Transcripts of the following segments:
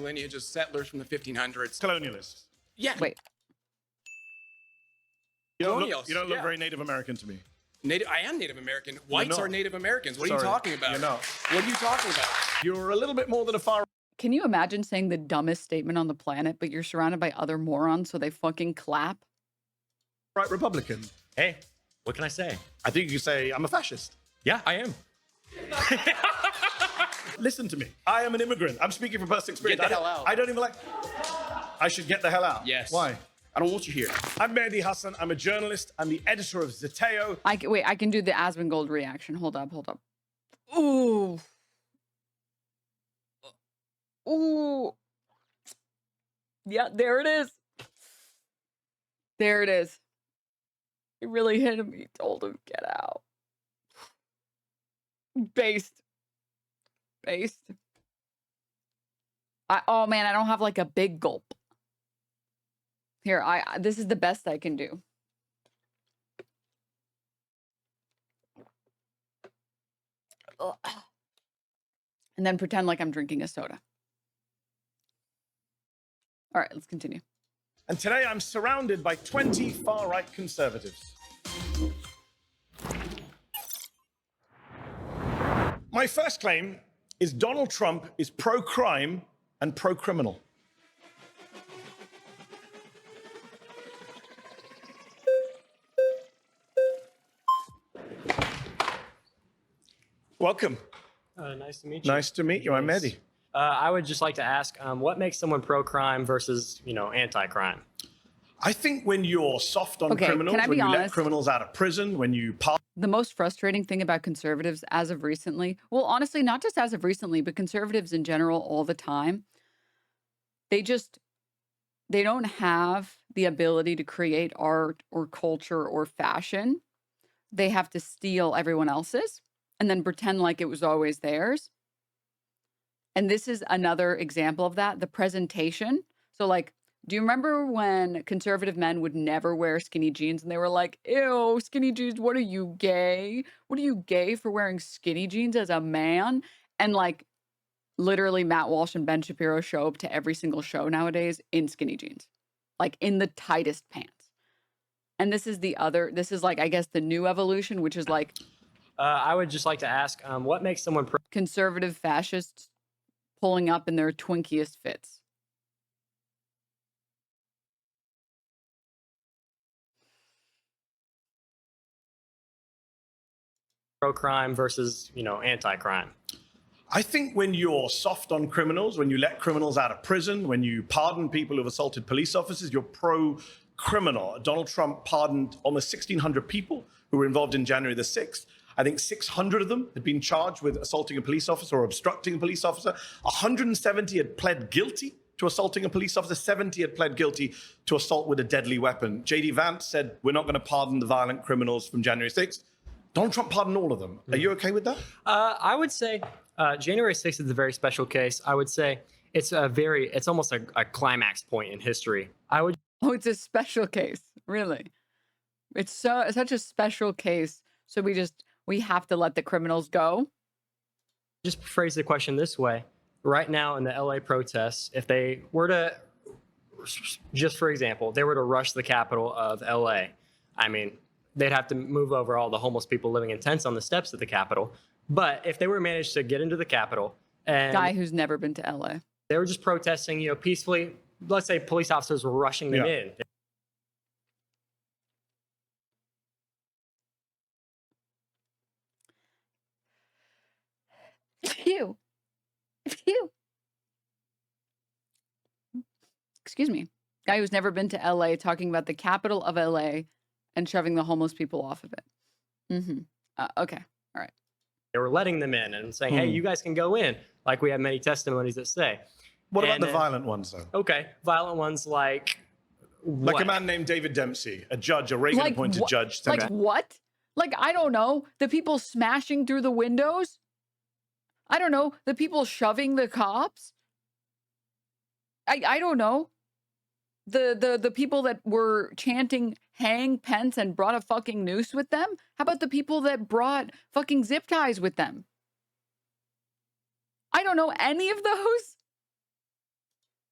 lineage of settlers from the 1500s. Colonialists. Yeah. Wait. You don't Colonials, look yeah. very Native American to me. I am Native American. Whites not. are Native Americans. What are Sorry, you talking about? you're not. What are you talking about? You're a little bit more than a far Can you imagine saying the dumbest statement on the planet, but you're surrounded by other morons, so they fucking clap? right Republican. Hey, what can I say? I think you can say I'm a fascist. Yeah, I am. Listen to me. I am an immigrant. I'm speaking from personal experience. Get the hell out. I don't even like. I should get the hell out. Yes. Why? I don't want you here. I'm Mehdi Hasan. I'm a journalist. I'm the editor of Zeteo. Wait, I can do the Asmongold reaction. Hold up. Ooh. Ooh. Yeah, there it is. There it is. He really hit him. He told him, get out. Based. Oh man, I don't have like a big gulp. Here, this is the best I can do. Ugh. And then pretend like I'm drinking a soda. All right, let's continue. And today I'm surrounded by 20 far-right conservatives. My first claim is Donald Trump is pro-crime and pro-criminal. Welcome. Nice to meet you. Nice to meet you. I'm Mehdi. I would just like to ask, what makes someone pro-crime versus, anti-crime? I think when you're soft on criminals, can I when be you let honest? criminals out of prison, when you The most frustrating thing about conservatives as of recently, well, honestly, not just as of recently, but conservatives in general all the time, they don't have the ability to create art or culture or fashion. They have to steal everyone else's and then pretend like it was always theirs. And this is another example of that, the presentation. So like, do you remember when conservative men would never wear skinny jeans and they were like, ew, skinny jeans, what are you, gay? What are you, gay for wearing skinny jeans as a man? And like, literally Matt Walsh and Ben Shapiro show up to every single show nowadays in skinny jeans, like in the tightest pants. And this is like, I guess the new evolution, which is like I would just like to ask, what makes someone conservative fascists pulling up in their twinkiest fits. pro-crime versus, anti-crime? I think when you're soft on criminals, when you let criminals out of prison, when you pardon people who've assaulted police officers, you're pro-criminal. Donald Trump pardoned almost 1,600 people who were involved in January the 6th. I think 600 of them had been charged with assaulting a police officer or obstructing a police officer. 170 had pled guilty to assaulting a police officer. 70 had pled guilty to assault with a deadly weapon. J.D. Vance said, we're not going to pardon the violent criminals from January 6th. Donald Trump pardoned all of them. Are you okay with that? I would say January 6th is a very special case. I would say it's almost a climax point in history. Oh, it's a special case, really. It's such a special case. So we have to let the criminals go. Just phrase the question this way. Right now in the LA protests, if they were to, just for example, they were to rush the capital of LA, I mean, they'd have to move over all the homeless people living in tents on the steps of the Capitol. But if they were managed to get into the Capitol and Guy who's never been to LA. they were just protesting, peacefully, let's say police officers were rushing them in. Phew. Excuse me. Guy who's never been to LA talking about the capital of LA and shoving the homeless people off of it. Okay. All right. They were letting them in and saying, hey, you guys can go in, like we have many testimonies that say. What about the violent ones, though? Okay. Violent ones like what? Like a man named David Dempsey, a judge, a Reagan-appointed judge. Like what? Like, I don't know. The people smashing through the windows? I don't know. The people shoving the cops? I don't know. The people that were chanting hang Pence and brought a fucking noose with them? How about the people that brought fucking zip ties with them? I don't know any of those.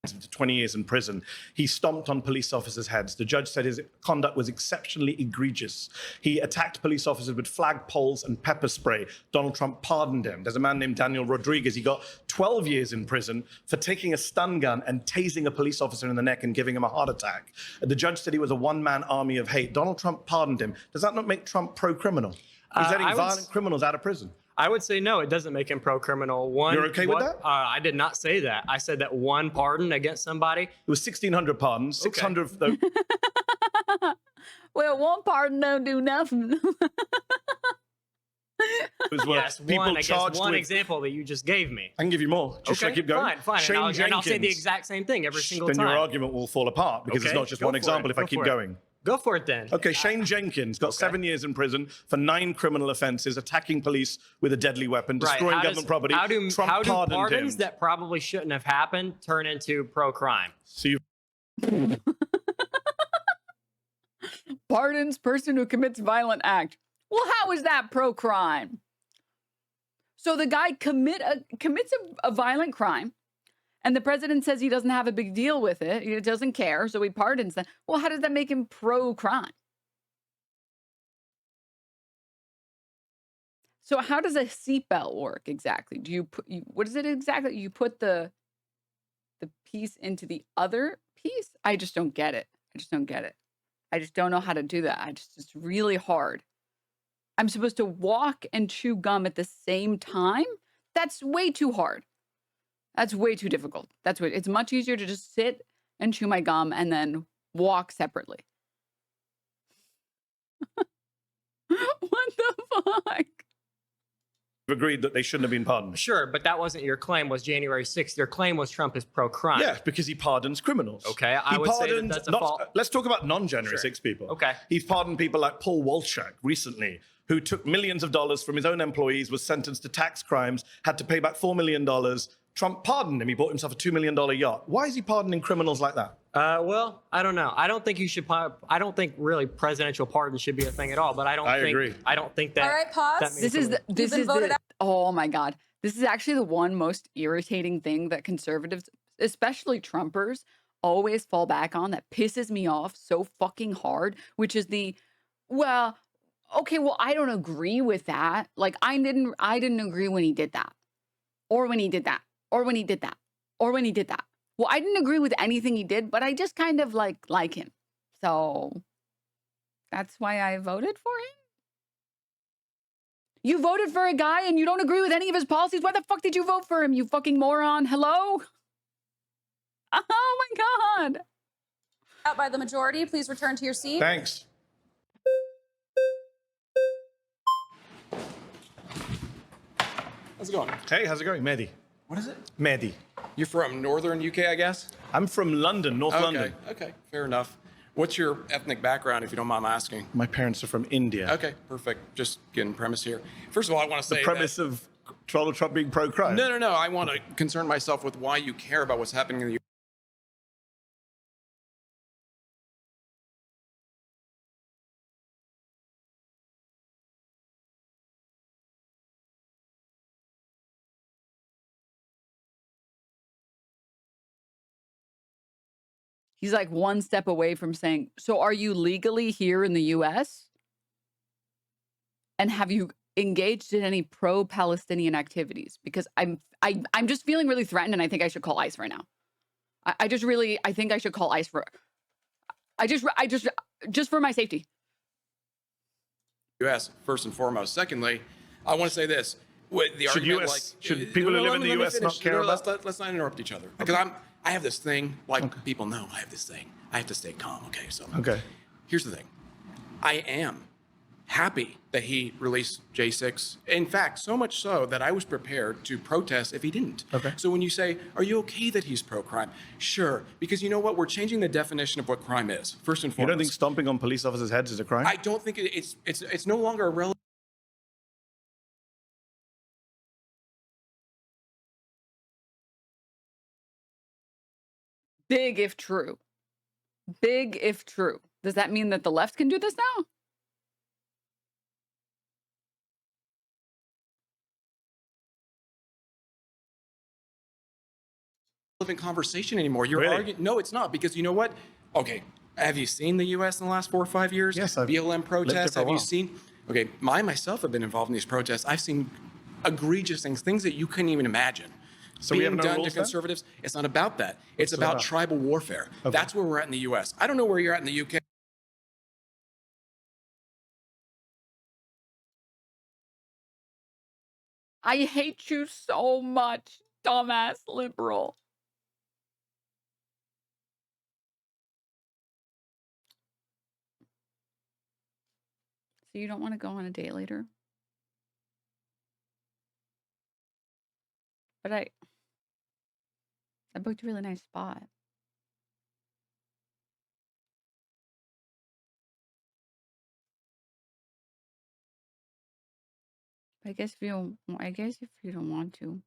to 20 years in prison. He stomped on police officers' heads. The judge said his conduct was exceptionally egregious. He attacked police officers with flagpoles and pepper spray. Donald Trump pardoned him. There's a man named Daniel Rodriguez. He got 12 years in prison for taking a stun gun and tasing a police officer in the neck and giving him a heart attack. The judge said he was a one-man army of hate. Donald Trump pardoned him. Does that not make Trump pro-criminal? He's letting violent criminals out of prison. I would say no, it doesn't make him pro-criminal. You're okay with that? I did not say that. I said that one pardon against somebody. It was 1,600 pardons, 600 though. Well, one pardon don't do nothing. Yes, one example that you just gave me. I can give you more. Should I keep going? Fine. Shane And I'll say the exact same thing every single then time. your argument will fall apart because it's not just one example if I keep going. Go for it then. Okay, Shane Jenkins got 7 years in prison for 9 criminal offenses, attacking police with a deadly weapon, destroying government property. How do Trump pardoned pardons him. that probably shouldn't have happened turn into pro-crime? So you Pardons person who commits violent act. Well, how is that pro-crime? So the guy commits a violent crime, and the president says he doesn't have a big deal with it. He doesn't care, so he pardons them. Well, how does that make him pro-crime? So how does a seatbelt work exactly? Do you put what is it exactly? You put the piece into the other piece? I just don't get it. I just don't get it. I just don't know how to do that. It's really hard. I'm supposed to walk and chew gum at the same time? That's way too hard. That's way too difficult. It's much easier to just sit and chew my gum and then walk separately. What the fuck? agreed that they shouldn't have been pardoned. Sure, but that wasn't your claim. Was January 6th? Your claim was Trump is pro-crime. Yeah, because he pardons criminals. Okay, I would say that that's a fault. Let's talk about non-January 6 people. Okay. He's pardoned people like Paul Walchak recently, who took millions of dollars from his own employees, was sentenced to tax crimes, had to pay back $4 million. Trump pardoned him. He bought himself a $2 million yacht. Why is he pardoning criminals like that? Well, I don't know. I don't think you should. I don't think really presidential pardon should be a thing at all. But I agree. I don't think that. All right, pause. That means This is oh my God. This is actually the one most irritating thing that conservatives, especially Trumpers, always fall back on that pisses me off so fucking hard, which is well, okay, well, I don't agree with that. Like I didn't agree when he did that. Or when he did that. Or when he did that. Or when he did that. Well, I didn't agree with anything he did, but I just kind of like him. So that's why I voted for him. You voted for a guy and you don't agree with any of his policies. Why the fuck did you vote for him, you fucking moron? Hello? Oh my God. Out by the majority, please return to your seat. Thanks. How's it going? Hey, how's it going? Mehdi. What is it? Mehdi. You're from northern UK, I guess? I'm from London, North London. Okay, fair enough. What's your ethnic background, if you don't mind asking? My parents are from India. Okay, perfect. Just getting premise here. First of all, I want to say The premise of Donald Trump being pro-crime. No. I want to concern myself with why you care about what's happening in the He's like one step away from saying, so are you legally here in the US? And have you engaged in any pro-Palestinian activities? Because I'm just feeling really threatened and I think I should call ICE right now. I think I should call ICE just for my safety. U.S. first and foremost. Secondly, I want to say this: should people who live in the U.S. not care about? Let's not interrupt each other because I have this thing. People know I have this thing. I have to stay calm. Okay. Here's the thing: I am happy that he released J6. In fact, so much so that I was prepared to protest if he didn't. Okay. So when you say, are you okay that he's pro-crime? Sure, because you know what? We're changing the definition of what crime is, first and foremost. You don't think stomping on police officers' heads is a crime? I don't think it's no longer a relevant. Big if true. Big if true. Does that mean that the left can do this now? relevant conversation anymore. You're Really? arguing. No, it's not, because you know what? Okay, have you seen the U.S. in the last 4 or 5 years? Yes, I've BLM lived protests. here for a Have you while. seen? Okay, myself have been involved in these protests. I've seen egregious things that you couldn't even imagine. So we have being no done to rules then? conservatives. It's not about that. It's What's it about about? tribal warfare. Okay. That's where we're at in the U.S. I don't know where you're at in the U.K. I hate you so much, dumbass liberal. So you don't want to go on a date later? But I booked a really nice spot. I guess if you don't want to.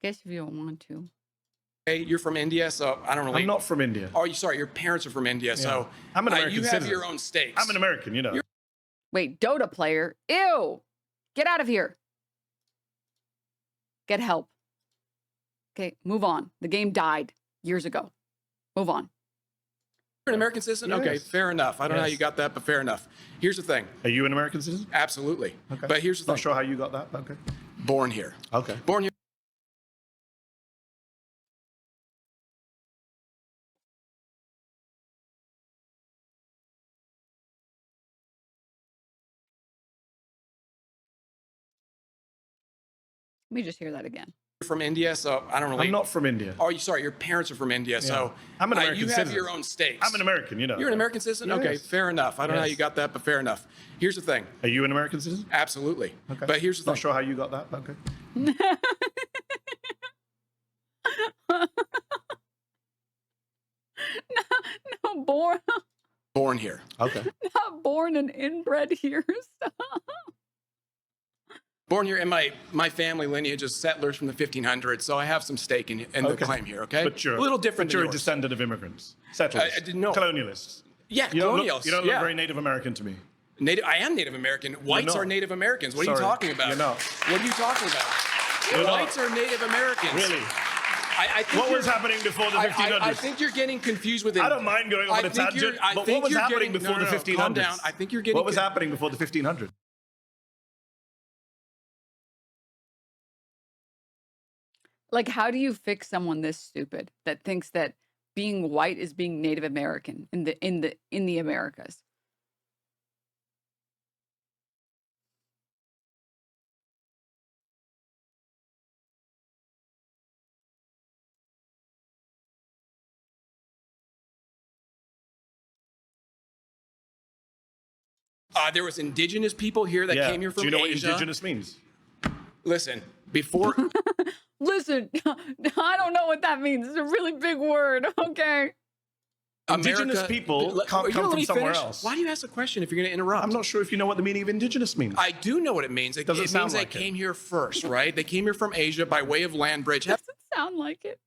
Guess if you don't want to. You're from India, so I don't really. I'm not from India. Oh, you sorry. Your parents are from India, so I'm an American you have citizen. your own stakes. I'm an American, you know. Wait, Dota player? Ew! Get out of here. Get help. Okay, move on. The game died years ago. Move on. You're an American citizen? Yes. Okay, fair enough. I don't know how Yes. you got that, but fair enough. Here's the thing. Are you an American citizen? Absolutely. Okay. But here's the Not thing. sure how you got that, but okay. Born here. Okay. Born here. Let me just hear that again. You're from India, so I don't really. I'm not from India. Oh, you sorry. Your parents are from India, so I'm an American you have citizen. your own stakes. I'm an American, you know. You're an American citizen? Okay, Yes. fair enough. I don't know how Yes. you got that, but fair enough. Here's the thing. Are you an American citizen? Absolutely. Okay. But here's the Not thing. sure how you got that, but okay. No, born Born here. Okay. not born and inbred here. Born here, and my family lineage is settlers from the 1500s, so I have some stake in the Okay. claim here. Okay. But you're a little different. But you're than a yours. descendant of immigrants, settlers, I didn't know. colonialists. Yeah, You don't colonials. look, you don't look yeah. very Native American to me. I am Native American. Whites not. are Native Americans. What are you Sorry, talking about? you're not. What are you talking about? You're not. Whites are Native Americans. Really? I think What was happening before the 1500s? I think you're getting confused with. I don't mind going on a tangent, but what was happening before the 1500s? Calm down. I think you're getting. What was happening before the 1500s? Like, how do you fix someone this stupid that thinks that being white is being Native American in the Americas? There was indigenous people here that came here from Do you know Asia. what indigenous means? Listen, before Listen, I don't know what that means. It's a really big word. Okay. Indigenous people can't You come let from me somewhere finish? else. Why do you ask a question if you're going to interrupt? I'm not sure if you know what the meaning of indigenous means. I do know what it means. It Doesn't means sound they like it. came here first, right? They came here from Asia by way of land bridge. Have Doesn't sound like it.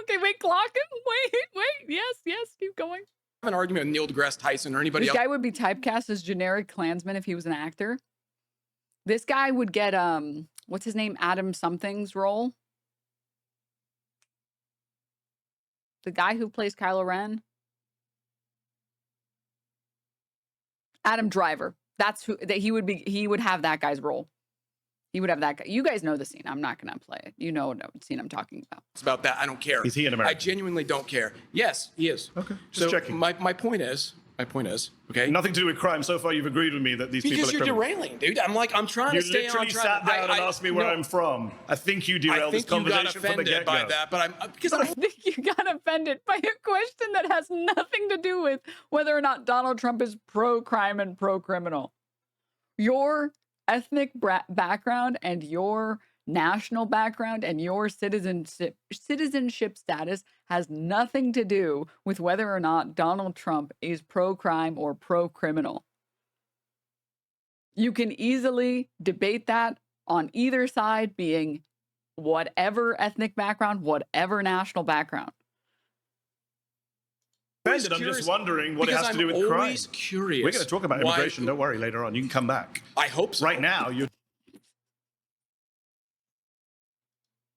Okay, wait, clock it. Wait. Yes, keep going. an argument with Neil deGrasse Tyson or anybody This else. guy would be typecast as generic Klansman if he was an actor. This guy would get what's his name? Adam something's role. The guy who plays Kylo Ren. Adam Driver. That's who that he would be. He would have that guy's role. He would have that guy. You guys know the scene. I'm not going to play it. You know what scene I'm talking about. It's about that. I don't care. Is he an American? I genuinely don't care. Yes, he is. Okay, just checking. My point is, okay? Nothing to do with crime. So far, you've agreed with me that these Because people are you're criminals. derailing, dude. I'm trying You to stay on literally track. sat down and asked me where no, I'm from. I think you I derailed this think you got conversation from the offended get-go. by that, but because I think you got offended by a question that has nothing to do with whether or not Donald Trump is pro-crime and pro-criminal. Your ethnic background and your national background and your citizenship status has nothing to do with whether or not Donald Trump is pro-crime or pro-criminal. You can easily debate that on either side, being whatever ethnic background, whatever national background. Offended, I'm just wondering what it has to do with crime. I'm always curious. We're going to talk about why- immigration. Don't worry, later on. You can come back. I hope so. Right now, you're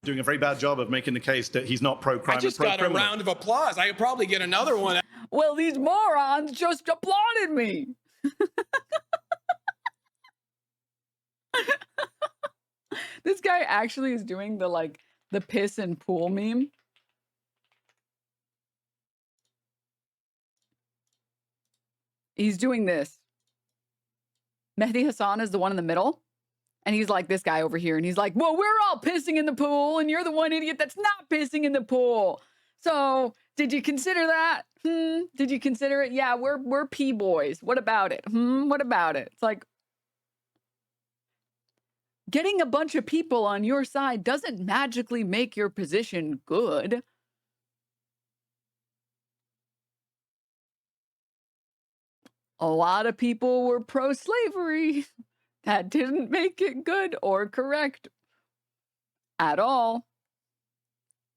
doing a very bad job of making the case that he's not pro-crime. I just and got a pro-criminal. round of applause. I could probably get another one. Well, these morons just applauded me. This guy actually is doing the piss and pool meme. He's doing this. Mehdi Hasan is the one in the middle. And he's like this guy over here. And he's like, well, we're all pissing in the pool. And you're the one idiot that's not pissing in the pool. So did you consider that? Did you consider it? Yeah, we're pee boys. What about it? What about it? It's like, getting a bunch of people on your side doesn't magically make your position good. A lot of people were pro-slavery. That didn't make it good or correct at all.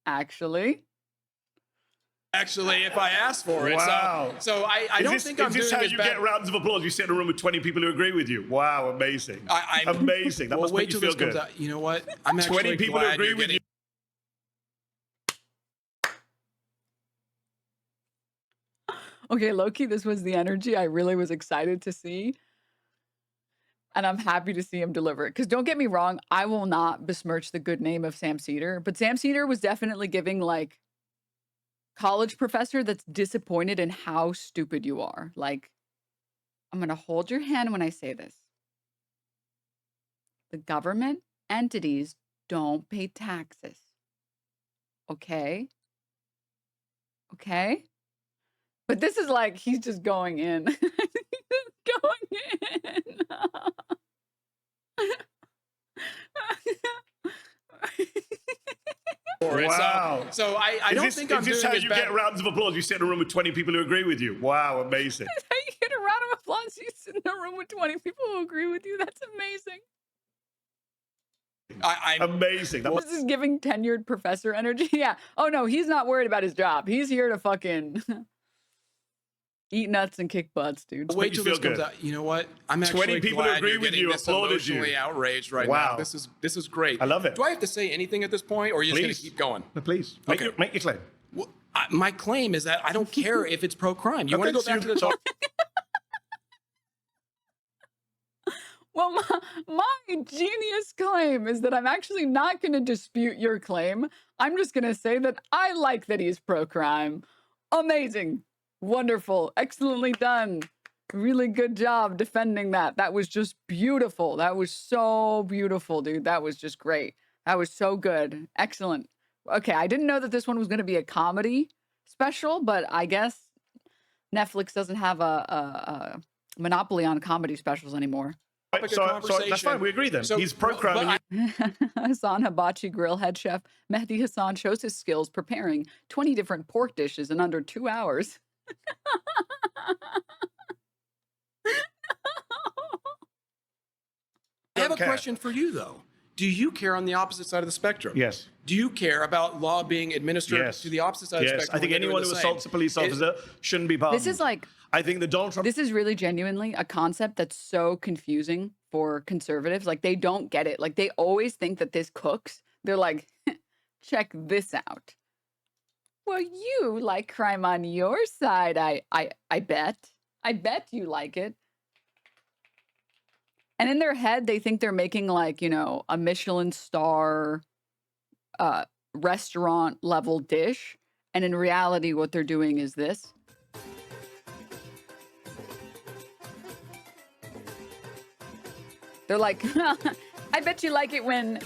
Actually, Actually, if I asked for it. Wow. So I don't think I'm doing Is this how as you bad. get rounds of applause? You sit in a room with 20 people who agree with you. Wow, amazing. Amazing. That Well, must wait make you till feel this good. comes out. You know what? I'm 20 actually people who glad agree you're with getting- you. Okay, low-key, this was the energy I really was excited to see. And I'm happy to see him deliver it. Because don't get me wrong, I will not besmirch the good name of Sam Cedar. But Sam Cedar was definitely giving college professor that's disappointed in how stupid you are. Like, I'm going to hold your hand when I say this. The government entities don't pay taxes. Okay? Okay? But this is like, he's just going in. He's just going in. for it. Wow. So I don't think I'm Is this doing how as you bad. get rounds of applause? You sit in a room with 20 people who agree with you. Wow, amazing. How you get a round of applause? You sit in a room with 20 people who agree with you. That's amazing. Amazing. That This is giving tenured professor energy. Yeah. Oh no, he's not worried about his job. He's here to fucking eat nuts and kick butts, dude. Wait make you till this feel comes good. out. You know what? I'm 20 actually people who glad agree you're with getting you this applauded you. emotionally outraged right Wow. now. This is great. I love it. Do I have to say anything at this point, or are you just going Please. to keep going? No, please. Make Okay. your claim. Well, my claim is that I don't care if it's pro-crime. You want to Okay, go back so to the talk? Well, my genius claim is that I'm actually not going to dispute your claim. I'm just going to say that I like that he's pro-crime. Amazing. Wonderful. Excellently done. Really good job defending that. That was just beautiful. That was so beautiful, dude. That was just great. That was so good. Excellent. Okay, I didn't know that this one was going to be a comedy special, but I guess Netflix doesn't have a monopoly on comedy specials anymore. Topic of So that's conversation. fine. We agree then. So- He's pro-crime. but Hassan Hibachi grill head chef Mehdi Hasan shows his skills preparing 20 different pork dishes in under 2 hours. I have a care. question for you, though. Do you care on the opposite side of the spectrum? Yes. Do you care about law being administered Yes. to the opposite side of the Yes. spectrum? I think when they're anyone doing who the same? assaults a police officer shouldn't be pardoned. This is like, I think that Donald Trump this is really genuinely a concept that's so confusing for conservatives. Like, they don't get it. Like, they always think that this cooks. They're like, check this out. Well, you like crime on your side, I bet. I bet you like it. And in their head, they think they're making like, you know, a Michelin star restaurant level dish. And in reality, what they're doing is this. They're like, I bet you like it when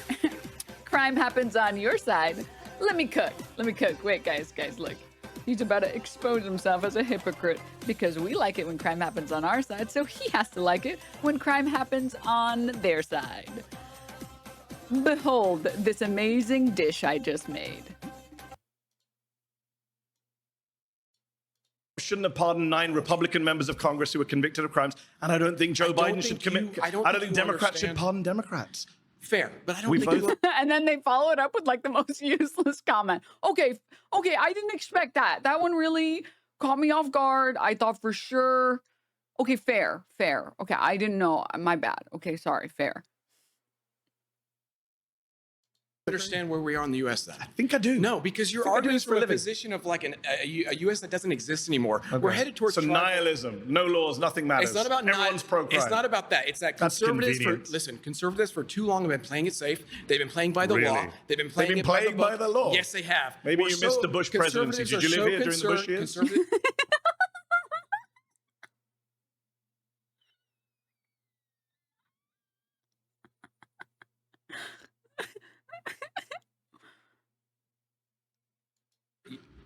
crime happens on your side. Let me cook. Let me cook. Wait, guys, look. He's about to expose himself as a hypocrite because we like it when crime happens on our side, so he has to like it when crime happens on their side. Behold this amazing dish I just made. shouldn't have pardoned 9 Republican members of Congress who were convicted of crimes, and I don't think Joe I don't Biden should think commit. you- I don't think think you Democrats should understand. pardon Democrats. Fair, but I don't We think both- you And then they follow it up with like the most useless comment. Okay, I didn't expect that. That one really caught me off guard. I thought for sure. Okay, fair. Okay, I didn't know. My bad. Okay, sorry, fair. Understand where we are in the U.S. then? I think I do. No, because you're I think I do arguing this for a from a living. position of like a U.S. that doesn't exist anymore. We're headed towards so nihilism, no laws, nothing matters. It's not about everyone's pro-crime. It's not about that. It's that That's conservatives convenient. conservatives for too long have been playing it safe. They've been playing by the law. Really? They've been playing They've been it playing by by the the law? Yes, they have. Maybe you missed the Bush presidency. Did you live here during the Bush years?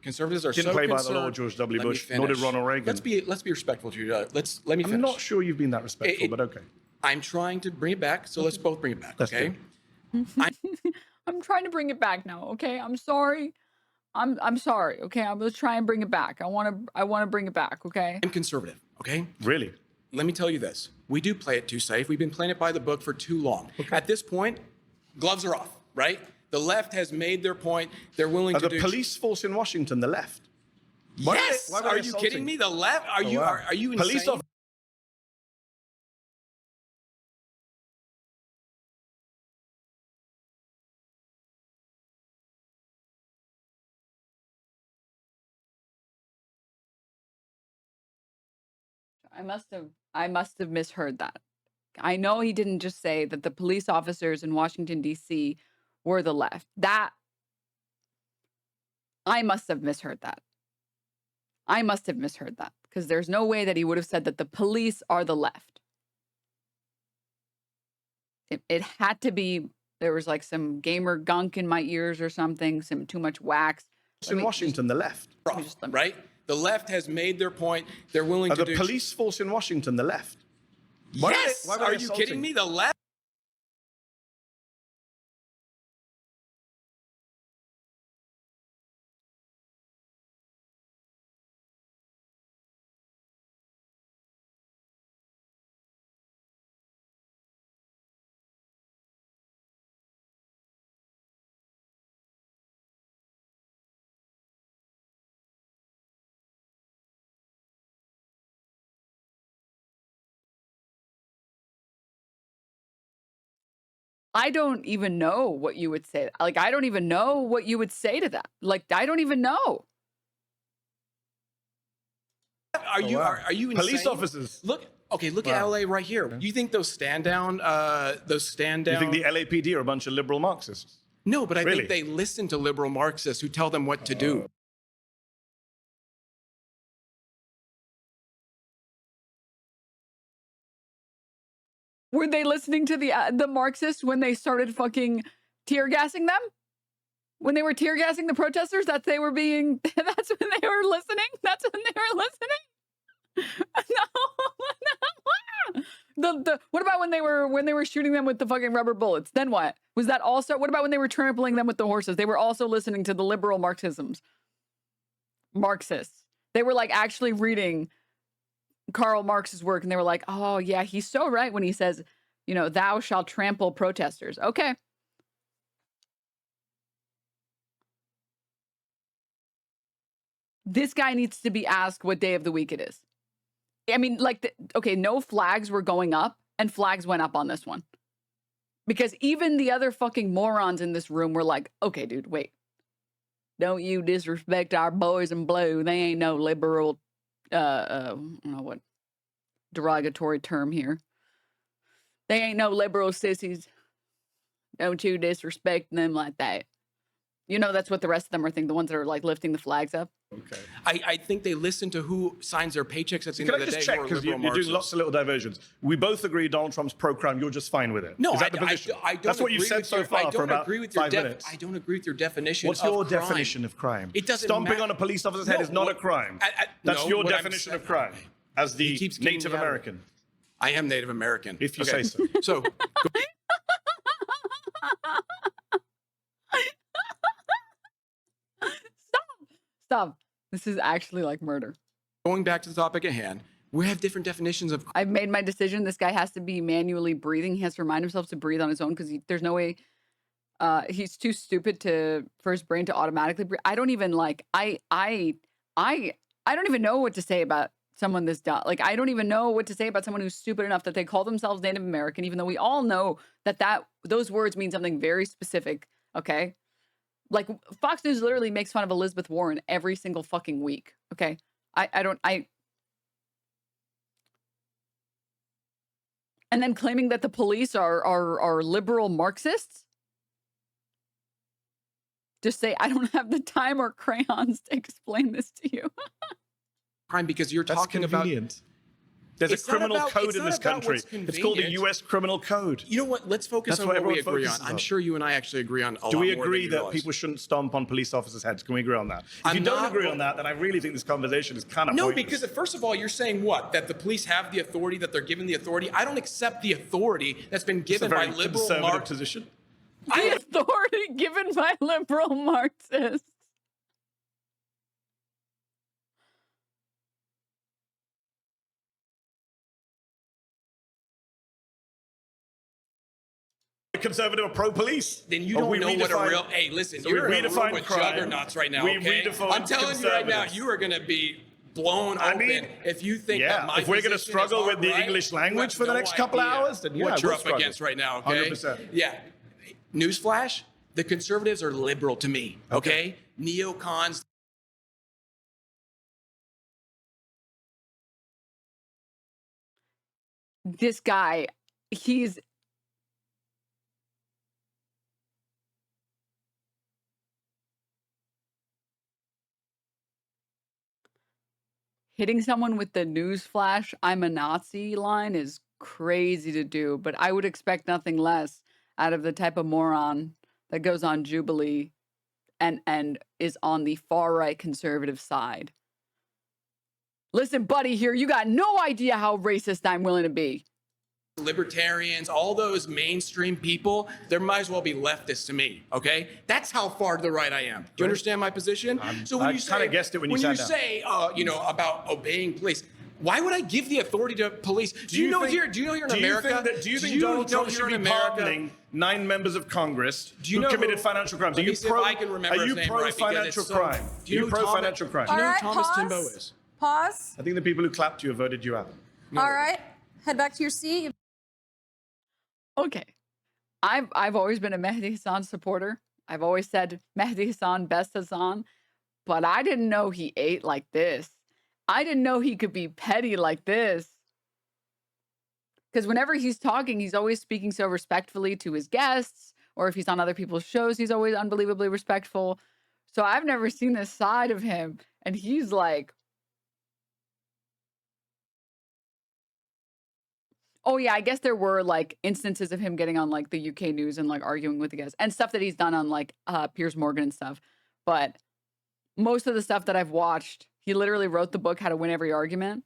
Conservatives are Didn't so play by the concerned. law, George W. Let me Bush, nor did finish. Ronald Reagan. Let's be respectful to you. Let me finish. I'm not sure you've been that respectful, but okay. I'm trying to bring it back, so let's both bring it back. Let's Okay. I'm trying to bring it back now. Okay, I'm sorry. I'm sorry. Okay, I'm gonna try and bring it back. I want to bring it back. Okay. I'm conservative. Okay. Really? Let me tell you this. We do play it too safe. We've been playing it by the book for too long. At this point, gloves are off, right? The left has made their point. They're willing to The do. police force in Washington, the left. Yes. why were Are they you assaulting? kidding me? The left? Are you wow. are you insane? Police officers. I must have misheard that. I know he didn't just say that the police officers in Washington D.C. were the left. That I must have misheard that. I must have misheard that because there's no way that he would have said that the police are the left. It had to be there was like some gamer gunk in my ears or something, some too much wax. In Washington, the left. Right? The left has made their point. They're willing to The do. police force in Washington, the left. Yes. why were Are they you assaulting? kidding me? The left. I don't even know what you would say. Like, I don't even know what you would say to that. Like, I don't even know. Are you are you insane? Police officers. Look. Okay, look at LA right here. You think those stand down? You think the LAPD are a bunch of liberal Marxists? No, but I Really? think they listen to liberal Marxists who tell them what to do. Were they listening to the Marxists when they started fucking tear gassing them? When they were tear gassing the protesters, that's when they were listening. That's when they were listening. No. What about when they were shooting them with the fucking rubber bullets? Then what? Was that also? What about when they were trampling them with the horses? They were also listening to the liberal Marxists. They were like actually reading Karl Marx's work, and they were like, "Oh yeah, he's so right when he says, thou shalt trample protesters." Okay. This guy needs to be asked what day of the week it is. I mean, okay, no flags were going up, and flags went up on this one. Because even the other fucking morons in this room were like, okay, dude, wait. Don't you disrespect our boys in blue. They ain't no liberal, I don't know what derogatory term here. They ain't no liberal sissies. Don't you disrespect them like that. That's what the rest of them are thinking, the ones that are like lifting the flags up. Okay. I think they listen to who signs their paychecks at the end Can of I the just day. check, who are because liberal you're doing Marxists. lots of little diversions. We both agree Donald Trump's pro-crime, you're just fine with it. No, Is that the position? I don't That's what you've agree said with so your- far I don't for about agree with your 5 minutes. I don't agree with your definition What's of your crime. definition of crime? It doesn't Stomping matter. on a police officer's head No, is not a what- crime. I- That's no, your what I'm definition saying- of crime as the He keeps getting Native me out of it. American. I am Native American. If you Okay. say so. So Stop. This is actually like murder. going back to the topic at hand, we have different definitions of I've made my decision. This guy has to be manually breathing. He has to remind himself to breathe on his own because there's no way. He's too stupid for his brain to automatically breathe. I don't even like. I don't even know what to say about someone this dumb. Like, I don't even know what to say about someone who's stupid enough that they call themselves Native American, even though we all know that those words mean something very specific Okay. Like Fox News literally makes fun of Elizabeth Warren every single fucking week. Okay. And then claiming that the police are liberal Marxists. Just say, I don't have the time or crayons to explain this to you. Crime because you're That's talking about. convenient. There's a It's not criminal about- code it's in not this about country. what's It's called the convenient. U.S. Criminal Code. You know what? Let's focus That's on what what we everyone agree on. focuses I'm on. sure you and I actually agree on a lot Do we more than agree you that realize. people shouldn't stomp on police officers' heads? Can we agree on that? If I'm you don't not- agree on that, then I really think this conversation is kind of No, pointless. because first of all, you're saying what? That the police have the authority, that they're given the authority. I don't accept the authority that's been It's a given by very liberal conservative Marxists. position. The authority given by liberal Marxists. Conservative or pro-police? Then you Or don't we know what a redefine- real. Hey, listen, So you're we in a room redefine with crime. juggernauts right now. We Okay, redefine I'm telling you right now, conservatives. you are going to be blown I open mean, if you think that yeah, my if we're going to position is struggle with the hard-right, English you language have for the no next couple idea hours, then yeah, what you're we'll up struggle. against right now. Okay, 100%. Yeah. Newsflash: the conservatives are liberal to me. Okay, neocons. This guy, he's hitting someone with the newsflash, I'm a Nazi line is crazy to do, but I would expect nothing less out of the type of moron that goes on Jubilee and is on the far right conservative side. Listen, buddy, here, you got no idea how racist I'm willing to be. Libertarians, all those mainstream people, there might as well be leftists to me. Okay, that's how far to the right I am. Do you understand my position? So when I you kinda say, guessed it when you sat down. say, about obeying police, why would I give the authority to police? Do you know here? Do you know here in America? Do you think Donald Trump should be pardoning 9 members of Congress Do you who know committed who- financial crimes? Let Are me you see if I can remember Are his you name pro right, because financial it's so- crime? Do you know who pro Thomas- financial crime? Do you know All who right, Thomas pause. Timbo is? Pause. I think the people who clapped you have voted you out. All right. Head back to your seat. Okay. I've always been a Mehdi Hasan supporter. I've always said Mehdi Hasan, best Hasan, but I didn't know he ate like this. I didn't know he could be petty like this. Because whenever he's talking, he's always speaking so respectfully to his guests, or if he's on other people's shows, he's always unbelievably respectful. So I've never seen this side of him. And he's like, oh yeah, I guess there were like instances of him getting on like the UK news and like arguing with the guests and stuff that he's done on like Piers Morgan and stuff. But most of the stuff that I've watched, he literally wrote the book How to Win Every Argument.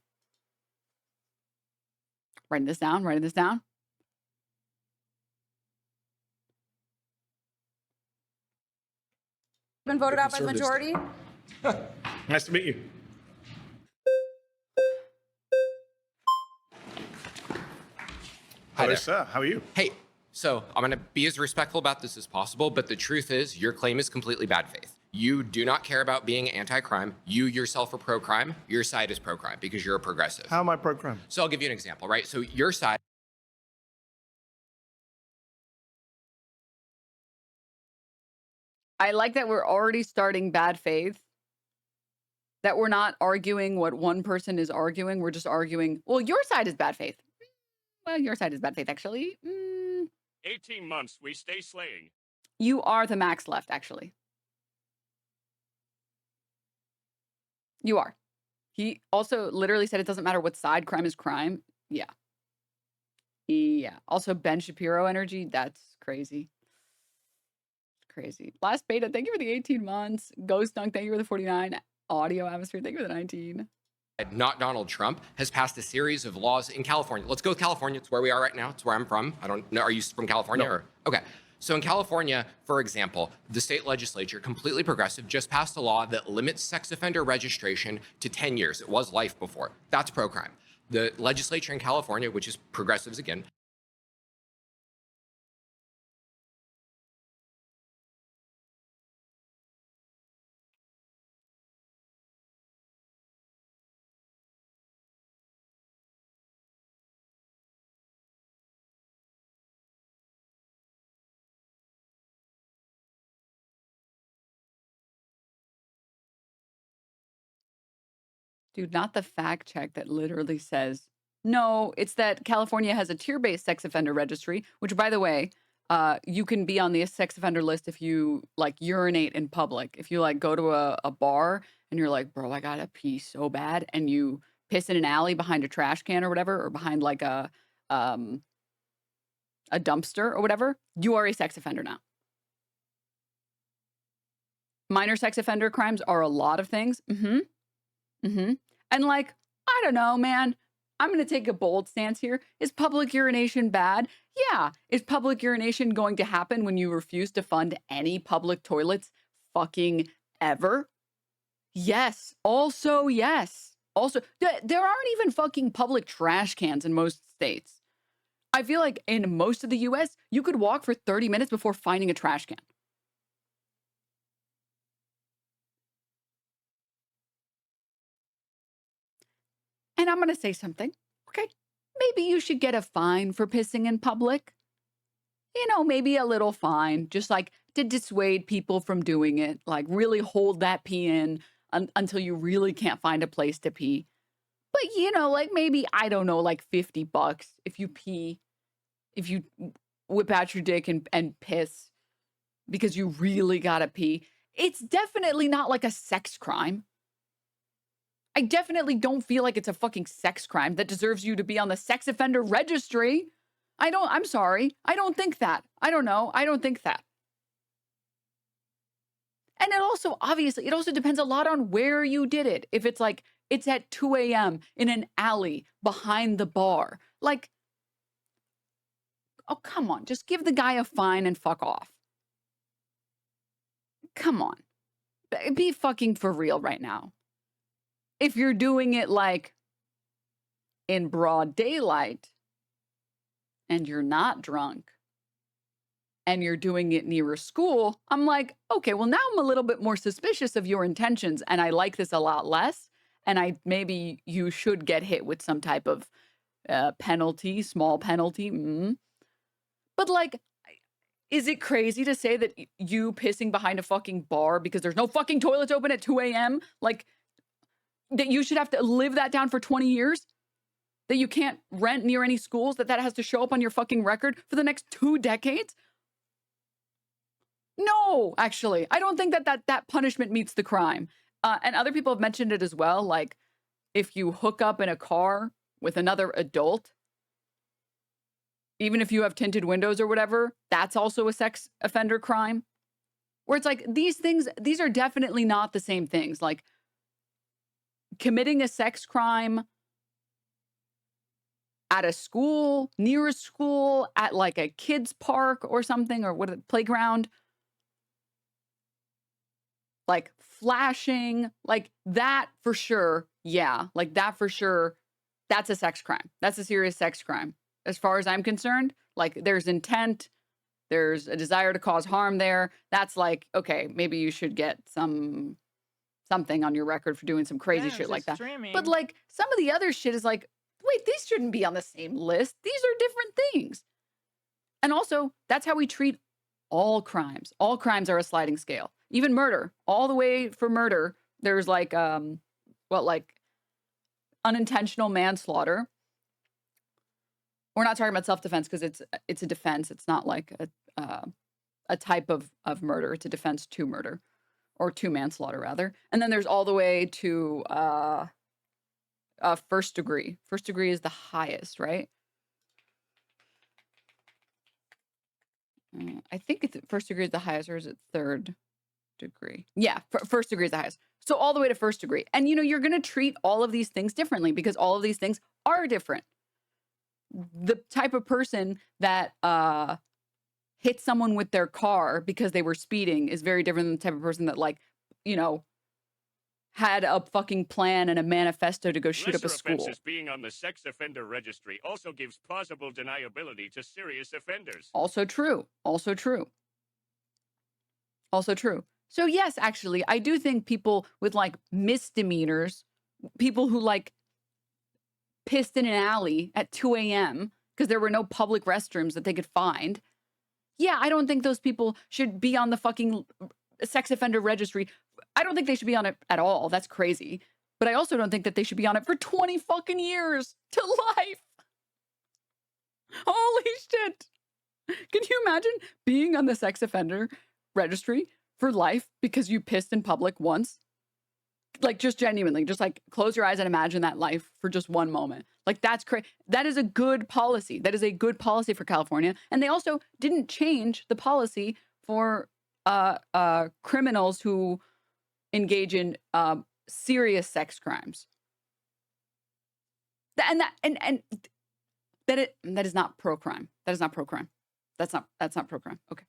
Writing this down, writing this down. Been voted out by the conservatives. majority. Nice to meet you. Hi Hello, there. sir. How are you? Hey, so I'm going to be as respectful about this as possible, but the truth is your claim is completely bad faith. You do not care about being anti-crime. You yourself are pro-crime. Your side is pro-crime because you're a progressive. How am I pro-crime? So I'll give you an example, right? So your side I like that we're already starting bad faith. That we're not arguing what one person is arguing. We're just arguing, well, your side is bad faith. Well, your side is bad faith, actually. 18 months, we stay slaying. You are the max left, actually. You are. He also literally said it doesn't matter what side, crime is crime. Yeah. Yeah. Also, Ben Shapiro energy. That's crazy. Crazy. Last beta, thank you for the 18 months. Ghost Dunk, thank you for the 49. Audio Atmosphere, thank you for the 19. not Donald Trump, has passed a series of laws in California. Let's go with California. It's where we are right now. It's where I'm from. I don't know. Are you from California? No. Or? Okay. So in California, for example, the state legislature, completely progressive, just passed a law that limits sex offender registration to 10 years. It was life before. That's pro-crime. The legislature in California, which is progressives again, Dude, not the fact check that literally says, no, it's that California has a tier-based sex offender registry, which, by the way, you can be on the sex offender list if you like urinate in public. If you like go to a bar and you're like, bro, I gotta pee so bad, and you piss in an alley behind a trash can or whatever, or behind like a dumpster or whatever, you are a sex offender now. Minor sex offender crimes are a lot of things. And like, I don't know, man. I'm going to take a bold stance here. Is public urination bad? Yeah. Is public urination going to happen when you refuse to fund any public toilets fucking ever? Yes. Also, yes. Also, there aren't even fucking public trash cans in most states. I feel like in most of the US, you could walk for 30 minutes before finding a trash can. And I'm going to say something, okay? Maybe you should get a fine for pissing in public. You know, maybe a little fine, just like to dissuade people from doing it. Like really hold that pee in until you really can't find a place to pee. But, you know, like maybe, I don't know, like $50 if you pee, if you whip out your dick and piss because you really gotta pee. It's definitely not like a sex crime. I definitely don't feel like it's a fucking sex crime that deserves you to be on the sex offender registry. I'm sorry. I don't think that. I don't know. I don't think that. And it also, obviously, it also depends a lot on where you did it. If it's like, it's at 2 a.m. in an alley behind the bar. Like, oh, come on. Just give the guy a fine and fuck off. Come on. Be fucking for real right now. If you're doing it like in broad daylight and you're not drunk and you're doing it near a school, I'm like, okay, well, now I'm a little bit more suspicious of your intentions and I like this a lot less. And maybe you should get hit with some type of penalty, small penalty. But like, is it crazy to say that you pissing behind a fucking bar because there's no fucking toilets open at 2 a.m. like that you should have to live that down for 20 years? That you can't rent near any schools? That has to show up on your fucking record for the next 2 decades? No, actually, I don't think that punishment meets the crime. And other people have mentioned it as well. Like if you hook up in a car with another adult, even if you have tinted windows or whatever, that's also a sex offender crime. Where it's like these things, these are definitely not the same things. Like committing a sex crime at a school, near a school, at like a kid's park or something, or what, playground, like flashing, like that for sure. Yeah, like that for sure. That's a sex crime. That's a serious sex crime. As far as I'm concerned, like there's intent, there's a desire to cause harm there. That's like, okay, maybe you should get something on your record for doing some crazy shit like that. But like some of the other shit is like, wait, these shouldn't be on the same list. These are different things. And also, that's how we treat all crimes. All crimes are a sliding scale. Even murder, all the way for murder, there's like, like unintentional manslaughter. We're not talking about self-defense because it's a defense. It's not like a type of murder. It's a defense to murder, or to manslaughter rather. And then there's all the way to first degree. First degree is the highest, right? I think it's first degree is the highest, or is it third degree? Yeah, first degree is the highest. So all the way to first degree. And you know, you're going to treat all of these things differently because all of these things are different. The type of person that hit someone with their car because they were speeding is very different than the type of person that, like, you know, had a fucking plan and a manifesto to go shoot up a school. Lesser offenses being on the sex offender registry also gives plausible deniability to serious offenders. Also true. Also true. Also true. So yes, actually, I do think people with like misdemeanors, people who like pissed in an alley at 2 a.m. because there were no public restrooms that they could find. Yeah, I don't think those people should be on the fucking sex offender registry. I don't think they should be on it at all. That's crazy. But I also don't think that they should be on it for 20 fucking years to life. Holy shit. Can you imagine being on the sex offender registry for life because you pissed in public once? Like, just genuinely, just like close your eyes and imagine that life for just one moment. Like, that's crazy. That is a good policy. That is a good policy for California. And they also didn't change the policy for criminals who engage in serious sex crimes. That is not pro-crime. That is not pro-crime. That's not pro-crime. Okay.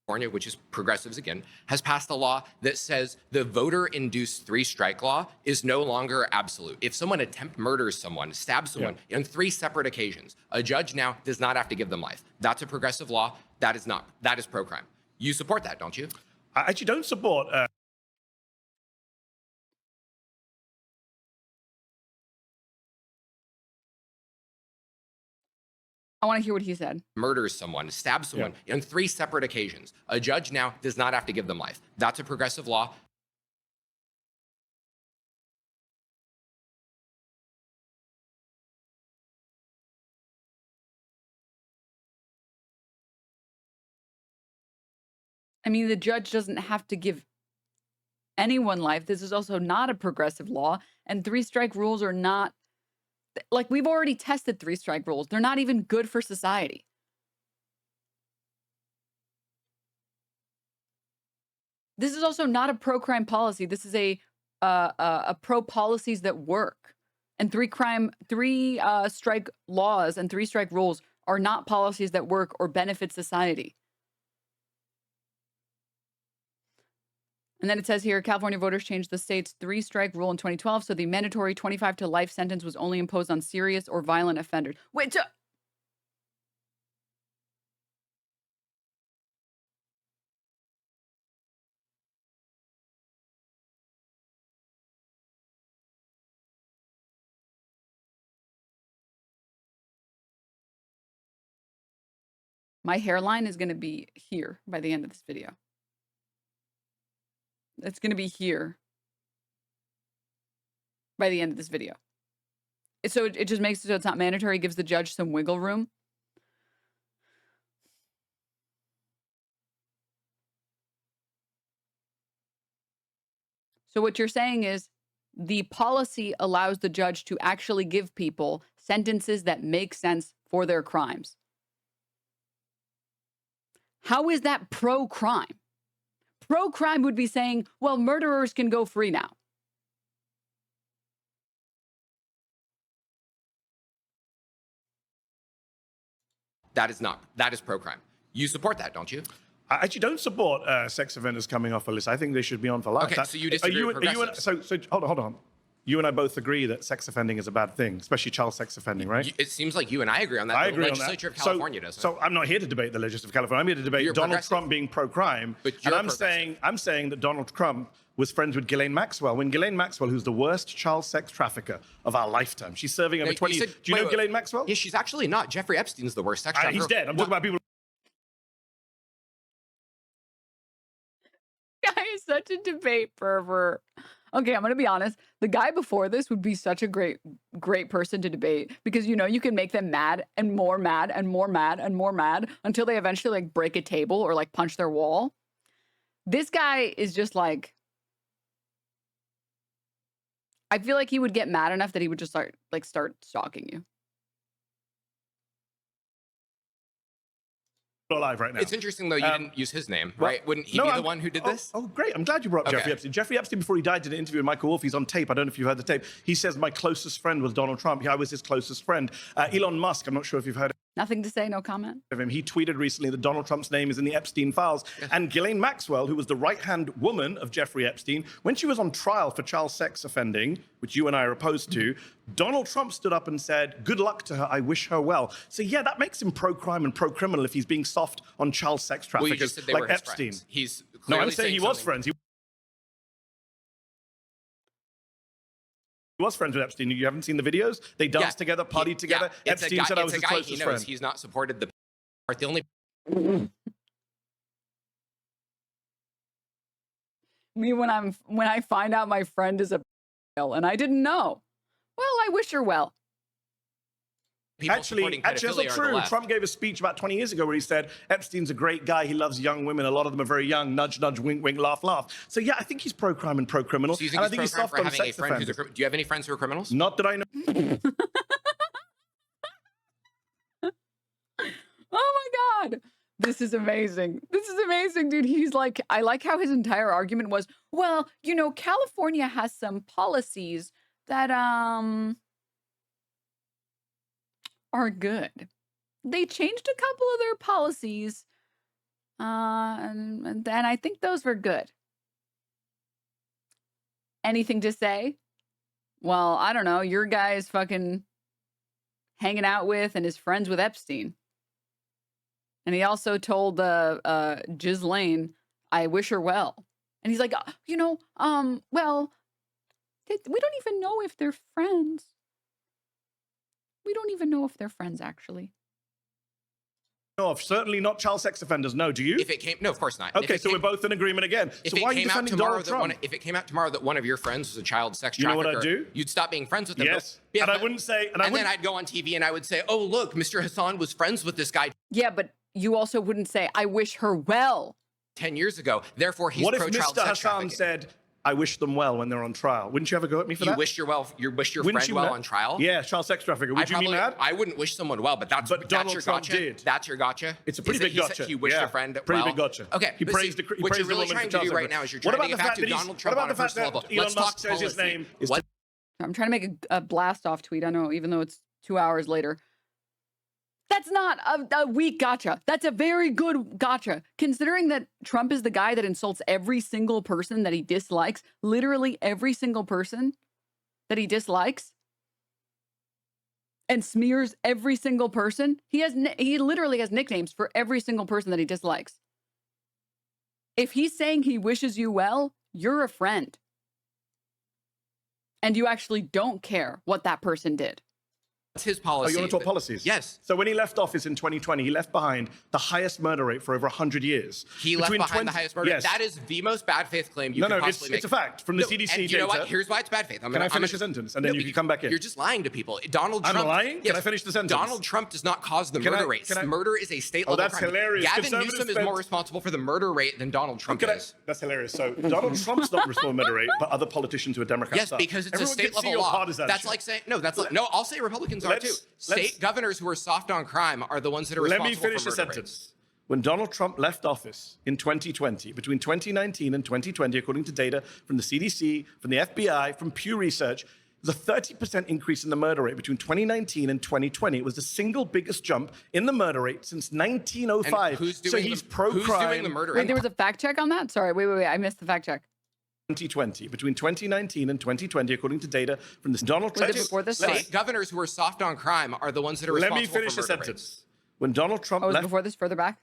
California, which is progressives again, has passed a law that says the voter-induced three-strike law is no longer absolute. If someone attempt murders someone, stabs someone on 3 separate occasions, a judge now does not have to give them life. That's a progressive law. That is not. That is pro-crime. You support that, don't you? I actually don't support. I want to hear what he said. Murders someone, stabs someone on 3 separate occasions. A judge now does not have to give them life. That's a progressive law. I mean, the judge doesn't have to give anyone life. This is also not a progressive law. And 3-strike rules are not, like, we've already tested 3-strike rules. They're not even good for society. This is also not a pro-crime policy. This is a pro-policies that work. And 3-strike laws and 3-strike rules are not policies that work or benefit society. And then it says here, California voters changed the state's 3-strike rule in 2012, so the mandatory 25 to life sentence was only imposed on serious or violent offenders. Wait, my hairline is going to be here by the end of this video. It's going to be here by the end of this video. So it just makes it so it's not mandatory. It gives the judge some wiggle room. So what you're saying is the policy allows the judge to actually give people sentences that make sense for their crimes. How is that pro-crime? Pro-crime would be saying, well, murderers can go free now. That is not. That is pro-crime. You support that, don't you? I actually don't support sex offenders coming off a list. I think they should be on for life. Okay, so you disagree with progressives. So hold on. You and I both agree that sex offending is a bad thing, especially child sex offending, right? It seems like you and I agree on that. I The agree on legislature that. of California doesn't. So I'm not here to debate the legislature of California. I'm here to debate You're Donald progressive. Trump being pro-crime. But And you're I'm saying that Donald Trump was friends with Ghislaine Maxwell. When Ghislaine Maxwell, who's the worst child sex trafficker of our lifetime, she's serving over 20 years. Do you know Ghislaine Maxwell? Yeah, she's actually not. Jeffrey Epstein's the worst sex trafficker. He's dead. I'm talking about people. Guy is such a debate pervert. Okay, I'm going to be honest. The guy before this would be such a great person to debate because, you know, you can make them mad and more mad and more mad and more mad until they eventually like break a table or like punch their wall. This guy is just like, I feel like he would get mad enough that he would just start stalking you. Alive right now. It's interesting, though, you didn't use his name, right? Wouldn't he be the one who did this? Oh, great. I'm glad you brought up Jeffrey Epstein. Jeffrey Epstein, before he died, did an interview with Michael Wolff. He's on tape. I don't know if you heard the tape. He says, my closest friend was Donald Trump. I was his closest friend. Elon Musk, I'm not sure if you've heard Nothing to say, no comment. of him. He tweeted recently that Donald Trump's name is in the Epstein files. And Ghislaine Maxwell, who was the right-hand woman of Jeffrey Epstein, when she was on trial for child sex offending, which you and I are opposed to, Donald Trump stood up and said, good luck to her, I wish her well. So yeah, that makes him pro-crime and pro-criminal if he's being soft on child sex Well, you traffickers just said they like were his Epstein. friends. He's No, clearly I'm saying he was something- friends. He was friends with Epstein. You haven't seen the videos? They danced together, partied together. It's a Epstein guy, said I was it's his a guy he closest knows. friend. He's not supported the part. The only Me when I find out my friend is a and I didn't know. Well, I wish her well. People Actually, supporting that's pedophilia not are the true. left. Trump gave a speech about 20 years ago where he said Epstein's a great guy. He loves young women. A lot of them are very young. Nudge, nudge, wink, wink, laugh, laugh. So yeah, I think he's pro-crime and pro-criminal. So you And I think he's he's soft pro-crime on for having a sex friend who's offenders. do you have any friends who are criminals? Not that I know. Oh my God. This is amazing. This is amazing, dude. He's like, I like how his entire argument was, well, you know, California has some policies that are good. They changed a couple of their policies, and I think those were good. Anything to say? Well, I don't know. Your guy's fucking hanging out with and is friends with Epstein. And he also told Ghislaine, I wish her well. And he's like, you know, well, we don't even know if they're friends. We don't even know if they're friends, actually. No, certainly not child sex offenders. No, do you? If it came, no, of course not. Okay, so we're both in agreement again. So why are you defending Donald Trump? If it came out tomorrow that one of your friends was a child sex You know trafficker, what I'd do? you'd stop being friends with them. Yes. Yeah, And I but- wouldn't say... And then I'd go on TV and I would say, oh, look, Mr. Hasan was friends with this guy Yeah, but you also wouldn't say, I wish her well. 10 years ago. Therefore, he's What if pro-child Mr. sex Hasan trafficking. said, I wish them well when they're on trial? Wouldn't you ever go at me for You that? wish your Wouldn't friend you well not? on trial? Yeah, child sex trafficker. Would you be mad? I wouldn't wish someone well, but that's Donald your Trump gotcha. did. That's your gotcha. It's a pretty Is that big he said gotcha. He wished Yeah, a friend pretty well. big gotcha. Okay, He but praised see, the- he what praised you're the really woman trying for to do child right now is you're What trying to about get the back fact to that he's- Donald Trump what on about a the fact personal that level. Elon Let's Musk talk says his policy. name is What? I'm trying to make a blast off tweet. I know, even though it's 2 hours later. That's not a weak gotcha. That's a very good gotcha. Considering that Trump is the guy that insults every single person that he dislikes, literally every single person that he dislikes, and smears every single person. He literally has nicknames for every single person that he dislikes. If he's saying he wishes you well, you're a friend. And you actually don't care what that person did. That's his Oh, policy. you want to talk policies? Yes. So when he left office in 2020, he left behind the highest murder rate for over 100 years. He left Between behind the highest murder. Yes. That is the most bad faith claim you No, could no, possibly make. it's a fact from the No, CDC and you know data. what? Here's why it's bad faith. Can I finish a sentence and then you can come back in? You're just lying to people. Donald I'm Trump. lying? Can Yes, I finish the sentence? Donald Trump does not cause the Can I- murder rate. can I- Murder is a state Oh, level that's crime. hilarious. Gavin Conservatives Newsom is spent- more responsible for the murder rate than Donald Trump is. That's hilarious. So Donald Trump's not responsible for murder rate, but other politicians who are Democrats Yes, are. because it's Everyone a state can see level your law. partisanship. That's like saying no. I'll say Republicans are too. State governors who are soft on crime are the ones that are Let me responsible finish for the murder sentence. rates. When Donald Trump left office in 2020, between 2019 and 2020, according to data from the CDC, from the FBI, from Pew Research, there's a 30% increase in the murder rate between 2019 and 2020. It was the single biggest jump in the murder rate since 1905. And who's doing so he's pro-crime. Who's doing the murder Wait, rate? there was a fact check on that? Sorry, wait. I missed the fact check. 2020, between 2019 and 2020, according to data from the Donald Was it Trump. before this? State governors who are soft on crime are the ones that are Let responsible me finish for the murder sentence. rates. When Donald Trump Oh, was it left before this? Further back?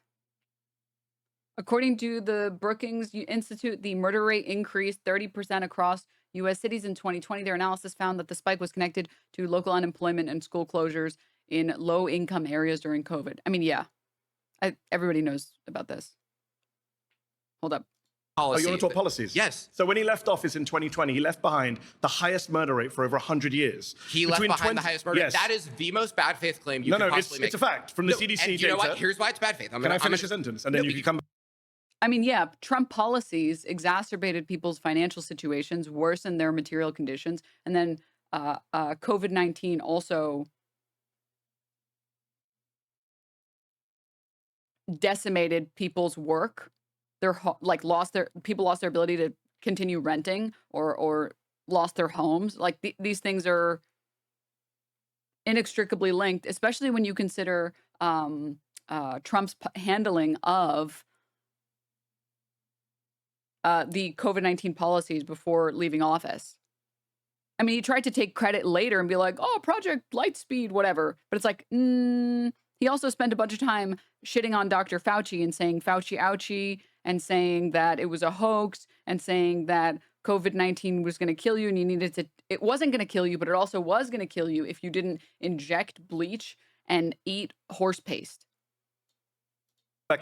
According to the Brookings Institute, the murder rate increased 30% across U.S. cities in 2020. Their analysis found that the spike was connected to local unemployment and school closures in low-income areas during COVID. I mean, yeah. Everybody knows about this. Hold up. Oh, you want to talk policies? Yes. So when he left office in 2020, he left behind the highest murder rate for over 100 years. He left behind the highest murder. Yes. That is the most bad faith claim you No, could no, possibly make. it's a fact from the No, CDC and you know data. what? Here's why it's bad faith. Can I finish a sentence and then you can come back? I mean, yeah, Trump policies exacerbated people's financial situations, worsened their material conditions, and then COVID-19 also decimated people's work. People lost their ability to continue renting or lost their homes. Like these things are inextricably linked, especially when you consider Trump's handling of the COVID-19 policies before leaving office. I mean, he tried to take credit later and be like, oh, Project Lightspeed, whatever. But it's like, he also spent a bunch of time shitting on Dr. Fauci and saying Fauci ouchie and saying that it was a hoax and saying that COVID-19 was going to kill you and you needed to, it wasn't going to kill you, but it also was going to kill you if you didn't inject bleach and eat horse paste.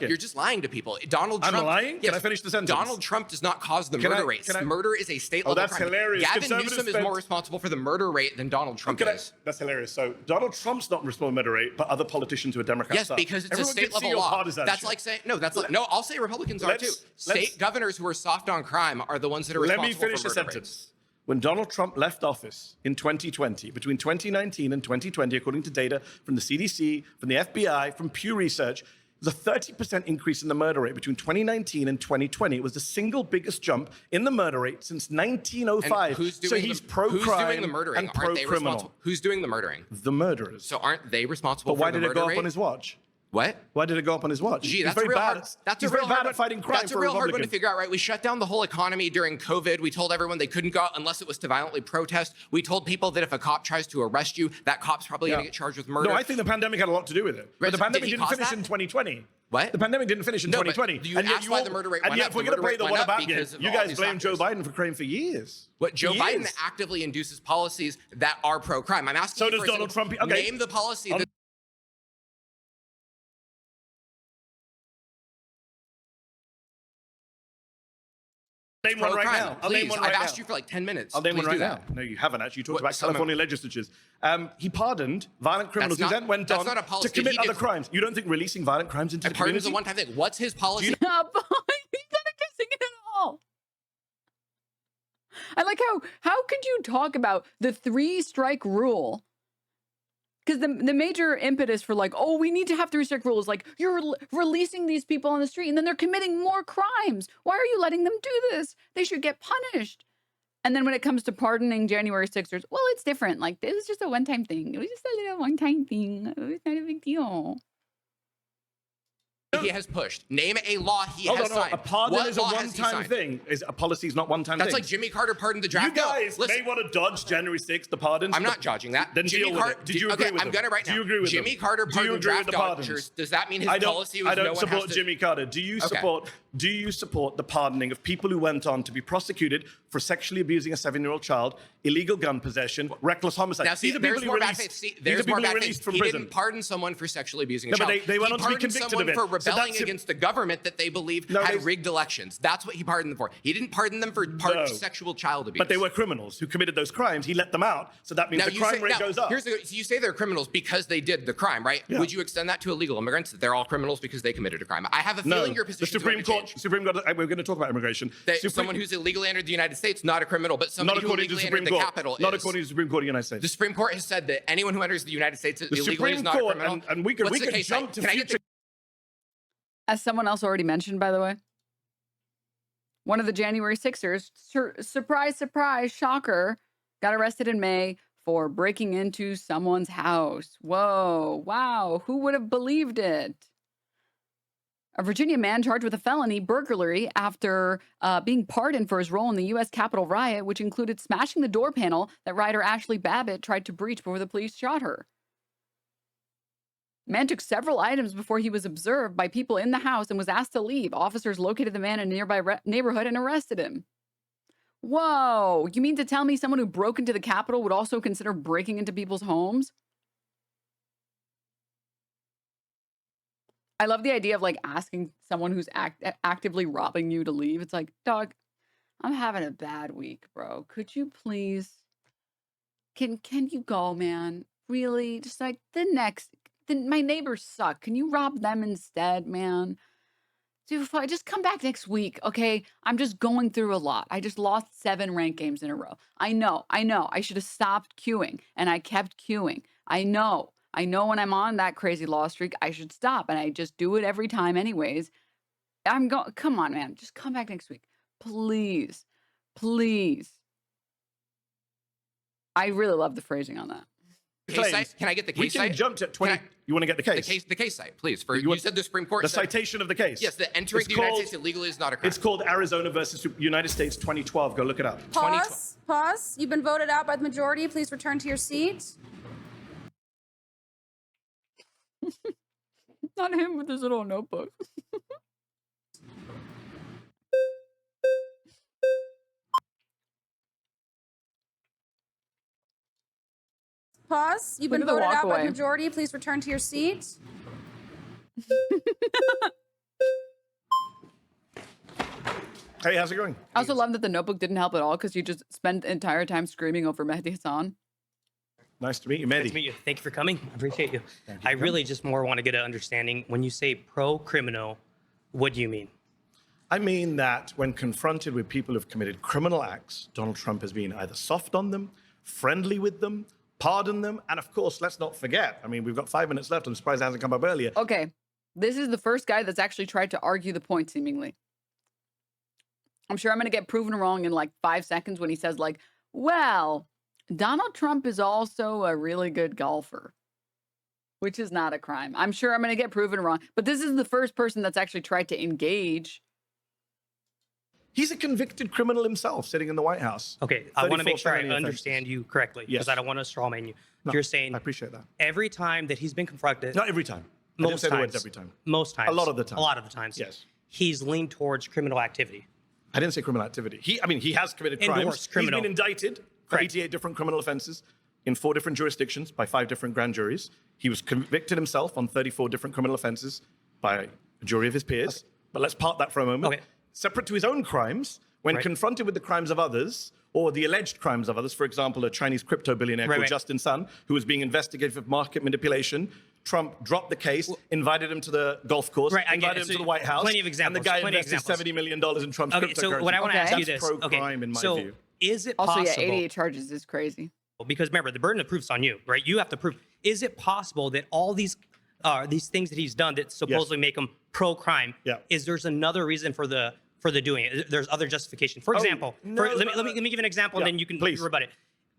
You're just lying to people. Donald I'm Trump. lying? Can I finish the sentence? Donald Trump does not cause the murder rate. Murder is a state level that's crime. hilarious. Gavin Conservatives Newsom is more responsible for the murder rate than Donald Trump is. That's hilarious. So Donald Trump's not responsible for murder rate, but other politicians who are Democrats Yes, are. because it's Everyone a state can see level your law. partisanship. That's like saying no. I'll say Republicans are too. State governors who are soft on crime are the ones that are Let responsible me finish for the murder sentence. rates. When Donald Trump left office in 2020, between 2019 and 2020, according to data from the CDC, from the FBI, from Pew Research, there's a 30% increase in the murder rate between 2019 and 2020. It was the single biggest jump in the murder rate since 1905. And who's so doing he's who's pro-crime doing the murdering? and Aren't they pro-criminal. responsible? Who's doing the murdering? The murderers. So aren't they responsible But why for the did it murder go rate? up on his watch? What? Why did it go up on his watch? Gee, He's that's very a real bad. hard. That's He's a real very bad hard at fighting crime. That's a for real hard one to Republicans. figure out, right? We shut down the whole economy during COVID. We told everyone they couldn't go out unless it was to violently protest. We told people that if a cop tries to arrest you, that cop's probably going to get charged with murder. No, I think the pandemic had a lot to do with it. But Right, the so pandemic did he didn't cause finish that? in 2020. What? The pandemic didn't finish in No, but 2020. you asked why the murder rate and went yet, up. if we're The going to murder play the rate what went up about game, because of you all guys these blame Joe factors. Biden for crime for years. What Joe For Biden years. actively induces policies that are pro-crime. I'm asking So you does for a Donald second, Trump. Okay. Name the policy that Name one right pro-crime. now. I'll name Please, one right I've now. asked you for like 10 minutes. I'll name Please one right do now. that. No, you haven't actually. You talked What, about some of- California legislatures. He pardoned violent criminals That's who not- then went that's on not a policy. to commit He other gives- crimes. You don't think releasing violent crimes into A the pardon is community? a one-time thing. What's his policy? He's not kissing it at all. I like how could you talk about the 3-strike rule? Because the major impetus for like, oh, we need to have 3-strike rules, like you're releasing these people on the street and then they're committing more crimes. Why are you letting them do this? They should get punished. And then when it comes to pardoning January 6ers, well, it's different. Like, this is just a one-time thing. It was just a little one-time thing. It's not a big deal. He has pushed. Name a law he Hold has on, no, signed. a pardon What is a law has he one-time signed? thing. A policy is not one-time That's thing. like Jimmy Carter pardoned the draft. You No, guys listen, may want to dodge January 6th, the pardons. I'm not dodging that. Then Jimmy deal with Carter. it. Did you agree with I'm them? gonna right now. Do you agree with Jimmy them? Carter Do you pardoned agree with draft the pardons? dodgers. Does that mean his I policy was don't no one support has to... Jimmy Carter. Do you support the pardoning of people who went on to be prosecuted for sexually abusing a 7-year-old child, illegal gun possession, reckless homicide? Now, see, These are there's people who more bad released- faith. See, these are there's people more who bad released faith. from He prison. didn't pardon someone for sexually abusing a No, but child. they went He on to be pardoned convicted someone of it. for So rebelling that's against the government that they believed No, had they- rigged elections. That's what he pardoned them for. He didn't pardon them for sexual child abuse. But they were criminals who committed those crimes. He let them out, so that means Now, the crime rate goes up. So you say they're criminals because they did the crime, right? Yeah. Would you extend that to illegal immigrants? That they're all criminals because they committed a crime? I have a feeling your position the Supreme Court. We're going to talk about immigration. Someone who's illegally entered the United States, not a criminal, but not somebody who according to the illegally Supreme entered the Court. Capitol Not is. according to the Supreme Court of the United States. The Supreme Court has said that anyone who enters the United States The illegally Supreme is not a Court, criminal. and we could What's the case jump like? to Can I get future. As someone else already mentioned, by the way, one of the January 6ers, surprise, surprise, shocker, got arrested in May for breaking into someone's house. Whoa, wow, who would have believed it? A Virginia man charged with a felony burglary after being pardoned for his role in the U.S. Capitol riot, which included smashing the door panel that writer Ashley Babbitt tried to breach before the police shot her. Man took several items before he was observed by people in the house and was asked to leave. Officers located the man in a nearby neighborhood and arrested him. Whoa, you mean to tell me someone who broke into the Capitol would also consider breaking into people's homes? I love the idea of like asking someone who's actively robbing you to leave. It's like, dog, I'm having a bad week, bro. Could you please, can you go, man? Really? Just like my neighbors suck. Can you rob them instead, man? Dude, just come back next week, okay? I'm just going through a lot. I just lost 7 ranked games in a row. I know. I should have stopped queuing, and I kept queuing. I know when I'm on that crazy loss streak, I should stop, and I just do it every time anyways. Come on, man. Just come back next week. Please. Please. I really love the phrasing on that. Case site? Can I get the case We can site? jump to 20. You want to get the case? The case site, please. You said the Supreme Court The said, citation of the case. yes, that entering the United States illegally is not a crime. It's called Arizona versus United States 2012. Go look it up. Pause. You've been voted out by the majority. Please return to your seat. Not him with his little notebook. Pause. You've been Look at the voted out by walkway. the majority. Please return to your seat. Hey, how's it going? I also love that the Notebook didn't help at all because you just spent the entire time screaming over Mehdi Hasan. Nice to meet you, Mehdi. Nice to meet you. Thank you for coming. I appreciate you. I really just more want to get an understanding. When you say pro-criminal, what do you mean? I mean that when confronted with people who've committed criminal acts, Donald Trump has been either soft on them, friendly with them, pardoned them, and of course, let's not forget, I mean, we've got 5 minutes left. I'm surprised it hasn't come up earlier. Okay, this is the first guy that's actually tried to argue the point, seemingly. I'm sure I'm going to get proven wrong in like 5 seconds when he says like, well, Donald Trump is also a really good golfer, which is not a crime. I'm sure I'm going to get proven wrong, but this is the first person that's actually tried to engage. He's a convicted criminal himself sitting in the White House. Okay, I want to make sure I 34 felony understand you correctly because Yes. I don't want to straw man you. No, You're saying I appreciate that. every time that he's been confronted, Not every time. I didn't most say the times, words every time. most times, A lot of the time. a lot of the times, Yes. he's leaned towards criminal activity. I didn't say criminal activity. He has committed crimes. Endorsed criminal. He's been indicted for Correct. 88 different criminal offenses in 4 different jurisdictions by 5 different grand juries. He was convicted himself on 34 different criminal offenses by a jury of his peers. But let's park that for a moment. Okay. Separate to his own crimes, when Right. confronted with the crimes of others, or the alleged crimes of others, for example, a Chinese crypto billionaire Right, called right. Justin Sun, who was being investigated for market manipulation, Trump dropped the case, invited him to the golf course, Right, I get invited it. him So to the White House, plenty of examples, and the guy plenty of invested examples. $70 million in Trump's Okay, cryptocurrency. so what I want to Okay. ask you That's this. pro-crime in my so view. is it Also, possible? yeah, 88 charges is crazy. Because remember, the burden of proof's on you, right? You have to prove. Is it possible that all these things that he's done that supposedly make him pro-crime, Yeah. is there's another reason for the doing it? There's other justification. For example, no, let me give you an example, yeah, and then you can please. rebut it.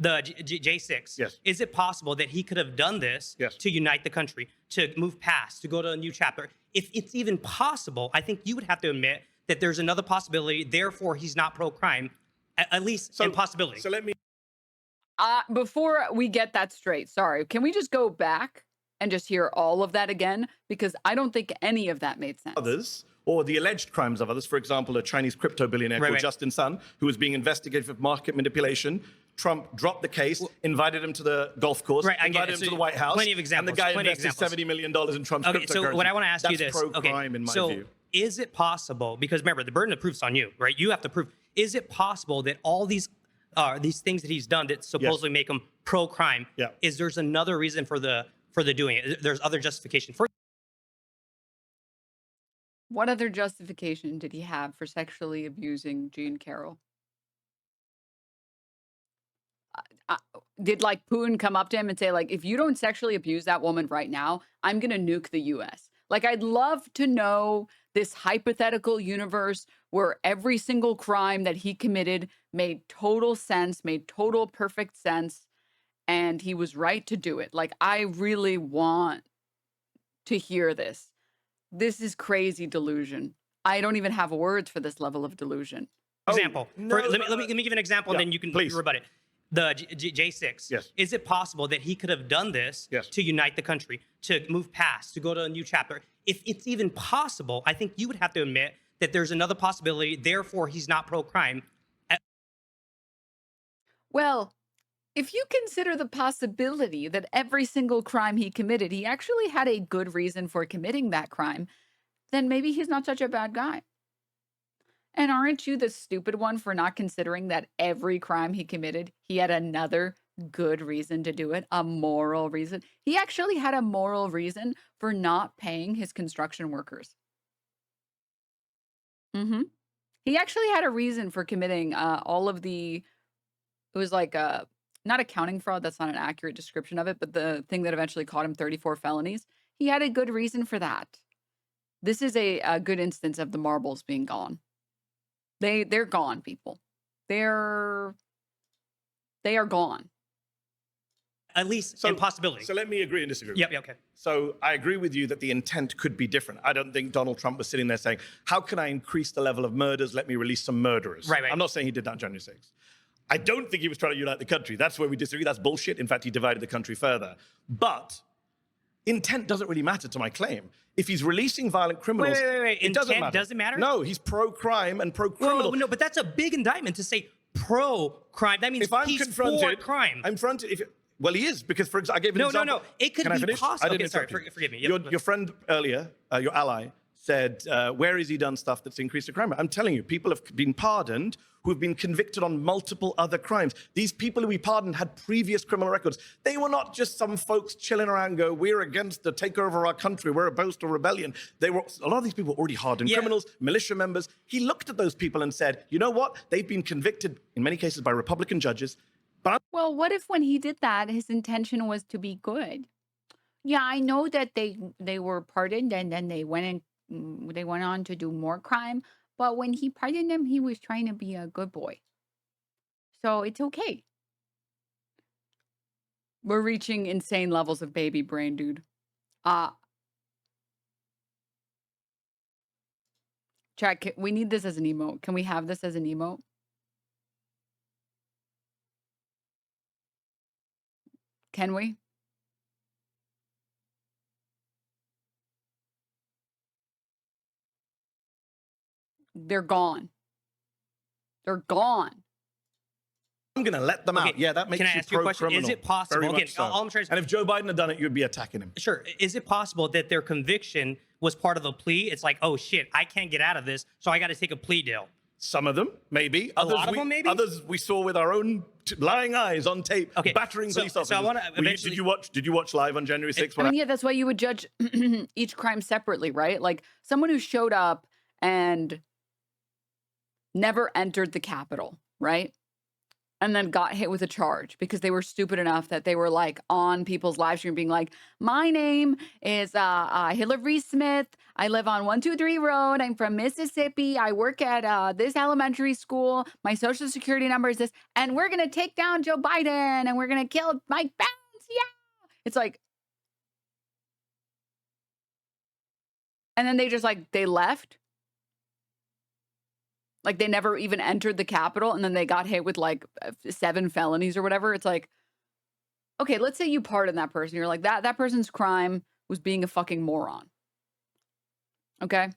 The J6. Yes. Is it possible that he could have done this Yes. to unite the country, to move past, to go to a new chapter? If it's even possible, I think you would have to admit that there's another possibility. Therefore, he's not pro-crime, at least in possibility. So let me Before we get that straight, sorry, can we just go back and just hear all of that again? Because I don't think any of that made sense. others, or the alleged crimes of others, for example, a Chinese crypto billionaire called right. Justin Sun, who was being investigated for market manipulation. Trump dropped the case, invited him to the golf course, Right, I get invited it. him So to the White House, plenty of and examples, the guy plenty of invested examples. $70 million in Trump's Okay, cryptocurrency. so what I want to ask you That's this. pro-crime in my so view. is it possible? Because remember, the burden of proof's on you, right? You have to prove. Is it possible that all these things that he's done that supposedly make him pro-crime? Yeah. Is there's another reason for the doing it? There's other justification for. What other justification did he have for sexually abusing Jean Carroll? Did like Putin come up to him and say like, if you don't sexually abuse that woman right now, I'm going to nuke the US? Like, I'd love to know this hypothetical universe where every single crime that he committed made total sense, made total perfect sense, and he was right to do it. Like, I really want to hear this. This is crazy delusion. I don't even have words for this level of delusion. Example. no, Let me give you an example, and yeah, then you can please. rebut it. The J6. Yes. Is it possible that he could have done this Yes. to unite the country, to move past, to go to a new chapter? If it's even possible, I think you would have to admit that there's another possibility. Therefore, he's not pro-crime. Well, if you consider the possibility that every single crime he committed, he actually had a good reason for committing that crime, then maybe he's not such a bad guy. And aren't you the stupid one for not considering that every crime he committed, he had another good reason to do it, a moral reason? He actually had a moral reason for not paying his construction workers. He actually had a reason for committing all of the, it was like not accounting fraud, that's not an accurate description of it, but the thing that eventually caught him 34 felonies. He had a good reason for that. This is a good instance of the marbles being gone. They're gone, people. They are gone. At least in possibility. So let me agree and disagree. Yep, okay. So I agree with you that the intent could be different. I don't think Donald Trump was sitting there saying, how can I increase the level of murders? Let me release some murderers. Right. I'm not saying he did that on January 6th. I don't think he was trying to unite the country. That's where we disagree. That's bullshit. In fact, he divided the country further. But intent doesn't really matter to my claim. If he's releasing violent criminals, Wait. it doesn't Intent matter. doesn't matter? No, he's pro-crime and pro-criminal. Whoa, no, but that's a big indictment to say pro-crime. That means If I'm he's confronted, for crime. I'm confronted. Well, he is, because, for example, I gave an example. No. It could Can I be finish? possible. I didn't Okay, sorry, interrupt you. forgive me. Yep. Your friend earlier, your ally, said, where has he done stuff that's increased the crime rate? I'm telling you, people have been pardoned who have been convicted on multiple other crimes. These people who we pardoned had previous criminal records. They were not just some folks chilling around and go, we're against the takeover of our country, we're opposed to rebellion. A lot of these people were already hardened criminals, militia members. He looked at those people and said, you know what? They've been convicted, in many cases, by Republican judges. Well, what if when he did that, his intention was to be good? Yeah, I know that they were pardoned and then they went on to do more crime. But when he pardoned them, he was trying to be a good boy. So it's okay. We're reaching insane levels of baby brain, dude. Chat, we need this as an emote. Can we have this as an emote? Can we? They're gone. They're gone. I'm going to let them out. Yeah, that makes Can I you ask you a question? pro-criminal. Is it possible? Very Okay, much so. all I'm trying to And if Joe Biden had done it, you'd be attacking him. Sure. Is it possible that their conviction was part of the plea? It's like, oh shit, I can't get out of this, so I got to take a plea deal. Some of them, maybe. A lot of them, maybe? Others we saw with our own lying eyes on tape, battering police officers. So I want to eventually... Did you watch live on January 6th? I mean, yeah, that's why you would judge each crime separately, right? Like someone who showed up and never entered the Capitol, right? And then got hit with a charge because they were stupid enough that they were like on people's live stream being like, my name is Hillary Smith. I live on 123 Road. I'm from Mississippi. I work at this elementary school. My social security number is this. And we're going to take down Joe Biden and we're going to kill Mike Pence. Yeah. It's like, and then they just like, they left. Like they never even entered the Capitol and then they got hit with like 7 felonies or whatever. It's like, okay, let's say you pardon that person. You're like, that person's crime was being a fucking moron. Okay?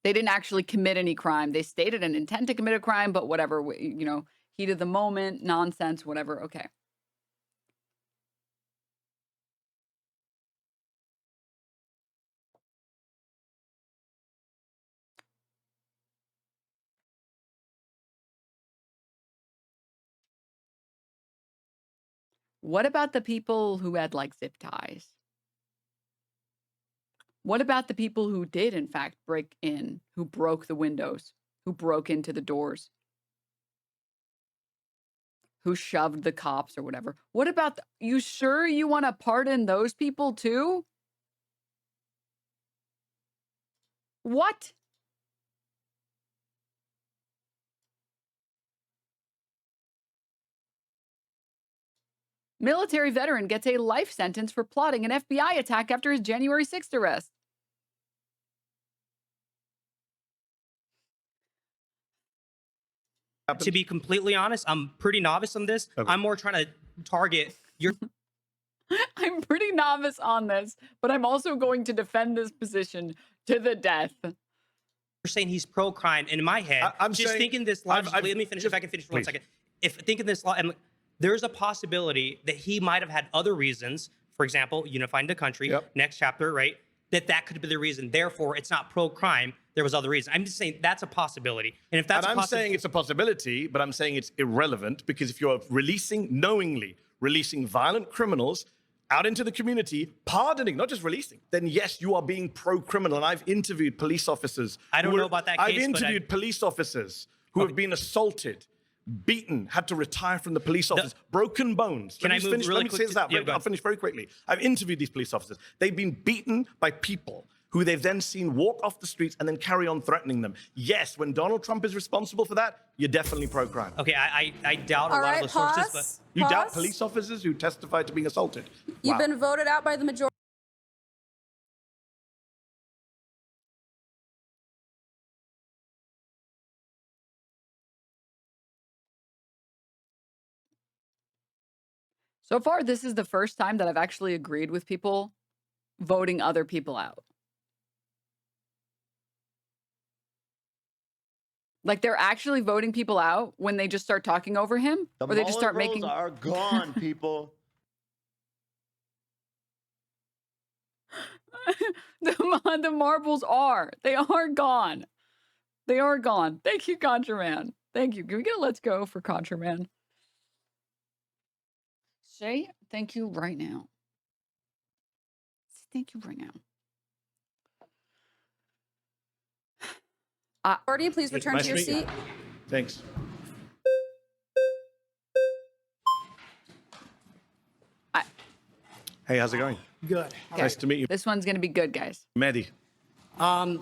They didn't actually commit any crime. They stated an intent to commit a crime, but whatever, you know, heat of the moment, nonsense, whatever. Okay. What about the people who had like zip ties? What about the people who did in fact break in, who broke the windows, who broke into the doors, who shoved the cops or whatever? What about, you sure you want to pardon those people too? What? Military veteran gets a life sentence for plotting an FBI attack after his January 6th arrest. To be completely honest, I'm pretty novice on this. Okay. I'm more trying to target your... I'm pretty novice on this, but I'm also going to defend this position to the death. You're saying he's pro-crime. In my head, I'm just saying, thinking this logically. Let me finish, if I can finish for 1 second. If thinking this, there's a possibility that he might have had other reasons. For example, unifying the country, next chapter, right? That could be the reason. Therefore, it's not pro-crime. There was other reasons. I'm just saying that's a possibility. And if that's I'm saying it's a possibility, but I'm saying it's irrelevant because if you're knowingly releasing violent criminals out into the community, pardoning, not just releasing, then yes, you are being pro-criminal. And I've interviewed police officers. I don't know about that case. I've interviewed police officers who have been assaulted, beaten, had to retire from the police office, broken bones. Can I move really quick? I'll finish very quickly. I've interviewed these police officers. They've been beaten by people who they've then seen walk off the streets and then carry on threatening them. Yes, when Donald Trump is responsible for that, you're definitely pro-crime. Okay, I doubt a lot of the sources, but... You doubt police officers who testified to being assaulted? You've been voted out by the majority. So far, this is the first time that I've actually agreed with people voting other people out. Like they're actually voting people out when they just start talking over him, or they just start making. The are gone, people. The marbles are. They are gone. They are gone. Thank you, Contraman. Thank you. Can we get a let's go for Contraman? Say thank you right now. Thank you right now. Majority, please return to your seat. Thanks. Hey, how's it going? Good. Nice to meet you. This one's going to be good, guys. Mehdi.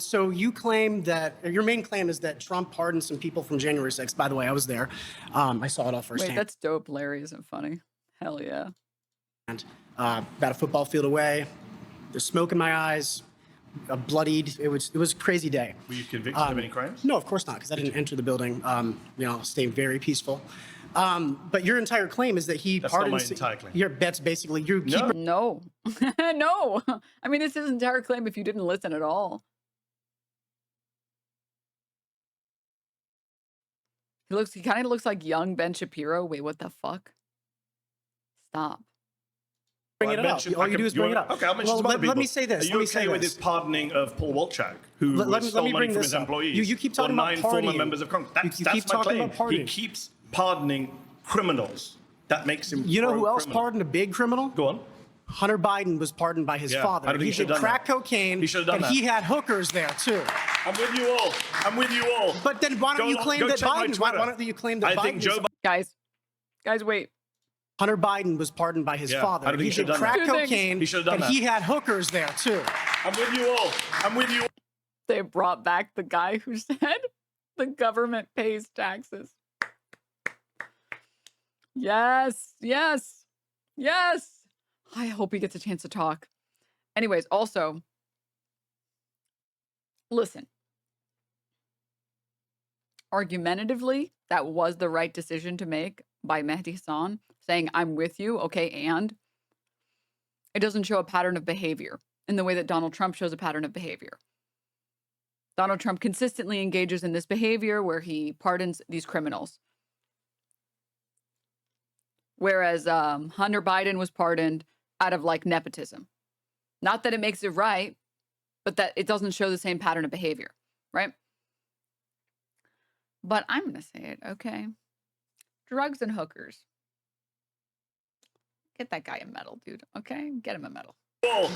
So you claim that your main claim is that Trump pardoned some people from January 6th. By the way, I was there. I saw it all firsthand. Wait, that's dope. Larry isn't funny. Hell yeah. About a football field away. There's smoke in my eyes. Bloodied. It was a crazy day. Were you convicted of any crimes? No, of course not, because I didn't enter the building. Stay very peaceful. But your entire claim is that he pardoned. That's not my entire claim. Your bet's basically you keep. No. No. I mean, it's his entire claim if you didn't listen at all. He kind of looks like young Ben Shapiro. Wait, what the fuck? Stop. Bring it up. All you do is bring it up. Okay, I'll mention some other people. Let me say this. Are you okay with his pardoning of Paul Wolchak, who stole money from his employees? You keep talking about 9 partying. former members of Congress. You keep talking about partying. He keeps pardoning criminals. That makes him. You know who else pro-criminal. pardoned a big criminal? Go on. Hunter Biden was pardoned by his father. I don't think He did crack cocaine, He should have done and that. he had hookers there too. I'm with you all. I'm with you all. But then why don't you claim that Biden? Why don't you claim that I Biden? think Joe Biden. Guys, wait. Hunter Biden was pardoned by his father. I don't think He he should did have done crack that. cocaine, He should have done and that. he had hookers there too. I'm with you all. I'm with you. They brought back the guy who said the government pays taxes. Yes, yes, yes. I hope he gets a chance to talk. Anyways, also, listen. Argumentatively, that was the right decision to make by Mehdi Hasan, saying, I'm with you, okay, and it doesn't show a pattern of behavior in the way that Donald Trump shows a pattern of behavior. Donald Trump consistently engages in this behavior where he pardons these criminals. Whereas Hunter Biden was pardoned out of like nepotism. Not that it makes it right, but that it doesn't show the same pattern of behavior, right? But I'm going to say it, okay? Drugs and hookers. Get that guy a medal, dude, okay? Get him a medal.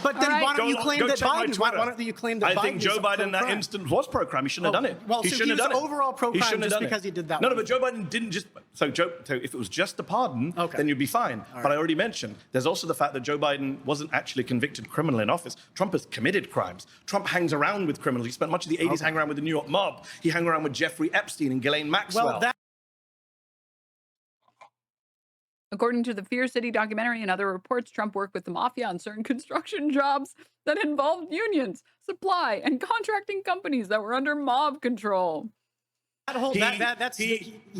But then why don't you claim that Biden? Why don't you claim that Biden? I think Joe Biden in that instance was pro-crime. He shouldn't have done it. Well, he so shouldn't have done it. overall pro-crime just because he did that. No, but Joe Biden didn't just. So if it was just a pardon, then you'd be fine. But I already mentioned there's also the fact that Joe Biden wasn't actually a convicted criminal in office. Trump has committed crimes. Trump hangs around with criminals. He spent much of the 80s hanging around with the New York mob. He hung around with Jeffrey Epstein and Ghislaine Maxwell. According to the Fear City documentary and other reports, Trump worked with the mafia on certain construction jobs that involved unions, supply, and contracting companies that were under mob control. I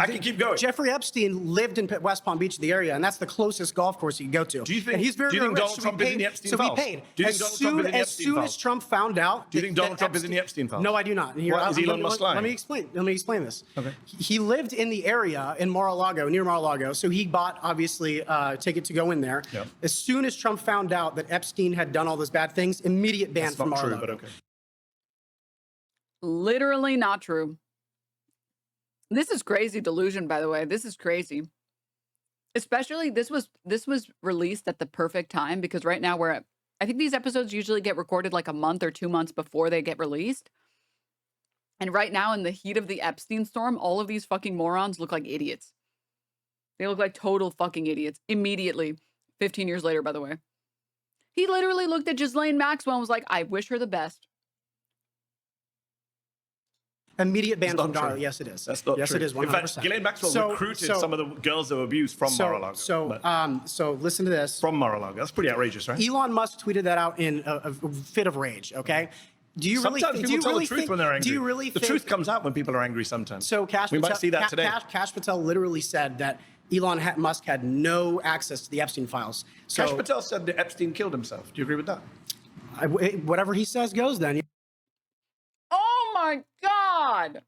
can keep going. Jeffrey Epstein lived in West Palm Beach, the area, and that's the closest golf course you can go to. Do you think? And he's very, do you think very Donald rich, Trump is in the Epstein so files? he paid. Do you think Donald Trump is in the As Epstein soon files? as Trump found out, Do you think Donald Trump is in the Epstein files? No, I do not. And What, is Elon Musk lying? Let me explain. Let me explain this. Okay. He lived in the area in Mar-a-Lago, near Mar-a-Lago, so he bought obviously a ticket to go in there. Yep. As soon as Trump found out that Epstein had done all those bad things, immediate ban That's from not true, Mar-a-Lago. but okay. Literally not true. This is crazy delusion, by the way. This is crazy. Especially this was released at the perfect time because right now I think these episodes usually get recorded like a month or 2 months before they get released. And right now in the heat of the Epstein storm, all of these fucking morons look like idiots. They look like total fucking idiots immediately. 15 years later, by the way. He literally looked at Ghislaine Maxwell and was like, I wish her the best. Immediate ban from Mar-a-Lago. Yes, it is. That's not yes, true. it is. 100%. In fact, Ghislaine Maxwell recruited some of the girls that were abused from Mar-a-Lago. So listen to this. From Mar-a-Lago. That's pretty outrageous, right? Elon Musk tweeted that out in a fit of rage, okay? Do you sometimes really, people tell the truth when they're angry. Do you really the think, truth comes out when people are angry sometimes. So we might see that today. Kash Patel literally said that Elon Musk had no access to the Epstein files. So Kash Patel said that Epstein killed himself. Do you agree with that? Whatever he says goes then. Oh my God.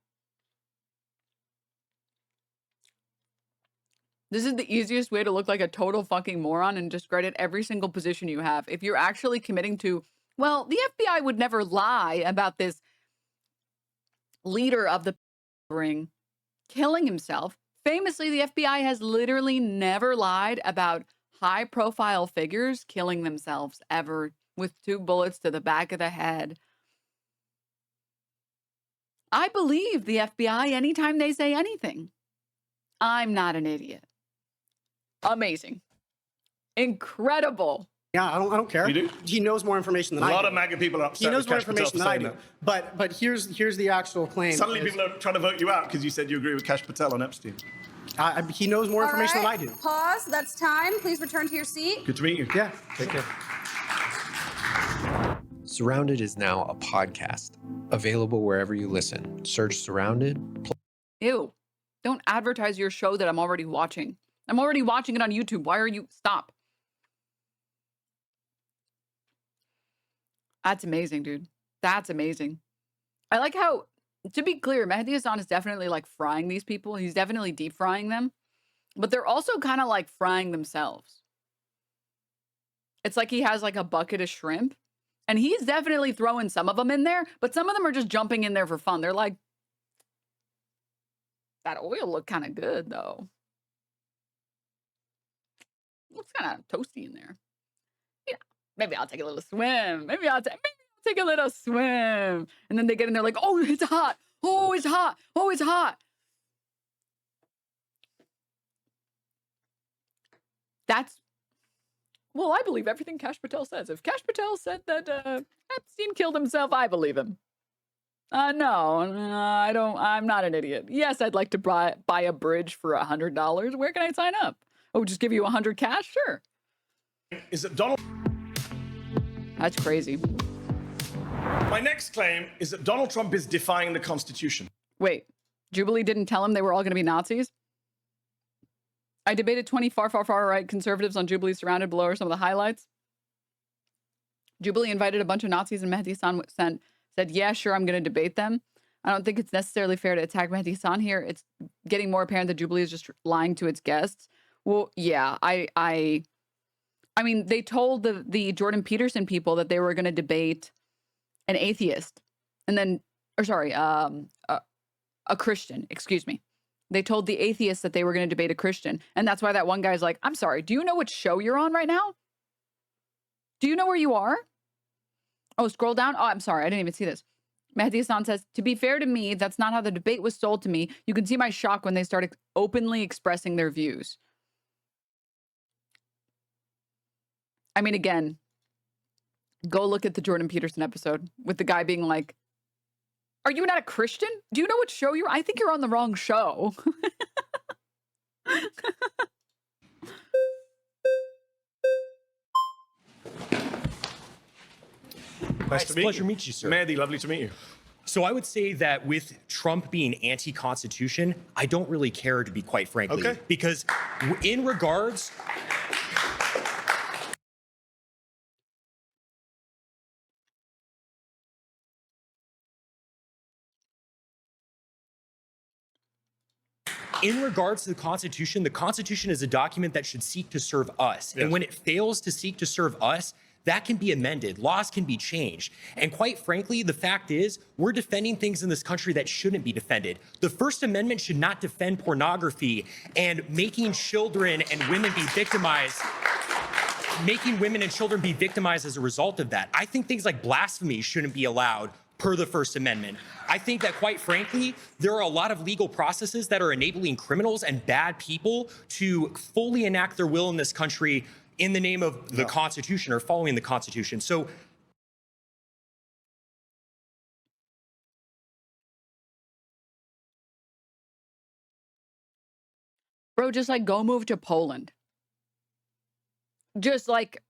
This is the easiest way to look like a total fucking moron and discredit every single position you have. If you're actually committing to Well, the FBI would never lie about this leader of the ring killing himself. Famously, the FBI has literally never lied about high-profile figures killing themselves ever with 2 bullets to the back of the head. I believe the FBI anytime they say anything. I'm not an idiot. Amazing. Incredible. Yeah, I don't care. You do? He knows more information than I do. A lot of MAGA people are upset. He knows with more Kash Patel information for than I saying do. that. But here's the actual claim. Suddenly is- people are trying to vote you out because you said you agree with Kash Patel on Epstein. He knows more All information right, than I do. Pause. That's time. Please return to your seat. Good to meet you. Yeah, take care. Surrounded is now a podcast, available wherever you listen. Search Surrounded. Ew. Don't advertise your show that I'm already watching. I'm already watching it on YouTube. Why are you... Stop. That's amazing, dude. That's amazing. I like how, to be clear, Mehdi Hasan is definitely like frying these people. He's definitely deep frying them. But they're also kind of like frying themselves. It's like he has like a bucket of shrimp. And he's definitely throwing some of them in there. But some of them are just jumping in there for fun. They're like, that oil looked kind of good, though. Looks kind of toasty in there. Yeah, maybe I'll take a little swim. Maybe I'll take a little swim. And then they get in there like, oh, it's hot. Oh, it's hot. Oh, it's hot. That's, well, I believe everything Kash Patel says. If Kash Patel said that Epstein killed himself, I believe him. No, I don't. I'm not an idiot. Yes, I'd like to buy a bridge for $100. Where can I sign up? Oh, just give you 100 cash? Sure. Is it Donald? That's crazy. My next claim is that Donald Trump is defying the Constitution. Wait, Jubilee didn't tell him they were all going to be Nazis? I debated 20 far right conservatives on Jubilee. Surrounded below are some of the highlights. Jubilee invited a bunch of Nazis and Mehdi Hasan said, yeah, sure, I'm going to debate them. I don't think it's necessarily fair to attack Mehdi Hasan here. It's getting more apparent that Jubilee is just lying to its guests. Well, yeah, I mean, they told the Jordan Peterson people that they were going to debate an atheist, and then, or sorry, a Christian, excuse me. They told the atheists that they were going to debate a Christian, and that's why that one guy's like, I'm sorry, do you know what show you're on right now? Do you know where you are? Oh, scroll down. Oh, I'm sorry, I didn't even see this. Mehdi Hasan says, to be fair to me, that's not how the debate was sold to me. You can see my shock when they started openly expressing their views. I mean, again, go look at the Jordan Peterson episode with the guy being like, are you not a Christian? Do you know what show you're? I think you're on the wrong show. Nice to meet pleasure you. to meet you, sir. Mehdi, lovely to meet you. So I would say that with Trump being anti-constitution, I don't really care, to be quite frankly. Okay. Because in regards... In regards to the Constitution is a document that should seek to serve us. Yes. And when it fails to seek to serve us, that can be amended. Laws can be changed. And quite frankly, the fact is, we're defending things in this country that shouldn't be defended. The First Amendment should not defend pornography and making children and women be victimized. Making women and children be victimized as a result of that. I think things like blasphemy shouldn't be allowed per the First Amendment. I think that, quite frankly, there are a lot of legal processes that are enabling criminals and bad people to fully enact their will in this country in the name of the Constitution or following the Constitution. So Bro, just like go move to Poland. Just like,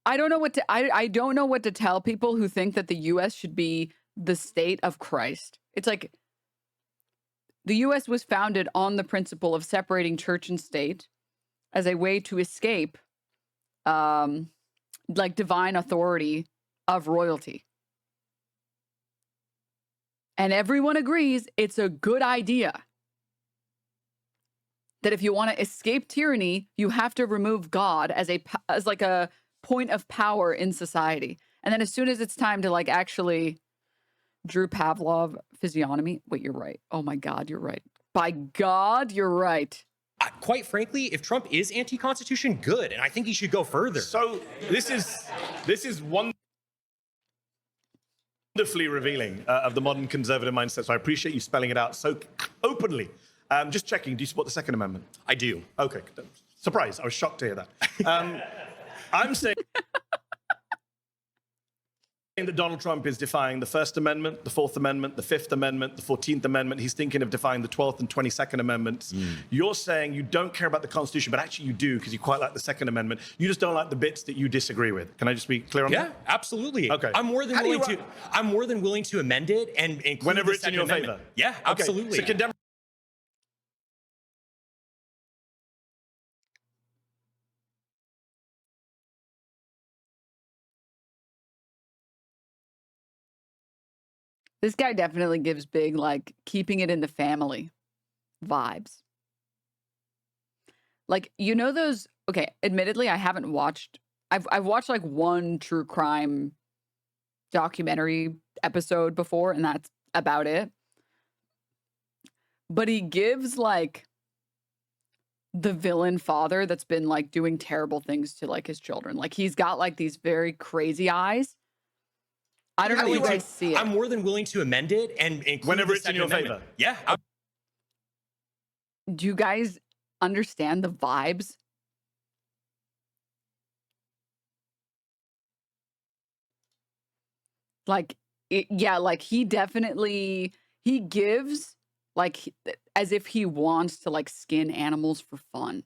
I don't know what to I don't know what to tell people who think that the US should be the state of Christ. It's like the US was founded on the principle of separating church and state as a way to escape like divine authority of royalty. And everyone agrees it's a good idea. that if you want to escape tyranny, you have to remove God as like a point of power in society. And then as soon as it's time to like actually Drew Pavlov physiognomy. Wait, you're right. Oh my God, you're right. By God, you're right. Quite frankly, if Trump is anti-constitution, good, and I think he should go further. So this is wonderfully revealing of the modern conservative mindset. So I appreciate you spelling it out so openly. Just checking, do you support the Second Amendment? I do. Okay, surprise. I was shocked to hear that. I'm saying that Donald Trump is defying the First Amendment, the Fourth Amendment, the Fifth Amendment, the 14th Amendment. He's thinking of defying the 12th and 22nd Amendments. You're saying you don't care about the Constitution, but actually you do because you quite like the Second Amendment. You just don't like the bits that you disagree with. Can I just be clear on that? Yeah, absolutely. Okay. I'm more than willing to amend it and include whenever the it's in Second your Amendment. favor. Yeah, absolutely. Okay. So This guy definitely gives big, like, keeping it in the family vibes. Like, you know those, okay, admittedly, I haven't watched, I've watched like one true crime documentary episode before, and that's about it. But he gives like the villain father that's been like doing terrible things to like his children. Like he's got like these very crazy eyes. I don't know if you guys see it. I'm more than willing to amend it and include whenever the it's in Second your Amendment. favor. Yeah. Do you guys understand the vibes? Like, yeah, like he definitely, he gives like as if he wants to like skin animals for fun.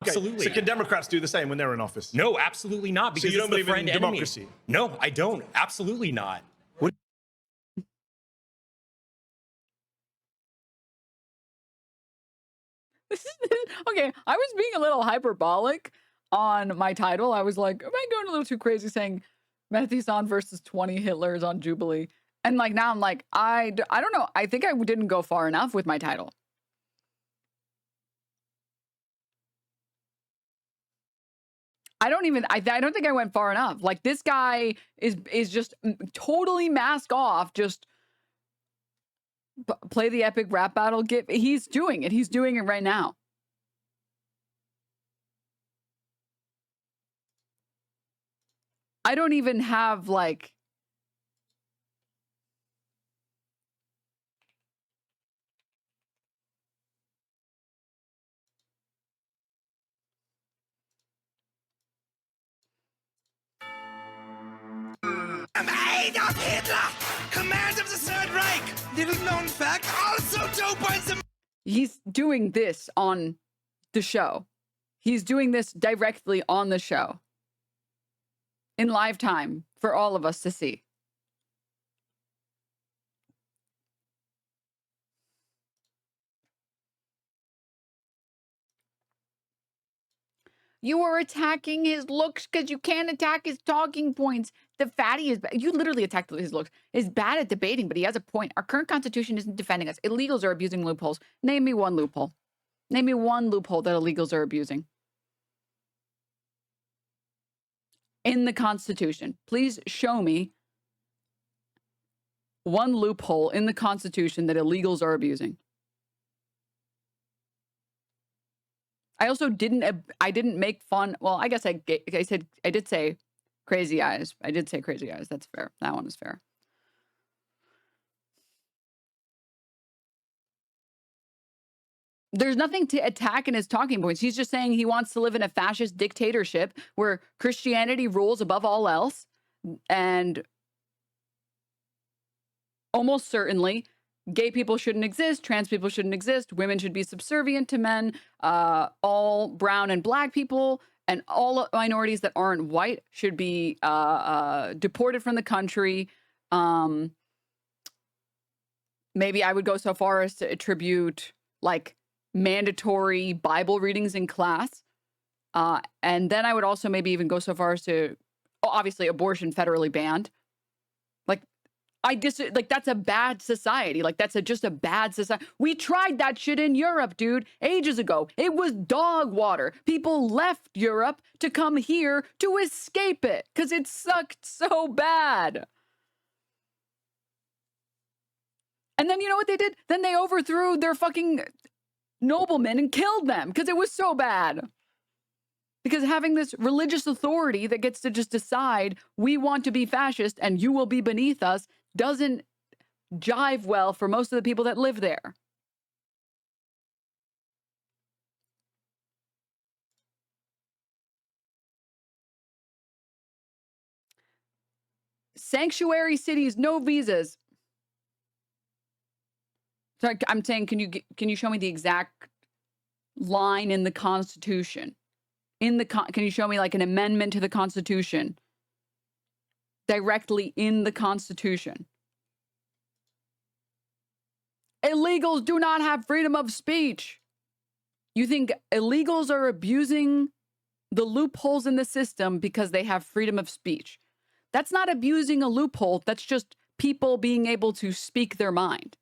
Absolutely. So can Democrats do the same when they're in office? No, absolutely not. Because so you don't it's the believe in friend enemy. democracy? No, I don't. Absolutely not. Okay, I was being a little hyperbolic on my title. I was like, am I going a little too crazy saying Mehdi Hasan versus 20 Hitlers on Jubilee? And like now I'm like, I don't know. I think I didn't go far enough with my title. I don't think I went far enough. Like this guy is just totally mask off, just play the epic rap battle. He's doing it. He's doing it right now. I don't even have like I'm Adolf Hitler, commander of the Third Reich. Little known fact, also dope on some. He's doing this on the show. He's doing this directly on the show. In live time for all of us to see. You are attacking his looks because you can't attack his talking points. The fatty is bad. You literally attacked his looks. He's bad at debating, but he has a point. Our current constitution isn't defending us. Illegals are abusing loopholes. Name me one loophole. Name me one loophole that illegals are abusing. In the Constitution. Please show me one loophole in the Constitution that illegals are abusing. I also didn't make fun. Well, I guess I did say crazy eyes. I did say crazy eyes. That's fair. That one is fair. There's nothing to attack in his talking points. He's just saying he wants to live in a fascist dictatorship where Christianity rules above all else. And almost certainly gay people shouldn't exist. Trans people shouldn't exist. Women should be subservient to men. All brown and black people and all minorities that aren't white should be deported from the country. Maybe I would go so far as to attribute like mandatory Bible readings in class. And then I would also maybe even go so far as to, obviously abortion federally banned. Like, like, that's a bad society. Like, that's just a bad society. We tried that shit in Europe, dude, ages ago. It was dog water. People left Europe to come here to escape it because it sucked so bad. And then you know what they did? Then they overthrew their fucking noblemen and killed them because it was so bad. Because having this religious authority that gets to just decide we want to be fascist and you will be beneath us doesn't jive well for most of the people that live there. Sanctuary cities, no visas. So I'm saying, can you show me the exact line in the Constitution? Can you show me like an amendment to the Constitution? Directly in the Constitution. Illegals do not have freedom of speech. You think illegals are abusing the loopholes in the system because they have freedom of speech? That's not abusing a loophole. That's just people being able to speak their mind.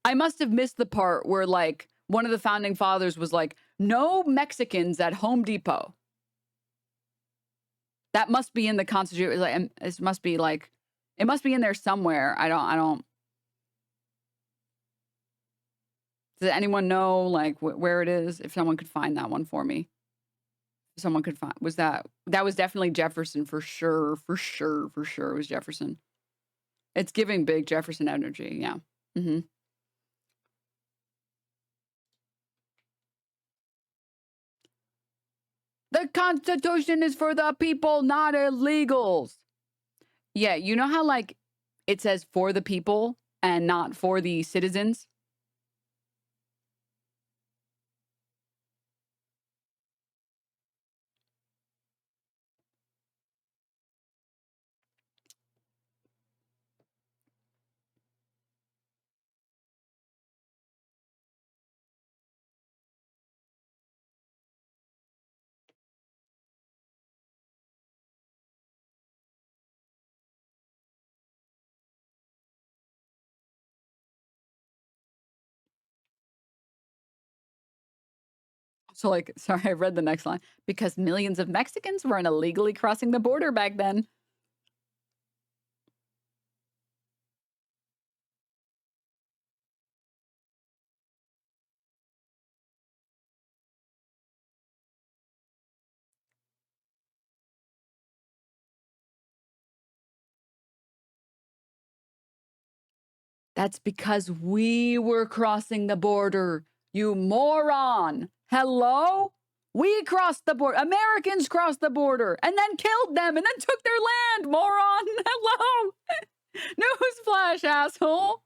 I must have missed the part where, like, one of the founding fathers was like, no Mexicans at Home Depot. That must be in the Constitution. Like, it must be like, it must be in there somewhere. I don't. Does anyone know, like, where it is? If someone could find that one for me. If someone could find, that was definitely Jefferson for sure. For sure. It was Jefferson. It's giving big Jefferson energy. Yeah. Mm-hmm. The Constitution is for the people, not illegals. Yeah, you know how, like, it says for the people and not for the citizens? So, like, sorry, I read the next line. Because millions of Mexicans weren't illegally crossing the border back then. That's because we were crossing the border, you moron. Hello? We crossed the border. Americans crossed the border and then killed them and then took their land, moron. Hello? Newsflash, asshole.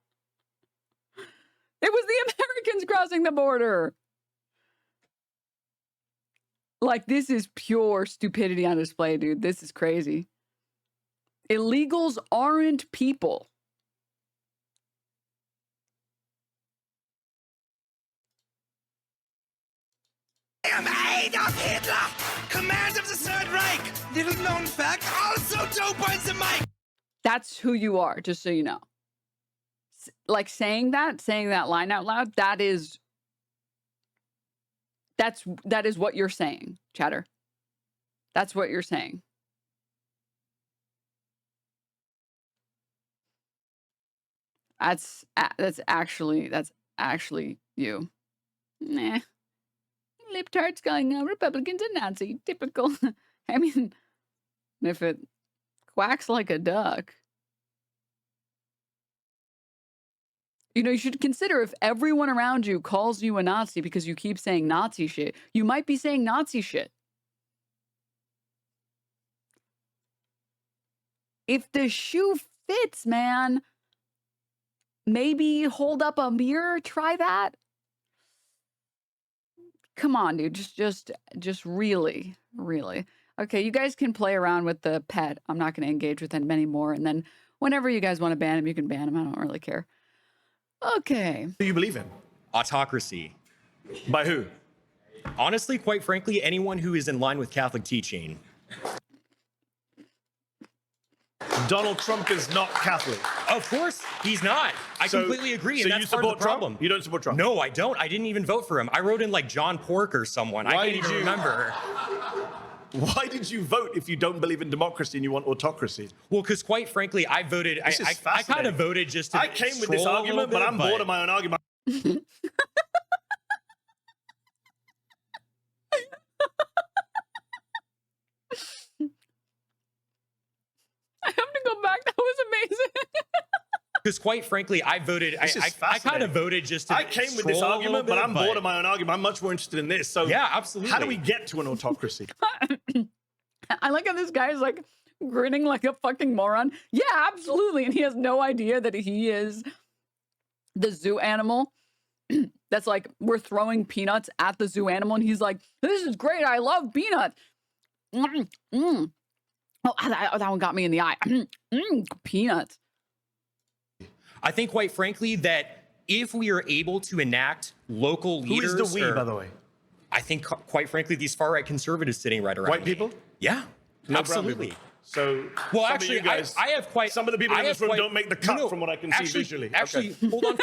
It was the Americans crossing the border. Like, this is pure stupidity on display, dude. This is crazy. Illegals aren't people. I am Adolf Hitler, commander of the Third Reich. Little known fact, also 2 points in my... That's who you are, just so you know. Like, saying that line out loud, that is what you're saying, chatter. That's what you're saying. That's actually you. Nah. Libtards going, Republicans are Nazi. Typical. I mean, if it quacks like a duck. You know, you should consider if everyone around you calls you a Nazi because you keep saying Nazi shit, you might be saying Nazi shit. If the shoe fits, man, maybe hold up a mirror, try that. Come on, dude. Just really. Okay, you guys can play around with the pet. I'm not going to engage with him anymore. And then whenever you guys want to ban him, you can ban him. I don't really care. Okay. Who do you believe in? Autocracy. By who? Honestly, quite frankly, anyone who is in line with Catholic teaching. Donald Trump is not Catholic. Of course, he's not. I completely agree, and that's part of the problem. Trump? You don't support Trump? No, I don't. I didn't even vote for him. I wrote in like John Pork or someone. I can't even remember. Why did you vote if you don't believe in democracy and you want autocracy? Well, because quite frankly, I voted. I kind of voted just to. I came with this argument, but I'm bored of my own argument. I have to go back. That was amazing. Because quite frankly, I voted. I kind of voted just to. I came with this argument, but I'm bored of my own argument. I'm much more interested in this. So yeah, absolutely. How do we get to an autocracy? I like how this guy is like grinning like a fucking moron. Yeah, absolutely. And he has no idea that he is the zoo animal. That's like, we're throwing peanuts at the zoo animal. And he's like, this is great. I love peanuts. Oh, that one got me in the eye. Peanuts. I think, quite frankly, that if we are able to enact local leaders... Who is the we, by the way? I think, quite frankly, these far-right conservatives sitting right around White people? Yeah, no absolutely. So, well, actually, I have quite... Some of the people in this room don't make the cut from what I can see visually. Actually, hold on.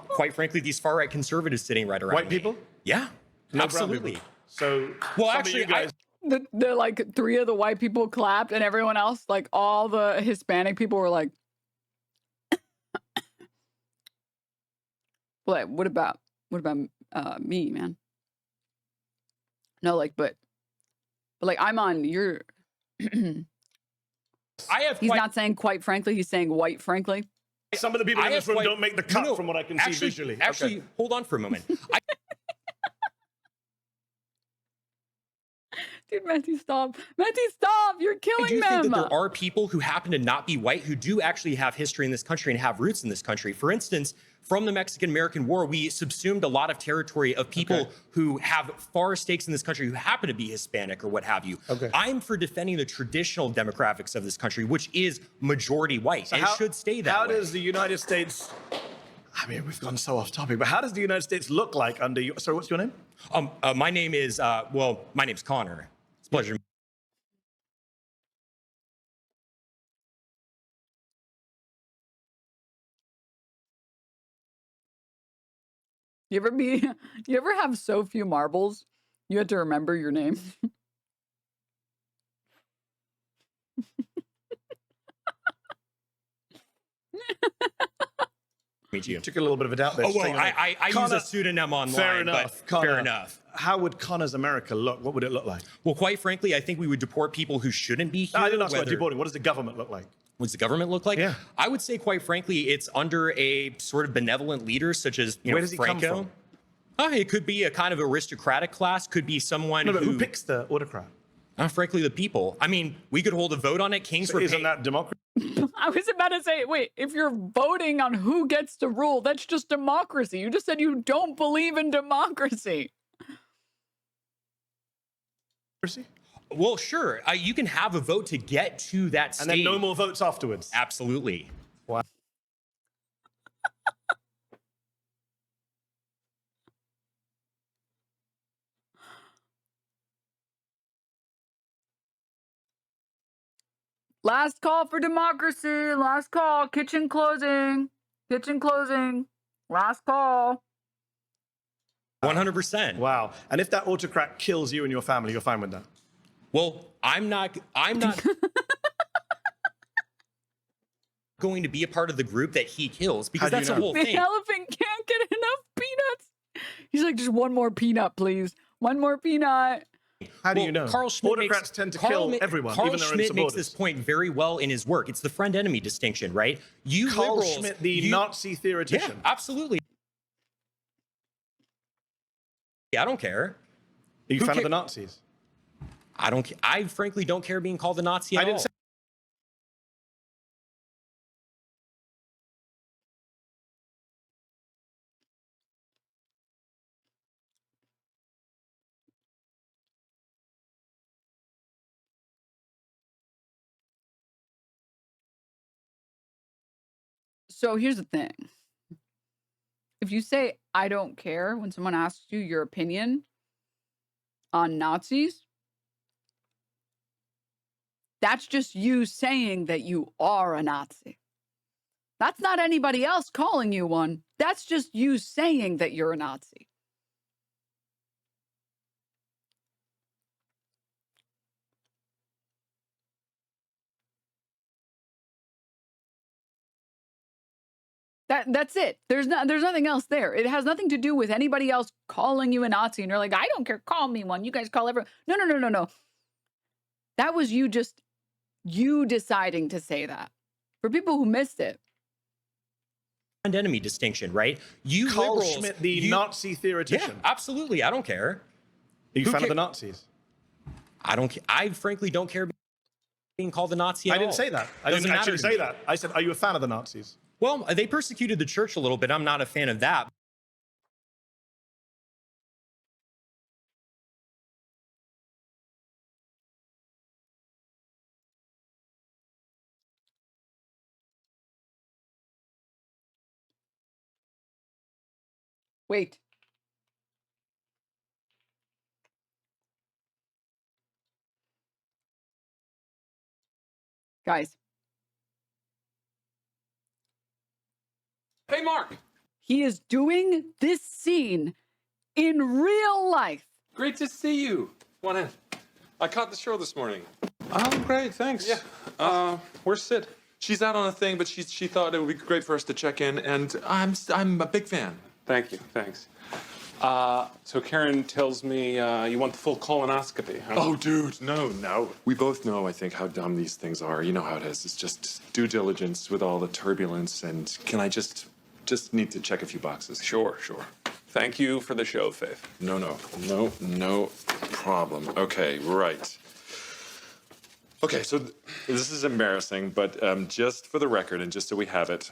Quite frankly, these far-right conservatives sitting right around White people? Yeah, no absolutely. So, well, actually, the like 3 of the white people clapped, and everyone else, like all the Hispanic people, were like, what about me, man? No, like, but like, I'm on your. He's not saying quite frankly. He's saying white frankly. Some of the people in this room don't make the cut from what I can see visually. Actually, hold on for a moment. Dude, Mehdi, stop. Mehdi, stop. You're killing them. I do think that there are people who happen to not be white who do actually have history in this country and have roots in this country. For instance, from the Mexican-American War, we subsumed a lot of territory of people who have far stakes in this country who happen to be Hispanic or what have you. I'm for defending the traditional demographics of this country, which is majority white, and it should stay that way. How does the United States... I mean, we've gone so off topic, but how does the United States look like under your... Sorry, what's your name? My name is, my name's Connor. It's a pleasure. You ever have so few marbles, you had to remember your name? Meet you. Took a little bit of a doubt there. Oh, well, I use a pseudonym online, fair enough, but fair enough. How would Connor's America look? What would it look like? Well, quite frankly, I think we would deport people who shouldn't be here. No, I didn't ask about deporting. What does the government look like? What does the government look like? Yeah. I would say, quite frankly, it's under a sort of benevolent leader, such as Where does he Franco. come from? It could be a kind of aristocratic class. Could be someone who picks the autocrat? Frankly, the people. I mean, we could hold a vote on it. Kings were isn't that democracy? I was about to say, wait, if you're voting on who gets to rule, that's just democracy. You just said you don't believe in democracy. Well, sure. You can have a vote to get to that stage. And then no more votes afterwards. Absolutely. Wow. Last call for democracy. Last call. Kitchen closing. Kitchen closing. Last call. 100%. Wow. And if that autocrat kills you and your family, you're fine with that? Well, I'm not going to be a part of the group that he kills, because that's the whole thing. The elephant can't get enough peanuts. He's like, just one more peanut, please. One more peanut. How do you know? Karl Schmitt Autocrats tend to kill everyone, Karl even their own Schmitt makes supporters. this point very well in his work. It's the friend-enemy distinction, right? You Karl liberals, Schmitt, the Nazi theoretician. Yeah, absolutely. I don't care. Are you a fan of the Nazis? I frankly don't care being called a Nazi at all. So here's the thing. If you say, I don't care, when someone asks you your opinion on Nazis, that's just you saying that you are a Nazi. That's not anybody else calling you one. That's just you saying that you're a Nazi. That's it. There's nothing else there. It has nothing to do with anybody else calling you a Nazi and you're like, I don't care, call me one. You guys call everyone. No. That was you deciding to say that. For people who missed it. Enemy distinction, right? You Karl liberals, Schmitt, the Nazi theoretician. Yeah, absolutely. I don't care. Are you a fan of the Nazis? I don't care. I frankly don't care being called a Nazi at I didn't all. say that. I didn't actually say that. I said, are you a fan of the Nazis? Well, they persecuted the church a little bit. I'm not a fan of that. Wait. Guys. Hey, Mark. He is doing this scene in real life. Great to see you. Come on in. I caught the show this morning. Oh, great. Thanks. Yeah. Where's Sid? She's out on a thing, but she thought it would be great for us to check in, and I'm a big fan. Thank you. Thanks. So Karen tells me you want the full colonoscopy, huh? Oh, dude, no. We both know, I think, how dumb these things are. You know how it is. It's just due diligence with all the turbulence, and can I just need to check a few boxes? Sure. Thank you for the show, Faith. No problem. Okay, right. Okay, so this is embarrassing, but just for the record and just so we have it,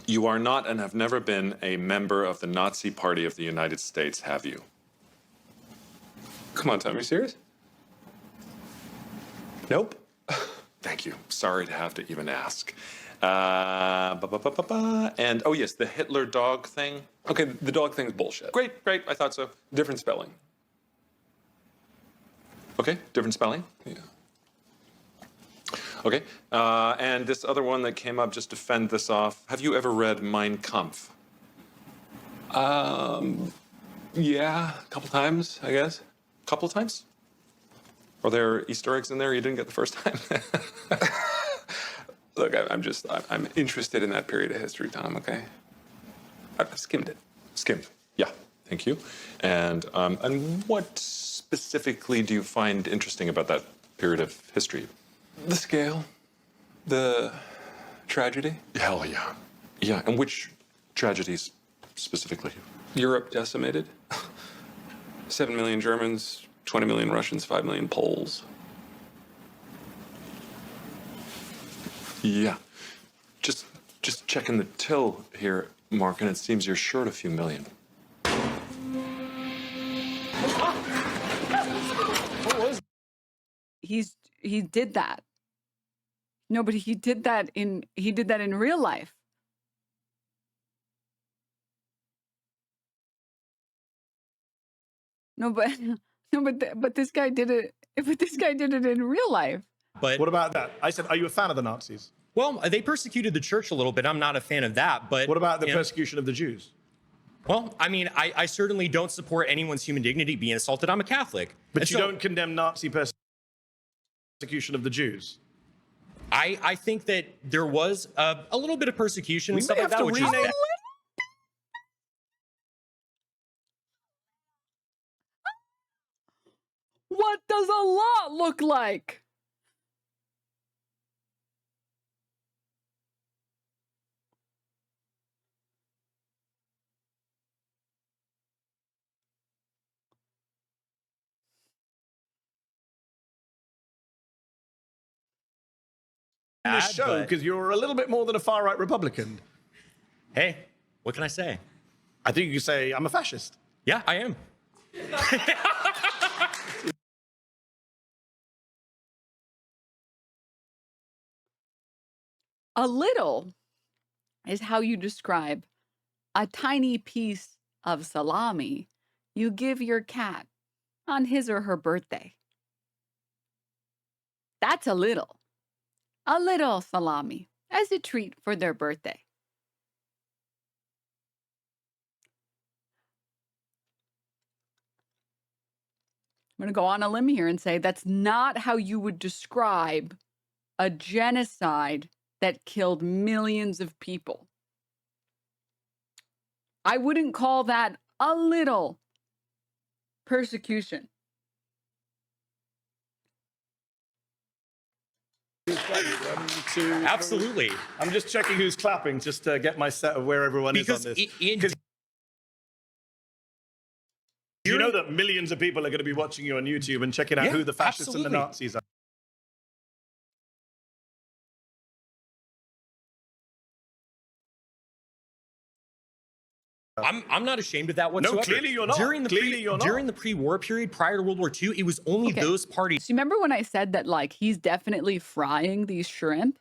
you are not and have never been a member of the Nazi Party of the United States, have you? Come on, Tom, you serious? Nope. Thank you. Sorry to have to even ask. And, oh yes, the Hitler dog thing. Okay, the dog thing's bullshit. Great, I thought so. Different spelling. Okay, different spelling? Yeah. Okay, and this other one that came up, just to fend this off, have you ever read Mein Kampf? Yeah, a couple times, I guess. Couple times? Are there Easter eggs in there you didn't get the first time? Look, I'm interested in that period of history, Tom, okay? I've skimmed it. Skimmed, yeah, thank you. And what specifically do you find interesting about that period of history? The scale. The tragedy. Hell yeah. Yeah, and which tragedies specifically? Europe decimated. 7 million Germans, 20 million Russians, 5 million Poles. Yeah. Just checking the till here, Mark, and it seems you're short a few million. He did that. No, but he did that in real life. But this guy did it. But this guy did it in real life. But what about that? I said, are you a fan of the Nazis? Well, they persecuted the church a little bit. I'm not a fan of that. But what about the persecution of the Jews? Well, I mean, I certainly don't support anyone's human dignity being assaulted. I'm a Catholic. But you don't condemn Nazi persecution of the Jews? I think that there was a little bit of persecution and stuff like that, which is bad. What does a lot look like? This show because you're a little bit more than a far-right Republican. Hey, what can I say? I think you can say I'm a fascist. Yeah, I am. A little. is how you describe a tiny piece of salami you give your cat on his or her birthday. That's a little salami as a treat for their birthday. I'm going to go on a limb here and say that's not how you would describe a genocide that killed millions of people. I wouldn't call that a little persecution. Absolutely. I'm just checking who's clapping just to get my set of where everyone is on this. You know that millions of people are going to be watching you on YouTube and checking out who the fascists and the Nazis are. I'm not ashamed of that whatsoever. No, clearly you're not. During the pre-war period, prior to World War II, it was only those parties. So you remember when I said that, like, he's definitely frying these shrimp?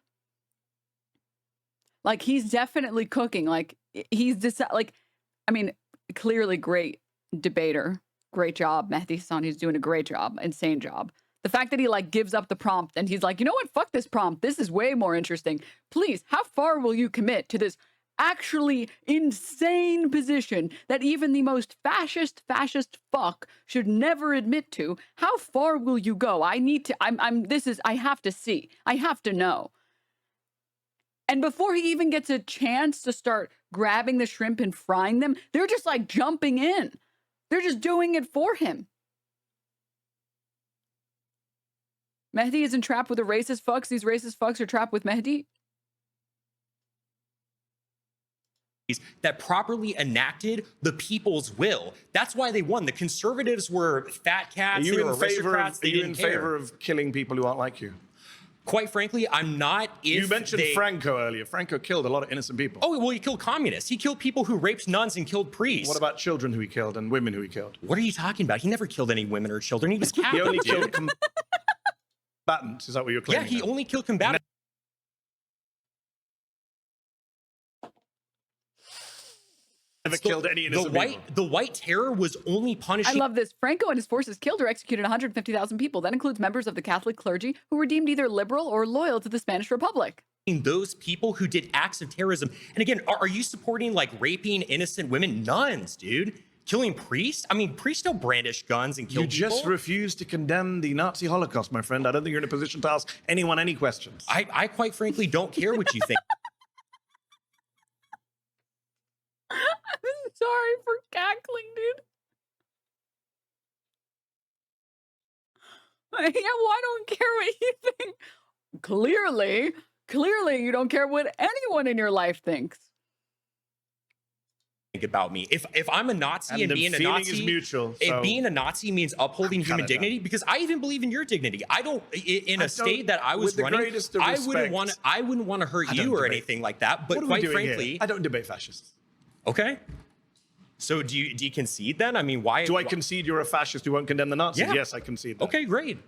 Like, he's definitely cooking. Like, I mean, clearly great debater. Great job, Mehdi Hasan. He's doing a great job. Insane job. The fact that he, like, gives up the prompt and he's like, you know what? Fuck this prompt. This is way more interesting. Please, how far will you commit to this actually insane position that even the most fascist fuck should never admit to? How far will you go? I have to see. I have to know. And before he even gets a chance to start grabbing the shrimp and frying them, they're just like jumping in. They're just doing it for him. Mehdi isn't trapped with the racist fucks. These racist fucks are trapped with Mehdi. That properly enacted the people's will. That's why they won. The conservatives were fat cats. They were aristocrats. They didn't care. Are you in favor of killing people who aren't like you? Quite frankly, I'm not. You mentioned Franco earlier. Franco killed a lot of innocent people. Oh, well, he killed communists. He killed people who raped nuns and killed priests. What about children who he killed and women who he killed? What are you talking about? He never killed any women or children. He was Catholic. He only killed combatants. Is that what you're claiming? Yeah, he only killed combatants. Never killed any innocent people. The White Terror was only punishing. I love this. Franco and his forces killed or executed 150,000 people. That includes members of the Catholic clergy who were deemed either liberal or loyal to the Spanish Republic. Those people who did acts of terrorism. And again, are you supporting like raping innocent women? Nuns, dude. Killing priests? I mean, priests don't brandish guns and kill people. You just refuse to condemn the Nazi Holocaust, my friend. I don't think you're in a position to ask anyone any questions. I quite frankly don't care what you think. I'm sorry for cackling, dude. Yeah, well, I don't care what you think. Clearly, you don't care what anyone in your life thinks. Think about me. If I'm a Nazi and being a Nazi is mutual, if being a Nazi means upholding human dignity, because I even believe in your dignity. I don't in a state that I was running. I wouldn't want to hurt you or anything like that. But quite frankly, I don't debate fascists. Okay. So do you concede then? I mean, why? Do I concede you're a fascist who won't condemn the Nazis? Yeah. Yes, I concede that. Okay, great.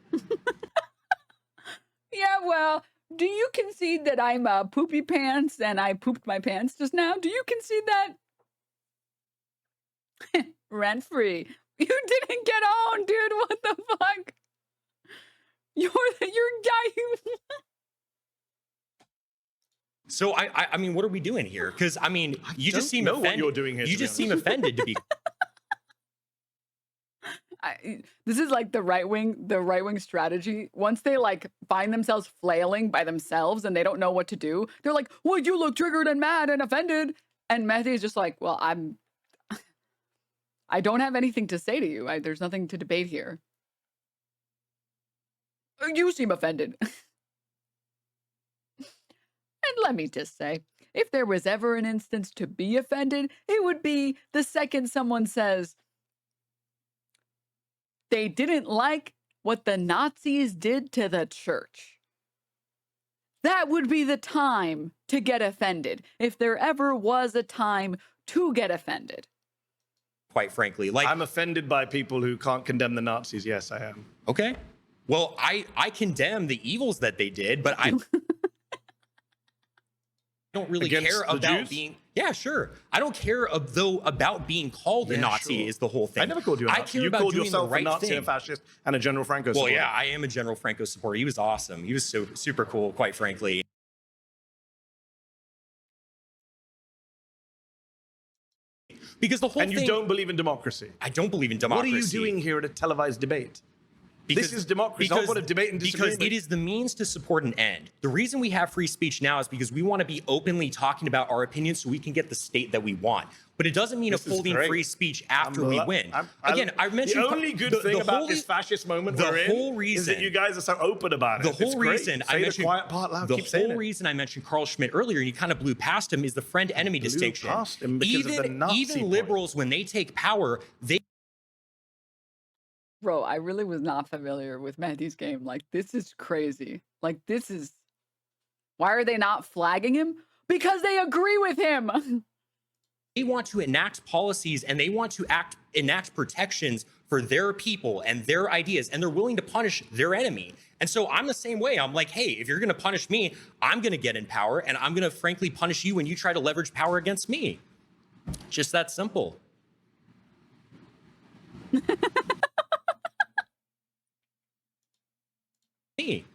Yeah, well, do you concede that I'm poopy pants and I pooped my pants just now? Do you concede that? Rent free. You didn't get on, dude. What the fuck? You're guy who... So I mean, what are we doing here? Because I mean, you just seem offended. What you're doing here, you just seem offended to be. This is like the right wing strategy. Once they like find themselves flailing by themselves and they don't know what to do, they're like, "Well, you look triggered and mad and offended." And Mehdi is just like, "Well, I don't have anything to say to you. There's nothing to debate here. You seem offended." And let me just say, if there was ever an instance to be offended, it would be the second someone says they didn't like what the Nazis did to the church. That would be the time to get offended, if there ever was a time to get offended. Quite frankly, like I'm offended by people who can't condemn the Nazis. Yes, I am. Okay. Well, I condemn the evils that they did, but I don't really Against care the about Jews? being. Yeah, sure. I don't care about being called a Nazi. Sure. Is the whole thing. I never called you a Nazi. I care you about called doing yourself the right a Nazi, thing. a fascist, and a General Franco Well, supporter. yeah, I am a General Franco supporter. He was awesome. He was so super cool, quite frankly. Because the whole and thing. you don't believe in democracy. I don't believe in democracy. What are you doing here at a televised debate? This is democracy. Not what a debate and disagreement. Because it is the means to support an end. The reason we have free speech now is because we want to be openly talking about our opinions so we can get the state that we want. But it doesn't mean upholding free speech after we win. Again, I mentioned the only good thing about this fascist moment we're in is that you guys are so open about it. The whole reason I mentioned the quiet part loud. The Keep saying whole it. reason I mentioned Carl Schmitt earlier, and you kind of blew past him, is the friend-enemy distinction. Past him because of the Nazi even point. liberals, when they take power, they. Bro, I really was not familiar with Mehdi's game. Like, this is crazy. Like, this is... Why are they not flagging him? Because they agree with him. They want to enact policies and they want to enact protections for their people and their ideas, and they're willing to punish their enemy. And so I'm the same way. I'm like, hey, if you're going to punish me, I'm going to get in power, and I'm going to frankly punish you when you try to leverage power against me. Just that simple. Me.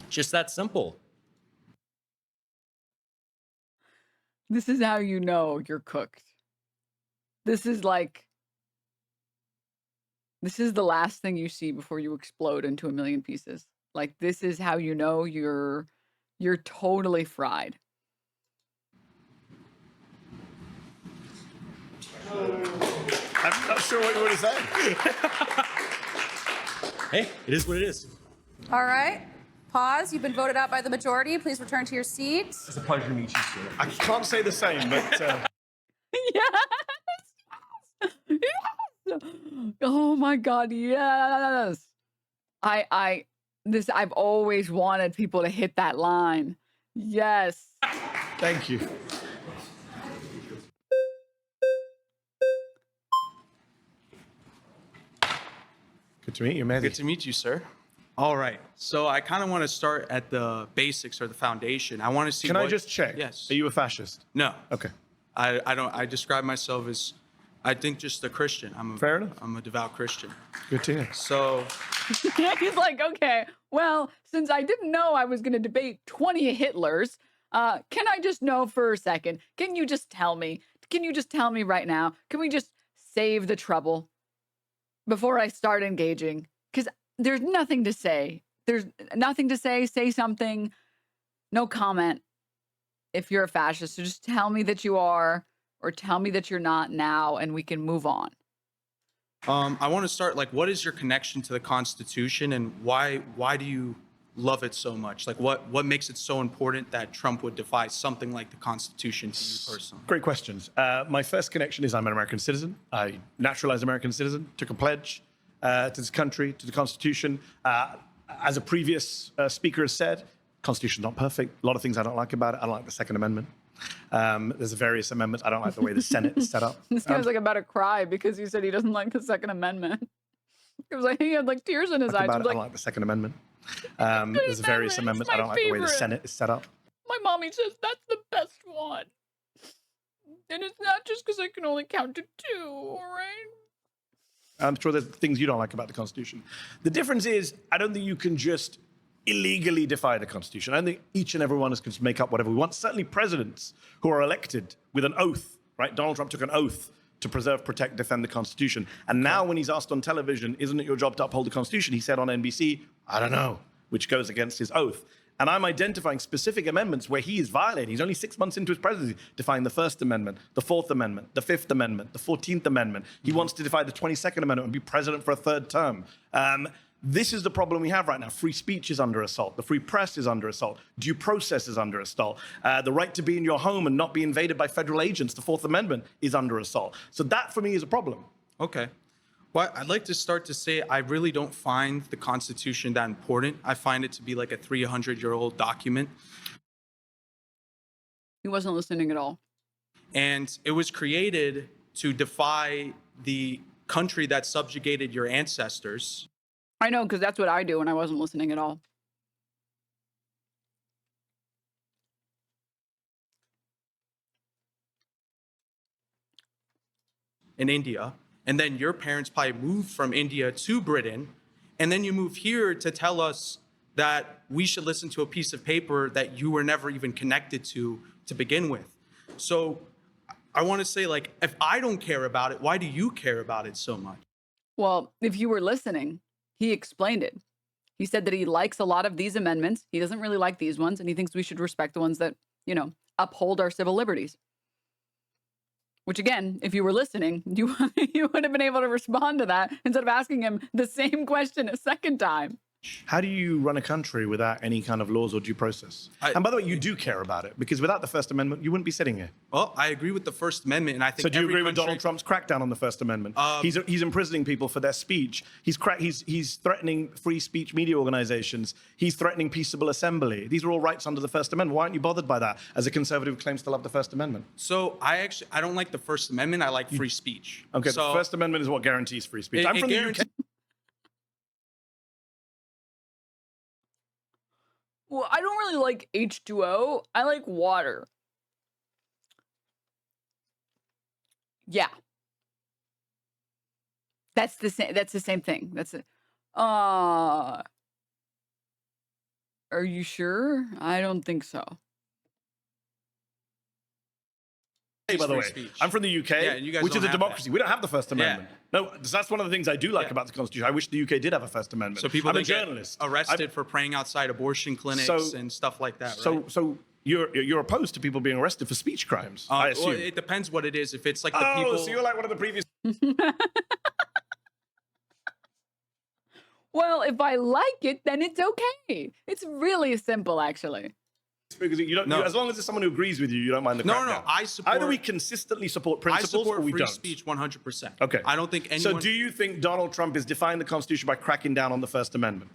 Just that simple. This is how you know you're cooked. This is like... This is the last thing you see before you explode into a million pieces. Like, this is how you know you're totally fried. I'm not sure what you want to say. Hey, it is what it is. All right. Pause. You've been voted out by the majority. Please return to your seat. It's a pleasure to meet you, sir. I can't say the same, but... Yes! Yes! Oh my God, yes! I've always wanted people to hit that line. Yes. Thank you. Good to meet you, Mehdi. Good to meet you, sir. All right. So I kind of want to start at the basics or the foundation. I want to see. Can I just check? Yes. Are you a fascist? No. Okay. I don't. I describe myself as, I think, just a Christian. Fair enough. I'm a devout Christian. Good to hear. So. He's like, okay, well, since I didn't know I was going to debate 20 Hitlers, can I just know for a second? Can you just tell me? Can you just tell me right now? Can we just save the trouble before I start engaging? Because there's nothing to say. There's nothing to say. Say something. No comment if you're a fascist. So just tell me that you are, or tell me that you're not now, and we can move on. I want to start, like, what is your connection to the Constitution, and why do you love it so much? Like, what makes it so important that Trump would defy something like the Constitution to you personally? Great questions. My first connection is I'm an American citizen. I naturalized American citizen, took a pledge to this country, to the Constitution. As a previous speaker has said, Constitution's not perfect. A lot of things I don't like about it. I don't like the Second Amendment. There's various amendments. I don't like the way the Senate is set up. This guy's like about to cry because he said he doesn't like the Second Amendment. It was like he had like tears in his eyes. I Like, don't like the Second Amendment. There's various amendments. I don't like the way the Senate is set up. my mommy says that's the best one. And it's not just because I can only count to 2, all right? I'm sure there's things you don't like about the Constitution. The difference is, I don't think you can just illegally defy the Constitution. I don't think each and every one of us can just make up whatever we want. Certainly presidents who are elected with an oath, right? Donald Trump took an oath to preserve, protect, defend the Constitution. And now when he's asked on television, isn't it your job to uphold the Constitution? He said on NBC, I don't know, which goes against his oath. And I'm identifying specific amendments where he is violating. He's only 6 months into his presidency, defying the First Amendment, the Fourth Amendment, the Fifth Amendment, the 14th Amendment. He wants to defy the 22nd Amendment and be president for a third term. This is the problem we have right now. Free speech is under assault. The free press is under assault. Due process is under assault. The right to be in your home and not be invaded by federal agents, the Fourth Amendment, is under assault. So that, for me, is a problem. Okay. Well, I'd like to start to say I really don't find the Constitution that important. I find it to be like a 300-year-old document. He wasn't listening at all. And it was created to defy the country that subjugated your ancestors. I know, because that's what I do when I wasn't listening at all. in India, and then your parents probably moved from India to Britain, and then you move here to tell us that we should listen to a piece of paper that you were never even connected to begin with. So I want to say, like, if I don't care about it, why do you care about it so much? Well, if you were listening, he explained it. He said that he likes a lot of these amendments. He doesn't really like these ones, and he thinks we should respect the ones that, you know, uphold our civil liberties. Which, again, if you were listening, you would have been able to respond to that instead of asking him the same question a second time. How do you run a country without any kind of laws or due process? And by the way, you do care about it, because without the First Amendment, you wouldn't be sitting here. Well, I agree with the First Amendment, and I think. So do you agree with Donald Trump's crackdown on the First Amendment? He's imprisoning people for their speech. He's threatening free speech media organizations. He's threatening peaceable assembly. These are all rights under the First Amendment. Why aren't you bothered by that as a conservative who claims to love the First Amendment? So I don't like the First Amendment. I like free speech. Okay, so the First Amendment is what guarantees free speech. I'm from the UK. Well, I don't really like H2O. I like water. Yeah. That's the same thing. That's it. Are you sure? I don't think so. Hey, by the way, I'm from the UK, which is a democracy. We don't have the First Amendment. No, that's one of the things I do like about the Constitution. I wish the UK did have a First Amendment. So people I'm a don't get journalist. arrested for praying outside abortion clinics and stuff like that, right? So you're opposed to people being arrested for speech crimes, I assume. Well, it depends what it is. If it's like the people... so you're like one of the previous... Well, if I like it, then it's okay. It's really simple, actually. Because you don't, as long as it's someone who agrees with you, you don't mind the crackdown. No, I support... Either we consistently support principles or we free don't. speech 100%. Okay. I don't think anyone... So do you think Donald Trump is defying the Constitution by cracking down on the First Amendment?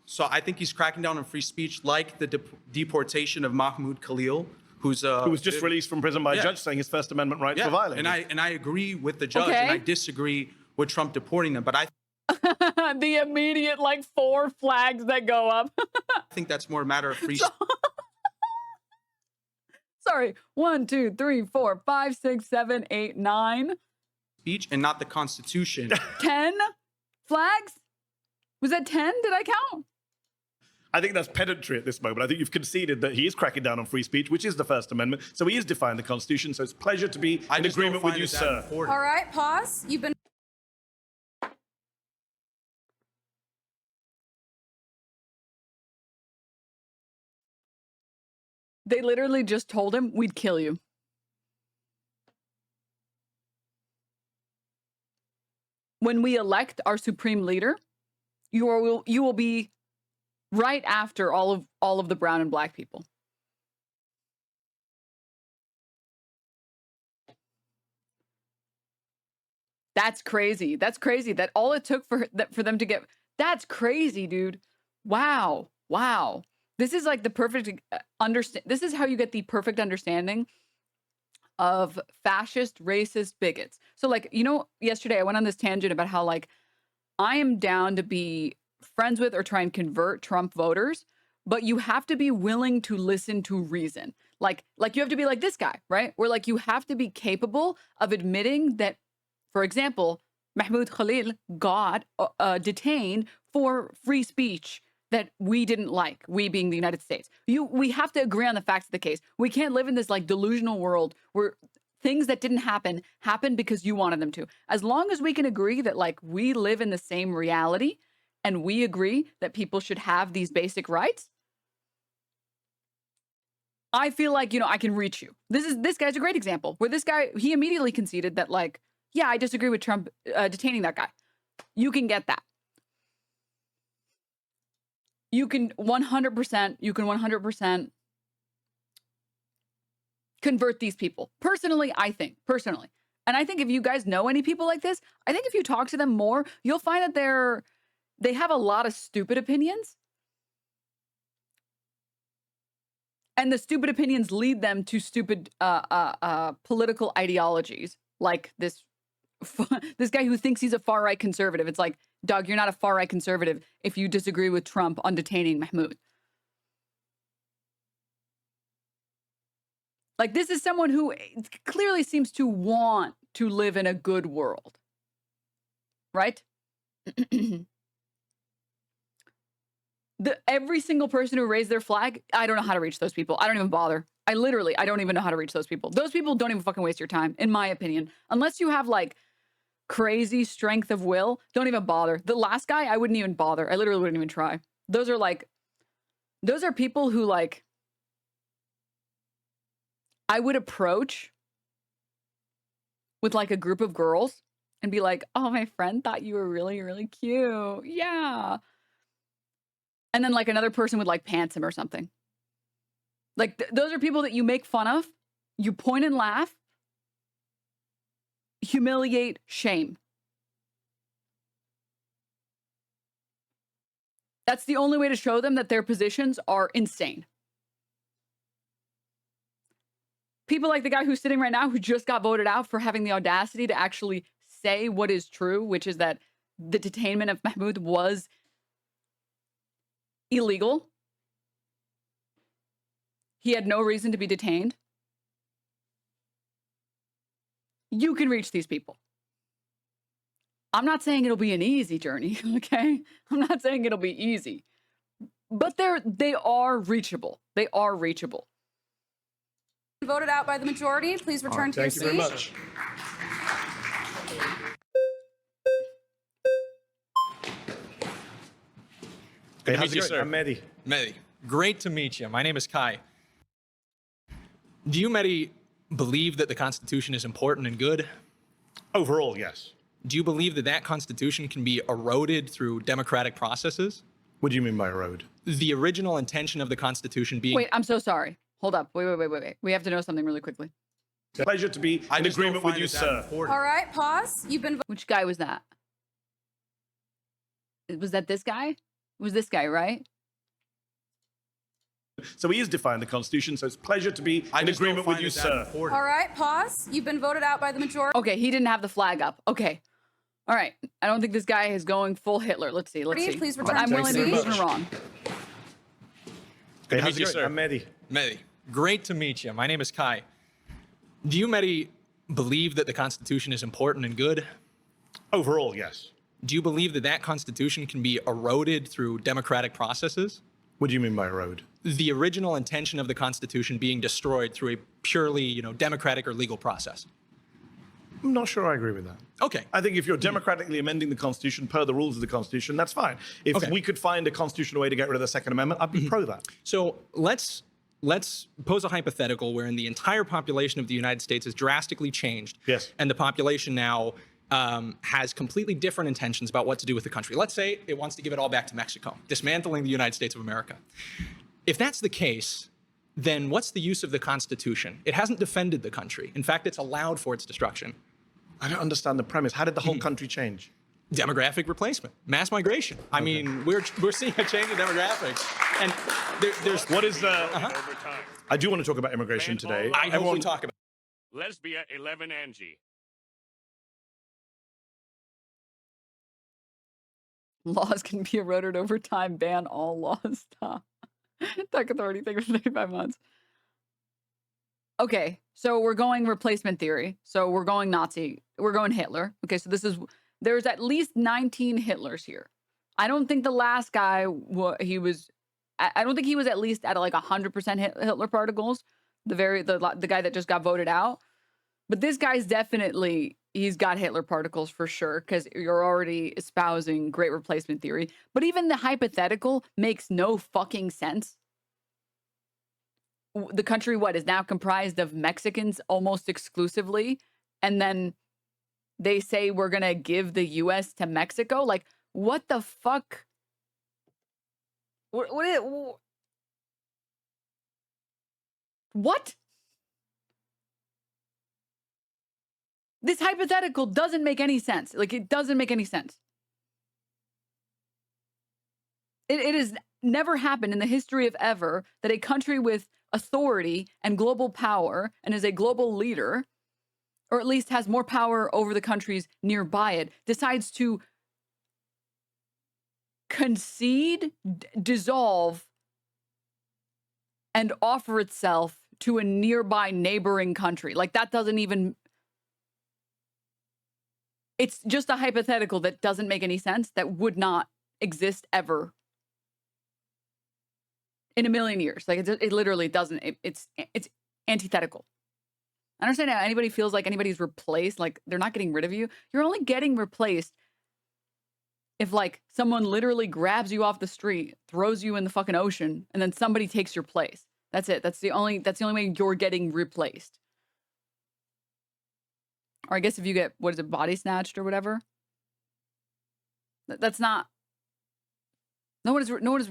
So I think he's cracking down on free speech, like the deportation of Mahmoud Khalil, who was just released from prison by a judge saying his First Amendment rights were violated. And I agree with the judge, and I disagree with Trump deporting them, but I... The immediate, like, 4 flags that go up. I think that's more a matter of free speech. Sorry, 1, 2, 3, 4, 5, 6, 7, 8, 9. Speech and not the Constitution. 10 flags? Was that 10? Did I count? I think that's pedantry at this moment. I think you've conceded that he is cracking down on free speech, which is the First Amendment. So he is defying the Constitution. So it's a pleasure to be in agreement with you, sir. All right, pause. You've been... They literally just told him, we'd kill you. When we elect our supreme leader, you will be right after all of the brown and black people. That's crazy. That's crazy. That all it took for them to get... That's crazy, dude. Wow. Wow. This is like the perfect this is how you get the perfect understanding of fascist, racist bigots. So, like, you know, yesterday I went on this tangent about how, like, I am down to be friends with or try and convert Trump voters, but you have to be willing to listen to reason. Like you have to be like this guy, right? Where, like, you have to be capable of admitting that, for example, Mahmoud Khalil got detained for free speech that we didn't like, we being the United States. We have to agree on the facts of the case. We can't live in this, like, delusional world where things that didn't happen happened because you wanted them to. As long as we can agree that, like, we live in the same reality and we agree that people should have these basic rights, I feel like, you know, I can reach you. This guy's a great example where this guy, he immediately conceded that, like, yeah, I disagree with Trump detaining that guy. You can get that. You can 100% convert these people. Personally, I think. And I think if you guys know any people like this, I think if you talk to them more, you'll find that they have a lot of stupid opinions. And the stupid opinions lead them to stupid political ideologies, like this guy who thinks he's a far-right conservative. It's like, dog, you're not a far-right conservative if you disagree with Trump on detaining Mahmoud. Like, this is someone who clearly seems to want to live in a good world. Right? Every single person who raised their flag, I don't know how to reach those people. I don't even bother. I don't even know how to reach those people. Those people don't even fucking waste your time, in my opinion. Unless you have like crazy strength of will, don't even bother. The last guy, I wouldn't even bother. I literally wouldn't even try. Those are people who like, I would approach with like a group of girls and be like, oh, my friend thought you were really, really cute. Yeah. And then like another person would like pants him or something. Like those are people that you make fun of, you point and laugh, humiliate, shame. That's the only way to show them that their positions are insane. People like the guy who's sitting right now who just got voted out for having the audacity to actually say what is true, which is that the detainment of Mahmoud was illegal. He had no reason to be detained. You can reach these people. I'm not saying it'll be an easy journey, okay? I'm not saying it'll be easy. But they are reachable. They are reachable. Voted out by the majority. Please return to your seat. Thank you very much. Good to meet you, sir. I'm Mehdi. Mehdi, great to meet you. My name is Kai. Do you, Mehdi, believe that the Constitution is important and good? Overall, yes. Do you believe that that Constitution can be eroded through democratic processes? What do you mean by erode? The original intention of the Constitution being... Wait, I'm so sorry. Hold up. Wait. We have to know something really quickly. It's a pleasure to be in agreement with you, sir. All right, pause. You've been... Which guy was that? Was that this guy? It was this guy, right? So he is defying the Constitution, so it's a pleasure to be in agreement with you, sir. All right, pause. You've been voted out by the majority. Okay, he didn't have the flag up. Okay. All right. I don't think this guy is going full Hitler. Let's see. Please return But I'm to your willing to be seat. proven wrong. Good to meet you, sir. I'm Mehdi. Mehdi, great to meet you. My name is Kai. Do you, Mehdi, believe that the Constitution is important and good? Overall, yes. Do you believe that that Constitution can be eroded through democratic processes? What do you mean by erode? The original intention of the Constitution being destroyed through a purely, democratic or legal process. I'm not sure I agree with that. Okay. I think if you're democratically amending the Constitution per the rules of the Constitution, that's fine. If we could find a constitutional way to get rid of the Second Amendment, I'd be pro that. So let's pose a hypothetical wherein the entire population of the United States has drastically changed. Yes. And the population now has completely different intentions about what to do with the country. Let's say it wants to give it all back to Mexico, dismantling the United States of America. If that's the case, then what's the use of the Constitution? It hasn't defended the country. In fact, it's allowed for its destruction. I don't understand the premise. How did the whole country change? Demographic replacement, mass migration. I mean, we're seeing a change in demographics. And there's... What is the... I do want to talk about immigration today. I hope we talk about... Lesbia 11 Angie. Laws can be eroded over time. Ban all laws. Stop. Tech authority thing for 35 months. Okay, so we're going replacement theory. So we're going Nazi. We're going Hitler. Okay, so there's at least 19 Hitlers here. I don't think the last guy, I don't think he was at least at like 100% Hitler particles. The guy that just got voted out. But this guy's definitely, he's got Hitler particles for sure, because you're already espousing great replacement theory. But even the hypothetical makes no fucking sense. The country, is now comprised of Mexicans almost exclusively. And then they say we're going to give the U.S. to Mexico. Like, what the fuck? What? This hypothetical doesn't make any sense. Like, it doesn't make any sense. It has never happened in the history of ever that a country with authority and global power and is a global leader, or at least has more power over the countries nearby it, decides to concede, dissolve, and offer itself to a nearby neighboring country. Like, that doesn't even... It's just a hypothetical that doesn't make any sense, that would not exist ever in a million years. Like it literally doesn't. It's antithetical. I understand how anybody feels like anybody's replaced, like they're not getting rid of you. You're only getting replaced if like someone literally grabs you off the street, throws you in the fucking ocean, and then somebody takes your place. That's it. That's the only way you're getting replaced. Or I guess if you get, what is it, body snatched or whatever. That's not. No one is.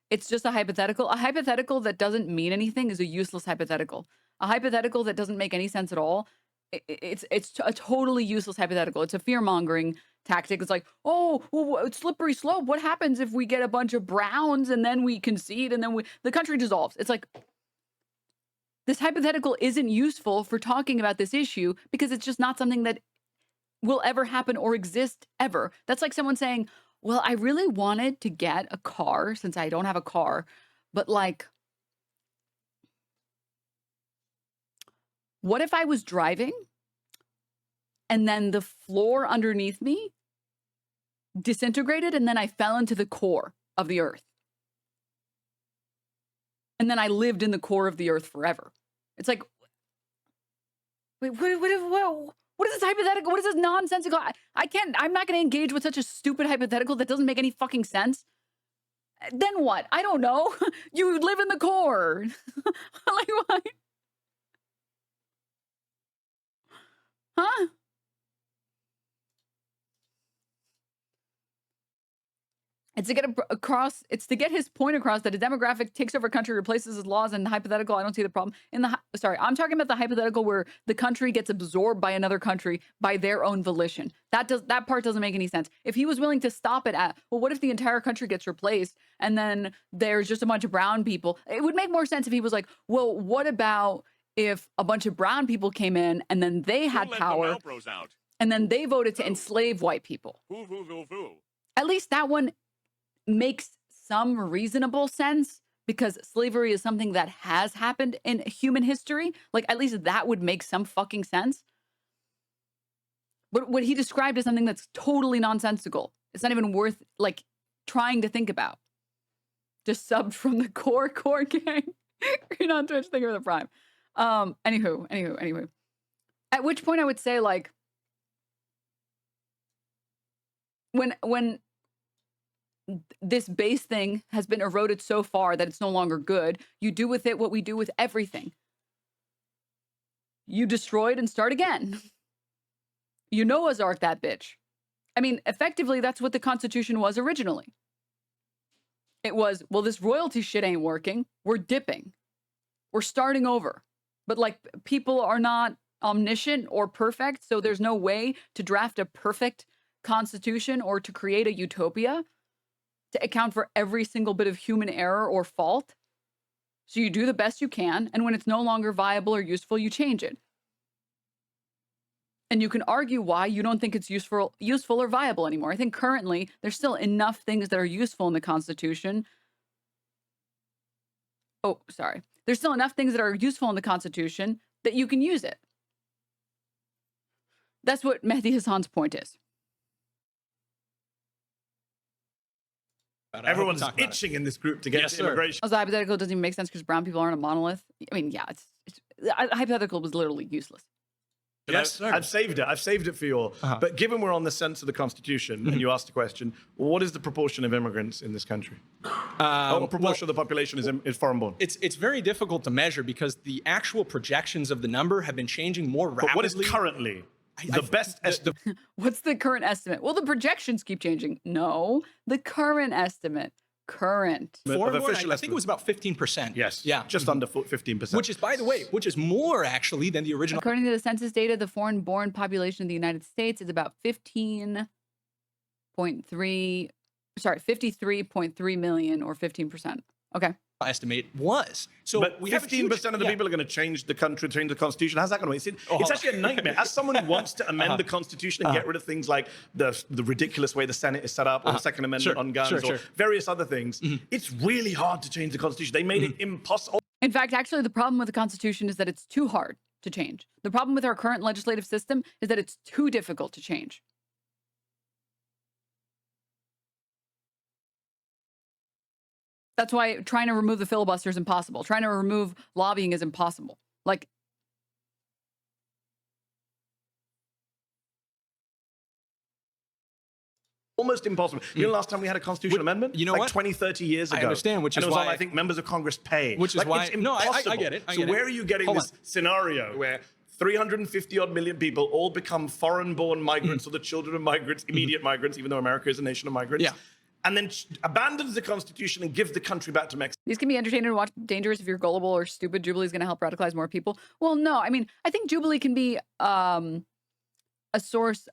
It's just a hypothetical. A hypothetical that doesn't mean anything is a useless hypothetical. A hypothetical that doesn't make any sense at all, it's a totally useless hypothetical. It's a fear-mongering tactic. It's like, oh, well, it's slippery slope. What happens if we get a bunch of browns and then we concede and then the country dissolves? It's like, this hypothetical isn't useful for talking about this issue because it's just not something that will ever happen or exist ever. That's like someone saying, well, I really wanted to get a car since I don't have a car, but like, what if I was driving and then the floor underneath me disintegrated and then I fell into the core of the earth? And then I lived in the core of the earth forever. It's like, wait, what is this hypothetical? What is this nonsensical? I'm not going to engage with such a stupid hypothetical that doesn't make any fucking sense. Then what? I don't know. You live in the core. Like, what? Huh? It's to get his point across that a demographic takes over a country, replaces his laws, and hypothetical. I don't see the problem. I'm talking about the hypothetical where the country gets absorbed by another country by their own volition. That part doesn't make any sense. If he was willing to stop it at, well, what if the entire country gets replaced and then there's just a bunch of brown people? It would make more sense if he was like, well, what about if a bunch of brown people came in and then they had power and then they voted to enslave white people? At least that one makes some reasonable sense because slavery is something that has happened in human history. Like, at least that would make some fucking sense. But what he described is something that's totally nonsensical. It's not even worth like trying to think about. Just subbed from the core gang. Green on Twitch, thank you for the prime. Anywho. At which point I would say, like, when this base thing has been eroded so far that it's no longer good, you do with it what we do with everything. You destroy it and start again. You Noah's Ark that bitch. I mean, effectively, that's what the Constitution was originally. It was, well, this royalty shit ain't working. We're dipping. We're starting over. But like, people are not omniscient or perfect, so there's no way to draft a perfect constitution or to create a utopia to account for every single bit of human error or fault. So you do the best you can, and when it's no longer viable or useful, you change it. And you can argue why you don't think it's useful or viable anymore. I think currently there's still enough things that are useful in the Constitution. Oh, sorry. There's still enough things that are useful in the Constitution that you can use it. That's what Mehdi Hasan's point is. Everyone's itching in this group to get to immigration. Also, hypothetical doesn't even make sense because brown people aren't a monolith. I mean, yeah, hypothetical was literally useless. Yes, sir. I've saved it for you all. But given we're on the sense of the Constitution, and you asked the question, what is the proportion of immigrants in this country? What proportion of the population is foreign-born? It's very difficult to measure because the actual projections of the number have been changing more rapidly. But what is currently the best estimate? What's the current estimate? Well, the projections keep changing. No, the current estimate. Current. I think it was about 15%. Yes. Yeah. Just under 15%. Which is, by the way, more actually than the original. According to the census data, the foreign-born population of the United States is about 53.3 million, or 15%. Okay. Estimate was. So but we 15% of the people are going to change the country, change the Constitution. How's that going to work? It's actually a nightmare. As someone who wants to amend the Constitution and get rid of things like the ridiculous way the Senate is set up, or the Second Amendment on guns, or various other things, it's really hard to change the Constitution. They made it impossible. In fact, actually, the problem with the Constitution is that it's too hard. to change. The problem with our current legislative system is that it's too difficult to change. That's why trying to remove the filibuster is impossible. Trying to remove lobbying is impossible. Like, almost impossible. You know, last time we had a constitutional amendment? You know like what? 20, 30 years ago. I understand, which and is it was why on, I think, members of Congress pay. Which is like, why... It's No, I impossible. get it. So where are you getting this scenario where 350 odd million people all become foreign-born migrants or the children of migrants, immediate migrants, even though America is a nation of migrants? Yeah. And then abandons the Constitution and gives the country back to Mexico. These can be entertaining to watch, dangerous if you're gullible or stupid. Jubilee is going to help radicalize more people. Well, no, I mean, I think Jubilee can be a source,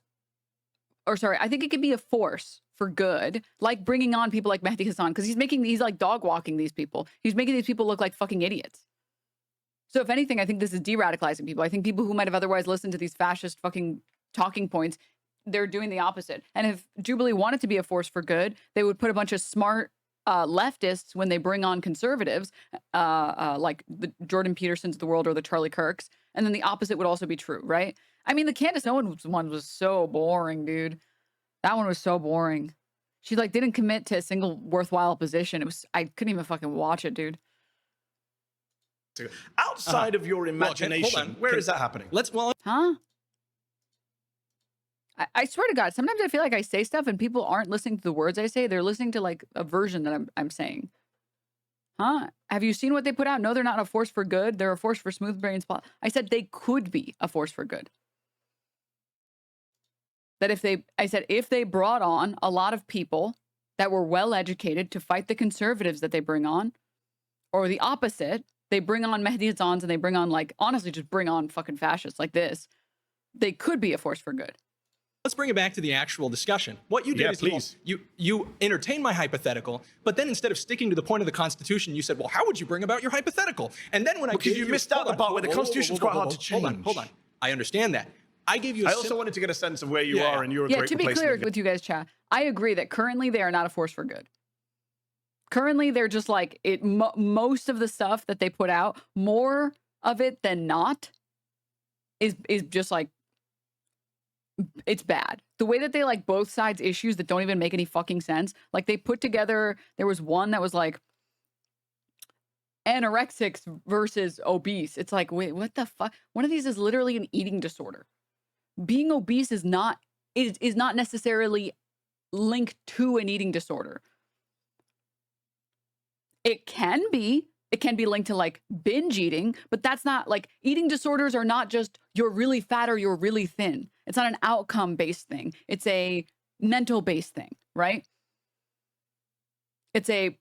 or sorry, I think it can be a force for good, like bringing on people like Mehdi Hasan, because he's like dog walking these people. He's making these people look like fucking idiots. So if anything, I think this is de-radicalizing people. I think people who might have otherwise listened to these fascist fucking talking points, they're doing the opposite. And if Jubilee wanted to be a force for good, they would put a bunch of smart leftists when they bring on conservatives, like the Jordan Petersons of the world or the Charlie Kirks. And then the opposite would also be true, right? I mean, the Candace Owens one was so boring, dude. That one was so boring. She like didn't commit to a single worthwhile position. I couldn't even fucking watch it, dude. Outside of your imagination, where is that happening? Huh? I swear to God, sometimes I feel like I say stuff and people aren't listening to the words I say. They're listening to like a version that I'm saying. Huh? Have you seen what they put out? No, they're not a force for good. They're a force for smooth brains. I said they could be a force for good. That if they brought on a lot of people that were well educated to fight the conservatives that they bring on, or the opposite, they bring on Mehdi Hassans and they bring on, like, honestly, just bring on fucking fascists like this, they could be a force for good. Let's bring it back to the actual discussion. What you did is you entertained my hypothetical, but then instead of sticking to the point of the Constitution, you said, well, how would you bring about your hypothetical? And then when because you missed out the part where the Constitution's quite hard to change. Hold on. I understand that. I gave you I also wanted to get a sense of where you are and you're a great to be clear with you guys, chat, I agree that currently they are not a force for good. Currently, they're just like, most of the stuff that they put out, more of it than not, is just like, it's bad. The way that they like both sides issues that don't even make any fucking sense. Like they put together, there was one that was like anorexics versus obese. It's like, wait, what the fuck? One of these is literally an eating disorder. Being obese is not necessarily linked to an eating disorder. It can be linked to like binge eating, but that's not like eating disorders are not just you're really fat or you're really thin. It's not an outcome based thing. It's a mental based thing, right? It's a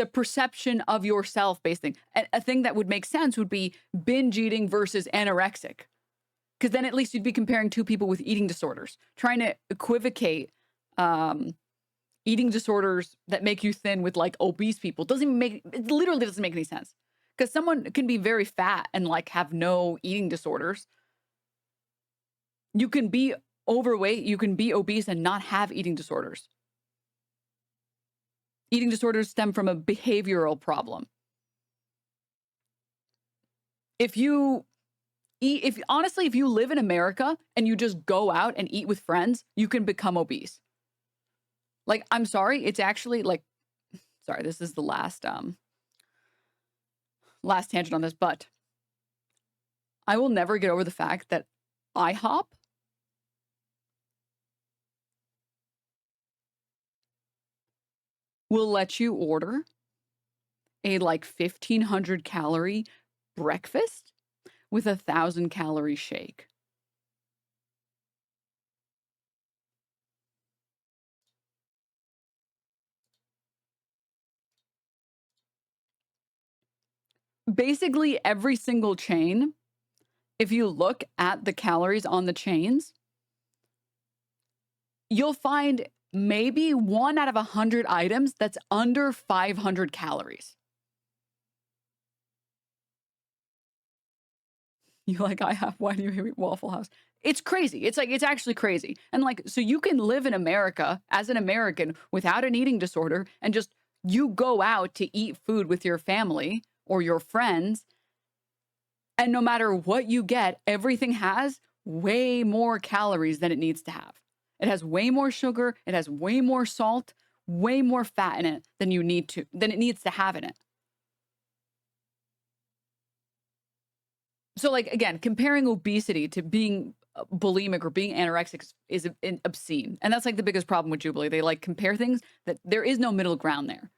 perception of yourself based thing. A thing that would make sense would be binge eating versus anorexic. Because then at least you'd be comparing two people with eating disorders. Trying to equivocate eating disorders that make you thin with like obese people it literally doesn't make any sense. Because someone can be very fat and like have no eating disorders. You can be overweight, you can be obese and not have eating disorders. Eating disorders stem from a behavioral problem. If you live in America and you just go out and eat with friends, you can become obese. Like, I'm sorry, it's actually like, sorry, this is the last tangent on this, but I will never get over the fact that IHOP will let you order a like 1,500 calorie breakfast with 1,000 calorie shake. Basically every single chain, if you look at the calories on the chains, you'll find maybe 1 out of 100 items that's under 500 calories. You like, why do you eat Waffle House? It's crazy. It's like, it's actually crazy. And like, so you can live in America as an American without an eating disorder and just, you go out to eat food with your family or your friends And no matter what you get, everything has way more calories than it needs to have. It has way more sugar, it has way more salt, way more fat in it than it needs to have in it. So like, again, comparing obesity to being bulimic or being anorexic is obscene. And that's like the biggest problem with Jubilee. They like compare things that there is no middle ground there.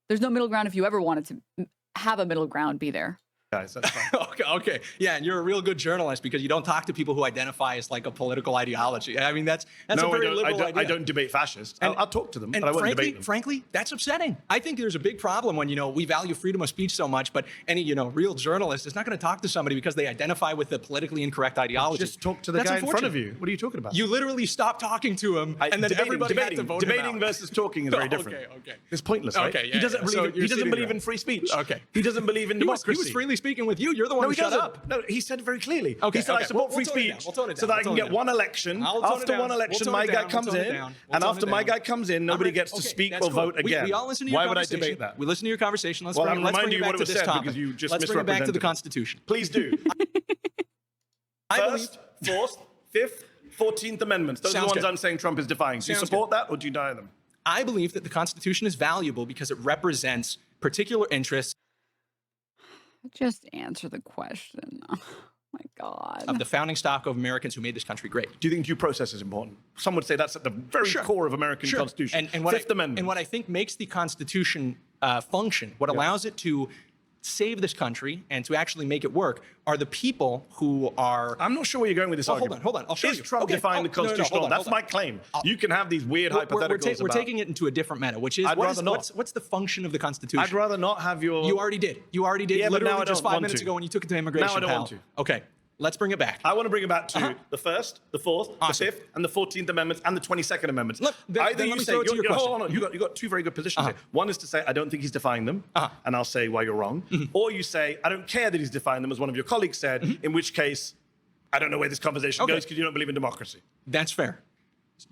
There's no middle ground. If you ever wanted to have a middle ground, be there. Guys, that's fine. Okay. Yeah, and you're a real good journalist because you don't talk to people who identify as like a political ideology. I mean, that's no, a very liberal idea. I don't debate fascists. I'll talk to them, but I won't debate them. Frankly, that's upsetting. I think there's a big problem when, we value freedom of speech so much, but any, real journalist is not going to talk to somebody because they identify with the politically incorrect ideology. Just talk to the guy in front of you. What are you talking about? You literally stop talking to him, and then everybody had to vote him out. Debating versus talking is very different. Okay. It's pointless, right? Okay, he doesn't believe in free speech. Okay. He doesn't believe in democracy. He was freely speaking with you. You're the one who shut up. No, he said very clearly. Okay, he said, I support free speech so that I can get one election. After one election, my guy comes in. And after my guy comes in, nobody gets to speak or vote again. We all listen to your Why would I conversation. debate that? We listen to your conversation. Let's Well, bring I'm it reminding you back what to it was this said topic. because you just Let's bring it back to the misrepresented it. Constitution. Please do. First, Fourth, Fifth, 14th Amendments. Those are the ones I'm saying Trump is defying. Do you support that or do you deny them? I believe that the Constitution is valuable because it represents particular interests. Just answer the question. Oh my God. Of the founding stock of Americans who made this country great. Do you think due process is important? Some would say that's at the very core of American Constitution. And Fifth Amendment. And what I think makes the Constitution function, what allows it to save this country and to actually make it work, are the people who are... I'm not sure where you're going with this argument. Hold on. I'll show you. Is Trump defying the Constitution? That's my claim. You can have these weird hypotheticals We're taking it into a different meta, which is, what's the function of the Constitution? I'd rather not have your... You already did. Yeah, literally just 5 minutes ago when you took it to immigration. Now I don't want to. Okay. Let's bring it back. I want to bring it back to the First, the Fourth, the Fifth, and the 14th Amendments, and the 22nd Amendments. Either you say, hold on, you got two very good positions here. One is to say, I don't think he's defying them, and I'll say why you're wrong. Or you say, I don't care that he's defying them, as one of your colleagues said, in which case, I don't know where this conversation goes because you don't believe in democracy. That's fair.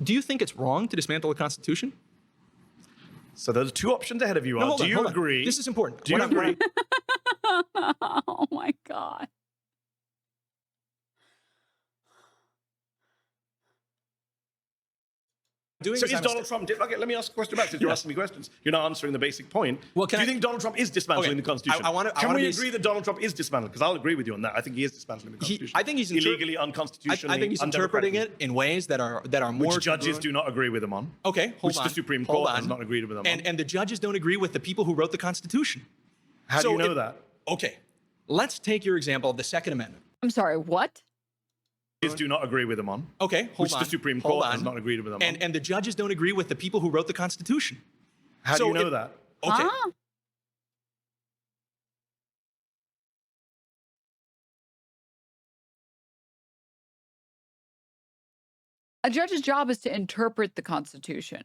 Do you think it's wrong to dismantle the Constitution? So those two options ahead of you are, do you agree? This is important. Do you agree? Oh my God. So is Donald Trump... Okay, let me ask a question back since you're asking me questions. You're not answering the basic point. Well, do you think Donald Trump is dismantling the Constitution? Can we agree that Donald Trump is dismantling? Because I'll agree with you on that. I think he is dismantling the Constitution. I think he's illegally, unconstitutionally, I think he's interpreting it in ways that are more... Which judges do not agree with him on. Okay, hold on. Which the Supreme Court has not agreed with him on. And the judges don't agree with the people who wrote the Constitution. How do you know that? Okay, let's take your example of the Second Amendment. I'm sorry, what? Do not agree with him on. Okay, hold on. Which the Supreme Court has not agreed with him on. And the judges don't agree with the people who wrote the Constitution. How do you know that? Okay. A judge's job is to interpret the Constitution.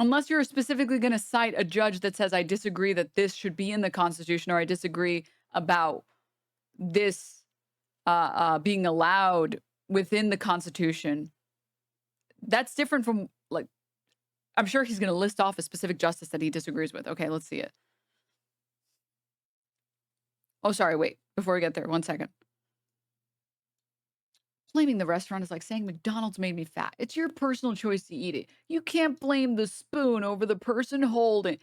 Unless you're specifically going to cite a judge that says, I disagree that this should be in the Constitution, or I disagree about this being allowed within the Constitution. That's different from, like, I'm sure he's going to list off a specific justice that he disagrees with. Okay, let's see it. Oh, sorry, wait. Before we get there, 1 second. Blaming the restaurant is like saying McDonald's made me fat. It's your personal choice to eat it. You can't blame the spoon over the person holding.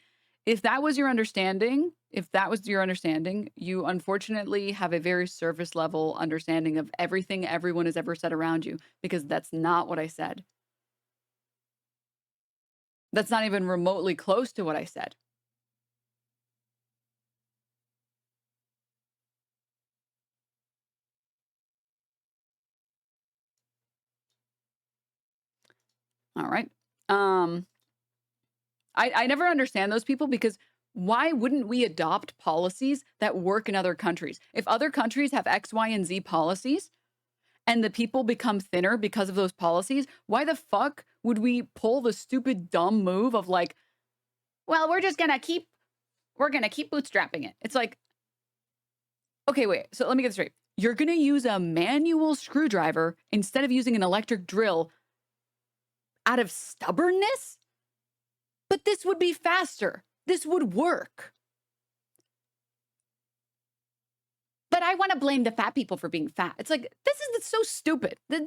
If that was your understanding, you unfortunately have a very surface level understanding of everything everyone has ever said around you, because that's not what I said. That's not even remotely close to what I said. All right. I never understand those people, because why wouldn't we adopt policies that work in other countries? If other countries have X, Y, and Z policies and the people become thinner because of those policies, why the fuck would we pull the stupid, dumb move of like, well, we're going to keep bootstrapping it. It's like, okay, wait. So let me get this straight. You're going to use a manual screwdriver instead of using an electric drill out of stubbornness? But this would be faster. This would work. but I want to blame the fat people for being fat. It's like, this is so stupid. I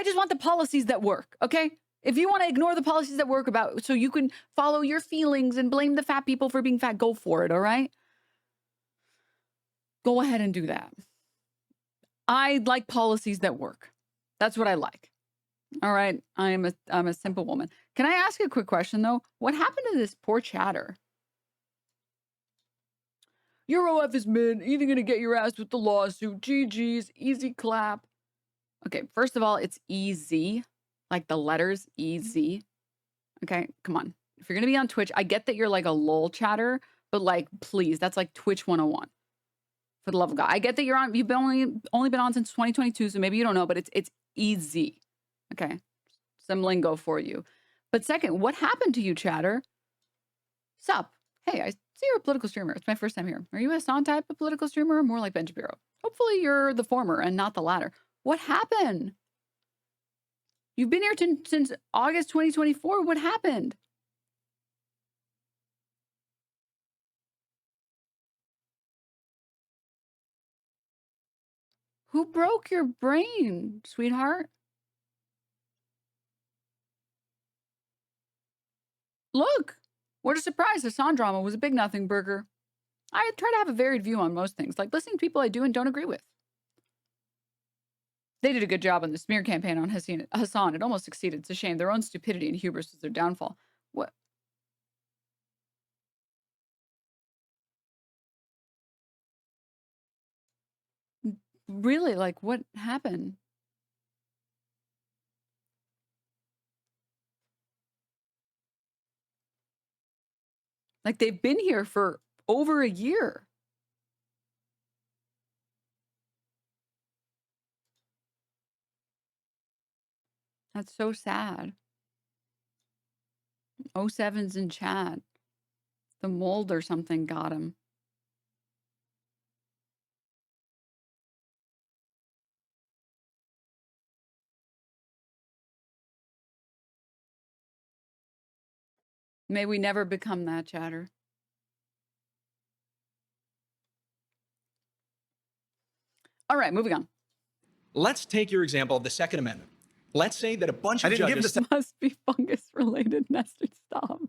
just want the policies that work, okay? If you want to ignore the policies that work about so you can follow your feelings and blame the fat people for being fat, go for it, all right? Go ahead and do that. I like policies that work. That's what I like. All right, I'm a simple woman. Can I ask a quick question though? What happened to this poor chatter? Your OF is mid, either gonna get your ass with the lawsuit. GG's, easy clap. Okay, first of all, it's easy, like the letters easy. Okay, come on. If you're gonna be on Twitch, I get that you're like a lol chatter, but like, please, that's like Twitch 101. For the love of God, I get that you're on. You've been only been on since 2022, so maybe you don't know, but it's easy. Okay, some lingo for you. But second, what happened to you, chatter? Sup? Hey, I see you're a political streamer. It's my first time here. Are you a Hasan type of political streamer or more like Ben Shapiro? Hopefully you're the former and not the latter. What happened? You've been here since August 2024. What happened? Who broke your brain, sweetheart? Look, what a surprise. Hasan drama was a big nothing burger. I try to have a varied view on most things, like listening to people I do and don't agree with. They did a good job on the smear campaign on Hasan. It almost succeeded. It's a shame. Their own stupidity and hubris was their downfall. What? Really? Like, what happened? Like, they've been here for over a year. That's so sad. 07's in chat. The mold or something got him. May we never become that, chatter. All right, moving on. Let's take your example of the Second Amendment. Let's say that a bunch of judges... Must be fungus-related, Nestor. Stop.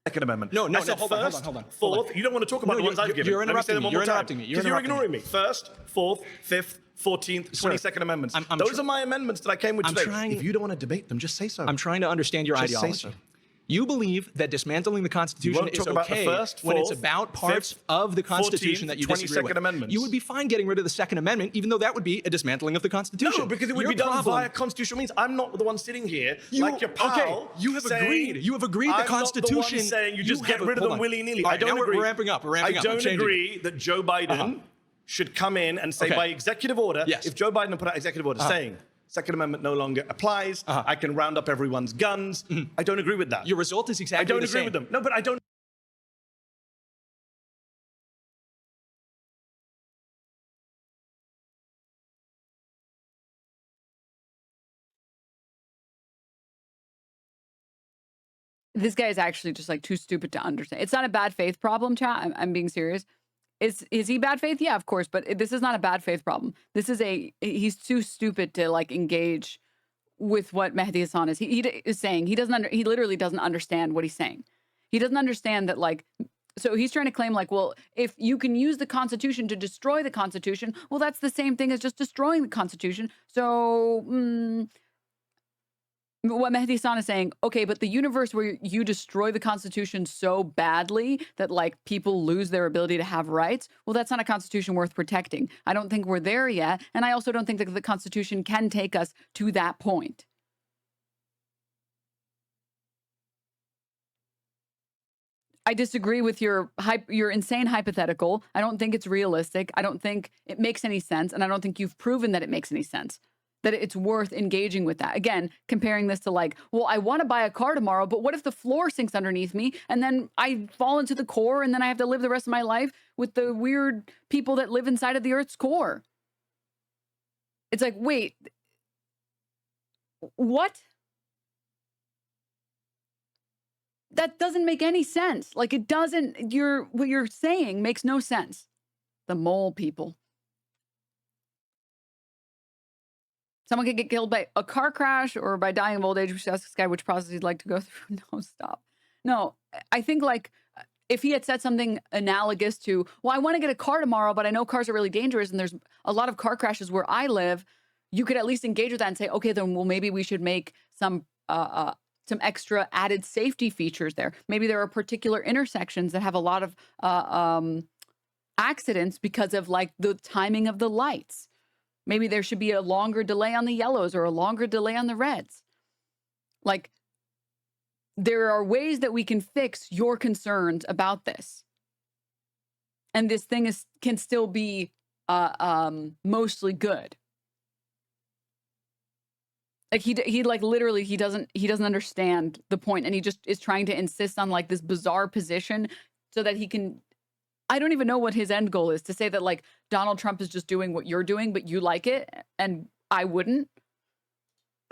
Second Amendment. No, hold on. Fourth. You don't want to talk about the ones I've given. You're interrupting me. You're interrupting me. Because you're ignoring me. First, fourth, fifth, 14th, 22nd Amendments. Those are my amendments that I came with today. If you don't want to debate them, just say so. I'm trying to understand your ideology. Say so. You believe that dismantling the Constitution is okay when it's about parts of the Constitution that you disagree with. Amendments. You would be fine getting rid of the Second Amendment, even though that would be a dismantling of the Constitution. No, because it would be done via constitutional means. I'm not the one sitting here like your pal. Okay, you have agreed. You have agreed the Constitution. I'm not the one saying you just get rid of them willy-nilly. Right, I don't agree. We're ramping up. I don't agree that Joe Biden should come in and say by executive order, if Joe Biden had put out executive order saying Second Amendment no longer applies. I can round up everyone's guns. I don't agree with that. Your result is exactly the same. I don't agree with them. No, but I don't. This guy is actually just like too stupid to understand. It's not a bad faith problem, chat. I'm being serious. Is he bad faith? Yeah, of course. But this is not a bad faith problem. This is he's too stupid to like engage with what Mehdi Hasan is. He is saying. He literally doesn't understand what he's saying. He doesn't understand that like, so he's trying to claim like, well, if you can use the Constitution to destroy the Constitution, well, that's the same thing as just destroying the Constitution. So what Mehdi Hasan is saying, okay, but the universe where you destroy the Constitution so badly that like people lose their ability to have rights, well, that's not a Constitution worth protecting. I don't think we're there yet. And I also don't think that the Constitution can take us to that point. I disagree with your insane hypothetical. I don't think it's realistic. I don't think it makes any sense. And I don't think you've proven that it makes any sense. That it's worth engaging with that. Again, comparing this to like, well, I want to buy a car tomorrow, but what if the floor sinks underneath me and then I fall into the core and then I have to live the rest of my life with the weird people that live inside of the Earth's core? It's like, wait, what? That doesn't make any sense. Like it doesn't, what you're saying makes no sense. The mole people. Someone could get killed by a car crash or by dying of old age. We should ask this guy which process he'd like to go through. No, stop. No, I think like if he had said something analogous to, well, I want to get a car tomorrow, but I know cars are really dangerous and there's a lot of car crashes where I live, you could at least engage with that and say, okay, then well, maybe we should make some extra added safety features there. Maybe there are particular intersections that have a lot of accidents because of like the timing of the lights. Maybe there should be a longer delay on the yellows or a longer delay on the reds. Like, there are ways that we can fix your concerns about this. And this thing can still be mostly good. Like he like literally he doesn't understand the point, and he just is trying to insist on like this bizarre position so that he can. I don't even know what his end goal is, to say that like Donald Trump is just doing what you're doing, but you like it and I wouldn't.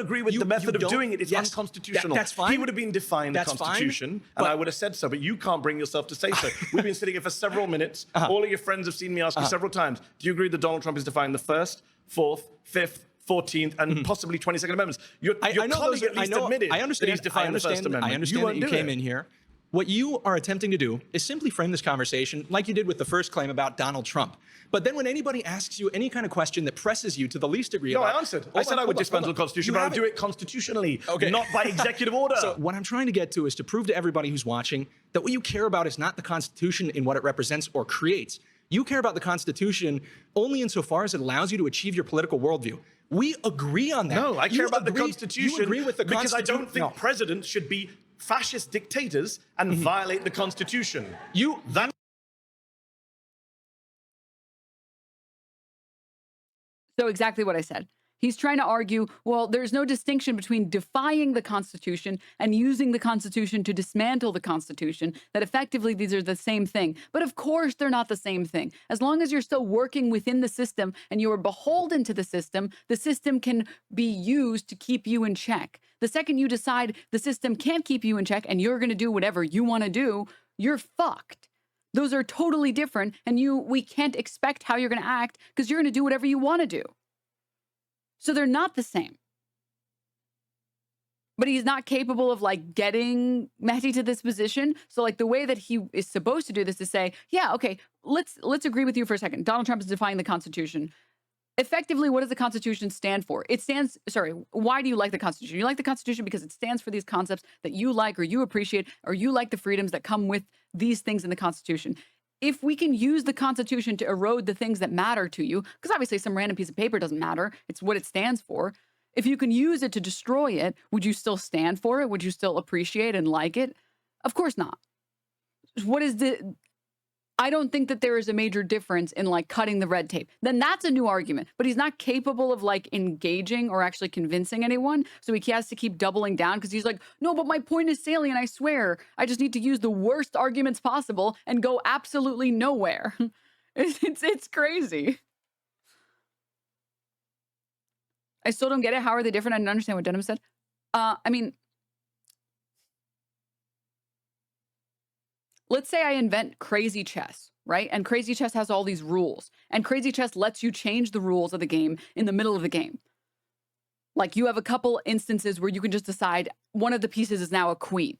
Agree with the method of doing it. It's unconstitutional. That's fine. He would have been defying the Constitution, and I would have said so, but you can't bring yourself to say so. We've been sitting here for several minutes. All of your friends have seen me ask you several times, do you agree that Donald Trump is defying the 1st, 4th, 5th, 14th, and possibly 22nd Amendments? Your colleague at least admitted that he's defying the First Amendment. I understand that you came in here. What you are attempting to do is simply frame this conversation like you did with the first claim about Donald Trump. But then when anybody asks you any kind of question that presses you to the least degree I answered. I said I would dismantle the Constitution, but I would do it constitutionally, not by executive order. So what I'm trying to get to is to prove to everybody who's watching that what you care about is not the Constitution in what it represents or creates. You care about the Constitution only insofar as it allows you to achieve your political worldview. We agree on that. No, I care about the Constitution. You agree with the because I don't think presidents should be fascist dictators and violate the Constitution. So exactly what I said. He's trying to argue, well, there's no distinction between defying the Constitution and using the Constitution to dismantle the Constitution, that effectively these are the same thing. But of course, they're not the same thing. As long as you're still working within the system and you are beholden to the system can be used to keep you in check. The second you decide the system can't keep you in check and you're going to do whatever you want to do, you're fucked. Those are totally different, and we can't expect how you're going to act because you're going to do whatever you want to do. So they're not the same. But he's not capable of like getting Mehdi to this position. So like the way that he is supposed to do this is say, yeah, okay, let's agree with you for a second. Donald Trump is defying the Constitution. Effectively, what does the Constitution stand for? It stands, why do you like the Constitution? You like the Constitution because it stands for these concepts that you like or you appreciate, or you like the freedoms that come with these things in the Constitution. If we can use the Constitution to erode the things that matter to you, because obviously some random piece of paper doesn't matter, it's what it stands for. If you can use it to destroy it, would you still stand for it? Would you still appreciate and like it? Of course not. I don't think that there is a major difference in like cutting the red tape. Then that's a new argument, but he's not capable of like engaging or actually convincing anyone. So he has to keep doubling down because he's like, no, but my point is salient. I swear, I just need to use the worst arguments possible and go absolutely nowhere. It's crazy. I still don't get it. How are they different? I didn't understand what Denim said. I mean, let's say I invent Crazy Chess, right? And Crazy Chess has all these rules. And Crazy Chess lets you change the rules of the game in the middle of the game. Like you have a couple instances where you can just decide one of the pieces is now a queen.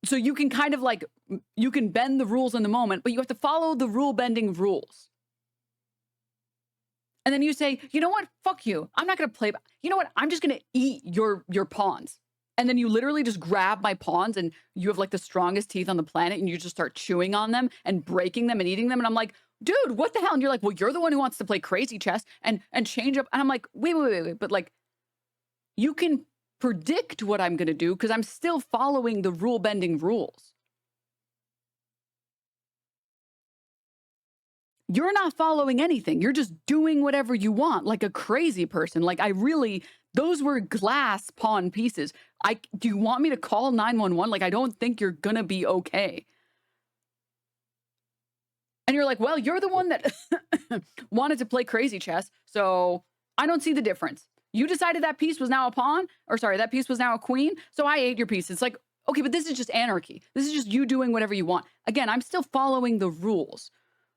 So you can kind of like, you can bend the rules in the moment, but you have to follow the rule bending rules. And then you say, you know what? Fuck you. I'm not going to play. You know what? I'm just going to eat your pawns. And then you literally just grab my pawns and you have like the strongest teeth on the planet and you just start chewing on them and breaking them and eating them. And I'm like, dude, what the hell? And you're like, well, you're the one who wants to play Crazy Chess and change up. And I'm like, wait. But like, you can predict what I'm going to do because I'm still following the rule bending rules. You're not following anything. You're just doing whatever you want like a crazy person. Like those were glass pawn pieces. Do you want me to call 911? Like, I don't think you're gonna be okay. And you're like, well, you're the one that wanted to play Crazy Chess, so I don't see the difference. You decided that piece was now a pawn, or sorry, that piece was now a queen, so I ate your piece. It's like, okay, but this is just anarchy. This is just you doing whatever you want. Again, I'm still following the rules.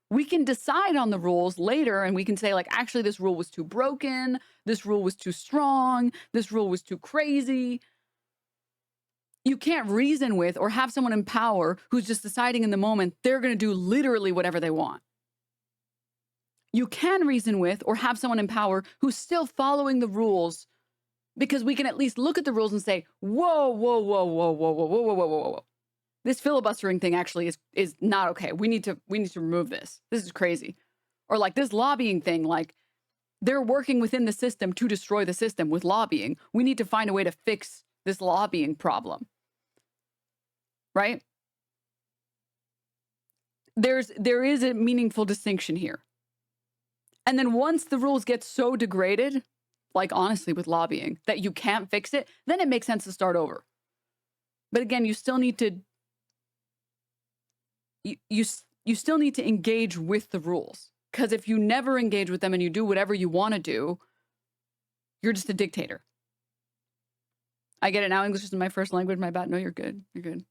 We can decide on the rules later and we can say, like, actually, this rule was too broken. This rule was too strong. This rule was too crazy. You can't reason with or have someone in power who's just deciding in the moment they're going to do literally whatever they want. You can reason with or have someone in power who's still following the rules, because we can at least look at the rules and say, whoa, whoa, whoa, whoa, whoa, whoa, whoa, whoa, whoa, whoa, whoa. This filibustering thing actually is not okay. We need to remove this. This is crazy. Or like this lobbying thing, like they're working within the system to destroy the system with lobbying. We need to find a way to fix this lobbying problem. Right? There is a meaningful distinction here. And then once the rules get so degraded, like honestly with lobbying, that you can't fix it, then it makes sense to start over. But again, you still need to you still need to engage with the rules, because if you never engage with them and you do whatever you want to do, you're just a dictator. I get it now. English isn't my first language. My bad. No, you're good. You're good.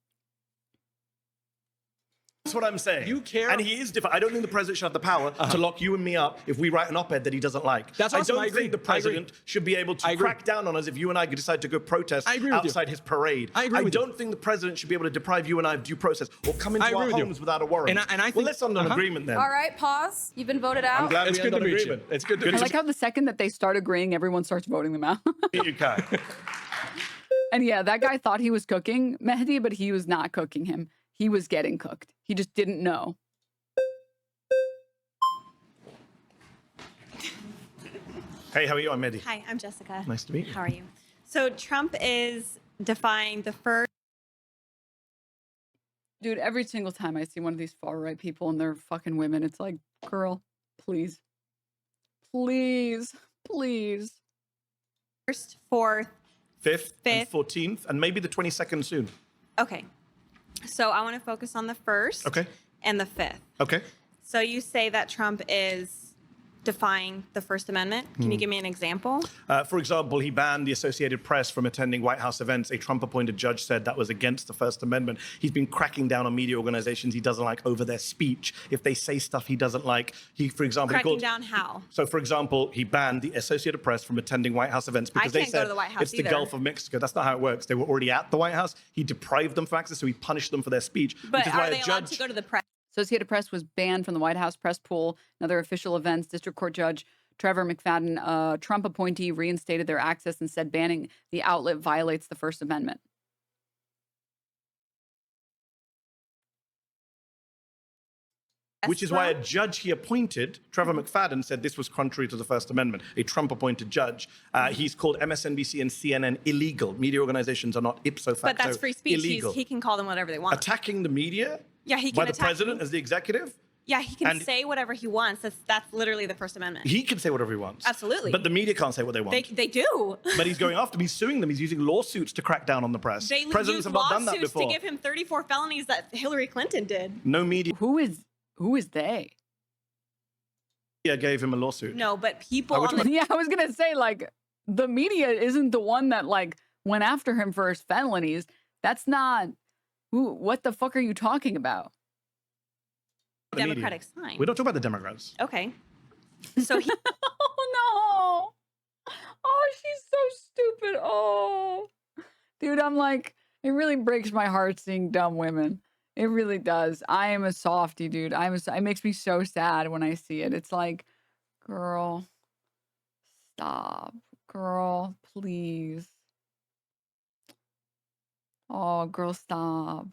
That's what I'm saying. You care. And he is different. I don't think the president should have the power to lock you and me up if we write an op-ed that he doesn't like. That's I awesome. don't I agree. think the president should be able to crack down on us if you and I decide to go protest outside his parade. I agree with you. don't think the president should be able to deprive you and I of due process or come into our homes without a warrant. And I think, well, let's end an agreement then. All right, pause. You've been voted out. I'm glad it's we good end to on meet agreement. you. It's good to I like how the second that they start agreeing, everyone starts voting them out. You can. And yeah, that guy thought he was cooking Mehdi, but he was not cooking him. He was getting cooked. He just didn't know. Hey, how are you? I'm Mehdi. Hi, I'm Jessica. Nice to meet you. How are you? So Trump is defying the first. Dude, every single time I see one of these far-right people and they're fucking women, it's like, girl, please. Please. Please. First, fourth, 5th and 14th, and maybe the 22nd soon. Okay. So I want to focus on the first and the 5th. Okay. So you say that Trump is defying the First Amendment. Can you give me an example? For example, he banned the Associated Press from attending White House events. A Trump-appointed judge said that was against the First Amendment. He's been cracking down on media organizations he doesn't like over their speech. If they say stuff he doesn't like, he, for example, Cracking down how? So, for example, he banned the Associated Press from attending White House events because they can't go said to the White House it's the either. Gulf of Mexico. That's not how it works. They were already at the White House. He deprived them of access, so he punished them for their speech. But which is why are they allowed to go to the press? Associated Press was banned from the White House press pool and other official events. District Court Judge Trevor McFadden, a Trump appointee, reinstated their access and said banning the outlet violates the First Amendment. Which is why a judge he appointed, Trevor McFadden, said this was contrary to the First Amendment, a Trump-appointed judge. He's called MSNBC and CNN illegal. Media organizations are not ipso facto But that's free speech. illegal. He can call them whatever they want. Attacking the media Yeah, he can by the attack president as the executive? Yeah, he can And- say whatever he wants. That's literally the First Amendment. He can say whatever he wants. Absolutely. But the media can't say what they want. They do. But he's going after them. He's suing them. He's using lawsuits to crack down on the press. They Presidents used have not done that lawsuits before. to give him 34 felonies that Hillary Clinton did. No media Who is they? gave him a lawsuit. No, but people on the Yeah, I was gonna say, like, the media isn't the one that like went after him for his felonies. That's not. What the fuck are you talking about? The media. Democratic sign. We don't talk about the Democrats. Okay. So he. Oh no! Oh, she's so stupid. Oh, dude, I'm like, it really breaks my heart seeing dumb women. It really does. I am a softie, dude. It makes me so sad when I see it. It's like, girl, stop. Girl, please. Oh, girl, stop.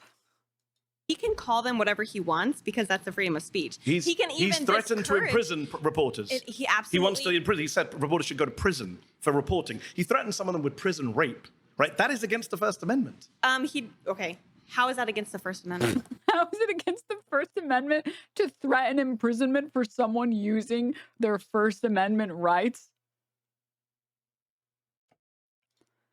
He can call them whatever he wants because that's the freedom of speech. he can even he's threatened to discourage- imprison reporters. He absolutely. He wants to imprison. He said reporters should go to prison for reporting. He threatened some of them with prison rape. Right? That is against the First Amendment. Okay. How is that against the First Amendment? How is it against the First Amendment to threaten imprisonment for someone using their First Amendment rights?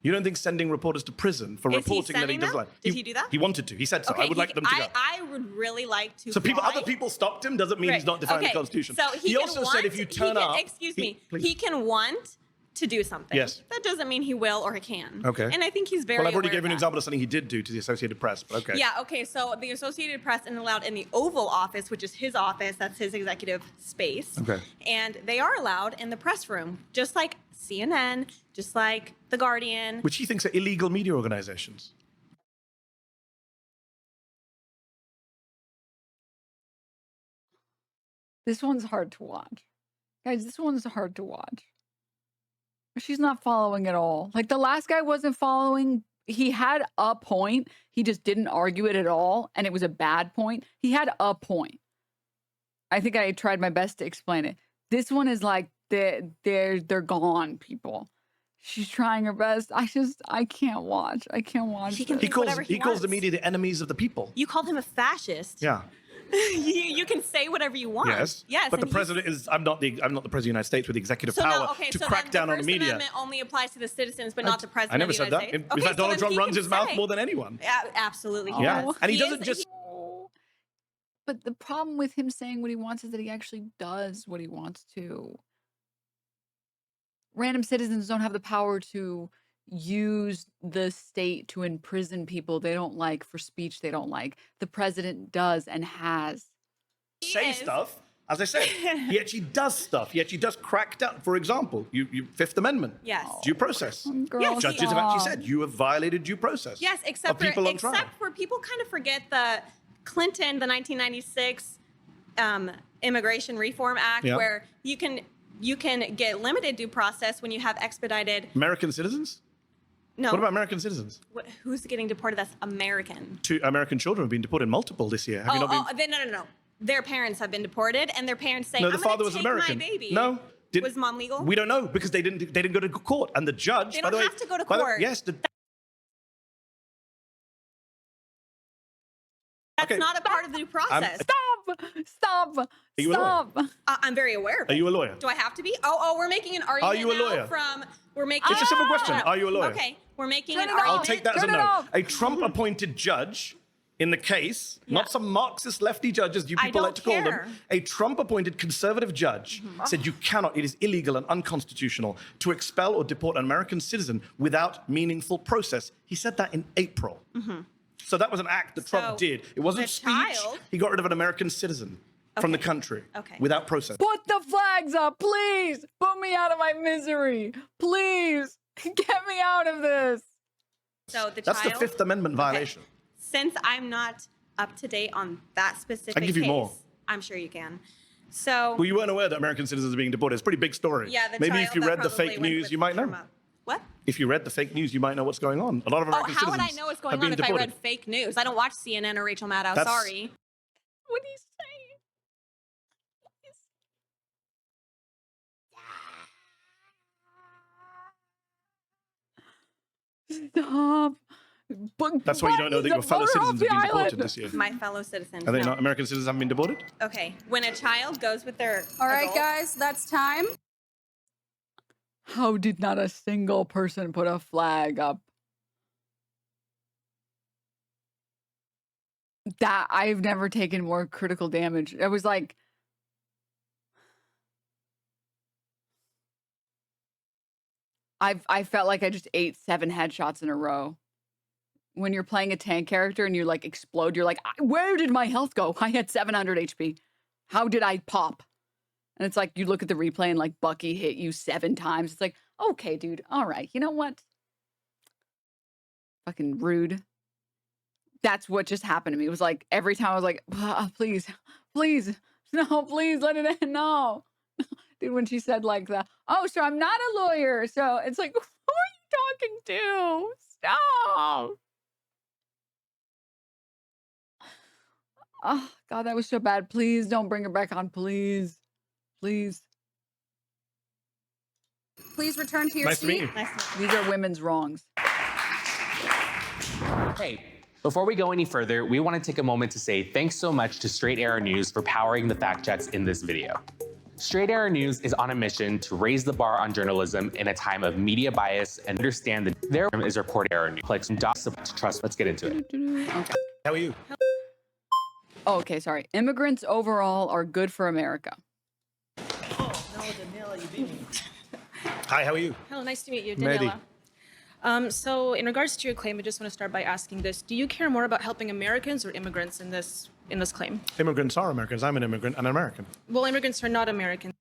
You don't think sending reporters to prison for Is he reporting that he sending doesn't them? like? Did he do that? He wanted to. He said so. Okay, I would like them to go. I would really like to. So fly. other people stopped him doesn't mean he's not defying the Constitution. So he can also want, said if you turn up, excuse me, please. he can want to do something. Yes. That doesn't mean he will or he can. Okay. And I think he's very Well, I've already aware given an of that. example of something he did do to the Associated Press, but okay. Yeah, okay, so the Associated Press isn't allowed in the Oval Office, which is his office, that's his executive space. Okay. And they are allowed in the press room, just like CNN, just like The Guardian. Which he thinks are illegal media organizations. This one's hard to watch. Guys, this one's hard to watch. She's not following at all. Like the last guy wasn't following. He had a point. He just didn't argue it at all. And it was a bad point. He had a point. I think I tried my best to explain it. This one is like, they're gone, people. She's trying her best. I can't watch. I can't watch. He can He think calls, whatever he he calls the wants. media the enemies of the people. You called him a fascist. Yeah. You can say whatever you want. Yes. Yes. But the and he's- president is. I'm not the president of the United States with executive So power now, okay, to so crack then down the on the First media. Amendment only applies to the citizens, but not the president I never of the said that. United In States. Okay, fact, so Donald then Trump he runs can his mouth say- more than anyone. Yeah, absolutely. He Yeah. does. And he doesn't just. But the problem with him saying what he wants is that he actually does what he wants to. Random citizens don't have the power to use the state to imprison people they don't like for speech they don't like. The president does and has. Say stuff. As I said, he actually does stuff. He actually does crack down. For example, you Fifth Amendment. Yes. Due process. Girl, Judges have actually said you have violated due process. Yes, of except people for on trial. except for people kind of forget the Clinton, the 1996 Immigration Reform Act, Yeah. where you can get limited due process when you have expedited. American citizens? No. What about American citizens? Who's getting deported? That's American. 2 American children have been deported, multiple this year. Have you not been? No. Their parents have been deported, and their parents say, No, "I'm the father was take American. my baby." No. Was mom legal? We don't know because they didn't go to court, and the judge. They by don't the way, have to go to by the- court. yes. That's not a part of the due process. Stop. you a lawyer? Stop. I'm very aware of it. Are you a lawyer? Do I have to be? Oh, we're making an argument you a now lawyer? from we're making. It's a simple question. Are you a lawyer? Okay, we're making Turn an it argument. I'll take that as a Turn it no. off. A Trump-appointed judge in the case, not some Marxist lefty judge, as you I people don't like to call care. them, a Trump-appointed conservative judge said you cannot, it is illegal and unconstitutional to expel or deport an American citizen without meaningful process. He said that in April. So that was an act that Trump So, did. It wasn't the speech. child- He got rid of an American citizen from the Okay. country Okay. without process. Put the flags up, please. Put me out of my misery. Please. Get me out of this. So the That's child. the Fifth Amendment violation. Since I'm not up to date on that specific I'll give you case, more. I'm sure you can. So Well, you weren't aware that American citizens are being deported. It's a pretty big story. yeah, the Maybe child if you that read the probably fake went news, with you might know. Trump. What? If you read the fake news, you might know what's going on. A lot of American How would citizens I know what's have going been on if I deported. read fake news? I don't watch CNN or Rachel Maddow. That's- Sorry. What are you saying? Stop. That's why you don't know that your fellow citizens have been deported this year. My fellow citizens. Are they no. not? American citizens haven't been deported? Okay. When a child goes with their All right, adult- guys, that's time. How did not a single person put a flag up? That I've never taken more critical damage. It was like, I felt like I just ate 7 headshots in a row. When you're playing a tank character and you like explode, you're like, where did my health go? I had 700 HP. How did I pop? And it's like, you look at the replay and like Bucky hit you 7 times. It's like, okay, dude. All right. You know what? Fucking rude. That's what just happened to me. It was like every time I was like, please, please, no, please let it end. No. Dude, when she said like the, oh, so I'm not a lawyer. So it's like, who are you talking to? Stop. Oh, God, that was so bad. Please don't bring her back on. Please. Please. Please return to your Nice to meet seat. you. These are women's wrongs. Hey, before we go any further, we want to take a moment to say thanks so much to Straight Arrow News for powering the fact checks in this video. Straight Arrow News is on a mission to raise the bar on journalism in a time of media bias and understand that their is reporting error news. Clicks to trust. Let's get into it. Okay. How are you? Oh, okay, sorry. Immigrants overall are good for America. Hi, how are you? Hello, nice to meet you, Mehdi. Daniela. So in regards to your claim, I just want to start by asking this. Do you care more about helping Americans or immigrants in this claim? Immigrants are Americans. I'm an immigrant and an American. Well, immigrants are not Americans.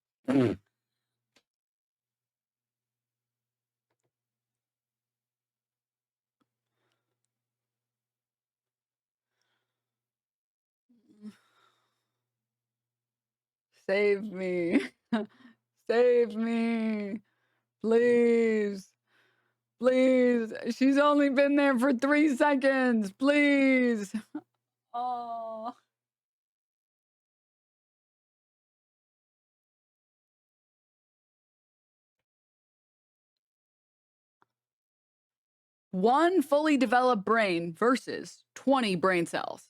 Save me. Save me. Please. Please. She's only been there for 3 seconds. Please. Oh. One fully developed brain versus 20 brain cells.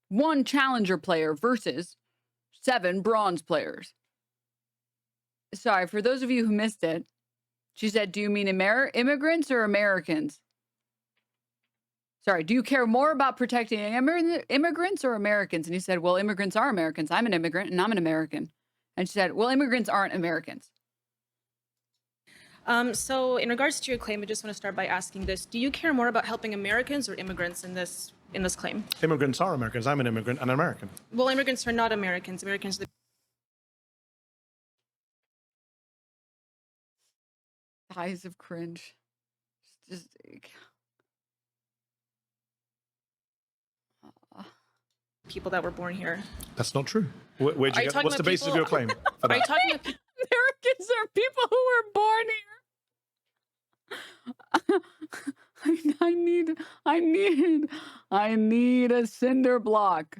One challenger player versus 7 bronze players. Sorry, for those of you who missed it, she said, do you mean immigrants or Americans? Sorry, do you care more about protecting immigrants or Americans? And he said, well, immigrants are Americans. I'm an immigrant and I'm an American. And she said, well, immigrants aren't Americans. So in regards to your claim, I just want to start by asking this. Do you care more about helping Americans or immigrants in this claim? Immigrants are Americans. I'm an immigrant and an American. Well, immigrants are not Americans. Americans are the Eyes of cringe. Just people that were born here. That's not true. Where'd you get, what's the basis of your claim for that? Are you talking about Americans are people who were born here. I need a cinder block.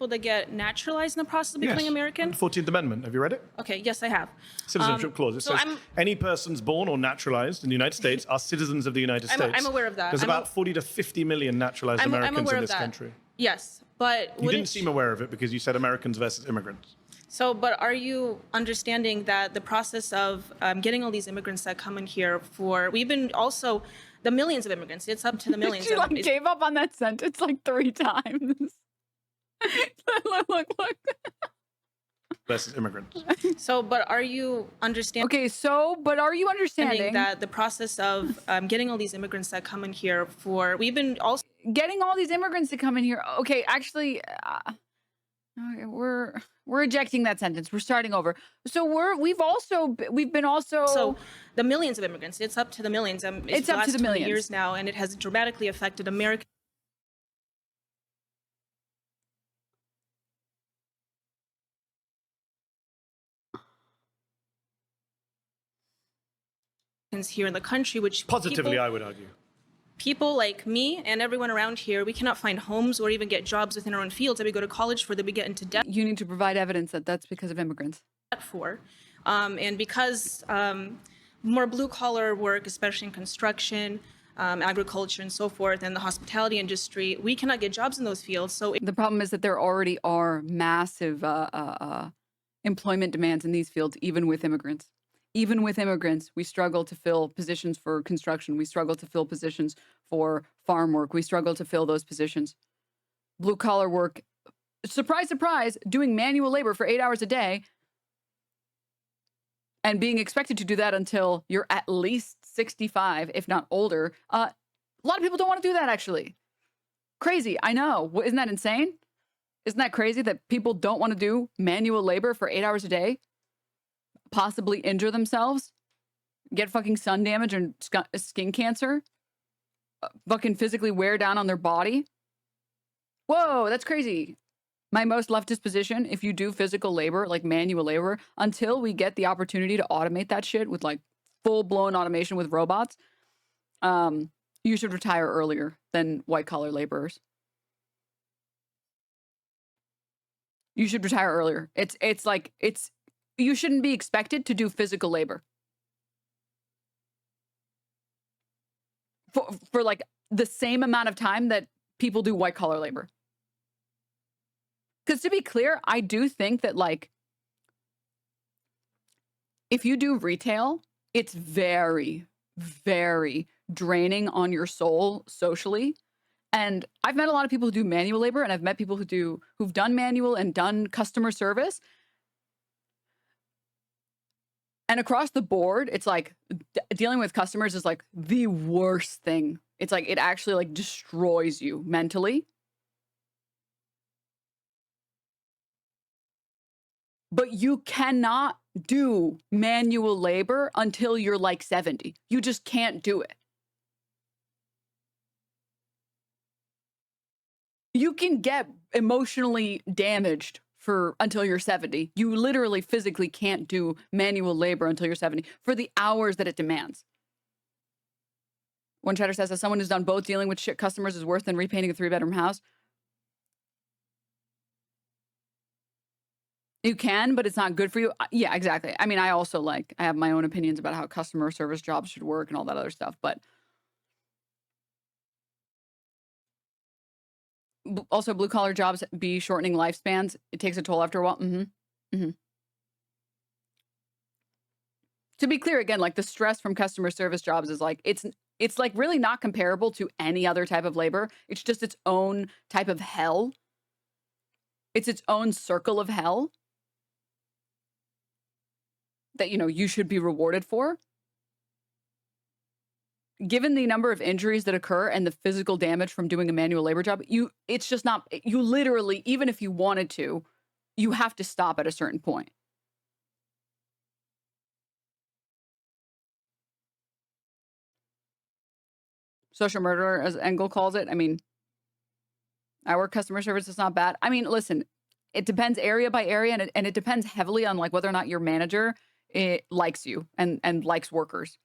people that get naturalized in the process of becoming American? 14th Amendment. Have you read it? Okay, yes, I have. Citizenship clause. It says any persons born or naturalized in the United States are citizens of the United States. I'm aware of that. There's about 40 to 50 million naturalized Americans in this country. Yes, but You didn't seem aware of it because you said Americans versus immigrants. So, but are you understanding that the process of getting all these immigrants that come in here we've been also, the millions of immigrants, it's up to the millions. She gave up on that sentence like 3 times. look. Versus immigrants. So, but are you understanding? Okay, so, but are you understanding that the process of getting all these immigrants that come in here we've been also getting all these immigrants to come in here? Okay, actually, okay, we're ejecting that sentence. We're starting over. So we've been also. So the millions of immigrants. It's up to the millions. It's up to the millions years now, and it has dramatically affected America. Here in the country, which positively, I would argue. People like me and everyone around here, we cannot find homes or even get jobs within our own fields that we go to college for, that we get into debt. You need to provide evidence that that's because of immigrants. And because more blue collar work, especially in construction, agriculture and so forth, and the hospitality industry, we cannot get jobs in those fields. So the problem is that there already are massive employment demands in these fields, even with immigrants. Even with immigrants, we struggle to fill positions for construction. We struggle to fill positions for farm work. We struggle to fill those positions. Blue collar work, surprise, surprise, doing manual labor for 8 hours a day and being expected to do that until you're at least 65, if not older. A lot of people don't want to do that, actually. Crazy, I know. Isn't that insane? Isn't that crazy that people don't want to do manual labor for 8 hours a day? Possibly injure themselves, get fucking sun damage and skin cancer, fucking physically wear down on their body. Whoa, that's crazy. My most leftist position, if you do physical labor, like manual labor, until we get the opportunity to automate that shit with like full-blown automation with robots, you should retire earlier than white-collar laborers. You should retire earlier. You shouldn't be expected to do physical labor for like the same amount of time that people do white collar labor. Because to be clear, I do think that like, if you do retail, it's very, very draining on your soul socially And I've met a lot of people who do manual labor, and I've met people who've done manual and done customer service. And across the board, it's like dealing with customers is like the worst thing. It's like it actually like destroys you mentally. But you cannot do manual labor until you're like 70. You just can't do it. You can get emotionally damaged for until you're 70. You literally physically can't do manual labor until you're 70 for the hours that it demands. One chatter says, as someone who's done both, dealing with shit customers is worse than repainting a 3-bedroom house. You can, but it's not good for you. Yeah, exactly. I mean, I also I have my own opinions about how customer service jobs should work and all that other stuff, but also blue collar jobs be shortening lifespans. It takes a toll after a while. To be clear, again, like the stress from customer service jobs is like, it's like really not comparable to any other type of labor. It's just its own type of hell. It's its own circle of hell that, you know, you should be rewarded for. Given the number of injuries that occur and the physical damage from doing a manual labor job, it's just not, you literally, even if you wanted to, you have to stop at a certain point. Social murder, as Engel calls it. I mean, I work customer service, it's not bad. I mean, listen, it depends area by area, and it depends heavily on like whether or not your manager likes you and likes workers.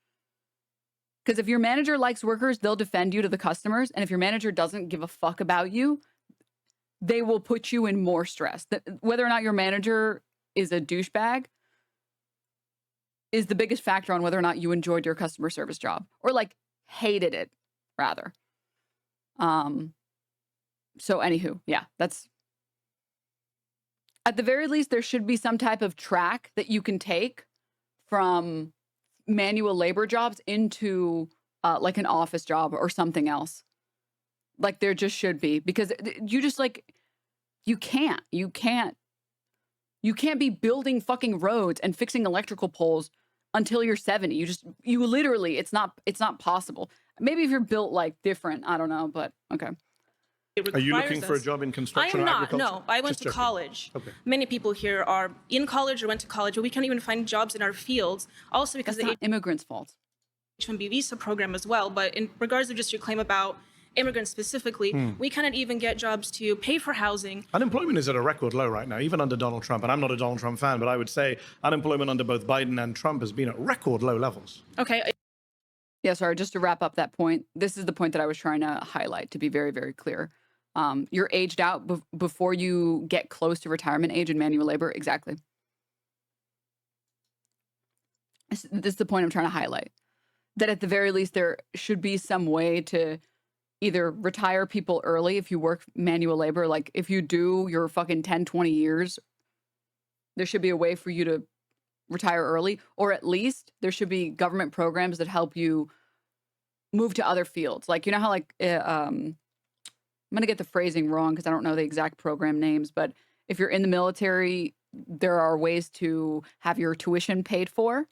Because if your manager likes workers, they'll defend you to the customers. And if your manager doesn't give a fuck about you, they will put you in more stress. Whether or not your manager is a douchebag is the biggest factor on whether or not you enjoyed your customer service job or like hated it, rather. So anywho, yeah, that's at the very least, there should be some type of track that you can take from manual labor jobs into like an office job or something else. Like there just should be, because you just like, you can't be building fucking roads and fixing electrical poles until you're 70. You literally, it's not possible. Maybe if you're built like different, I don't know, but okay. Are you looking for a job in construction I am or not. agriculture? No, I went to college. Okay. Many people here are in college or went to college, but we can't even find jobs in our fields. Also because that's not immigrants' fault. H-1B visa program as well. But in regards to just your claim about immigrants specifically, we cannot even get jobs to pay for housing. Unemployment is at a record low right now, even under Donald Trump. And I'm not a Donald Trump fan, but I would say unemployment under both Biden and Trump has been at record low levels. Okay. Yeah, sorry, just to wrap up that point, this is the point that I was trying to highlight, to be very, very clear. You're aged out before you get close to retirement age in manual labor. Exactly. This is the point I'm trying to highlight. That at the very least, there should be some way to either retire people early if you work manual labor. Like if you do your fucking 10, 20 years, there should be a way for you to retire early, or at least there should be government programs that help you move to other fields. Like, you know how like, I'm going to get the phrasing wrong because I don't know the exact program names, but if you're in the military, there are ways to have your tuition paid for.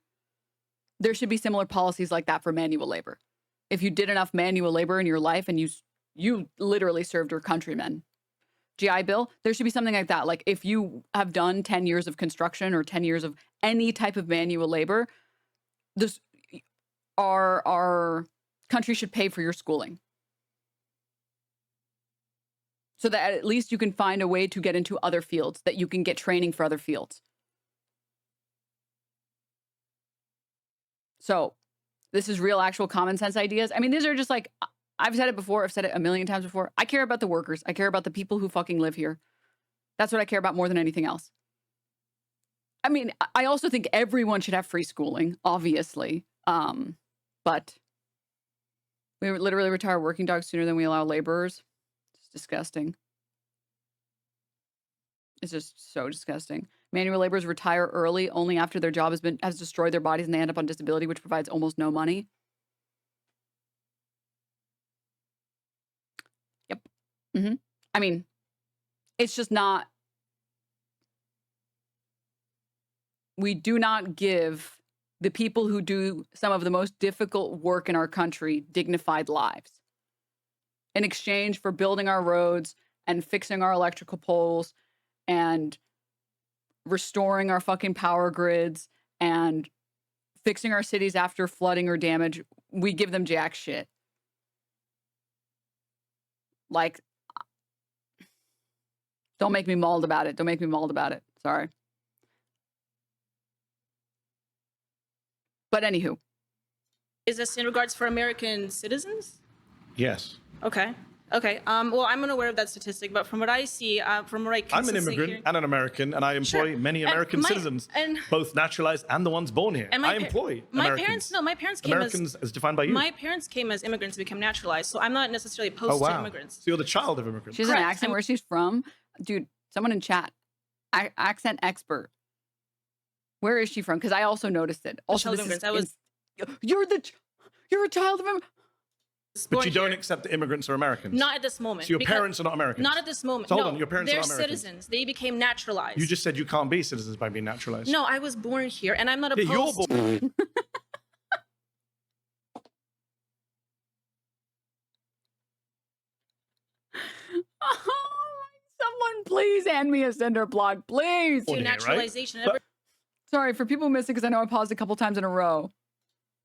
There should be similar policies like that for manual labor. If you did enough manual labor in your life and you literally served your countrymen, GI Bill, there should be something like that. Like if you have done 10 years of construction or 10 years of any type of manual labor, our country should pay for your schooling. So that at least you can find a way to get into other fields, that you can get training for other fields. So this is real, actual common sense ideas. I mean, these are just like, I've said it before. I've said it a million times before. I care about the workers. I care about the people who fucking live here. That's what I care about more than anything else. I mean, I also think everyone should have free schooling, obviously. But we literally retire working dogs sooner than we allow laborers. Disgusting. It's just so disgusting. Manual laborers retire early only after their job has destroyed their bodies and they end up on disability, which provides almost no money. Yep. I mean, it's just not. We do not give the people who do some of the most difficult work in our country dignified lives in exchange for building our roads and fixing our electrical poles and restoring our fucking power grids and fixing our cities after flooding or damage. We give them jack shit. Like, don't make me mauled about it. Don't make me mauled about it. Sorry. But anywho. Is this in regards for American citizens? Yes. Okay. Okay. Well, I'm unaware of that statistic, but from what I see, from what I I'm an consistently immigrant and an American, and I employ many And American my- citizens, and- both naturalized and the ones born here. And my I par- employ my Americans. parents. No, my parents came Americans as defined by you. My parents came as immigrants to become naturalized, so I'm not necessarily opposed Oh, wow. to immigrants. So you're the child of immigrants. She has an accent where she's from. Dude, someone in chat. Accent expert. Where is she from? Because I also noticed it. Also, child of this is immigrants. you're a child of immigrants. But you don't accept that immigrants are Americans. Not at this moment. So your because- parents are not Americans. Not at this moment. So hold no, on, your parents are they're not Americans. citizens. They became naturalized. You just said you can't be citizens by being naturalized. No, I was born here, and I'm not Yeah, opposed. you're born. Someone please hand me a cinder block, please. to naturalization. And Sorry, for people missing, because I know I paused a couple times in a row.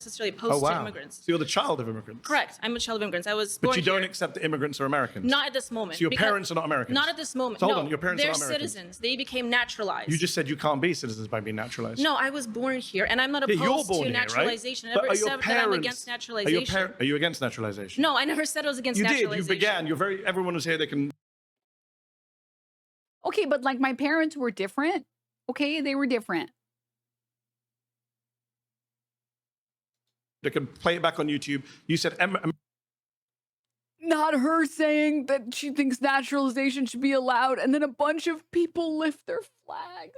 necessarily opposed to immigrants. So you're the child of immigrants. Correct. I'm a child of immigrants. I was born But you don't here. accept that immigrants are Americans. Not at this moment. So your because- parents are not Americans. Not at this moment. So hold no, on, your parents are they're not Americans. citizens. They became naturalized. You just said you can't be citizens by being naturalized. No, I was born here, and I'm not Yeah, opposed you're born to here, right? naturalization. I But never are your said that I'm parents- against naturalization. Are you against naturalization? No, I never said I was against You did. naturalization. You began. You're very. Everyone was here. They can. Okay, but like my parents were different. Okay, they were different. They can play it back on YouTube. You said. Not her saying that she thinks naturalization should be allowed, and then a bunch of people lift their flags.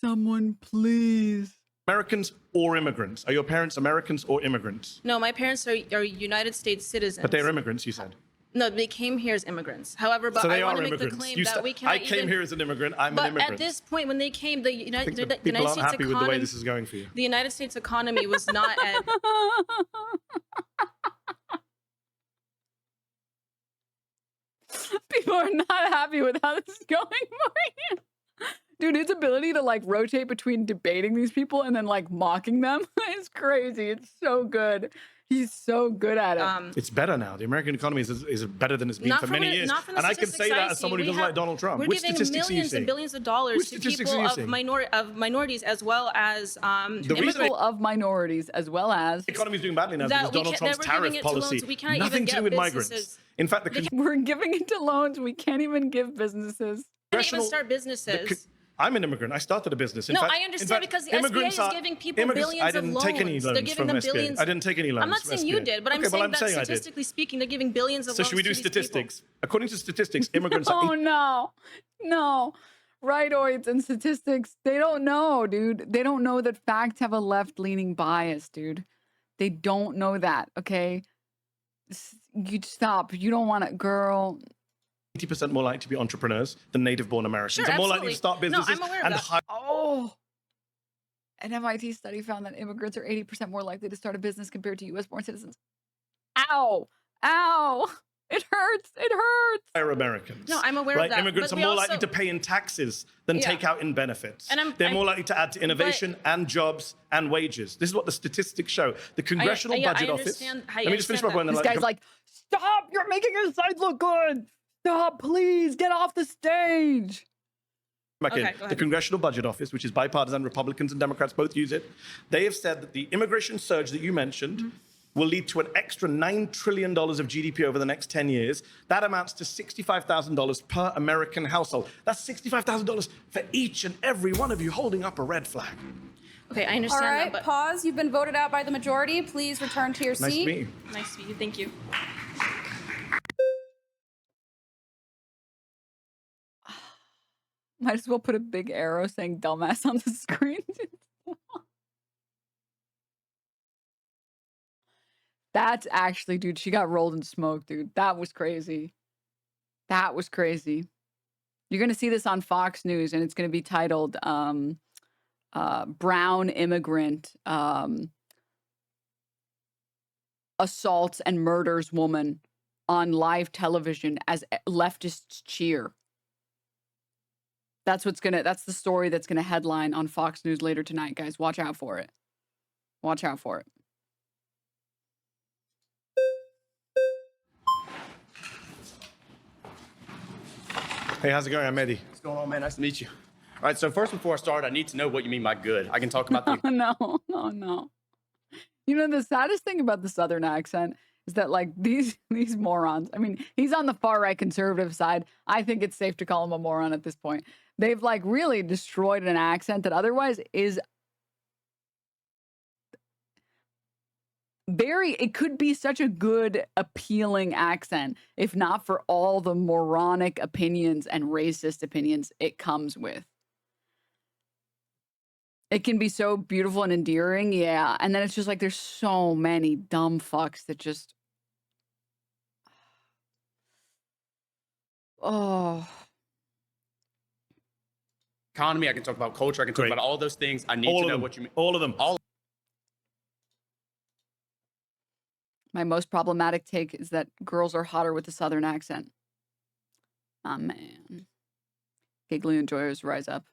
Someone please. Americans or immigrants? Are your parents Americans or immigrants? No, my parents are United States citizens. But they're immigrants. You said. No, they came here as immigrants. However, but So they I want are to make the immigrants. claim You that said- we cannot I came even- here as an immigrant. I'm but an immigrant. at this point, when they came, the I United, think the that people United aren't States happy with the economy, way this is going for you. the United States economy was not at. People are not happy with how this is going for you. Dude, his ability to like rotate between debating these people and then like mocking them is crazy. It's so good. He's so good at it. It's better now. The American economy is better than it's been Not for from many the- years. not from the And I can say statistics that I as someone see. who We doesn't have- like Donald Trump. We're Which giving statistics are you millions seeing? and billions of dollars Which to statistics people are you of, seeing? minorities as well as People of minorities as well as The economy is doing badly now That because we Donald can't- Trump's that we're giving tariff it to policy. loans. We can't Nothing even to get do with migrants. businesses. In fact, the we're giving it to loans. We can't even give businesses. can't even start businesses. I'm an immigrant. I started a business. In No, fact, I in understand fact, because the SBA immigrants is are- giving people immigrants- billions I didn't of take any loans. loans They're giving from them SBA. billions. I didn't take any loans I'm not from saying you SBA. did, but I'm Okay, well, saying that saying I did. statistically speaking, they're giving billions of So loans should we to do these people. statistics? According to statistics, immigrants are Oh no, no. Rightoids and statistics, they don't know, dude. They don't know that facts have a left-leaning bias, dude. They don't know that, okay? You stop. You don't want to, girl. 80% more likely to be entrepreneurs than native-born Americans. Sure, They're more likely absolutely. to start businesses No, I'm aware of and that. hire. Oh. An MIT study found that immigrants are 80% more likely to start a business compared to US-born citizens. Ow. Ow. It hurts. It hurts. Americans. No, I'm aware of right? that, Immigrants but are we more also- likely to pay in taxes than Yeah. take out in benefits. And They're I'm- more likely to add to innovation and jobs and wages. This is what the statistics show. The Congressional yeah, I Budget Office. understand- I Let me just finish my understand point. This then guy's like, stop. You're making your side look good. Stop, please. Get off the stage. Back in. Okay, go The ahead. Congressional Budget Office, which is bipartisan, Republicans and Democrats both use it. They have said that the immigration surge that you mentioned Mm-hmm. will lead to an extra $9 trillion of GDP over the next 10 years. That amounts to $65,000 per American household. That's $65,000 for each and every one of you holding up a red flag. Okay, I All understand right, that, but pause. You've been voted out by the majority. Please return to your Nice seat. to meet you. nice to meet you. Thank you. Might as well put a big arrow saying dumbass on the screen. That's actually, dude, she got rolled in smoke, dude. That was crazy. That was crazy. You're going to see this on Fox News, and it's going to be titled Brown Immigrant Assaults and Murders Woman on live television as leftists cheer. That's the story that's gonna headline on Fox News later tonight, guys. Watch out for it. Watch out for it. Hey, how's it going? I'm Mehdi. What's going on, man? Nice to meet you. All right, so first, before I start, I need to know what you mean by good. I can talk about the... No. You know, the saddest thing about the Southern accent is that, like, these morons, I mean, he's on the far-right conservative side. I think it's safe to call him a moron at this point. They've, like, really destroyed an accent that otherwise is it could be such a good, appealing accent if not for all the moronic opinions and racist opinions it comes with. It can be so beautiful and endearing, yeah. And then it's just like there's so many dumb fucks that just... Oh. Economy, I can talk about culture, I can talk about all those things. I need to know what you mean. All of them. My most problematic take is that girls are hotter with a Southern accent. Oh, man. Giggly enjoyers rise up.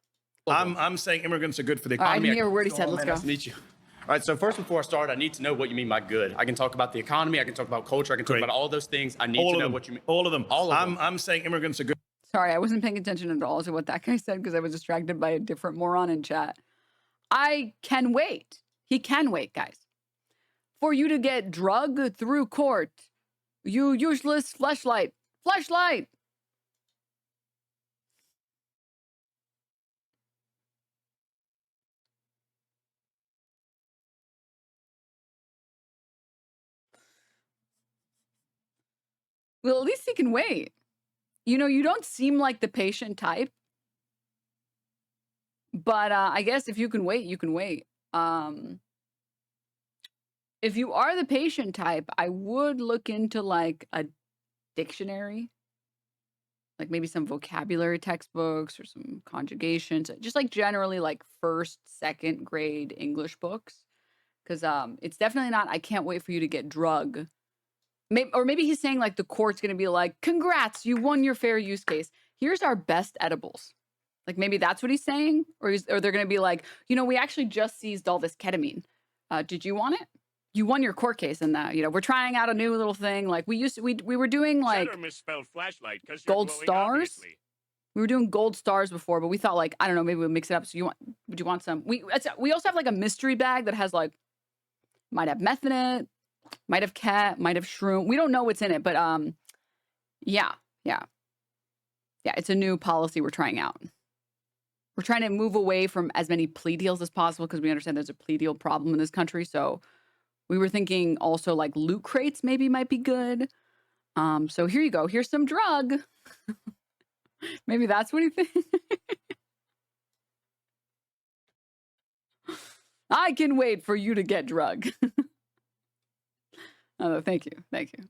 I'm saying immigrants are good for the I economy. didn't hear a word he said. Let's go. Nice to meet you. All right, so first, before I start, I need to know what you mean by good. I can talk about the economy, I can talk about culture, I can talk about all those things. I need to know what you mean. All of them. All of them. I'm saying immigrants are good. Sorry, I wasn't paying attention at all to what that guy said because I was distracted by a different moron in chat. I can wait. He can wait, guys. For you to get drugged through court. You useless fleshlight. Fleshlight! Well, at least he can wait. You know, you don't seem like the patient type. But I guess if you can wait, you can wait. If you are the patient type, I would look into like a dictionary. Like maybe some vocabulary textbooks or some conjugations. Just like generally like first, second grade English books. Because it's definitely not, I can't wait for you to get drugged. Or maybe he's saying like the court's going to be like, congrats, you won your fair use case. Here's our best edibles. Like maybe that's what he's saying. Or they're going to be like, you know, we actually just seized all this ketamine. Did you want it? You won your court case and you know, we're trying out a new little thing. Like we were doing like misspelled flashlight gold stars. Obviously. We were doing gold stars before, but we thought like, I don't know, maybe we'll mix it up. So would you want some? We also have like a mystery bag that has like, might have meth in it. Might have cat, might have shroom. We don't know what's in it, but yeah, it's a new policy we're trying out. We're trying to move away from as many plea deals as possible because we understand there's a plea deal problem in this country. So we were thinking also like loot crates maybe might be good. So here you go. Here's some drug. Maybe that's what he thinks. I can wait for you to get drug. Oh, thank you.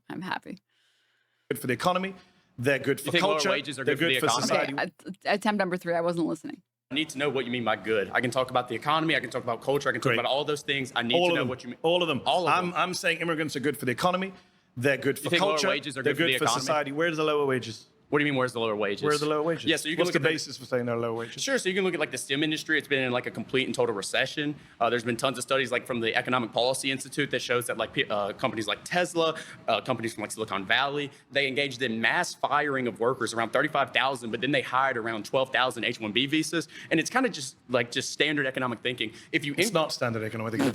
I'm happy. Good for the economy. They're good for culture. Lower wages are They're good for the for economy? society. Okay, attempt number 3. I wasn't listening. I need to know what you mean by good. I can talk about the economy, I can talk about culture, I can talk about all those things. I need to know what you mean. All of them. All of them. I'm saying immigrants are good for the economy. They're good for think culture. lower wages are They're good for the for economy? society. Where's the lower wages? What do you mean, where's the lower wages? Where are the lower wages? Yeah, so you can What's look the at basis for saying they're lower wages? Sure, so you can look at like the STEM industry. It's been in like a complete and total recession. There's been tons of studies like from the Economic Policy Institute that shows that like companies like Tesla, companies from like Silicon Valley, they engaged in mass firing of workers, around 35,000, but then they hired around 12,000 H-1B visas. And it's kind of just standard economic thinking. It's not standard economic thinking.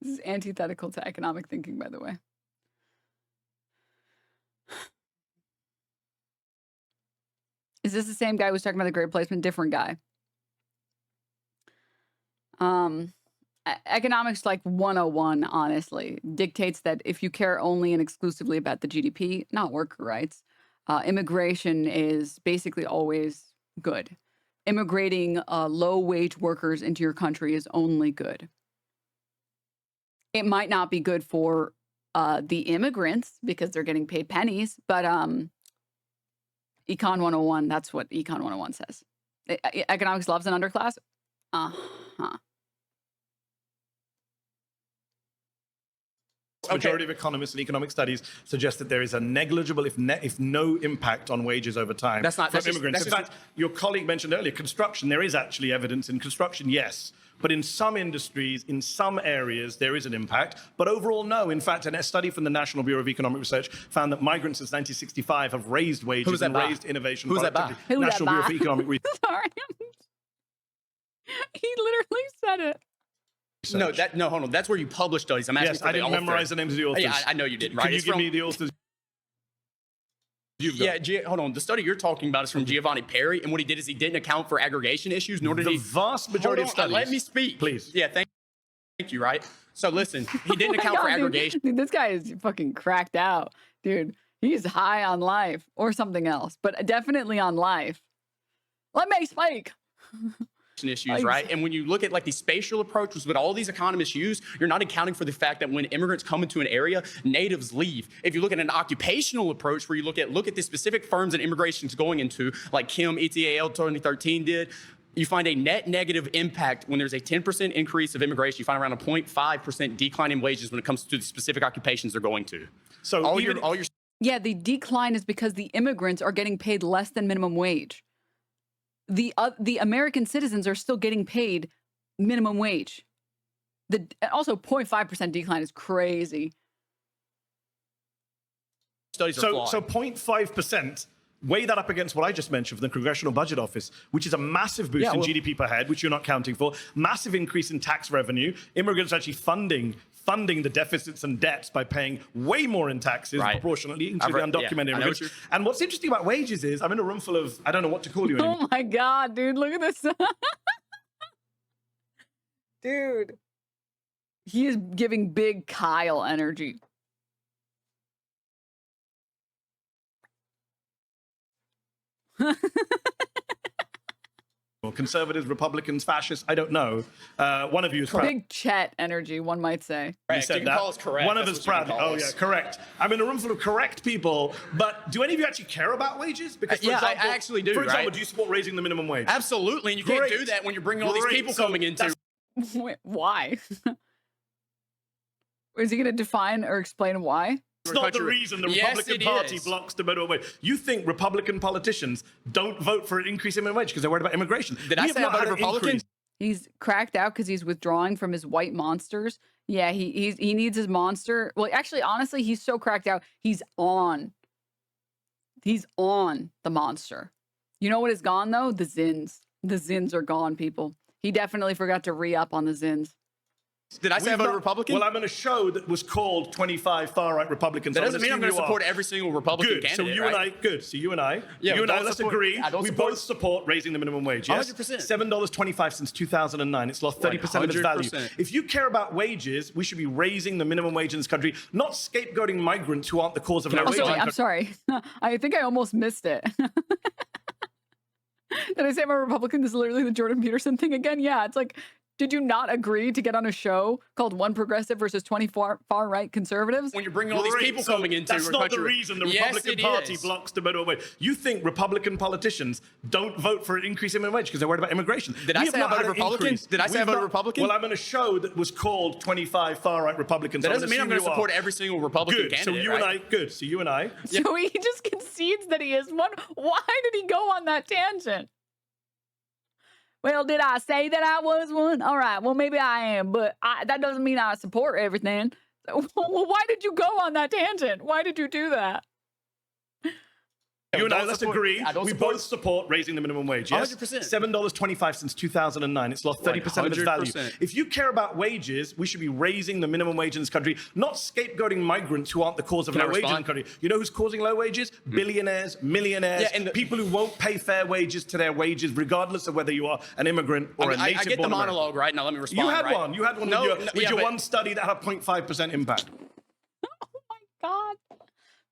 This is antithetical to economic thinking, by the way. Is this the same guy who was talking about the great placement? Different guy. Economics like 101, honestly, dictates that if you care only and exclusively about the GDP, not worker rights, immigration is basically always good. immigrating low-wage workers into your country is only good. It might not be good for the immigrants because they're getting paid pennies, but Econ 101, that's what Econ 101 says. Economics loves an underclass? Uh-huh. Majority of economists and economic studies suggest that there is a negligible, if no impact on wages over time from immigrants. In fact, your colleague mentioned earlier, construction, there is actually evidence in construction, yes. But in some industries, in some areas, there is an impact. But overall, no. In fact, a study from the National Bureau of Economic Research found that migrants since 1965 have raised wages and raised innovation. Who's that by? National Bureau of Economic Research. Sorry. He literally said it. No, hold on. That's where you publish studies. I'm asking Yes, for I didn't memorize the names of the authors. Yeah, I know you didn't, right? Can you give me the authors? Hold on. The study you're talking about is from Giovanni Perry, and what he did is he didn't account for aggregation issues, nor did he. The vast majority of studies. Let me speak, please. Yeah, thank you. Right. So listen, he didn't account for aggregation. Dude, this guy is fucking cracked out, dude. He's high on life or something else, but definitely on life. Let me speak. Issues, right? And when you look at like the spatial approach, which is what all these economists use, you're not accounting for the fact that when immigrants come into an area, natives leave. If you look at an occupational approach where you look at the specific firms that immigration is going into, like Kim ETAL 2013 did, you find a net negative impact when there's a 10% increase of immigration. You find around a 0.5% decline in wages when it comes to the specific occupations they're going to. So all even, your Yeah, the decline is because the immigrants are getting paid less than minimum wage. The American citizens are still getting paid minimum wage. Also 0.5% decline is crazy. Studies are flawed. So 0.5%. Weigh that up against what I just mentioned from the Congressional Budget Office, which is a massive boost in GDP per head, which you're not counting for, massive increase in tax revenue, immigrants actually funding the deficits and debts by paying way more in taxes proportionately into the undocumented immigrants. And what's interesting about wages is, I'm in a room full of, I don't know what to call you anymore. Oh my God, dude, look at this. Dude. He is giving big Kyle energy. Conservatives, Republicans, fascists, I don't know. One of you is proud. Big Chet energy, one might say. You said that. Call us correct. One of us proud. Oh, yeah, correct. I'm in a room full of correct people, but do any of you actually care about wages? Because, for example, I actually do. For example, do you support raising the minimum wage? Absolutely, and you can't do that when you're bringing all these people coming into. Wait, why? Is he going to define or explain why? It's not the reason the Republican Party blocks the minimum wage. You think Republican politicians don't vote for an increase in minimum wage because they're worried about immigration? Did I say I voted Republican? He's cracked out because he's withdrawing from his white monsters. Yeah, he needs his monster. Well, actually, honestly, he's so cracked out. He's on the monster. You know what is gone though? The Zins. The Zins are gone, people. He definitely forgot to re-up on the Zins. Did I say I voted Republican? Well, I'm in a show that was called 25 Far-Right Republicans. That doesn't mean I'm going to support every single Republican candidate, So you and I, So you and I, let's agree. We both support raising the minimum wage, yes? 100%. $7.25 since 2009. It's lost 30% of its value. If you care about wages, we should be raising the minimum wage in this country, not scapegoating migrants who aren't the cause of no wage. I'm sorry. I think I almost missed it. Did I say I'm a Republican? This is literally the Jordan Peterson thing again. Yeah, it's like, did you not agree to get on a show called One Progressive versus 24 Far-Right Conservatives? When you're bringing all these people coming into that's not the reason the Republican Party blocks the minimum wage. You think Republican politicians don't vote for an increase in minimum wage because they're worried about immigration. Did I say I voted Republican? Did I say I voted Republican? Well, I'm in a show that was called 25 Far-Right Republicans. That doesn't mean I'm going to support every single Republican candidate. So you and I. So he just concedes that he is one. Why did he go on that tangent? Well, did I say that I was one? All right, well, maybe I am, but that doesn't mean I support everything. Well, why did you go on that tangent? Why did you do that? You and I, let's agree. We both support raising the minimum wage, yes? 100%. $7.25 since 2009. It's lost 30% of its value. If you care about wages, we should be raising the minimum wage in this country, not scapegoating migrants who aren't the cause of low wages in the country. You know who's causing low wages? Billionaires, millionaires, and people who won't pay fair wages to their wages, regardless of whether you are an immigrant or a native-born American. I get the monologue, right? Now let me respond. You had one. You had one with your one study that had a 0.5% impact. Oh my God.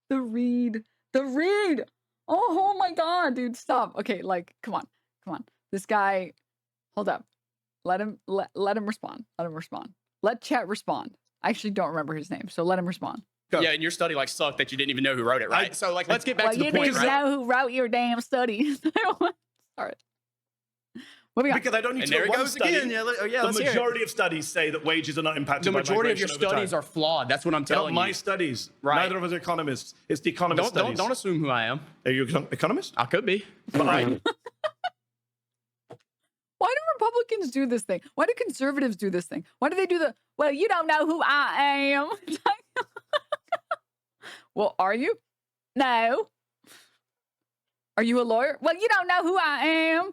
The read. Oh my God, dude, stop. Okay, like, come on. This guy, hold up. Let him respond. Let him respond. Let chat respond. I actually don't remember his name, so let him respond. Yeah, and your study like sucked that you didn't even know who wrote it, right? So like, let's get back to the point. You didn't know who wrote your damn study. Sorry. Because I don't need to know one study. The majority of studies say that wages are not impacted by migration. The majority of your studies are flawed. That's what I'm telling you. Not my studies. Right. Neither of us are economists. It's the economist studies. Don't assume who I am. Are you an economist? I could be. Why do Republicans do this thing? Why do conservatives do this thing? Why do they do the, well, you don't know who I am? Well, are you? No. Are you a lawyer? Well, you don't know who I am.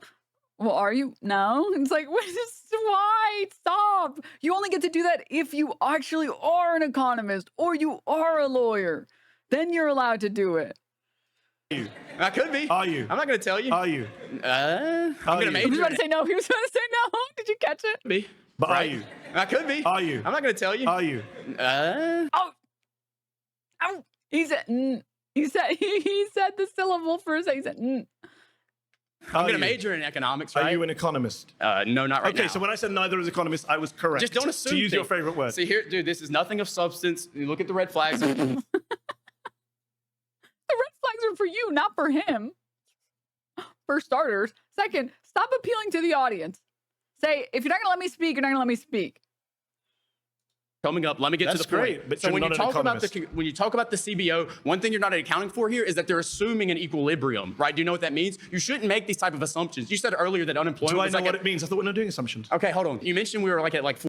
Well, are you? No. It's like, why? Stop. You only get to do that if you actually are an economist or you are a lawyer. Then you're allowed to do it. I could be. Are you? I'm not going to tell you. Are you? I'm going to major. He was about to say no. He was about to say no. Did you catch it? Be. But are you? I could be. Are you? I'm not going to tell you. Are you? Oh. He said, he said the syllable first. He said, I'm going to major in economics, right? Are you an economist? No, not right now. Okay, so when I said neither is economist, I was correct. Just don't assume. To use your favorite word. See here, dude, this is nothing of substance. You look at the red flags. The red flags are for you, not for him. For starters. Second, stop appealing to the audience. Say, if you're not going to let me speak, you're not going to let me speak. Coming up, let me get to the point. Great, but so when you talk about the CBO, one thing you're not accounting for here is that they're assuming an equilibrium, right? Do you know what that means? You shouldn't make these type of assumptions. You said earlier that unemployment. Do I was know like what it means? I thought we're not doing assumptions. Okay, hold on. You mentioned we were like at like.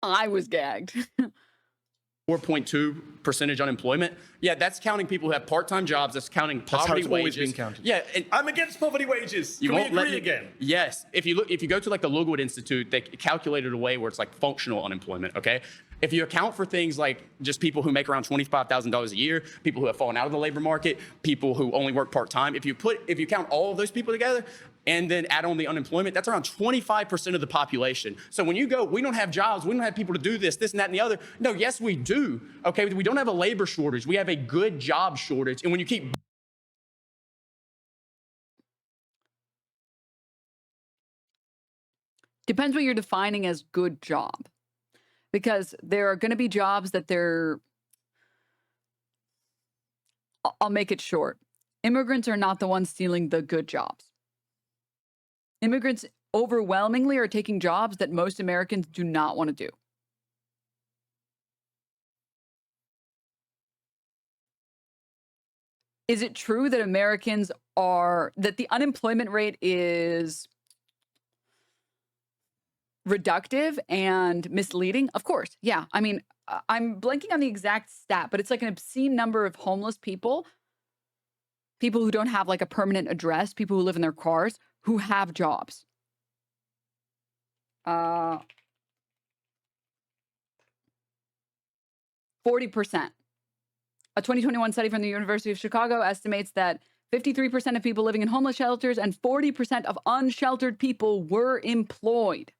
I was gagged. 4.2% unemployment. Yeah, that's counting people who have part-time jobs. That's counting poverty wages. wages. Always been counted. Yeah, I'm against poverty wages. You Can we won't let agree me again? Yes. If you go to like the Lookwood Institute, they calculated a way where it's like functional unemployment. Okay. If you account for things like just people who make around $25,000 a year, people who have fallen out of the labor market, people who only work part-time, if you count all of those people together and then add on the unemployment, that's around 25% of the population. So when you go, we don't have jobs, we don't have people to do this, and that, and the other. No, yes, we do. Okay, we don't have a labor shortage. We have a good job shortage. And when you keep Depends what you're defining as good job. Because there are going to be jobs that I'll make it short. Immigrants are not the ones stealing the good jobs. Immigrants overwhelmingly are taking jobs that most Americans do not want to do. Is it true that that the unemployment rate is reductive and misleading? Of course. Yeah. I mean, I'm blanking on the exact stat, but it's like an obscene number of homeless people who don't have like a permanent address, people who live in their cars, who have jobs. 40%. A 2021 study from the University of Chicago estimates that 53% of people living in homeless shelters and 40% of unsheltered people were employed.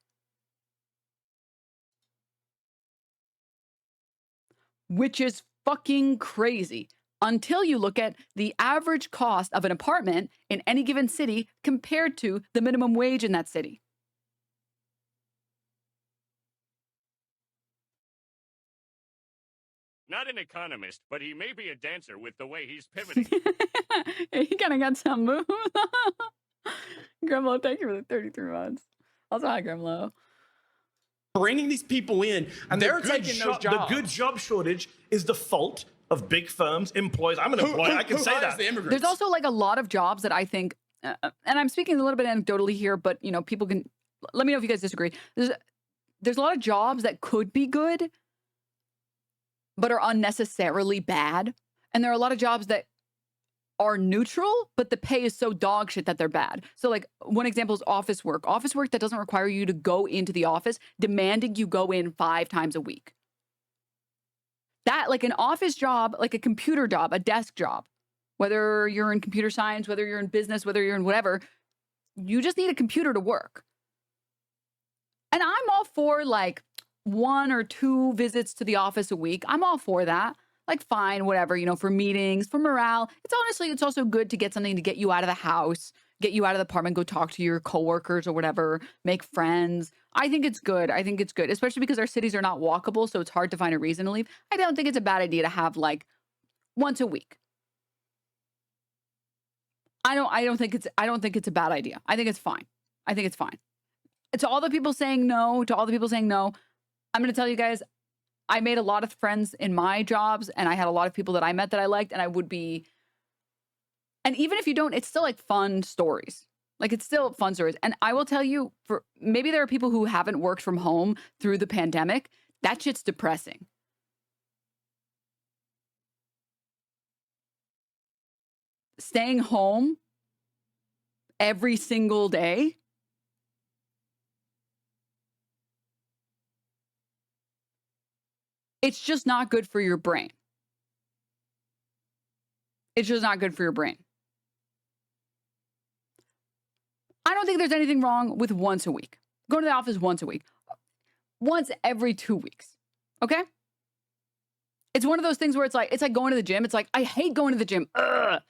Which is fucking crazy. Until you look at the average cost of an apartment in any given city compared to the minimum wage in that city. Not an economist, but he may be a dancer with the way he's pivoting. He kind of got some moves. Grimlow, thank you for the 33 months. Also, hi, Grimlow. Bringing these people in, and they're taking those jobs. The good job shortage is the fault of big firms, employers. I'm an employer. I can say that. There's also like a lot of jobs that I think, and I'm speaking a little bit anecdotally here, but you know, people can let me know if you guys disagree. There's a lot of jobs that could be good, but are unnecessarily bad, and there are a lot of jobs that are neutral, but the pay is so dog shit that they're bad. So like one example is office work. Office work that doesn't require you to go into the office, demanding you go in 5 times a week. That, like an office job, like a computer job, a desk job, whether you're in computer science, whether you're in business, whether you're in whatever, you just need a computer to work. And I'm all for like 1 or 2 visits to the office a week, I'm all for that. Like, fine, whatever, you know, for meetings, for morale. It's also good to get something to get you out of the house, get you out of the apartment, go talk to your coworkers or whatever, make friends. I think it's good. I think it's good, especially because our cities are not walkable, so it's hard to find a reason to leave. I don't think it's a bad idea to have like once a week. I don't think it's a bad idea. I think it's fine. I think it's fine. To all the people saying no, I'm going to tell you guys, I made a lot of friends in my jobs, and I had a lot of people that I met that I liked, and and even if you don't, it's still like fun stories. Like, it's still fun stories. And I will tell you, maybe there are people who haven't worked from home through the pandemic. That shit's depressing. Staying home every single day. It's just not good for your brain. It's just not good for your brain. I don't think there's anything wrong with once a week. Go to the office once a week. Once every 2 weeks. Okay? It's one of those things where it's like going to the gym. It's like, I hate going to the gym. Ugh.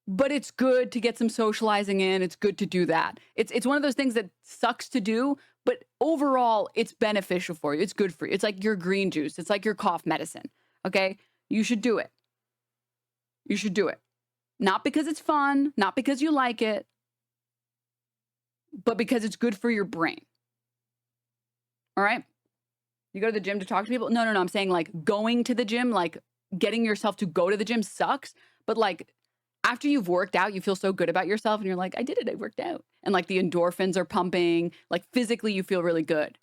But it's good to get some socializing in. It's good to do that. It's one of those things that sucks to do, but overall, it's beneficial for you. It's good for you. It's like your green juice. It's like your cough medicine. Okay? You should do it. You should do it. Not because it's fun, not because you like it, but because it's good for your brain. All right? You go to the gym to talk to people? No. I'm saying like going to the gym, like getting yourself to go to the gym sucks, but like after you've worked out, you feel so good about yourself and you're like, I did it, I worked out. And like the endorphins are pumping, like physically you feel really good.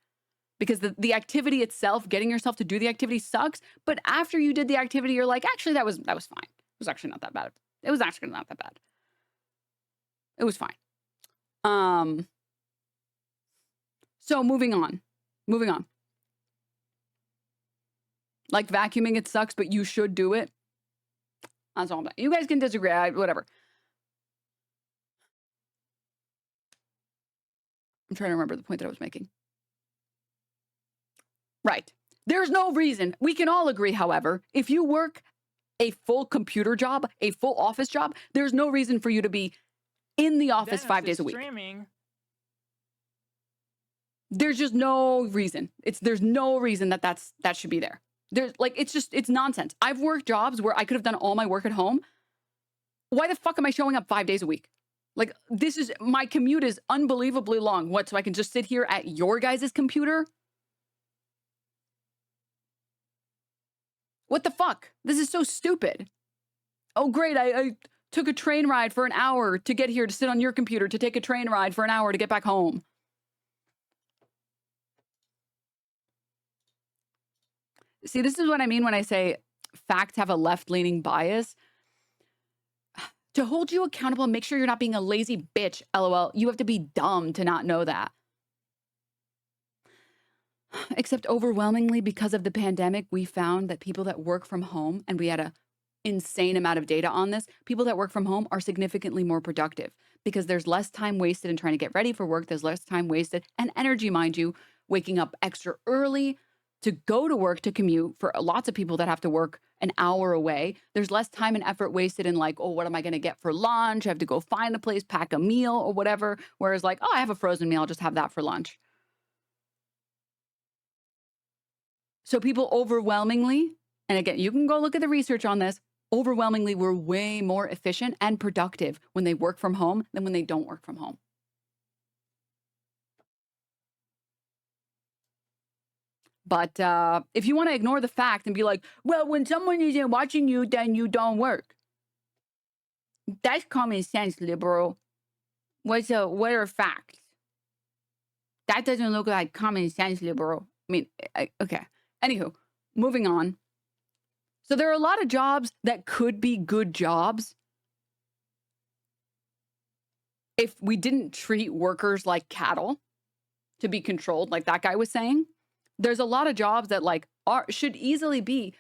Because the activity itself, getting yourself to do the activity sucks, but after you did the activity, you're like, actually that was fine. It was actually not that bad. It was actually not that bad. It was fine. So moving on. Like vacuuming, it sucks, but you should do it. That's all I'm saying. You guys can disagree, whatever. I'm trying to remember the point that I was making. Right. There's no reason. We can all agree, however, if you work a full computer job, a full office job, there's no reason for you to be in the office 5 days a week. There's just no reason. There's no reason that should be there. There's like, it's nonsense. I've worked jobs where I could have done all my work at home. Why the fuck am I showing up 5 days a week? Like, my commute is unbelievably long. What, so I can just sit here at your guys' computer? What the fuck? This is so stupid. Oh, great. I took a train ride for an hour to get here to sit on your computer, to take a train ride for an hour to get back home. See, this is what I mean when I say facts have a left-leaning bias. To hold you accountable and make sure you're not being a lazy bitch, LOL, you have to be dumb to not know that. Except overwhelmingly, because of the pandemic, we found that people that work from home, and we had an insane amount of data on this, people that work from home are significantly more productive because there's less time wasted in trying to get ready for work. There's less time wasted and energy, mind you, waking up extra early to go to work, to commute. For lots of people that have to work an hour away, there's less time and effort wasted in like, oh, what am I going to get for lunch? I have to go find a place, pack a meal or whatever. Whereas like, oh, I have a frozen meal, I'll just have that for lunch. So people overwhelmingly, and again, you can go look at the research on this, overwhelmingly were way more efficient and productive when they work from home than when they don't work from home. But if you want to ignore the fact and be like, well, when someone isn't watching you, then you don't work. That's common sense, liberal. What are facts? That doesn't look like common sense, liberal. I mean, okay. Anywho, moving on. So there are a lot of jobs that could be good jobs if we didn't treat workers like cattle to be controlled, like that guy was saying. There's a lot of jobs that like should easily be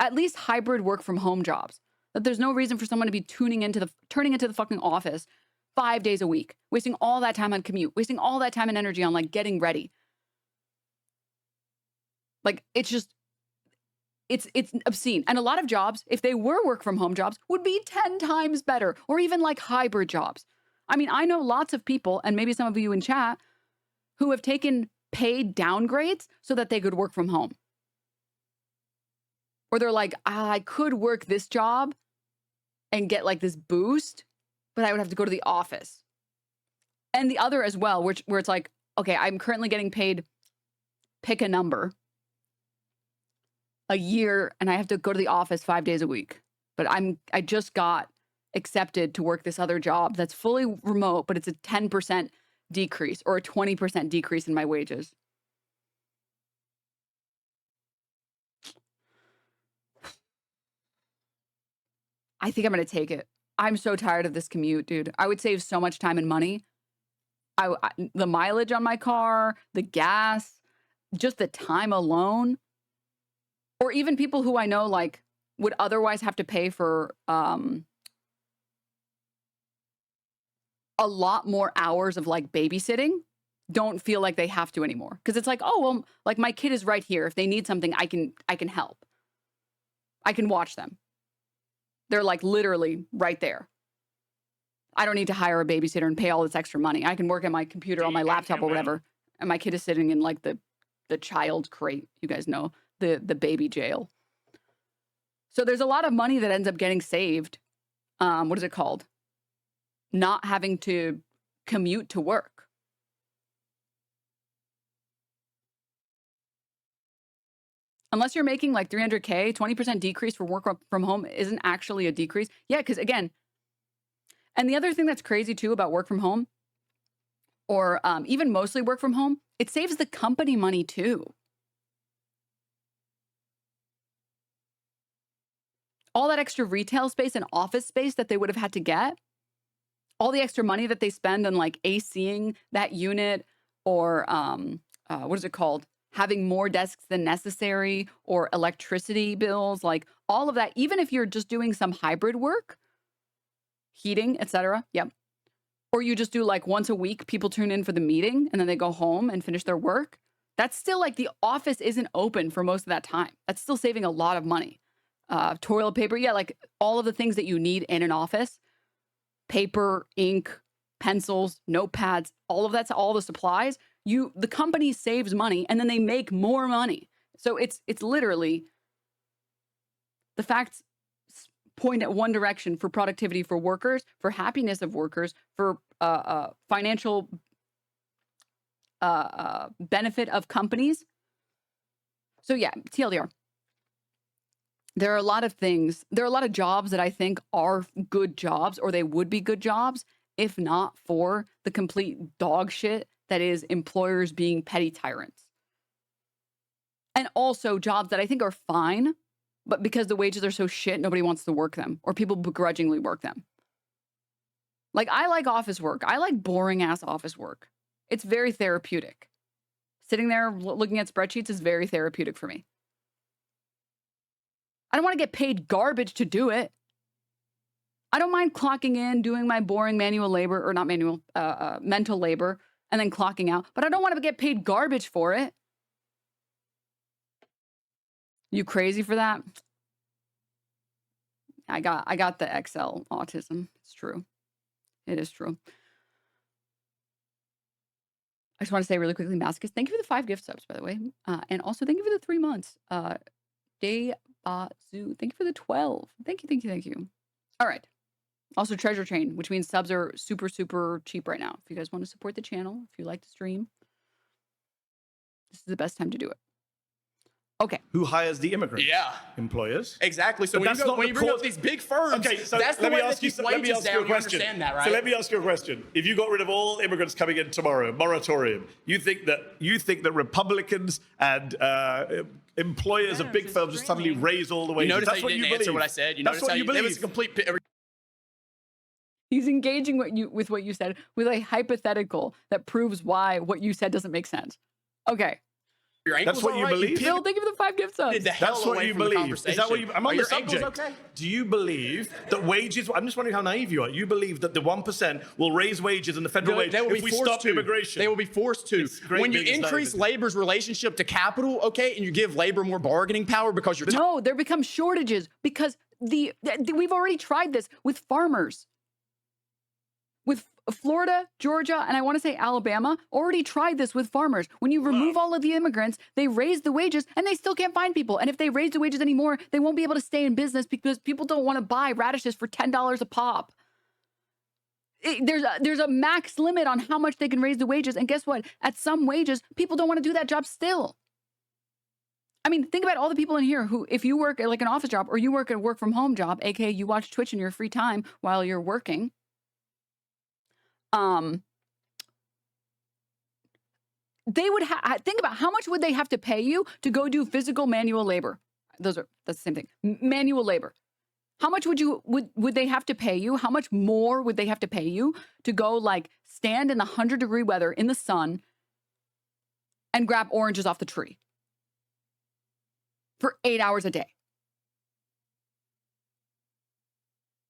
at least hybrid work from home jobs. That there's no reason for someone to be turning into the fucking office 5 days a week, wasting all that time on commute, wasting all that time and energy on like getting ready. Like, it's just, it's obscene. And a lot of jobs, if they were work from home jobs, would be 10 times better, or even like hybrid jobs. I mean, I know lots of people, and maybe some of you in chat, who have taken paid downgrades so that they could work from home. Or they're like, I could work this job and get like this boost, but I would have to go to the office. And the other as well, where it's like, okay, I'm currently getting paid, pick a number, a year, and I have to go to the office 5 days a week. But I just got accepted to work this other job that's fully remote, but it's a 10% decrease or a 20% decrease in my wages. I think I'm going to take it. I'm so tired of this commute, dude. I would save so much time and money. The mileage on my car, the gas, just the time alone. Or even people who I know, like, would otherwise have to pay for a lot more hours of, like, babysitting, don't feel like they have to anymore. Because it's like, oh, well, like, my kid is right here. If they need something, I can help. I can watch them. They're, like, literally right there. I don't need to hire a babysitter and pay all this extra money. I can work on my computer, on my laptop, or whatever. And my kid is sitting in, like, the child crate, you guys know. The baby jail. So there's a lot of money that ends up getting saved. What is it called? Not having to commute to work. Unless you're making like 300K, 20% decrease for work from home isn't actually a decrease. Yeah, because again, and the other thing that's crazy too about work from home, or even mostly work from home, it saves the company money too. All that extra retail space and office space that they would have had to get, all the extra money that they spend on like ACing that unit, or what is it called? Having more desks than necessary, or electricity bills, like all of that, even if you're just doing some hybrid work, heating, etc. Yep. Or you just do like once a week, people tune in for the meeting and then they go home and finish their work. That's still like the office isn't open for most of that time. That's still saving a lot of money. Toilet paper, yeah, like all of the things that you need in an office, paper, ink, pencils, notepads, all of that's all the supplies. The company saves money and then they make more money. So it's literally, the facts point at one direction for productivity for workers, for happiness of workers, for financial benefit of companies. So yeah, TLDR. There are a lot of things, there are a lot of jobs that I think are good jobs, or they would be good jobs if not for the complete dog shit that is employers being petty tyrants. And also jobs that I think are fine, but because the wages are so shit, nobody wants to work them, or people begrudgingly work them. Like, I like office work. I like boring ass office work. It's very therapeutic. Sitting there looking at spreadsheets is very therapeutic for me. I don't want to get paid garbage to do it. I don't mind clocking in, doing my boring manual labor, or not manual, mental labor, and then clocking out. But I don't want to get paid garbage for it. You crazy for that? I got the XL autism. It's true. It is true. I just want to say really quickly, Masochist, thank you for the 5 gift subs, by the way. And also thank you for the 3 months. Day Zoo, thank you for the 12. Thank you. All right. Also Treasure Chain, which means subs are super, super cheap right now. If you guys want to support the channel, if you like to stream, this is the best time to do it. Okay. Who hires the immigrants? Yeah. Employers. Exactly. So when you bring up these big firms, okay, so that's the let way me that ask you, keep let me wages ask you down. a You question. understand that, right? So let me ask you a question. If you got rid of all immigrants coming in tomorrow, moratorium, you think that Republicans and employers of big firms just suddenly raise all the wages? You notice That's how what you you didn't answer believe. what I said. You That's notice what how you it was believe. a complete. He's engaging with what you said with a hypothetical that proves why what you said doesn't make sense. Okay. Your ankles That's what all you right? believe? Bill, thank you for the 5 gift subs. Get the hell That's what away you from the believe. Is conversation. that what you? I'm Are on the your ankles subject. okay? Do you believe that wages? I'm just wondering how naive you are. You believe that the 1% will raise wages in the federal wage They will if be we forced stop to. immigration? They will be forced to. great When you being increase naive. labor's relationship to capital, okay, and you give labor more bargaining power because you're No, there become shortages because we've already tried this with farmers. With Florida, Georgia, and I want to say Alabama, already tried this with farmers. When you remove all of the immigrants, they raise the wages and they still can't find people. And if they raise the wages anymore, they won't be able to stay in business because people don't want to buy radishes for $10 a pop. There's a max limit on how much they can raise the wages. And guess what? At some wages, people don't want to do that job still. I mean, think about all the people in here who, if you work at like an office job or you work at a work from home job, aka you watch Twitch in your free time while you're working, they would think about how much would they have to pay you to go do physical manual labor. That's the same thing. Manual labor. How much would they have to pay you? How much more would they have to pay you to go like stand in the 100-degree weather in the sun and grab oranges off the tree for 8 hours a day?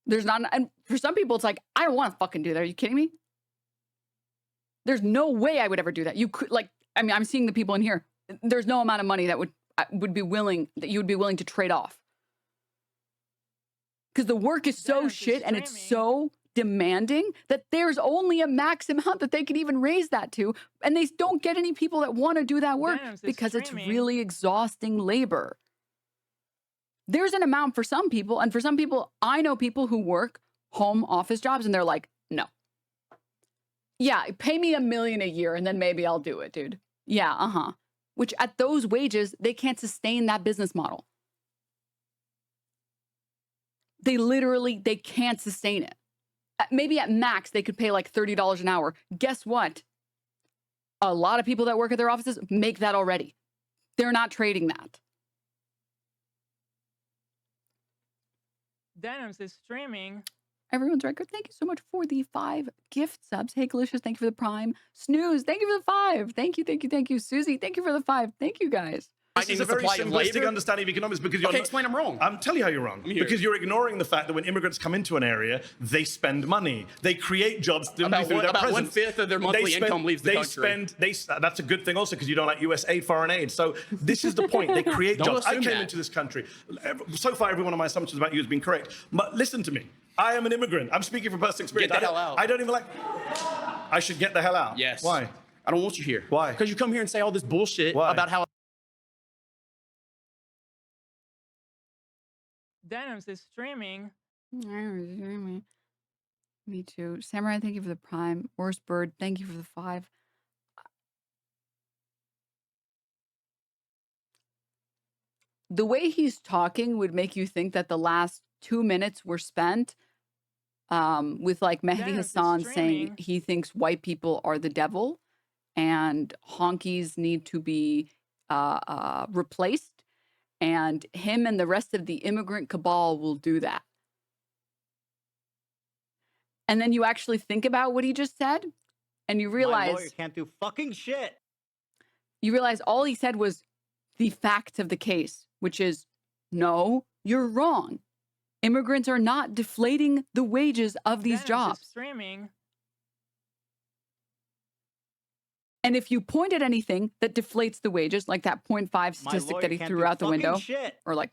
There's not, and for some people, it's like, I don't want to fucking do that. Are you kidding me? There's no way I would ever do that. You could, like, I mean, I'm seeing the people in here. There's no amount of money that would be willing, that you would be willing to trade off. Because the work is so shit and it's so demanding that there's only a max amount that they can even raise that to. And they don't get any people that want to do that work because it's really exhausting labor. There's an amount for some people. And for some people, I know people who work home office jobs and they're like, no. Yeah, pay me $1 million a year and then maybe I'll do it, dude. Yeah, Which at those wages, they can't sustain that business model. They can't sustain it. Maybe at max, they could pay like $30 an hour. Guess what? A lot of people that work at their offices make that already. They're not trading that. Denims is streaming. Everyone's record. Thank you so much for the 5 gift subs. Hey, Galicious, thank you for the prime. Snooze, thank you for the 5. Thank you. Susie, thank you for the 5. Thank you, guys. This is a very simplistic understanding of economics because you're explain I'm wrong. I'm telling you how you're wrong. Because you're ignoring the fact that when immigrants come into an area, they spend money. They create jobs through their presence. About 1/5 of their monthly income leaves the country. That's a good thing also because you don't like US aid, foreign aid. So this is the point. They create jobs. I came into this country. So far, every one of my assumptions about you has been correct. But listen to me. I am an immigrant. I'm speaking from personal experience. Get the hell out. I don't even like... I should get the hell out. Yes. Why? I don't want you here. Why? Because you come here and say all this bullshit about how... Denims is streaming. Me too. Samurai, thank you for the prime. Worst Bird, thank you for the 5. The way he's talking would make you think that the last 2 minutes were spent with like Mehdi Hasan saying he thinks white people are the devil and honkies need to be replaced. And him and the rest of the immigrant cabal will do that. And then you actually think about what he just said, and you realize... My lawyer can't do fucking shit. You realize all he said was the fact of the case, which is, no, you're wrong. Immigrants are not deflating the wages of these jobs. Streaming. And if you point at anything that deflates the wages, like that 0.5 statistic that he threw out the window, or like,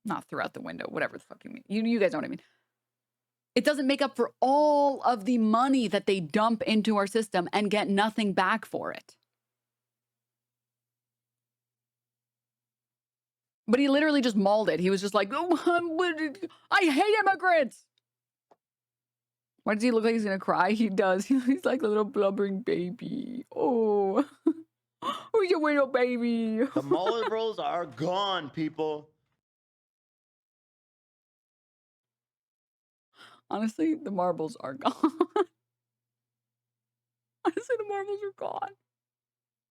not through out the window, whatever the fuck you mean. You guys know what I mean. It doesn't make up for all of the money that they dump into our system and get nothing back for it. But he literally just mauled it. He was just like, oh, I hate immigrants. Why does he look like he's going to cry? He does. He's like a little blubbering baby. Oh. Who's your little baby? The marbles are gone, people. Honestly, the marbles are gone. Honestly, the marbles are gone.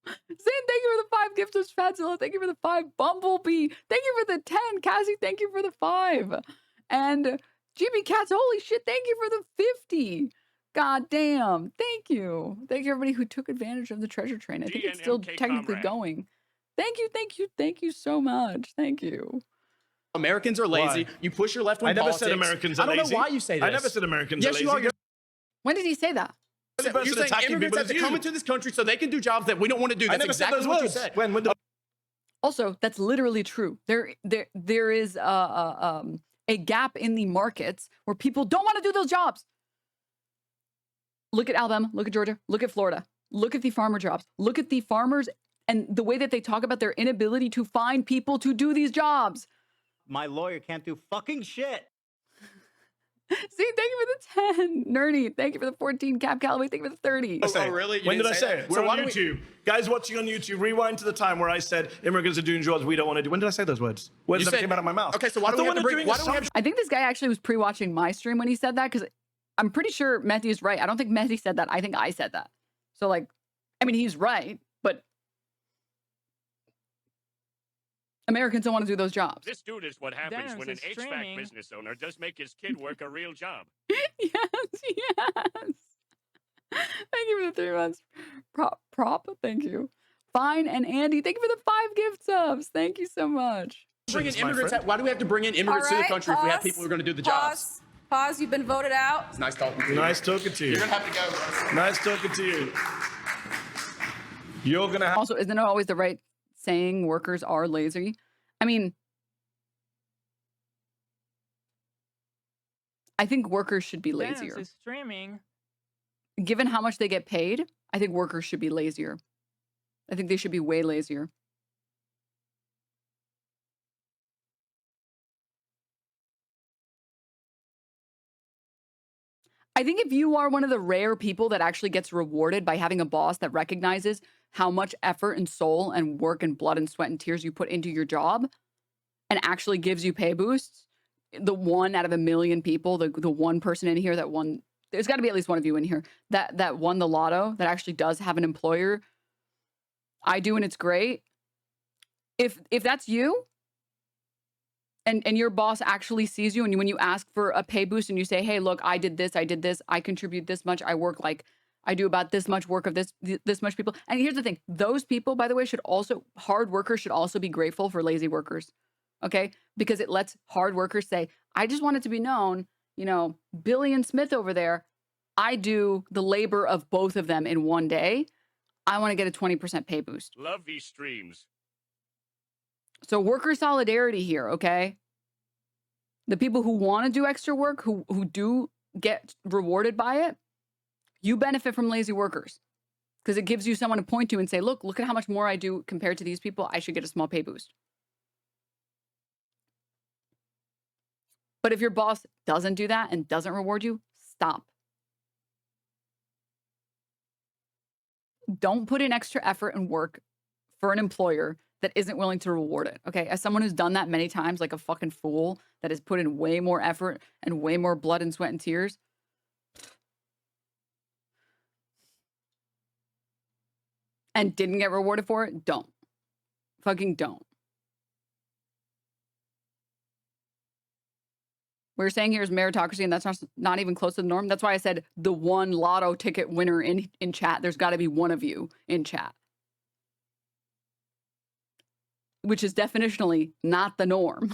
Zane, thank you for the 5 gifts of Fatzilla. Thank you for the 5. Bumblebee. Thank you for the 10. Cassie, thank you for the 5. And Jimmy Cats, holy shit, thank you for the 50. God damn. Thank you. Thank you, everybody who took advantage of the treasure train. I think it's still technically going. Thank you, thank you, thank you so much. Thank you. Americans are lazy. Why? You push your left wing I never politics. said Americans are lazy. I don't know why you say this. I never said Americans yes, are lazy. You are. When did he say that? You're saying immigrants have to come into this country so they can do jobs that we don't want to do. That's exactly what you said. Also, that's literally true. There is a gap in the markets where people don't want to do those jobs. Look at Alabama, look at Georgia, look at Florida, look at the farmer jobs, look at the farmers and the way that they talk about their inability to find people to do these jobs. My lawyer can't do fucking shit. See, thank you for the 10. Nerdy, thank you for the 14. Cap Calloway, thank you for the 30. Oh, really? When did I say it? We're on YouTube. Guys watching on YouTube, rewind to the time where I said immigrants are doing jobs we don't want to do. When did I say those words? Words that came out of my mouth. Okay, so why do we have to bring... I think this guy actually was pre-watching my stream when he said that, because I'm pretty sure Mehdi is right. I don't think Mehdi said that. I think I said that. So, like, I mean, he's right, but Americans don't want to do those jobs. This dude is what happens when an HVAC business owner does make his kid work a real job. Yes. Thank you for the 3 months. Prop, thank you. Fine and Andy, thank you for the 5 gift subs. Thank you so much. Why do we have to bring in immigrants to the country if we have people who are going to do the jobs? Pause. You've been voted out. It's nice talking to you. Nice talking to you. You're going to have to go, bro. Nice talking to you. You're going to have... Also, isn't it always the right saying workers are lazy? I mean, I think workers should be lazier. Denims is streaming. Given how much they get paid, I think workers should be lazier. I think they should be way lazier. I think if you are one of the rare people that actually gets rewarded by having a boss that recognizes how much effort and soul and work and blood and sweat and tears you put into your job and actually gives you pay boosts, the 1 out of a million people, the 1 person in here that won, there's got to be at least one of you in here that won the lotto, that actually does have an employer. I do, and it's great. If that's you, and your boss actually sees you, and when you ask for a pay boost and you say, hey, look, I did this, I contribute this much, I work like, I do about this much work of this much people. And here's the thing, those people, by the way, hard workers should also be grateful for lazy workers, okay? Because it lets hard workers say, I just want it to be known, Billy and Smith over there, I do the labor of both of them in one day. I want to get a 20% pay boost. Love these streams. So worker solidarity here, okay? The people who want to do extra work, who do get rewarded by it, you benefit from lazy workers because it gives you someone to point to and say, look at how much more I do compared to these people. I should get a small pay boost. But if your boss doesn't do that and doesn't reward you, stop. Don't put in extra effort and work for an employer that isn't willing to reward it, okay? As someone who's done that many times, like a fucking fool, that has put in way more effort and way more blood and sweat and tears, and didn't get rewarded for it, don't. Fucking don't. What you're saying here is meritocracy, and that's not even close to the norm. That's why I said the 1 lotto ticket winner in chat. There's got to be one of you in chat. Which is definitionally not the norm.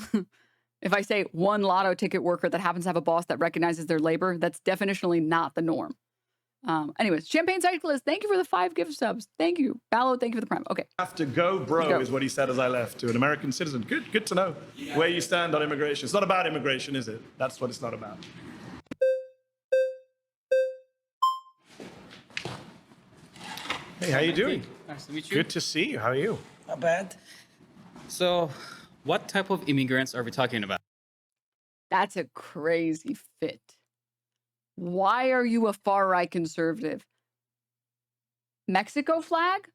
If I say 1 lotto ticket worker that happens to have a boss that recognizes their labor, that's definitionally not the norm. Anyways, Champagne Cyclist, thank you for the 5 gift subs. Thank you. Ballo, thank you for the prime. Okay. Have to go, bro, is what he said as I left, to an American citizen. Good to know where you stand on immigration. It's not about immigration, is it? That's what it's not about. Hey, how you doing? Nice to meet you. Good to see you. How are you? Not bad. So, what type of immigrants are we talking about? That's a crazy fit. Why are you a far-right conservative? Mexico flag?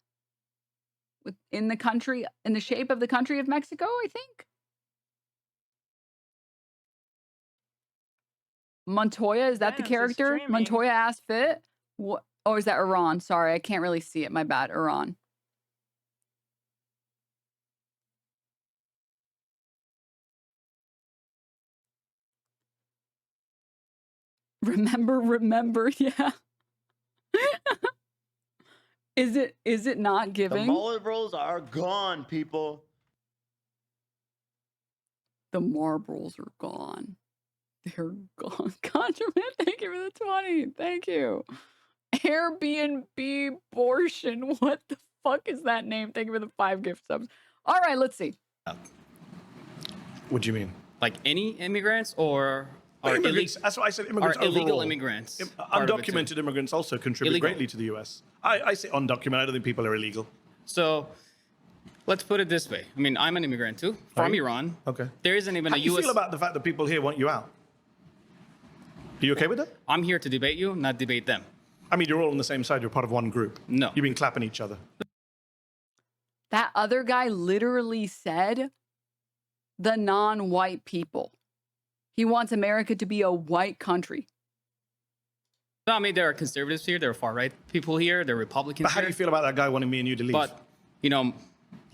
In the country, in the shape of the country of Mexico, I think? Montoya, is that the character? Montoya ass fit? What? Oh, is that Iran? Sorry, I can't really see it. My bad, Iran. Remember, yeah. Is it not The giving? Marlboros are gone, people. The marbles are gone. They're gone. Contraman, thank you for the 20. Thank you. Airbnb abortion. What the fuck is that name? Thank you for the 5 gift subs. All right, let's see. What do you mean? Like any immigrants or are Immigrants, that's why I said immigrants are illegal overall. immigrants? part of it too? Undocumented immigrants also contribute Illegal. greatly to the U.S. I say undocumented. I don't think people are illegal. So let's put it this way. I mean, I'm an immigrant too, from Iran. Okay. There isn't even How a do you U.S. feel about the fact that people here want you out? Are you okay with that? I'm here to debate you, not debate them. I mean, you're all on the same side. You're part of one group. No. You've been clapping each other. That other guy literally said the non-white people. He wants America to be a white country. No, I mean, there are conservatives here, there are far-right people here, there are Republicans But how do you feel about that guy wanting me and you to leave? But, you know,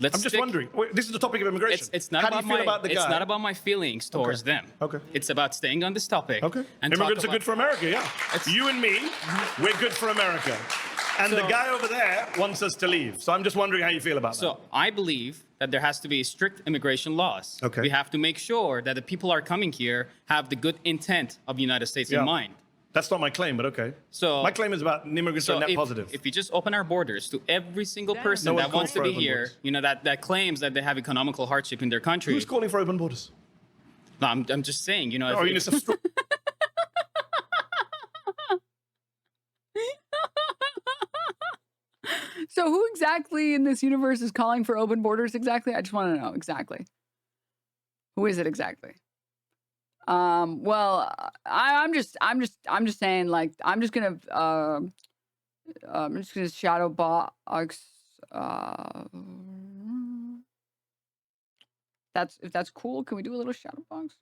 let's I'm just wondering. Wait, this is the topic of immigration. It's not how do about you feel my, about the guy? It's not about my feelings towards them. Okay. It's about staying on this topic. Okay. And Immigrants talk are good for America, yeah. You and me, we're good for America. And the So- guy over there wants us to leave. So I'm just wondering how you feel about that. So I believe that there has to be strict immigration laws. Okay. We have to make sure that the people are coming here have the good intent of the United States Yeah. in mind. That's not my claim, but okay. So my claim is about immigrants are net positive. If you just open our borders to every single person No that one wants to calls be for open here, borders. you know, that claims that they have economical hardship in their country. Who's calling for open borders? No, I'm just saying, you know. Oh, if- you need some So who exactly in this universe is calling for open borders exactly? I just want to know exactly. Who is it exactly? Well, I'm just saying, like, I'm just gonna shadow box. If that's cool, can we do a little shadow box?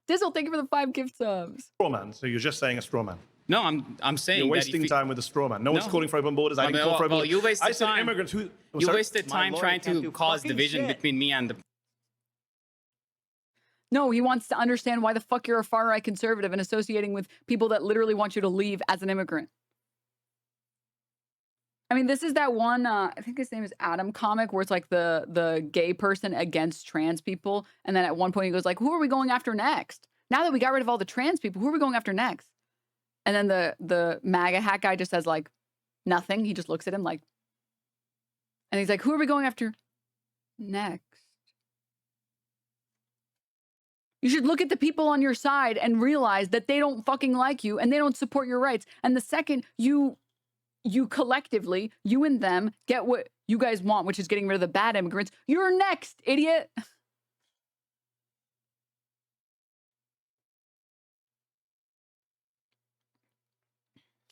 Dizzle, thank you for the 5 gift subs. straw man. So you're just saying a straw man. No, I'm saying You're that wasting if you- time with a straw man. No one's calling for open borders. I No, didn't but- call for open well, borders. you wasted I said time. immigrants who. You sorry? wasted time trying to cause division between me and the. No, he wants to understand why the fuck you're a far-right conservative and associating with people that literally want you to leave as an immigrant. I mean, this is that one, I think his name is Adam comic, where it's like the gay person against trans people. And then at one point he goes like, who are we going after next? Now that we got rid of all the trans people, who are we going after next? And then the MAGA hat guy just says like, nothing. He just looks at him like, and he's like, who are we going after next? You should look at the people on your side and realize that they don't fucking like you and they don't support your rights. And the second you collectively, you and them, get what you guys want, which is getting rid of the bad immigrants, you're next, idiot.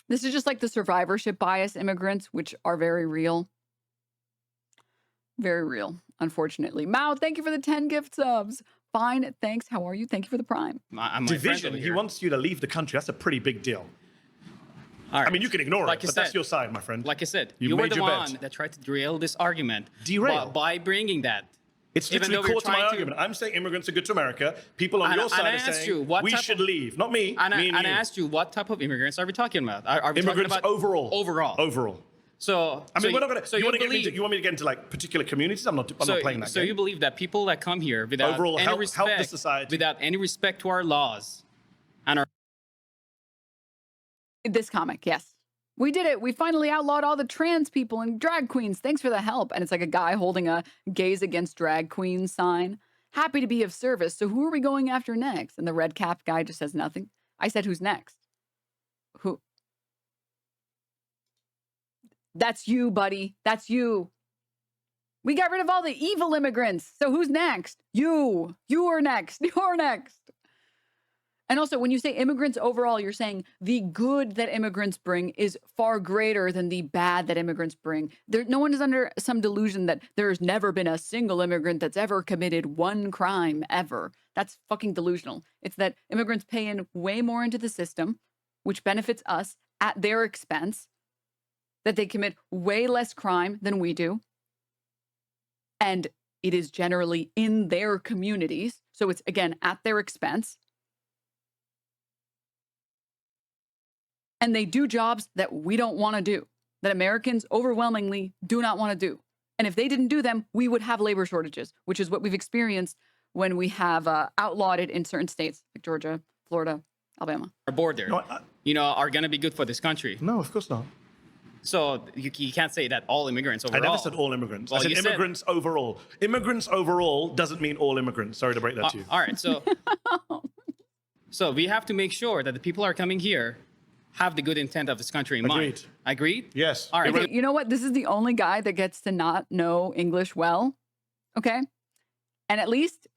This is just like the survivorship bias immigrants, which are very real. Very real, unfortunately. Mao, thank you for the 10 gift subs. Fine, thanks. How are you? Thank you for the prime. I'm Division. He wants you to leave the country. That's a pretty big deal. I mean, you can ignore Like it, you but that's said- your side, my friend. Like I said, You you were made the your one bed. that tried to derail this argument. Derail? By bringing that. It's Even literally though we're core to my trying argument. I'm saying immigrants are good to America. People on your side I are asked saying you, what we type should of- leave. Not me, And me and I you. asked you, what type of immigrants are we talking about? Are we Immigrants talking about overall. Overall. Overall. So I mean, so we're not gonna. So you, you want to get me believe? to, you want me to get into like particular communities? I'm not playing that So game. you believe that people that come here without Overall, any help respect, the society. without any respect to our laws, and our This comic, yes. We did it. We finally outlawed all the trans people and drag queens. Thanks for the help. And it's like a guy holding a gays against drag queens sign. Happy to be of service. So who are we going after next? And the red cap guy just says nothing. I said, who's next? Who? That's you, buddy. That's you. We got rid of all the evil immigrants. So who's next? You. You are next. You're next. And also, when you say immigrants overall, you're saying the good that immigrants bring is far greater than the bad that immigrants bring. No one is under some delusion that there's never been a single immigrant that's ever committed one crime ever. That's fucking delusional. It's that immigrants pay in way more into the system, which benefits us at their expense, that they commit way less crime than we do. And it is generally in their communities. So it's, again, at their expense. And they do jobs that we don't want to do, that Americans overwhelmingly do not want to do. And if they didn't do them, we would have labor shortages, which is what we've experienced when we have outlawed it in certain states like Georgia, Florida, Alabama. Our border, are going to be good for this country. No, of course not. So you can't say that all immigrants overall. I never said all immigrants. Well, I said immigrants overall. Immigrants overall doesn't mean all immigrants. Sorry to break that to you. All right, so we have to make sure that the people who are coming here have the good intent of this country in mind. Agreed? Yes. All right. Okay, you know what? This is the only guy that gets to not know English well. Okay? And at least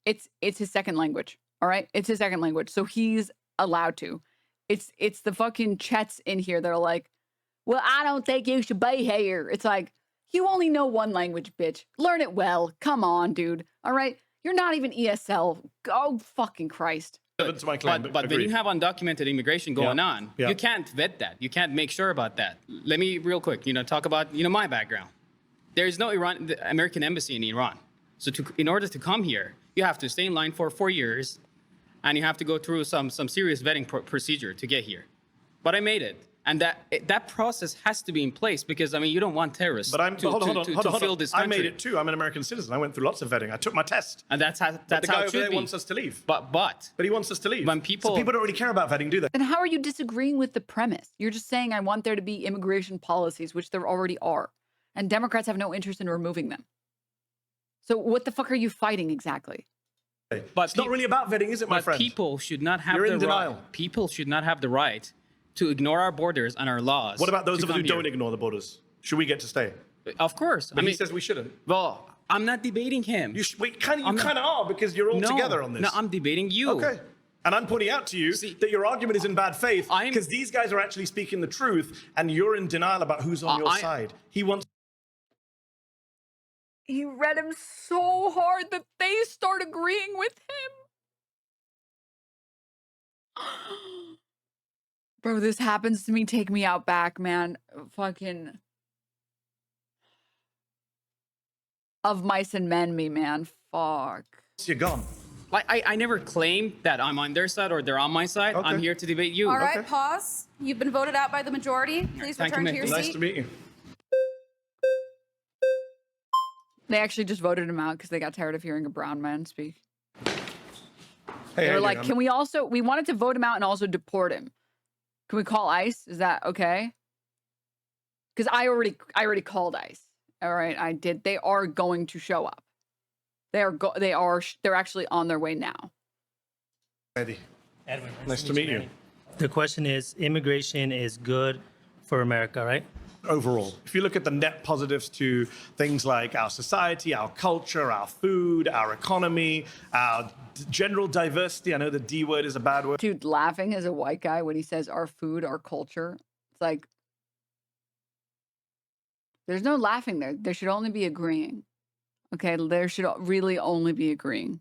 it's his second language. All right? It's his second language. So he's allowed to. It's the fucking Chets in here that are like, well, I don't think you should be here. It's like, you only know one language, bitch. Learn it well. Come on, dude. All right? You're not even ESL. Oh, fucking Christ. That's my claim, but when you have undocumented immigration going on, you can't vet that. You can't make sure about that. Let me real quick, talk about, my background. There is no American embassy in Iran. So in order to come here, you have to stay in line for 4 years, and you have to go through some serious vetting procedure to get here. But I made it. And that process has to be in place because, you don't want terrorists to fill this country. I made it too. I'm an American citizen. I went through lots of vetting. I took my test. And that's how the guy it over should there be. wants us to leave. But he wants us to leave. When people don't really care about vetting, do they? Then how are you disagreeing with the premise? You're just saying I want there to be immigration policies, which there already are. And Democrats have no interest in removing them. So what the fuck are you fighting exactly? But it's not really about vetting, is it, my friend? People should not have You're in denial. People should not have the right to ignore our borders and our laws. What about those of us who don't ignore the borders? Should we get to stay? Of course. But he says we shouldn't. Well, I'm not debating him. You kind of are because you're all together on this. No, I'm debating you. Okay. And I'm pointing out to you that your argument is in bad faith because these guys are actually speaking the truth and you're in denial about who's on your side. He read him so hard that they start agreeing with him. Bro, this happens to me. Take me out back, man. Fucking of mice and men me, man. Fuck. You're gone. I never claimed that I'm on their side or they're on my side. I'm here to debate you. All right, pause. You've been voted out by the majority. Please return to your seat. Nice to meet you. They actually just voted him out because they got tired of hearing a brown man speak. Hey, they were like, we wanted to vote him out and also deport him. Can we call ICE? Is that okay? Because I already called ICE. All right, I did. They are going to show up. They're actually on their way now. Eddie. Edwin, nice to meet you. The question is, immigration is good for America, right? Overall, if you look at the net positives to things like our society, our culture, our food, our economy, our general diversity. I know the D word is a bad word. Dude, laughing as a white guy when he says our food, our culture. It's like, there's no laughing there. There should only be agreeing. Okay, there should really only be agreeing.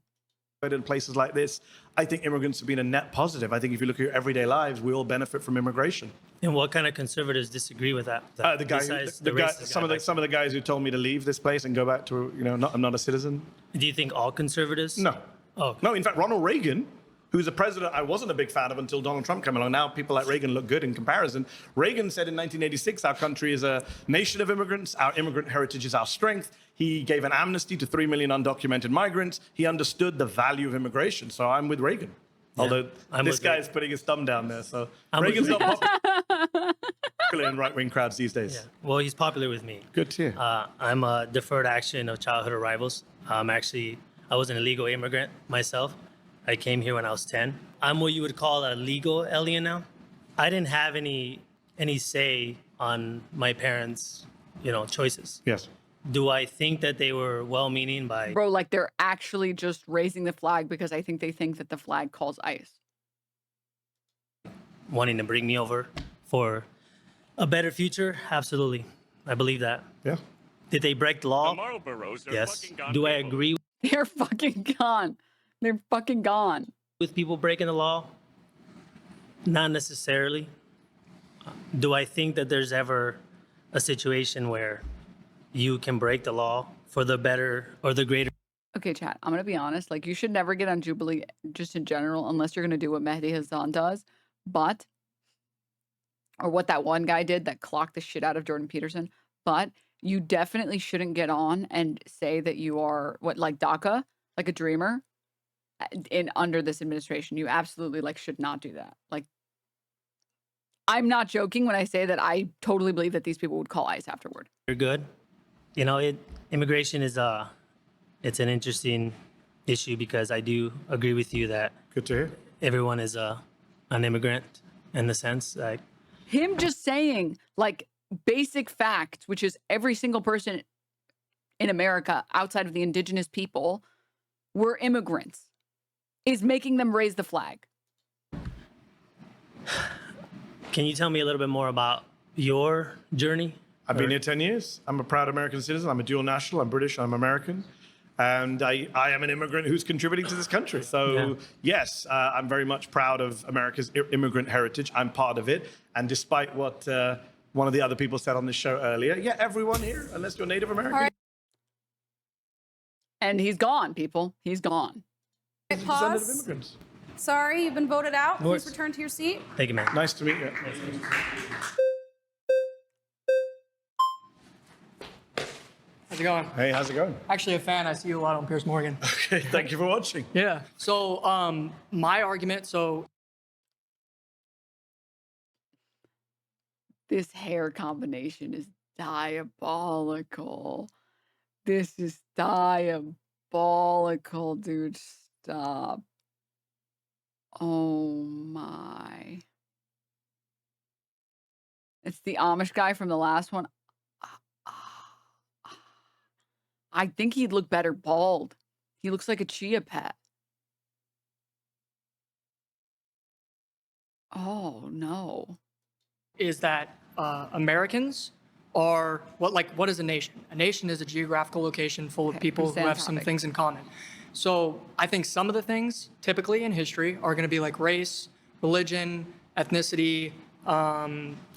In places like this, I think immigrants have been a net positive. I think if you look at your everyday lives, we all benefit from immigration. And what kind of conservatiors disagree with that? Some of the guys who told me to leave this place and go back to, I'm not a citizen. Do you think all conservatives? No. Oh, okay. No, in fact, Ronald Reagan, who's a president I wasn't a big fan of until Donald Trump came along. Now people like Reagan look good in comparison. Reagan said in 1986, our country is a nation of immigrants. Our immigrant heritage is our strength. He gave an amnesty to 3 million undocumented migrants. He understood the value of immigration. So I'm with Reagan. Yeah, although this guy's putting his thumb down there. So Reagan's not popular in right-wing crowds these days. Yeah. Well, he's popular with me. Good to hear. I'm a deferred action of childhood arrivals. I was an illegal immigrant myself. I came here when I was 10. I'm what you would call a legal alien now. I didn't have any say on my parents' choices. Yes. Do I think that they were well-meaning by... Bro, like they're actually just raising the flag because I think they think that the flag calls ICE. Wanting to bring me over for a better future? Absolutely. I believe that. Yeah. Did they break the law? The Marlboros are yes. fucking gone Do I people. agree They're fucking gone. They're fucking gone. with people breaking the law? Not necessarily. Do I think that there's ever a situation where you can break the law for the better or the greater? Okay, chat, I'm going to be honest. Like, you should never get on Jubilee just in general unless you're going to do what Mehdi Hasan does. But or what that one guy did that clocked the shit out of Jordan Peterson. But you definitely shouldn't get on and say that you are like DACA, like a dreamer under this administration. You absolutely should not do that. Like, I'm not joking when I say that I totally believe that these people would call ICE afterward. You're good. Immigration is it's an interesting issue because I do agree with you that good to hear. Everyone is an immigrant in the sense like him just saying basic facts, which is every single person in America outside of the indigenous people were immigrants, is making them raise the flag. Can you tell me a little bit more about your journey? I've been here 10 years. I'm a proud American citizen. I'm a dual national. I'm British. I'm American. And I am an immigrant who's contributing to this country. So, yes, I'm very much proud of America's immigrant heritage. I'm part of it. And despite what one of the other people said on this show earlier, everyone here, unless you're Native American. Right. And he's gone, people. He's gone. Pause. Sorry, you've been voted out. Please return to your seat. Thank you, man. Nice to meet you. How's it going? Hey, how's it going? Actually a fan. I see you a lot on Piers Morgan. Okay, thank you for watching. Yeah. So my argument, this hair combination is diabolical. This is diabolical, dude. Stop. Oh my. It's the Amish guy from the last one. I think he'd look better bald. He looks like a chia pet. Oh no. is that Americans are what is a nation? A nation is a geographical location full of people who have some things in common. So I think some of the things typically in history are going to be like race, religion, ethnicity,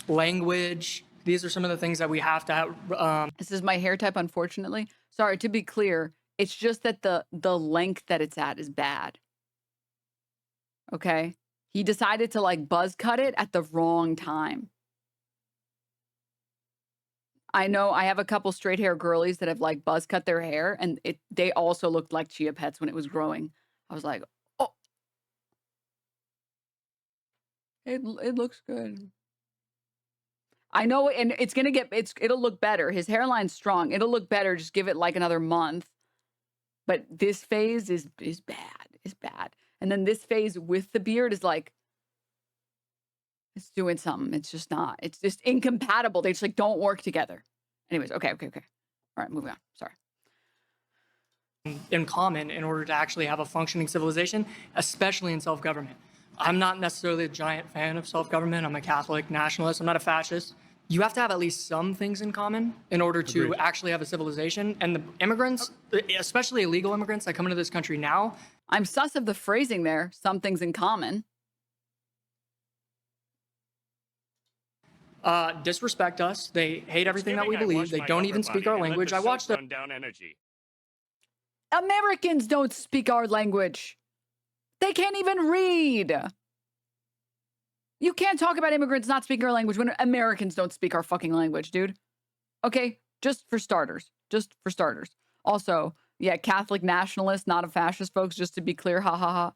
language. These are some of the things that we have to have. This is my hair type, unfortunately. Sorry, to be clear, it's just that the length that it's at is bad. Okay? He decided to like buzz cut it at the wrong time. I know I have a couple straight hair girlies that have like buzz cut their hair, and they also looked like chia pets when it was growing. I was like, oh, it looks good. I know, and it'll look better. His hairline's strong. It'll look better. Just give it like another month. But this phase is bad. It's bad. And then this phase with the beard is like, it's doing something. It's just not. It's just incompatible. They just like don't work together. Anyways, okay. All right, moving on. Sorry. In common in order to actually have a functioning civilization, especially in self-government. I'm not necessarily a giant fan of self-government. I'm a Catholic nationalist. I'm not a fascist. You have to have at least some things in common in order to actually have a civilization. And the immigrants, especially illegal immigrants that come into this country now. I'm sus of the phrasing there. Some things in common. Disrespect us. They hate everything that we believe. They don't even speak our language. I watched them. Americans don't speak our language. They can't even read. You can't talk about immigrants not speaking our language when Americans don't speak our fucking language, dude. Okay, just for starters. Also, yeah, Catholic nationalist, not a fascist, folks, just to be clear, ha ha ha.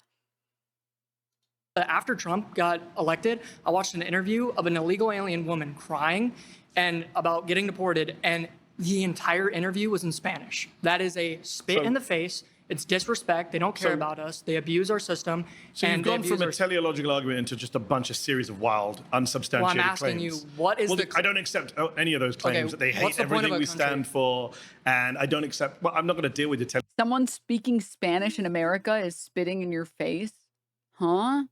After Trump got elected, I watched an interview of an illegal alien woman crying and about getting deported, and the entire interview was in Spanish. That is a spit in the face. It's disrespect. They don't care about us. They abuse our system. So you've gone from a teleological argument into just a bunch of series of wild, unsubstantiated claims. Well, I'm asking you, what is I don't accept any of those claims. That they hate everything we stand for, and I don't accept. Well, I'm not going to deal with the. Someone speaking Spanish in America is spitting in your face, huh?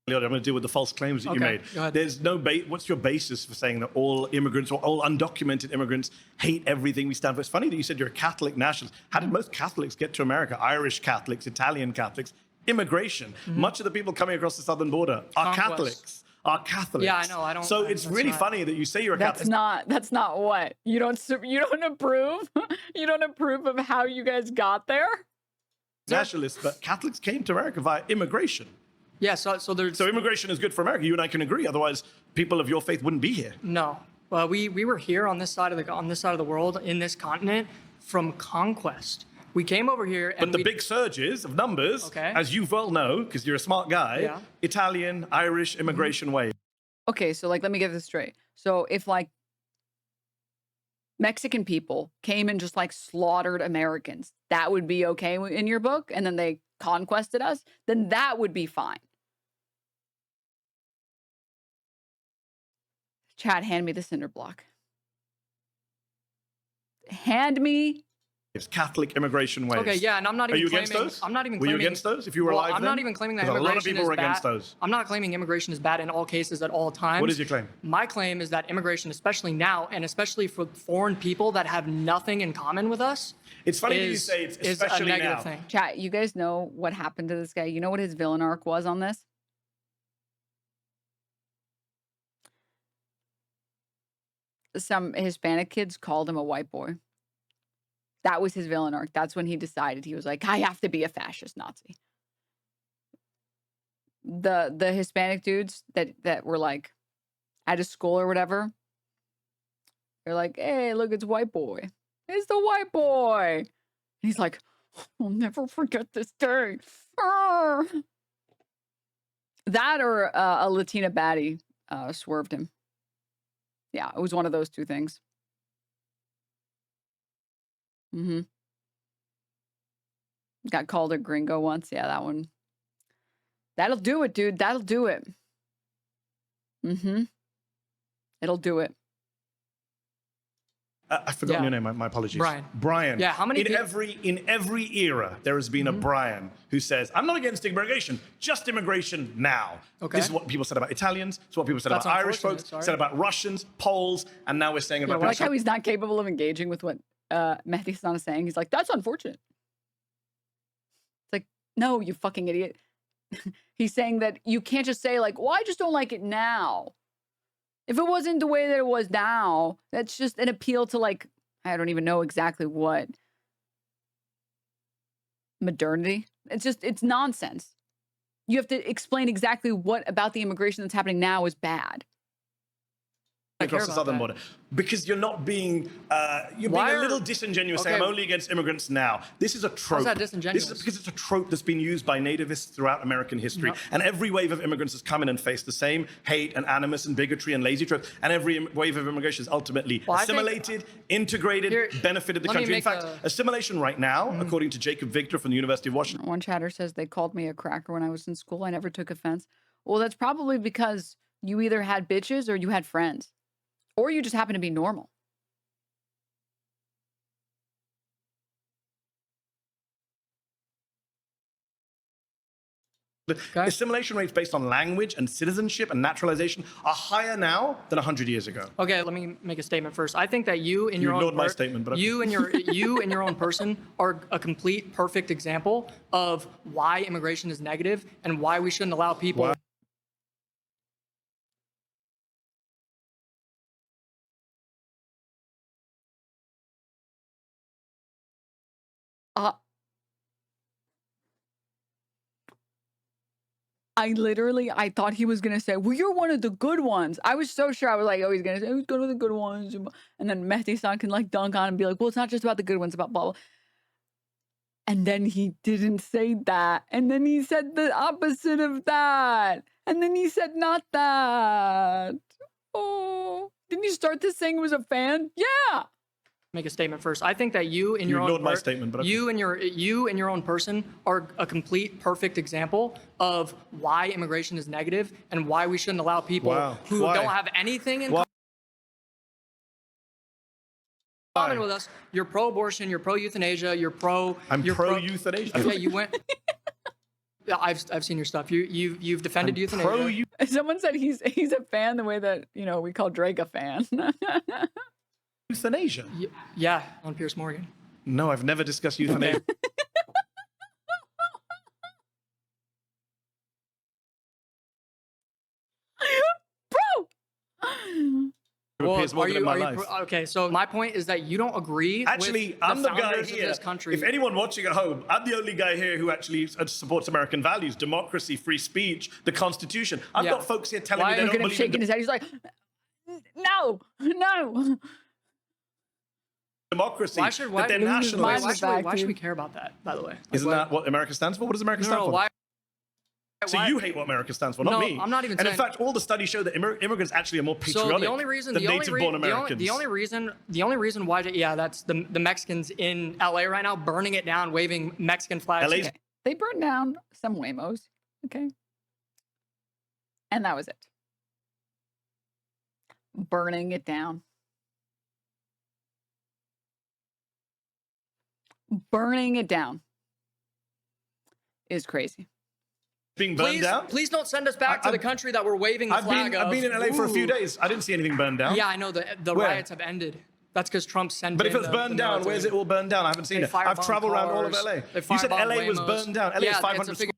I'm going to deal with the false claims that you made. There's no what's your basis for saying that all immigrants or all undocumented immigrants hate everything we stand for? It's funny that you said you're a Catholic nationalist. How did most Catholics get to America? Irish Catholics, Italian Catholics, immigration. Much of the people coming across the southern border are Catholics. Yeah, I know. I don't. So it's really funny that you say you're a Catholic. That's not what you don't approve. You don't approve of how you guys got there. Nationalists, but Catholics came to America via immigration. Yeah, so there's... So immigration is good for America. You and I can agree. Otherwise, people of your faith wouldn't be here. No. Well, we were here on this side of the world, in this continent, from conquest. We came over here and But the big surges of numbers, as you well know, because you're a smart guy, Italian, Irish immigration wave. Okay, so like, let me get this straight. So if like Mexican people came and just like slaughtered Americans, that would be okay in your book, and then they conquested us, then that would be fine. Chad, hand me the cinder block. Hand me. It's Catholic immigration waves. Okay, yeah, and I'm not even claiming... Are you against those? I'm not even Were claiming... you against those if you were alive I'm then? not even claiming that 'Cause immigration a lot of people is were bad. against those. I'm not claiming immigration is bad in all cases at all times. What is your claim? My claim is that immigration, especially now, and especially for foreign people that have nothing in common with us, it's funny that you say it's especially a negative now. thing. Chat, you guys know what happened to this guy? You know what his villain arc was on this? Some Hispanic kids called him a white boy. That was his villain arc. That's when he decided he was like, I have to be a fascist Nazi. The Hispanic dudes that were like at his school or whatever, they're like, hey, look, it's white boy. It's the white boy. And he's like, I'll never forget this day. Arr! That or a Latina baddie swerved him. Yeah, it was one of those two things. Mm-hmm. Got called a gringo once. Yeah, that one. That'll do it, dude. That'll do it. Mm-hmm. It'll do it. I've forgotten your name. My apologies. Brian. Brian. Yeah, how many in every era there has been a Brian who says, I'm not against immigration, just immigration now. Okay. This is what people said about Italians, it's what people said That's about Irish unfortunate, folks, sorry. said about Russians, Poles, and now we're saying Yeah, about I like how he's not capable of engaging with what Mehdi Hasan is saying. He's like, that's unfortunate. It's like, no, you fucking idiot. He's saying that you can't just say like, well, I just don't like it now. If it wasn't the way that it was now, that's just an appeal to like, I don't even know exactly what. Modernity. It's nonsense. You have to explain exactly what about the immigration that's happening now is bad. across the southern border, because you're not being you're being a little disingenuous saying I'm only against immigrants now. This is a trope. How's that disingenuous? This is because it's a trope that's been used by nativists throughout American history, and every wave of immigrants has come in and faced the same hate and animus and bigotry and lazy tropes, and every wave of immigration is ultimately assimilated, integrated, benefited the country. In fact, assimilation right now, according to Jacob Victor from the University of Washington. One chatter says they called me a cracker when I was in school. I never took offense. Well, that's probably because you either had bitches or you had friends. Or you just happen to be normal. The assimilation rates based on language and citizenship and naturalization are higher now than 100 years ago. Okay, let me make a statement first. I think that you in your own ignored my statement, but okay. you in your own person are a complete perfect example of why immigration is negative and why we shouldn't allow people. I thought he was going to say, well, you're one of the good ones. I was so sure. I was like, oh, he's going to say, who's one of the good ones? And then Mehdi Hasan can like dunk on and be like, well, it's not just about the good ones, about blah, blah. And then he didn't say that. And then he said the opposite of that. And then he said not that. Oh, didn't you start this saying he was a fan? Yeah. Make a statement first. I think that you in your own ignored my statement, but okay. you in your own person are a complete perfect example of why immigration is negative and why we shouldn't allow people who don't have anything in common with us. You're pro-abortion, you're pro-euthanasia, you're pro. I'm pro-euthanasia. Yeah, you went. Yeah, I've seen your stuff. You've defended euthanasia. Someone said he's a fan the way that we call Drake a fan. Euthanasia? Yeah, on Piers Morgan. No, I've never discussed euthanasia. Bro! Well, Piers Morgan in my life. Okay, so my point is that you don't agree Actually, with I'm the guy founders of here. this country. If anyone watching at home, I'm the only guy here who actually supports American values, democracy, free speech, the Constitution. I've got folks here telling me they don't Look at him believe shaking in his head. He's like, no. democracy. Why should that they're nationalists. why should we care about that? By the way, Isn't that what America stands for? What does America stand for? Why? So you hate what America stands for, not No, me. I'm not even And in saying- fact, all the studies show that immigrants actually are more patriotic So the only reason, than native-born Americans. the only reason why, that's the Mexicans in LA right now burning it down, waving Mexican flags. Okay. They burned down some Waymos. Okay. And that was it. Burning it down. Burning it down is crazy. Being burned Please, down? please don't send us back to the country that we're waving the flag of. I've been in LA for a few Ooh. days. I didn't see anything burned down. Yeah, I know the Where? riots have ended. That's because Trump sent. But if in it's the burned down, military. where's it all burned down? I haven't seen They it. I've firebombed traveled around all of cars. LA. They You said firebombed LA was Waymos. burned down. LA Yeah, is it's 500 a figure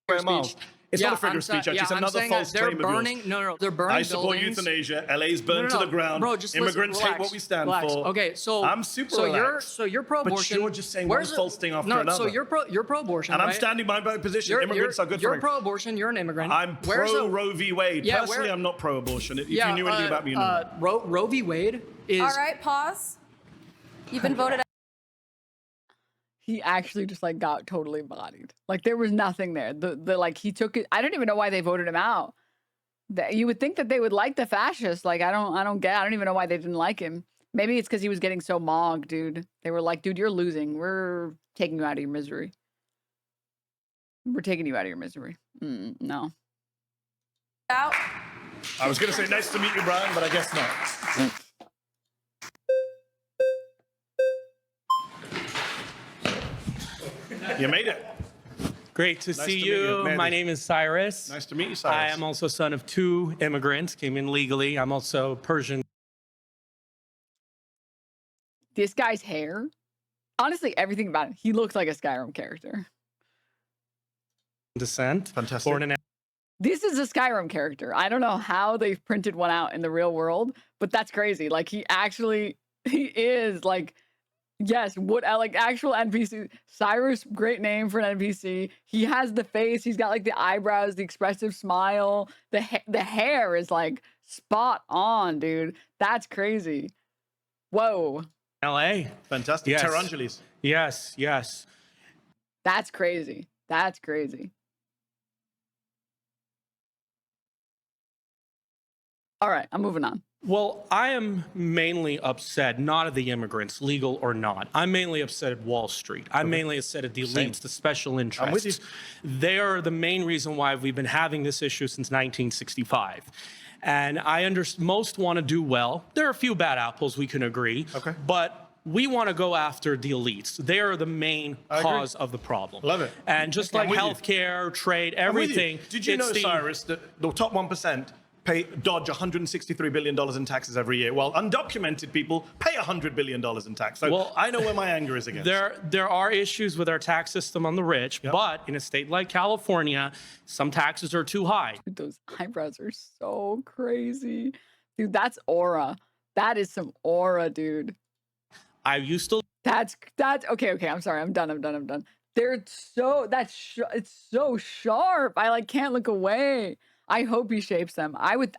square miles. It's not a figure of speech, actually. It's another false they're claim burning, of yours. No, they're burning I support buildings. euthanasia. LA's burned to the ground. Bro, just Immigrants listen, hate what we stand relax. for. Okay, so I'm super so relaxed. you're pro-abortion. But you're just saying one false thing after another. So you're pro-abortion, And I'm right? standing by my position. Immigrants are good for You're me. pro-abortion. You're an immigrant. I'm Where's pro the- Roe v. Wade. Yeah, Personally, I'm not pro-abortion. If you knew anything about me, you know. Roe v. Wade is. All right, pause. You've been voted out. He actually just like got totally bodied. Like there was nothing there. The like he took it. I don't even know why they voted him out. You would think that they would like the fascist. Like I don't even know why they didn't like him. Maybe it's because he was getting so mogged, dude. They were like, dude, you're losing. We're taking you out of your misery. We're taking you out of your misery. No. Out. I was going to say nice to meet you, Brian, but I guess not. You made it. Great to Nice see to meet you, you. Manny. My name is Cyrus. Nice to meet you, Cyrus. I am also son of 2 immigrants, came in legally. I'm also Persian This guy's hair, honestly, everything about him, he looks like a Skyrim character. descent. Fantastic. Born in This is a Skyrim character. I don't know how they've printed one out in the real world, but that's crazy. Like he is like, yes, what like actual NPC. Cyrus, great name for an NPC. He has the face. He's got like the eyebrows, the expressive smile. The hair is like spot on, dude. That's crazy. Whoa. LA. Fantastic. Yes. Terangeles. Yes, yes. That's crazy. That's crazy. All right, I'm moving on. Well, I am mainly upset, not at the immigrants, legal or not. I'm mainly upset at Wall Street. I'm mainly upset at the elites, the special interests. with you. They are the main reason why we've been having this issue since 1965. And most want to do well. There are a few bad apples, we can agree. Okay. But we want to go after the elites. They are the main cause of the problem. Love it. And just like healthcare, trade, I'm with you. everything. Did you know, Cyrus, that the top 1% dodge $163 billion in taxes every year, while undocumented people pay $100 billion in tax? So I know where my anger is against. There are issues with our tax system on the rich, but in a state like California, some taxes are too high. Dude, those eyebrows are so crazy. Dude, that's aura. That is some aura, dude. I used to. That's okay. I'm sorry. I'm done. They're so it's so sharp. I like can't look away. I hope he shapes them. I would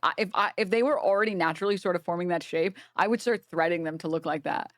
if they were already naturally sort of forming that shape, I would start threading them to look like that.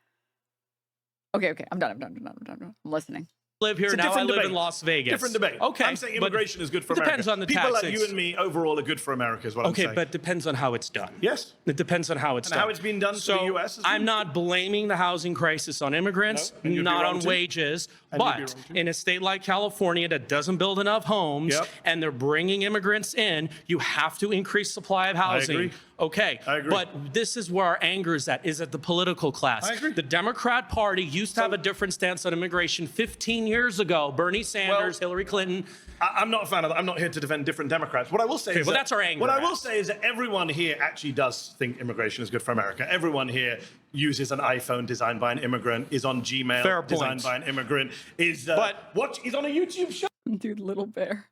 Okay. I'm done. I'm listening. Live here It's a now. I different live debate. in Las Vegas. Different debate. Okay, I'm saying immigration is good for it America. depends on the People like tactics. you and me overall are good for America, is what I'm Okay, saying. but depends on how it's done. Yes. It depends on how it's And done. how it's been done for so the US. I'm not blaming the housing crisis on immigrants, No, and you'd be not wrong on too. wages, And you'd be but wrong too. in a state like California that doesn't build enough homes and they're bringing immigrants in, you have to increase supply of housing. agree. Okay, I agree. but this is where our anger is at the political class. I agree. The Democrat Party used to have a different stance on immigration 15 years ago. Bernie Sanders, Hillary Clinton. I'm not a fan of that. I'm not here to defend different Democrats. What I will say Okay, is well, that, that's our anger, What I will Max. say is that everyone here actually does think immigration is good for America. Everyone here uses an iPhone designed by an immigrant, is on Gmail Fair designed point. by an immigrant, is he's on a YouTube show. Dude, Little Bear.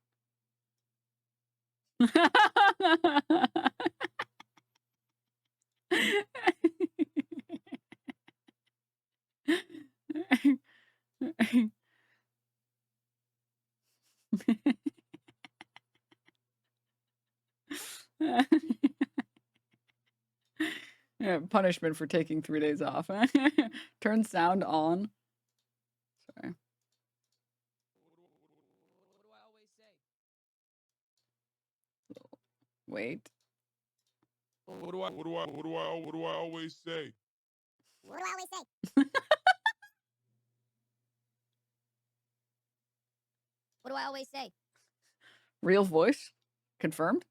Yeah, punishment for taking 3 days off. Turn sound on. Sorry. Wait. What do I always say? What do I always say? What do I always say? Real voice? Confirmed?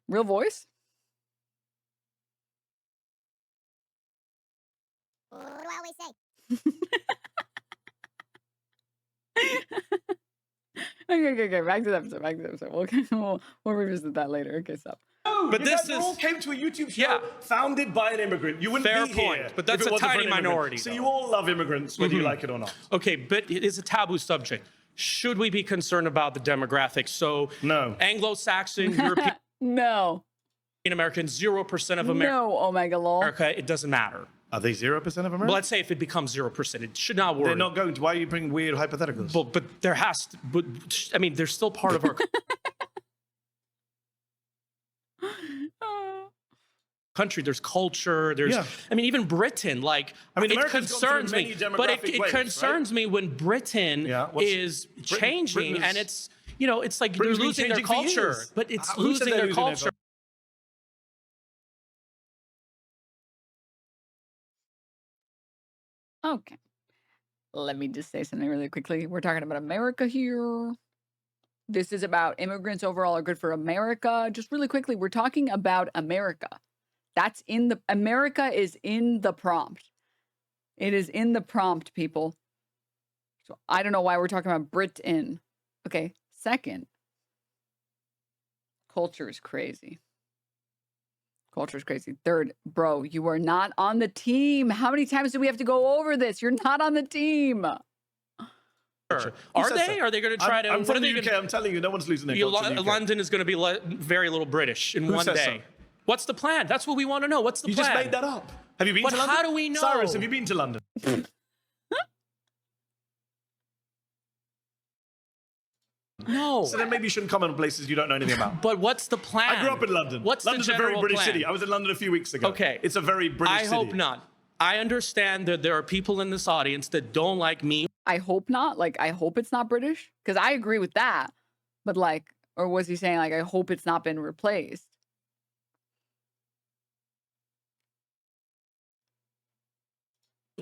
Real voice? What do I always say? Okay. Back to the episode. We'll revisit that later. Okay, stop. But this all came to a YouTube show founded by an immigrant. You wouldn't Fair be point, here but if that's it a wasn't for tiny an immigrant. minority, So though. you all love immigrants, whether you like it or not. Okay, but it is a taboo subject. Should we be concerned about the demographics? So no. Anglo-Saxon, European No. Americans, 0% of No, Omega Law. America, it doesn't matter. Are they 0% of America? Well, let's say if it becomes 0%, it should not worry. They're not going to. Why are you bringing weird hypotheticals? But there has to, but I mean, they're still part of our country. There's culture. There's, I mean, even Britain. Like, I mean, it America's concerns gone me, through many but it demographic waves, concerns me when Britain is changing, Britain and it's, you know, it's like Britain's they're been losing their changing for culture, years. but it's Who said losing they're their losing their culture. Okay. Let me just say something really quickly. We're talking about America here. This is about immigrants overall are good for America. Just really quickly, we're talking about America. That's in the, America is in the prompt. It is in the prompt, people. So I don't know why we're talking about Britain. Okay. Second, culture is crazy. Culture is crazy. Third, bro, you are not on the team. How many times do we have to go over this? You're not on the team. Are they? Are they going to try to? I'm what from are the they UK. gonna- I'm telling you, no one's losing their culture in the UK. London is going to be very little British in Who one says day. so? What's the plan? That's what we want to know. What's the You plan? just made that up. Have you been But to London? how do we know? Cyrus, have you been to London? No. So then maybe you shouldn't comment on places you don't know anything about. But what's the plan? I grew up in London. What's London's the a very general British plan? city. I was in London a few weeks ago. Okay. It's a very British I city. hope not. I understand that there are people in this audience that don't like me. I hope not. Like, I hope it's not British. Because I agree with that. But like, or was he saying like, I hope it's not been replaced?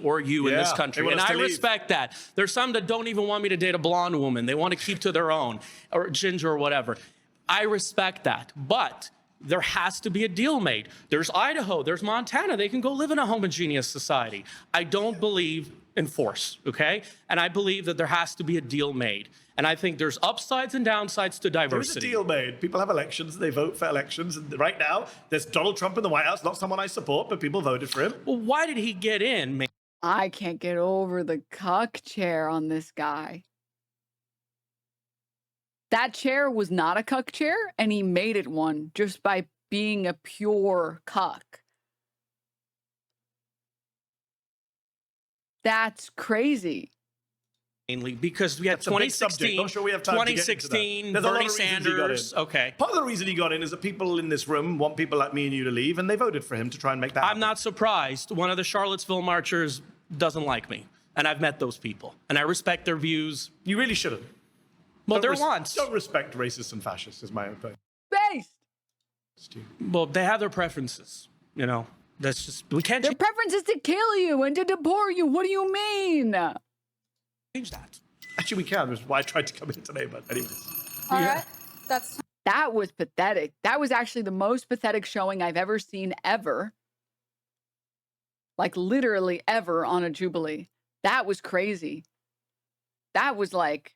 Or you in this Yeah, country. they want And us I to leave. respect that. There's some that don't even want me to date a blonde woman. They want to keep to their own, or ginger or whatever. I respect that. But there has to be a deal made. There's Idaho, there's Montana. They can go live in a homogeneous society. I don't believe in force, okay? And I believe that there has to be a deal made. And I think there's upsides and downsides to There is a diversity. deal made. People have elections. They vote for elections. And right now, there's Donald Trump in the White House. Not someone I support, but people voted for him. Well, why did he get in, man? I can't get over the cuck chair on this guy. That chair was not a cuck chair, and he made it one just by being a pure cuck. That's crazy. Mainly because we had It's a big subject. 2016, Not sure we have time to get into that. 2016, There's a lot of Bernie reasons he got in. Sanders. Okay. Part of the reason he got in is that people in this room want people like me and you to leave, and they voted for him to try and make that happen. I'm not surprised. One of the Charlottesville marchers doesn't like me, and I've met those people, and I respect their views. You really shouldn't. Well, Don't they're wants. Don't respect racists and fascists, is my opinion. Based. Well, they have their preferences. You know, that's just we can't Their preference is to kill you and to deport you. What do you mean? change that. Actually, we can. Which is why I tried to come in today, but anyways. All right. That's That was pathetic. That was actually the most pathetic showing I've ever seen ever. Like literally ever on a Jubilee. That was crazy. That was like,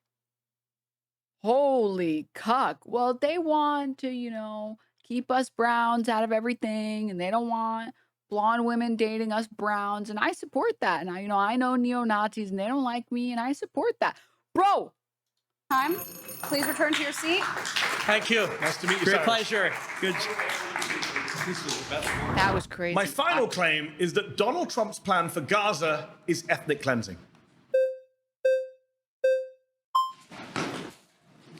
holy cuck. Well, they want to, you know, keep us browns out of everything, and they don't want blonde women dating us browns, and I support that. And I know neo-Nazis, and they don't like me, and I support that. Bro! time. Please return to your seat. Thank you. Nice to meet you, Great Cyrus. pleasure. Good. That was crazy. My final claim is that Donald Trump's plan for Gaza is ethnic cleansing.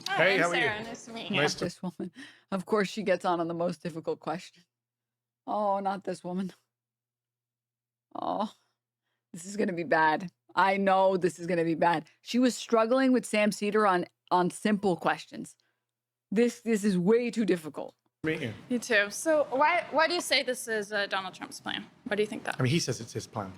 Hey, how are you? Nice to meet you. This woman. Of course, she gets on the most difficult question. Oh, not this woman. Oh, this is going to be bad. I know this is going to be bad. She was struggling with Sam Cedar on simple questions. This is way too difficult. Me too. So why do you say this is Donald Trump's plan? Why do you think that? I mean, he says it's his plan.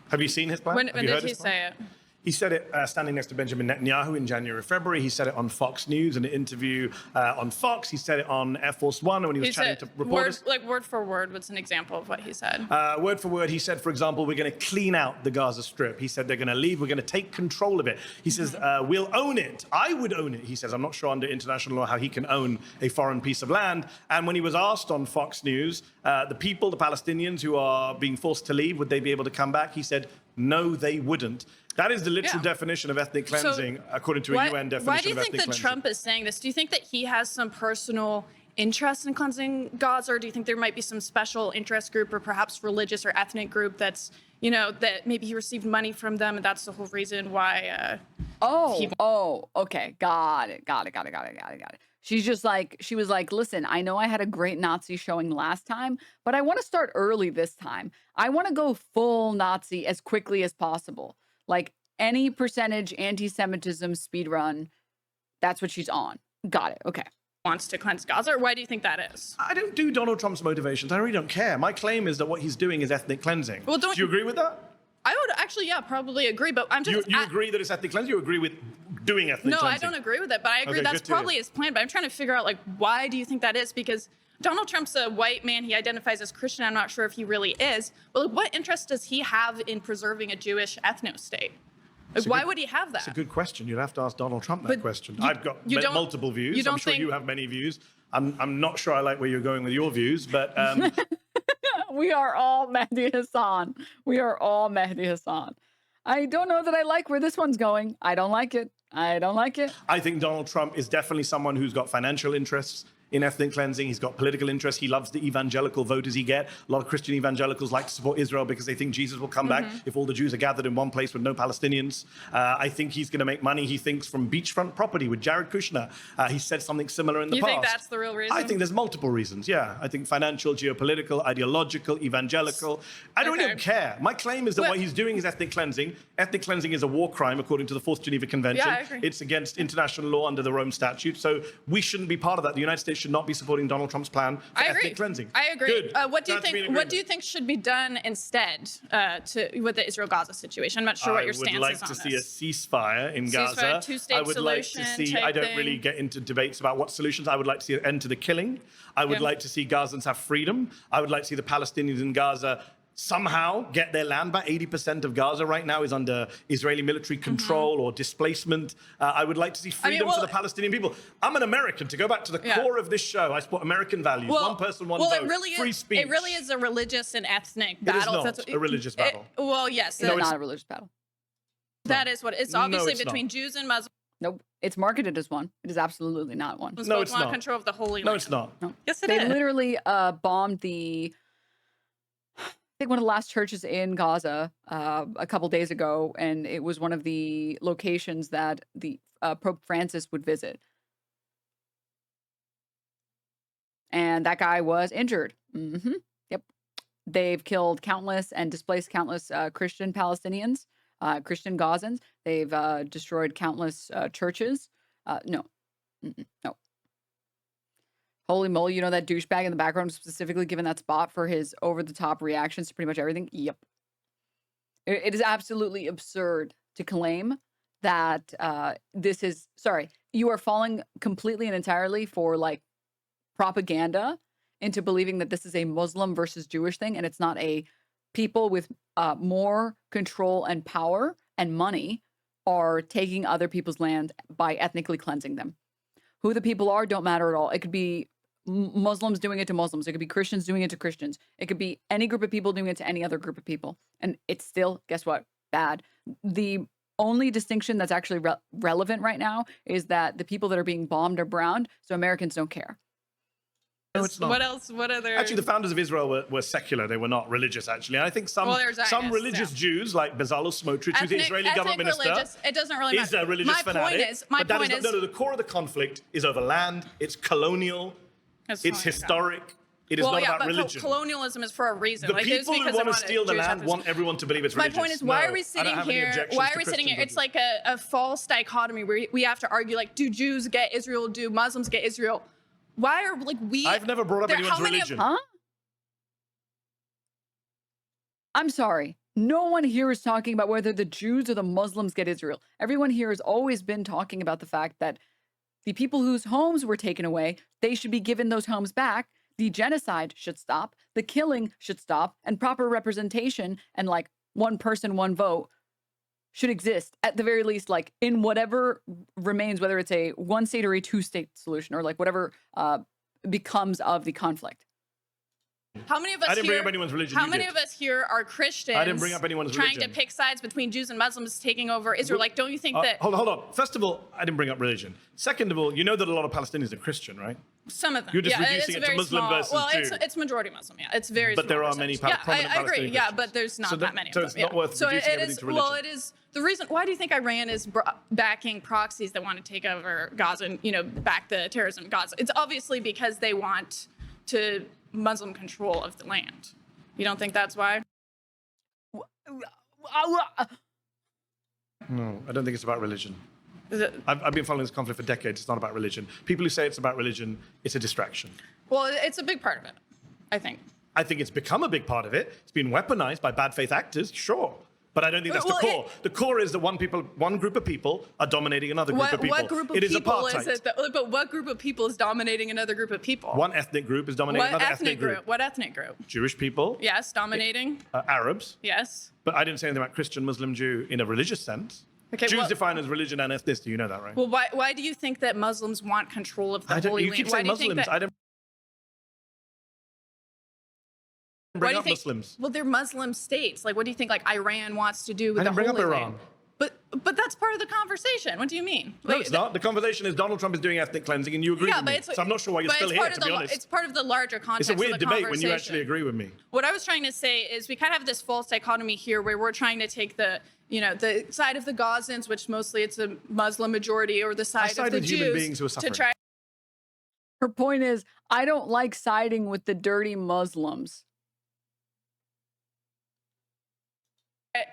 Have you seen his plan? When Have you did heard he his plan? say it? He said it standing next to Benjamin Netanyahu in January, February. He said it on Fox News in an interview on Fox. He said it on Air Force One when he was chatting to reporters. Word for word, what's an example of what he said? Word for word, he said, for example, we're going to clean out the Gaza Strip. He said they're going to leave. We're going to take control of it. He says, we'll own it. I would own it. He says, I'm not sure under international law how he can own a foreign piece of land. And when he was asked on Fox News, the people, the Palestinians who are being forced to leave, would they be able to come back? He said, no, they wouldn't. That is the literal definition of ethnic cleansing, according to a UN definition of ethnic cleansing. Why do you think that Trump is saying this? Do you think that he has some personal interest in cleansing Gaza, or do you think there might be some special interest group or perhaps religious or ethnic group that's, you know, that maybe he received money from them and that's the whole reason why? Okay. Got it. She was like, listen, I know I had a great Nazi showing last time, but I want to start early this time. I want to go full Nazi as quickly as possible. Like any percentage anti-Semitism speed run, that's what she's on. Got it. Okay. Wants to cleanse Gaza, or why do you think that is? I don't do Donald Trump's motivations. I really don't care. My claim is that what he's doing is ethnic cleansing. Well, do you agree with that? I would actually, probably agree, but I'm just... You agree that it's ethnic cleansing? You agree with doing ethnic cleansing? No, I don't agree with it, but I agree that's probably his plan. But I'm trying to figure out, like, why do you think that is? Because Donald Trump's a white man. He identifies as Christian. I'm not sure if he really is. But like, what interest does he have in preserving a Jewish ethno-state? Like, why would he have that? It's a good question. You'd have to ask Donald Trump that question. I've got multiple views. I'm sure you have many views. I'm not sure I like where you're going with your views, but... We are all Mehdi Hasan. I don't know that I like where this one's going. I don't like it. I think Donald Trump is definitely someone who's got financial interests in ethnic cleansing. He's got political interests. He loves the evangelical voters he gets. A lot of Christian evangelicals like to support Israel because they think Jesus will come back if all the Jews are gathered in one place with no Palestinians. I think he's going to make money, he thinks, from beachfront property with Jared Kushner. He said something similar in the past. You think that's the real reason? I think there's multiple reasons, yeah. I think financial, geopolitical, ideological, evangelical. I don't really care. My claim is that what he's doing is ethnic cleansing. Ethnic cleansing is a war crime according to the Fourth Geneva Convention. Yeah, I agree. It's against international law under the Rome Statute. So we shouldn't be part of that. The United States should not be supporting Donald Trump's plan for ethnic cleansing. I agree. Good. What do you think? What do you think should be done instead with the Israel-Gaza situation? I'm not sure what your stance is on this. I would like to see a ceasefire in Gaza. Two-state solution. I don't really get into debates about what solutions. I would like to see an end to the killing. I would like to see Gazans have freedom. I would like to see the Palestinians in Gaza somehow get their land back. 80% of Gaza right now is under Israeli military control or displacement. I would like to see freedom for the Palestinian people. I'm an American. To go back to the core of this show, I support American values. One person, one vote, free speech. It really is a religious and ethnic battle. It is not a religious battle. Well, yes. It's not a religious battle. That is what it's obviously between Jews and Muslims. Nope. It's marketed as one. It is absolutely not one. No, it's not. Control of the Holy Land. No, it's not. No. Yes, They literally bombed I think one of the last churches in Gaza a couple days ago, and it was one of the locations that the Pope Francis would visit. And that guy was injured. Yep. They've killed countless and displaced countless Christian Palestinians, Christian Gazans. They've destroyed countless churches. No. Holy moly, you know that douchebag in the background specifically given that spot for his over-the-top reactions to pretty much everything? Yep. It is absolutely absurd to claim that you are falling completely and entirely for like propaganda into believing that this is a Muslim versus Jewish thing, and it's not a people with more control and power and money are taking other people's land by ethnically cleansing them. Who the people are don't matter at all. It could be Muslims doing it to Muslims. It could be Christians doing it to Christians. It could be any group of people doing it to any other group of people. And it's still, guess what? Bad. The only distinction that's actually relevant right now is that the people that are being bombed are brown, so Americans don't care. No, it's not. What else? What other? Actually, the founders of Israel were secular. They were not religious, actually. And I think some religious Jews, like Bezalel Smotrich, who's the Israeli government minister, it doesn't really matter. is a religious fanatic. My point is, the core of the conflict is over land. It's colonial. It's historic. It is not about religion. Colonialism is for a reason. The like, people who want to steal the land want everyone to believe it's religious. My point is, why are we sitting here? Why are we sitting here? It's like a false dichotomy where we have to argue, like, do Jews get Israel? Do Muslims get Israel? Why are, like, we... I've never brought up anyone's religion. Huh? I'm sorry. No one here is talking about whether the Jews or the Muslims get Israel. Everyone here has always been talking about the fact that the people whose homes were taken away, they should be given those homes back. The genocide should stop. The killing should stop. And proper representation and, like, one person, one vote should exist at the very least, like, in whatever remains, whether it's a one state or a two-state solution or, like, whatever becomes of the conflict. How many of us I didn't here, bring up anyone's religion. How many of us here are Christians? I didn't bring up anyone's trying religion. to pick sides between Jews and Muslims taking over Israel. Like, don't you think that? Hold on. First of all, I didn't bring up religion. Second of all, you know that a lot of Palestinians are Christian, right? Some of them. You're just yeah, reducing it's it to very Muslim small. versus Well, Jew. it's majority Muslim. Yeah, it's very. But there small are many percentage. prominent I agree. Palestinian Yeah, Christians. but there's not that many. So of it's them. not worth So reducing it everything is. to religion. Well, it is the reason. Why do you think Iran is backing proxies that want to take over Gaza and, you know, back the terrorism in Gaza? It's obviously because they want to Muslim control of the land. You don't think that's why? No, I don't think it's about religion. I've been following this conflict for decades. It's not about religion. People who say it's about religion, it's a distraction. Well, it's a big part of it, I think. I think it's become a big part of it. It's been weaponized by bad faith actors, sure. But I don't think that's the core. The core is that one group of people are dominating another group of people. What group of it is people apartheid. is it? But what group of people is dominating another group of people? One ethnic group is dominating another ethnic group. What ethnic group? Jewish people. Yes, dominating. Arabs. Yes. But I didn't say anything about Christian, Muslim, Jew in a religious sense. Okay, Jews defined as religion and ethnicity. You know that, right? Well, why do you think that Muslims want control of the Holy You Land? keep saying Muslims. I don't bring up Muslims. Well, they're Muslim states. Like, what do you think? Like, Iran wants to do with the I didn't Holy bring up Land? Iran. But that's part of the conversation. What do you mean? No, it's not. The conversation is Donald Trump is doing ethnic cleansing, and you agree with me. So I'm not sure why you're still here, to be honest. It's part of the larger context. It's a weird of the debate when you actually agree with me. What I was trying to say is we kind of have this false dichotomy here where we're trying to take the side of the Gazans, which mostly it's a Muslim majority, or the side of the human Jews beings who are suffering. to try. Her point is, I don't like siding with the dirty Muslims.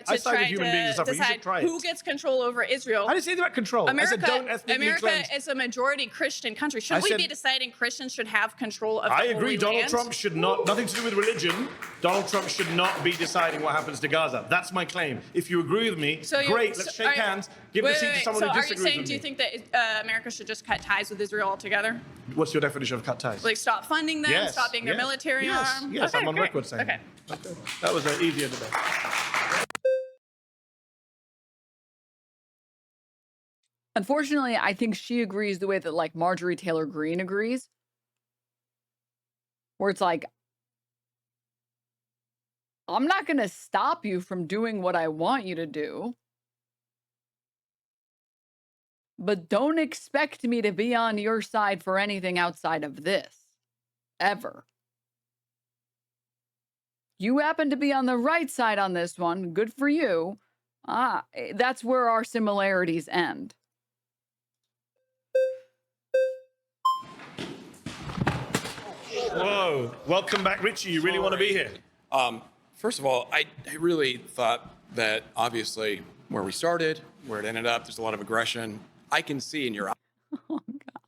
To try to decide who gets control over Israel. I didn't say anything about control. I said don't ethnically cleanse. America is a majority Christian country. Should we be deciding Christians should have control of the Holy agree. Donald Land? Trump should not, nothing to do with religion. Donald Trump should not be deciding what happens to Gaza. That's my claim. If you agree with me, great. Let's shake hands. Give the seat to someone who disagrees with me. So are you saying, do you think that America should just cut ties with Israel altogether? What's your definition of cut ties? Like stop funding them, stop being their military arm? Yes, okay, I'm on record saying okay. That was an easier debate. Unfortunately, I think she agrees the way that, like, Marjorie Taylor Greene agrees. Where it's like, I'm not going to stop you from doing what I want you to do. But don't expect me to be on your side for anything outside of this. Ever. You happen to be on the right side on this one. Good for you. That's where our similarities end. Whoa. Welcome back, Richie. You really want to be here? First of all, I really thought that obviously where we started, where it ended up, there's a lot of aggression. I can see in your eyes. Oh, God.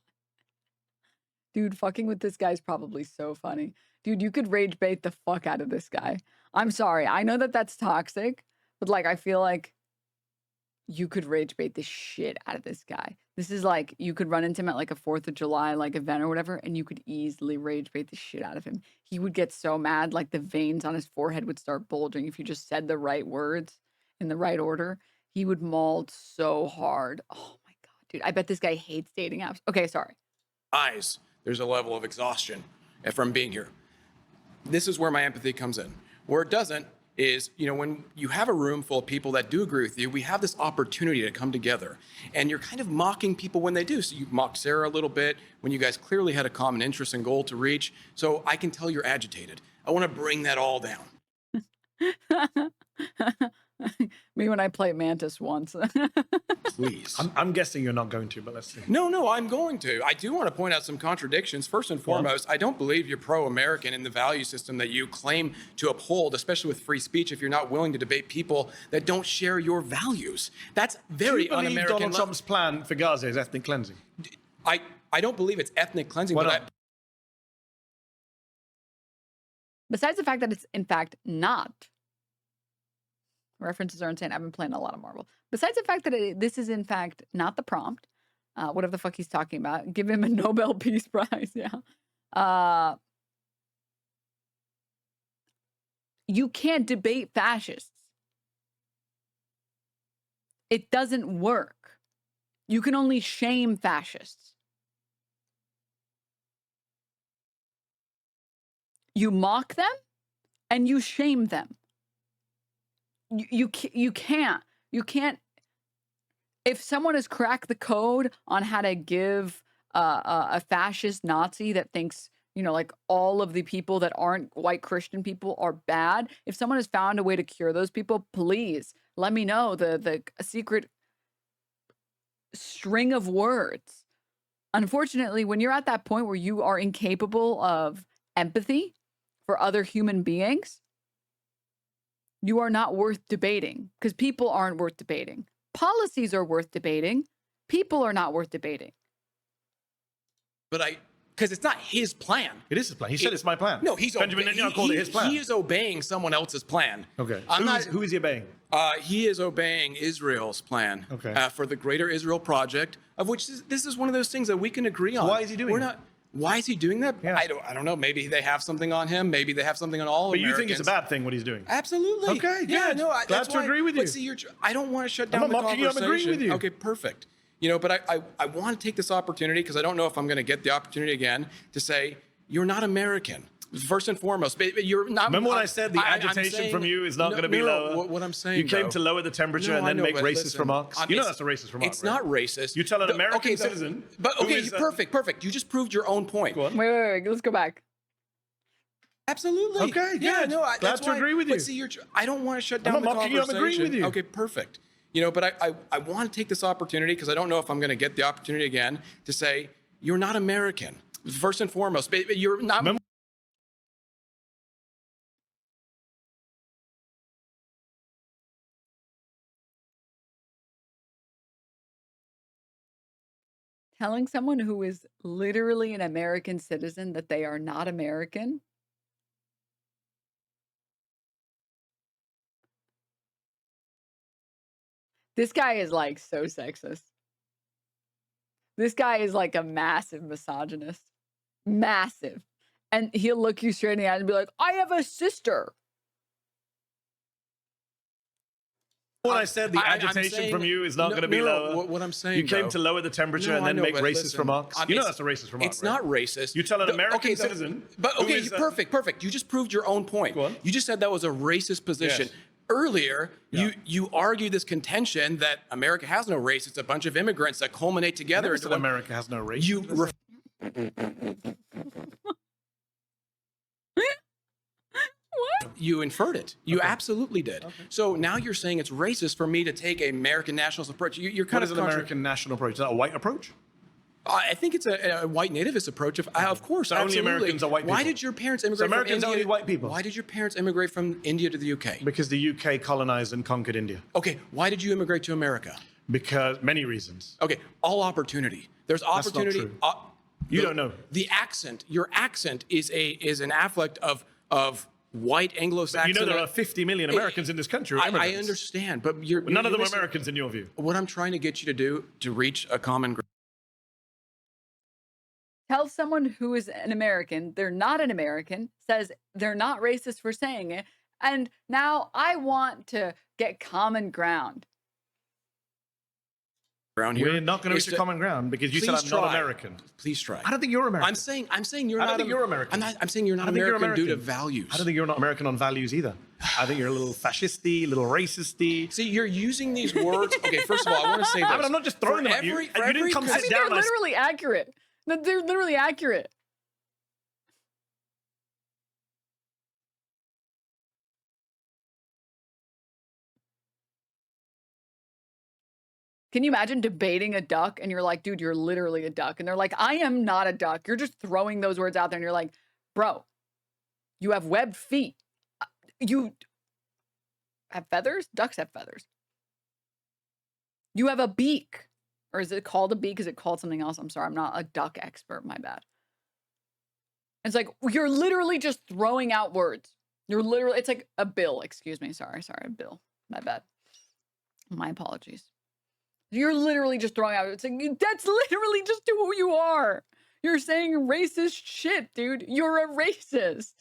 Dude, fucking with this guy's probably so funny. Dude, you could rage bait the fuck out of this guy. I'm sorry. I know that that's toxic, but, like, I feel like you could rage bait the shit out of this guy. This is like, you could run into him at, like, a 4th of July, like, event or whatever, and you could easily rage bait the shit out of him. He would get so mad, like, the veins on his forehead would start bulging if you just said the right words in the right order. He would maul so hard. Oh, my God, dude. I bet this guy hates dating apps. Okay, sorry. There's a level of exhaustion from being here. This is where my empathy comes in. Where it doesn't is, when you have a room full of people that do agree with you, we have this opportunity to come together. And you're kind of mocking people when they do. So you mocked Sarah a little bit when you guys clearly had a common interest and goal to reach. So I can tell you're agitated. I want to bring that all down. Me when I play Mantis once. Please. I'm guessing you're not going to, but let's see. No, I'm going to. I do want to point out some contradictions. First and foremost, I don't believe you're pro-American in the value system that you claim to uphold, especially with free speech, if you're not willing to debate people that don't share your values. That's very Do you believe un-American. Donald Trump's plan for Gaza is ethnic cleansing? I don't believe it's ethnic cleansing, Why but not? Besides the fact that it's in fact not. References are insane. I've been playing a lot of Marvel. Besides the fact that this is in fact not the prompt, whatever the fuck he's talking about, give him a Nobel Peace Prize. Yeah. You can't debate fascists. It doesn't work. You can only shame fascists. You mock them and you shame them. You can't. If someone has cracked the code on how to give a fascist Nazi that thinks, you know, like all of the people that aren't white Christian people are bad, if someone has found a way to cure those people, please let me know the secret string of words. Unfortunately, when you're at that point where you are incapable of empathy for other human beings, you are not worth debating, because people aren't worth debating. Policies are worth debating. People are not worth debating. But because it's not his plan. It is his plan. He said it's my plan. No, he's Benjamin Netanyahu called it his plan. He is obeying someone else's plan. Okay. Who is he obeying? He is obeying Israel's plan. Okay. For the Greater Israel Project, of which this is one of those things that we can agree on. Why is he doing We're it? not. Why is he doing that? Yeah. I don't know. Maybe they have something on him. Maybe they have something on all But Americans. you think it's a bad thing what he's doing? Absolutely. Okay, Yeah, good. no, Glad that's to why, agree with you. But see, I don't want to shut down I'm the not mocking you, I'm conversation. agreeing with you. Okay, perfect. You know, but I want to take this opportunity, because I don't know if I'm going to get the opportunity again, to say, you're not American. First and foremost, but you're not. Remember when I said the I'm agitation saying- from you is not going to be lower? What I'm saying, You came though- to lower the temperature No, and I then know, make but racist listen, remarks. You know it's- that's a racist remark, It's right? not racist. You tell an American Okay, citizen. But who okay, is, perfect. You just proved your own point. Go on. Wait. Let's go back. Absolutely. Okay, Yeah, good. no, Glad that's to why- agree with you. But see, I don't want to shut down I'm the not mocking you, I'm conversation. agreeing with you. Okay, perfect. You know, but I want to take this opportunity, because I don't know if I'm going to get the opportunity again, to say, you're not American. First and foremost, but you're not. Telling someone who is literally an American citizen that they are not American. This guy is like so sexist. This guy is like a massive misogynist. Massive. And he'll look you straight in the eye and be like, I have a sister. When I said the I'm agitation saying- from you is not going to be no, lower. what I'm saying, You came though- to lower the temperature No, and I then know, make but racist listen, remarks. You know that's a racist remark, It's right? not racist. You tell an American okay, citizen. But who okay, is, perfect. You just proved your own point. Go on. You just said that was a racist position. Yes. Earlier, you argued this contention that America has no race. It's a bunch of immigrants that culminate together. Never into said one- America has no race. You You inferred it. You absolutely did. So now you're saying it's racist for me to take an American nationalist approach. You're kind What is of an American national approach? Is that a white approach? I think it's a white nativist approach. Of course, So only absolutely. Americans are white Why people? did your parents So immigrate Americans from are India? only white people? Why did your parents immigrate from India to the UK? Because the UK colonized and conquered India. Okay, why did you immigrate to America? Because many reasons. Okay, all opportunity. There's That's not opportunity. true. You don't know. The accent. Your accent is an afflict of white Anglo-Saxon. You know there are 50 million Americans in this country. who are I immigrants. understand, but None of them are missing- Americans in your view. What I'm trying to get you to do to reach a common ground. Tell someone who is an American they're not an American, says they're not racist for saying it, and now I want to get common ground. Around here. We're not going to is reach a common ground because you said Please I'm not try. American. Please try. I don't think you're American. I'm saying you're I not. don't think you're American. I'm saying you're not I don't think you're American due to American. values. I don't think you're not American on values either. I think you're a little fascisty, a little racisty. See, you're using these words. Okay, first of all, I want to say this. But I'm not just throwing them at you. For You didn't come I sit mean, down. they're literally accurate. They're literally accurate. Can you imagine debating a duck and you're like, dude, you're literally a duck. And they're like, I am not a duck. You're just throwing those words out there. And you're like, bro, you have webbed feet. You have feathers? Ducks have feathers. You have a beak. Or is it called a beak? Is it called something else? I'm sorry. I'm not a duck expert. My bad. It's like, you're literally just throwing out words. You're literally, it's like a bill. Excuse me. Sorry, a bill. My bad. My apologies. You're literally just throwing out, it's like, that's literally just who you are. You're saying racist shit, dude. You're a racist.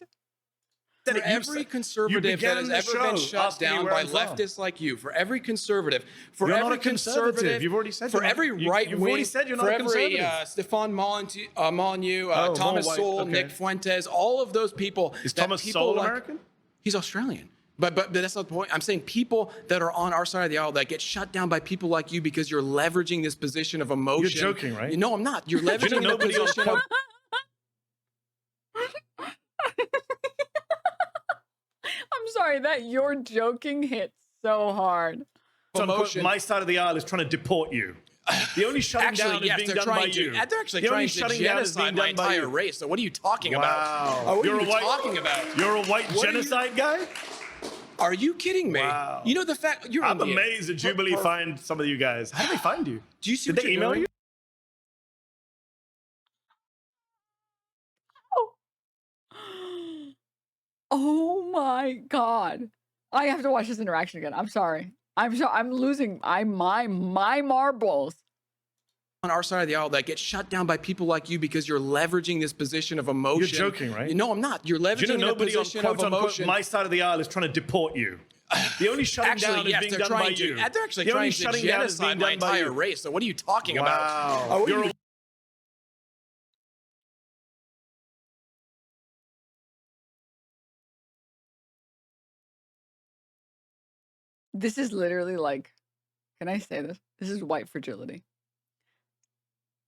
For every conservative that has ever been shut down by leftists like you, for every conservative, for You're every not a conservative. You've already said for you're not- every right you've wing, already said you're not for a every conservative. Stefan Molyneux, Oh, Thomas more white, Sowell, okay. Nick Fuentes, all of those people. Is that Thomas people Sowell like- American? He's Australian. But that's not the point. I'm saying people that are on our side of the aisle that get shut down by people like you because you're leveraging this position of emotion. You're joking, right? No, I'm not. You're Do you know leveraging the nobody else position of I'm sorry, that you're joking hit so hard. emotion. My side of the aisle is trying to deport you. The only shutting Actually, down yes, is being they're done by trying to. you. They're actually The only trying to shutting down is being genocide my done by entire you. race. So what are you talking Wow. about? What You're are a you white- talking about? You're a white What are you- genocide guy? Are you kidding me? Wow. You know the fact you're I'm Indian. amazed that Jubilee find some of you guys. How did they find you? Do you see Did what they you're email doing? you? Oh my God. I have to watch this interaction again. I'm sorry. I'm losing my marbles. On our side of the aisle that get shut down by people like you because you're leveraging this position of emotion. You're joking, right? No, I'm not. You're Do leveraging you know a nobody on position of quote unquote emotion. my side of the aisle is trying to deport you? The only shutting Actually, down is yes, being they're done by trying to. you. They're actually The only trying to shutting down is being genocide my done by entire you. race. So what are you talking Wow. about? What are You're you- a- This is literally like, can I say this? This is white fragility.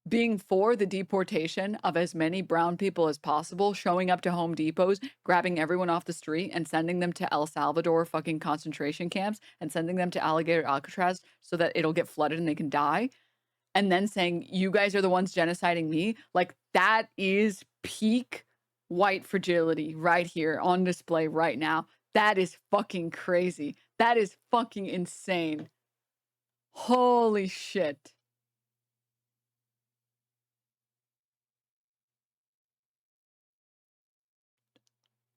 Being for the deportation of as many brown people as possible, showing up to Home Depots, grabbing everyone off the street and sending them to El Salvador fucking concentration camps and sending them to Alligator Alcatraz so that it'll get flooded and they can die. And then saying, you guys are the ones genociding me. Like, that is peak white fragility right here on display right now. That is fucking crazy. That is fucking insane. Holy shit.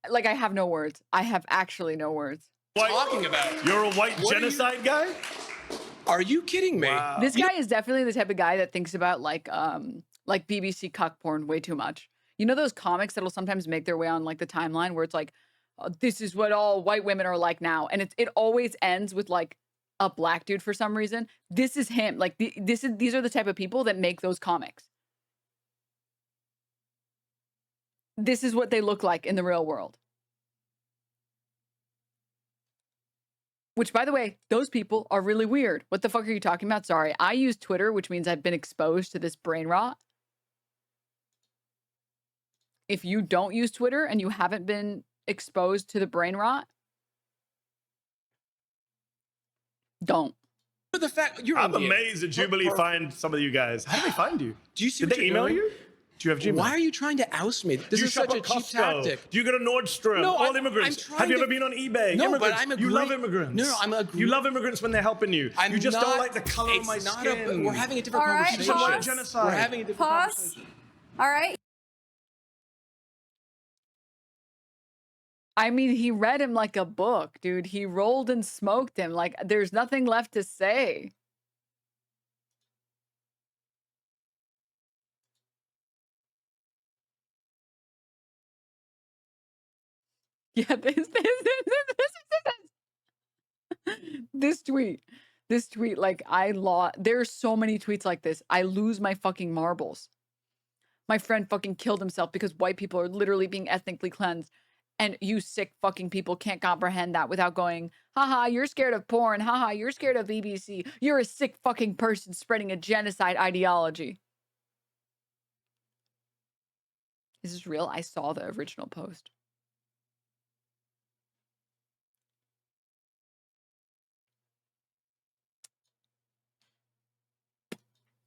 Like, I have no words. I have actually no words. talking about? You're a white What are you- genocide guy? Are you kidding me? This guy is definitely the type of guy that thinks about like BBC cuck porn way too much. You know those comics that'll sometimes make their way on like the timeline where it's like, this is what all white women are like now, and it always ends with like a black dude for some reason. This is him. Like these are the type of people that make those comics. This is what they look like in the real world. Which, by the way, those people are really weird. What the fuck are you talking about? Sorry. I use Twitter, which means I've been exposed to this brain rot. If you don't use Twitter and you haven't been exposed to the brain rot, don't. The fact you're I'm Indian. amazed that Jubilee find some of you guys. How did they find you? Do you see Did what they you're email doing? you? Do you have Gmail? Why are you trying to oust me? This Do you is shop such a at cheap Costco? tactic. Do you go to Nordstrom? No, All I'm immigrants. trying Have you to- ever been on eBay? No, but Immigrants. I'm You love agree- immigrants. No, I'm agree- You love immigrants when they're helping you. I'm You just not- don't like the color of it's my not skin. we're having a different All right, conversation. pause. Genocide. We're having a different Pause. conversation. All right. I mean, he read him like a book, dude. He rolled and smoked him. Like, there's nothing left to say. Yeah, this tweet, like, there's so many tweets like this. I lose my fucking marbles. My friend fucking killed himself because white people are literally being ethnically cleansed. And you sick fucking people can't comprehend that without going, haha, you're scared of porn. Haha, you're scared of BBC. You're a sick fucking person spreading a genocide ideology. Is this real? I saw the original post.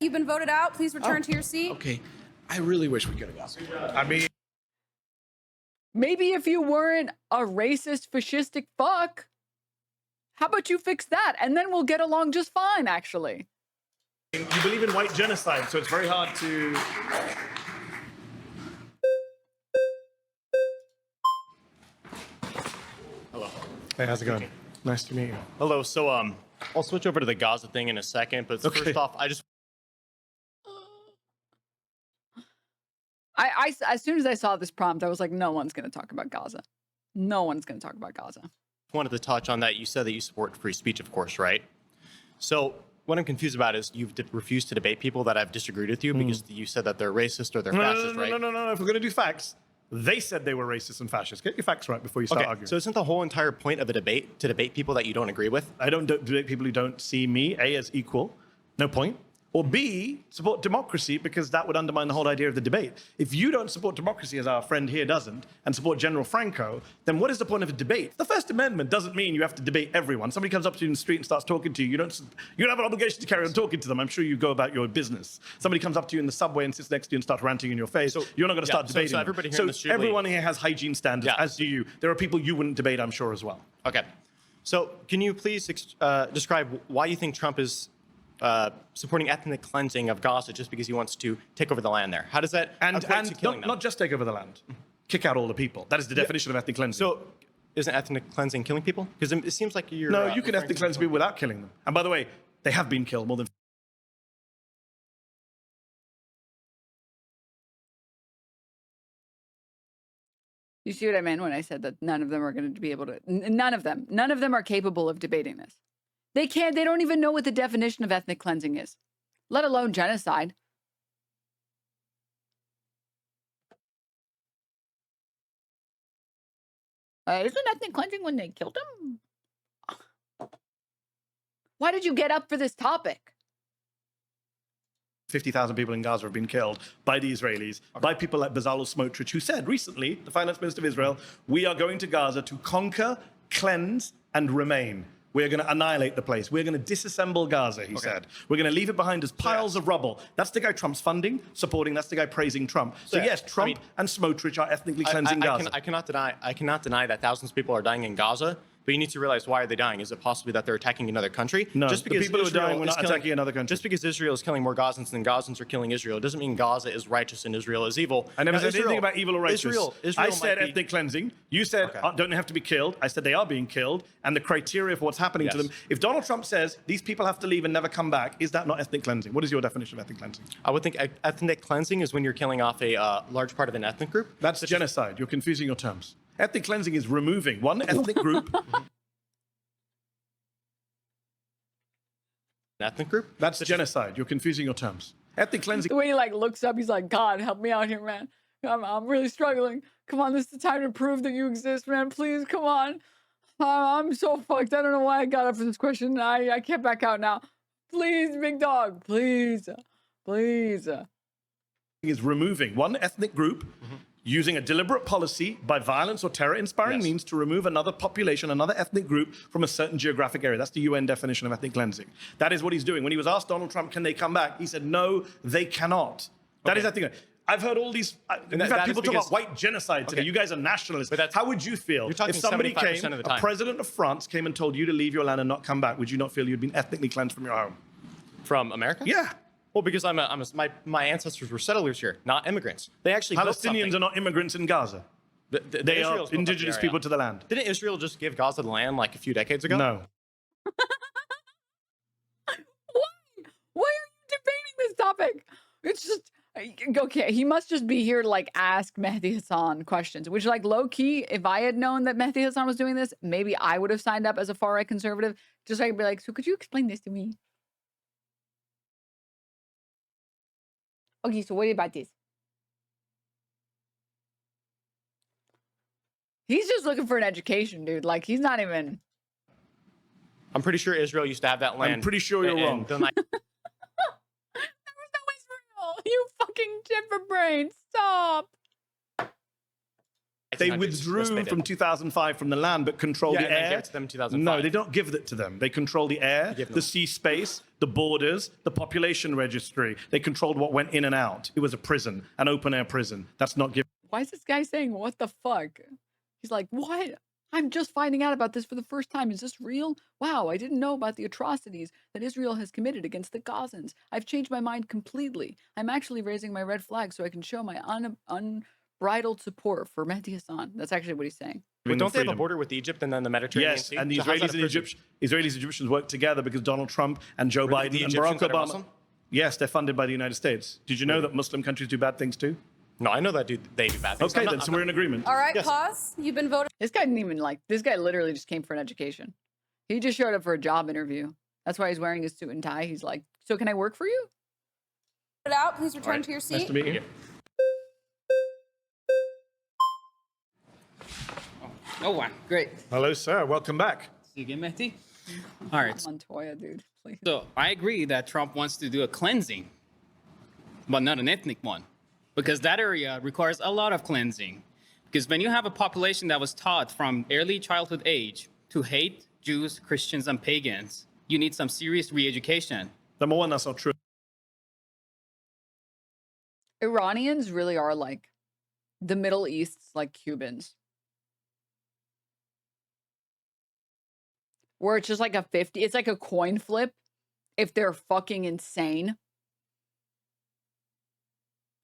you've been voted out. Please return to your seat. Okay. I really wish we could have got I mean, maybe if you weren't a racist, fascistic fuck, how about you fix that? And then we'll get along just fine, actually. you believe in white genocide, so it's very hard to... Hello. Hey, how's it going? Nice to meet you. Hello. So, I'll switch over to the Gaza thing in a second, but first off, I just As soon as I saw this prompt, I was like, no one's going to talk about Gaza. No one's going to talk about Gaza. wanted to touch on that. You said that you support free speech, of course, right? So what I'm confused about is you've refused to debate people that have disagreed with you because you said that they're racist or they're fascist, right? No. If we're going to do facts, they said they were racist and fascist. Get your facts right before you start arguing. So isn't the whole entire point of a debate to debate people that you don't agree with? I don't debate people who don't see me, A, as equal. No point. Or B, support democracy, because that would undermine the whole idea of the debate. If you don't support democracy, as our friend here doesn't, and support General Franco, then what is the point of a debate? The First Amendment doesn't mean you have to debate everyone. Somebody comes up to you in the street and starts talking to you. You don't have an obligation to carry on talking to them. I'm sure you go about your business. Somebody comes up to you in the subway and sits next to you and starts ranting in your face. So, you're not going to start debating. So everybody here in the Jubilee, everyone here has hygiene standards, as do you. There are people you wouldn't debate, I'm sure, as well. Okay. So can you please describe why you think Trump is supporting ethnic cleansing of Gaza just because he wants to take over the land there? How does that equate to killing them? Not just take over the land. Kick out all the people. That is the definition of ethnic cleansing. So isn't ethnic cleansing killing people? Because it seems like you're... No, you can ethnic cleanse people without killing them. And by the way, they have been killed more than... You see what I meant when I said that none of them are going to be able to... None of them are capable of debating this. They don't even know what the definition of ethnic cleansing is, let alone genocide. Isn't ethnic cleansing when they killed him? Why did you get up for this topic? 50,000 people in Gaza have been killed by the Israelis, by people like Bezalel Smotrich, who said recently, the finance minister of Israel, we are going to Gaza to conquer, cleanse, and remain. We're going to annihilate the place. We're going to disassemble Gaza, he said. We're going to leave it behind as piles of rubble. That's the guy Trump's funding, supporting. That's the guy praising Trump. So yes, Trump and Smotrich are ethnically cleansing Gaza. I cannot deny that thousands of people are dying in Gaza. But you need to realize, why are they dying? Is it possibly that they're attacking another country? No, just because the people who are dying were not attacking another country. Just because Israel is killing more Gazans than Gazans are killing Israel doesn't mean Gaza is righteous and Israel is evil. I never said anything about evil or righteous. Israel I said ethnic cleansing. You said don't they have to be killed? I said they are being killed, and the criteria for what's happening to them. If Donald Trump says these people have to leave and never come back, is that not ethnic cleansing? What is your definition of ethnic cleansing? I would think ethnic cleansing is when you're killing off a large part of an ethnic group. That's genocide. You're confusing your terms. Ethnic cleansing is removing one ethnic group. Ethnic group? That's genocide. You're confusing your terms. Ethnic cleansing. The way he looks up, he's like, God, help me out here, man. I'm really struggling. Come on, this is the time to prove that you exist, man. Please, come on. I'm so fucked. I don't know why I got up for this question. I can't back out now. Please, big dog. Please. Please. Is removing one ethnic group using a deliberate policy by violence or terror-inspiring means to remove another population, another ethnic group from a certain geographic area. That's the UN definition of ethnic cleansing. That is what he's doing. When he was asked Donald Trump, can they come back? He said, no, they cannot. That is ethnic. I've heard all these, we've had people talk about white genocide today. You guys are nationalists. But how would you feel if somebody came, a president of France came and told you to leave your land and not come back? Would you not feel you'd been ethnically cleansed from your home? From America? Yeah. Well, because my ancestors were settlers here, not immigrants. They actually Palestinians are not immigrants in Gaza. They are indigenous people to the land. Didn't Israel just give Gaza the land like a few decades ago? No. Why are you debating this topic? It's just, okay, he must just be here to like ask Mehdi Hasan questions, which like low key, if I had known that Mehdi Hasan was doing this, maybe I would have signed up as a far right conservative. Just so I could be like, so could you explain this to me? Okay, so what about this? He's just looking for an education, dude. Like, he's not even... I'm pretty sure Israel used to have that land. I'm pretty sure you're wrong. There was no Israel. You fucking chipper brain. Stop. They withdrew from 2005 from the land, but control the and then air. gave it to them in 2005. No, they don't give it to them. They control the air, the sea space, the borders, the population registry. They controlled what went in and out. It was a prison, an open-air prison. That's not given. Why is this guy saying, what the fuck? He's like, what? I'm just finding out about this for the first time. Is this real? Wow, I didn't know about the atrocities that Israel has committed against the Gazans. I've changed my mind completely. I'm actually raising my red flag so I can show my unbridled support for Mehdi Hasan. That's actually what he's saying. But don't they have a border with Egypt and then the Mediterranean Yes, Sea? and the So how's Israelis that a and prison? Israelis and Egyptians work together because Donald Trump and Joe Really? Biden The and Barack Egyptians that are Obama. Muslim? Yes, they're funded by the United States. Did you know that Muslim countries do bad things too? No, I know that they do bad things. Okay, then, so we're in agreement. All right, pause. You've been voted. This guy didn't even this guy literally just came for an education. He just showed up for a job interview. That's why he's wearing his suit and tie. He's like, so can I work for you? Out. Please return to your seat. Nice to meet you. No one. Great. Hello, sir. Welcome back. See you again, Mehdi. All right. Montoya, dude. Please. So I agree that Trump wants to do a cleansing, but not an ethnic one, because that area requires a lot of cleansing. Because when you have a population that was taught from early childhood age to hate Jews, Christians, and pagans, you need some serious re-education. Number one, that's not true. Iranians really are like the Middle East's like Cubans. Where it's just like a 50, it's like a coin flip if they're fucking insane.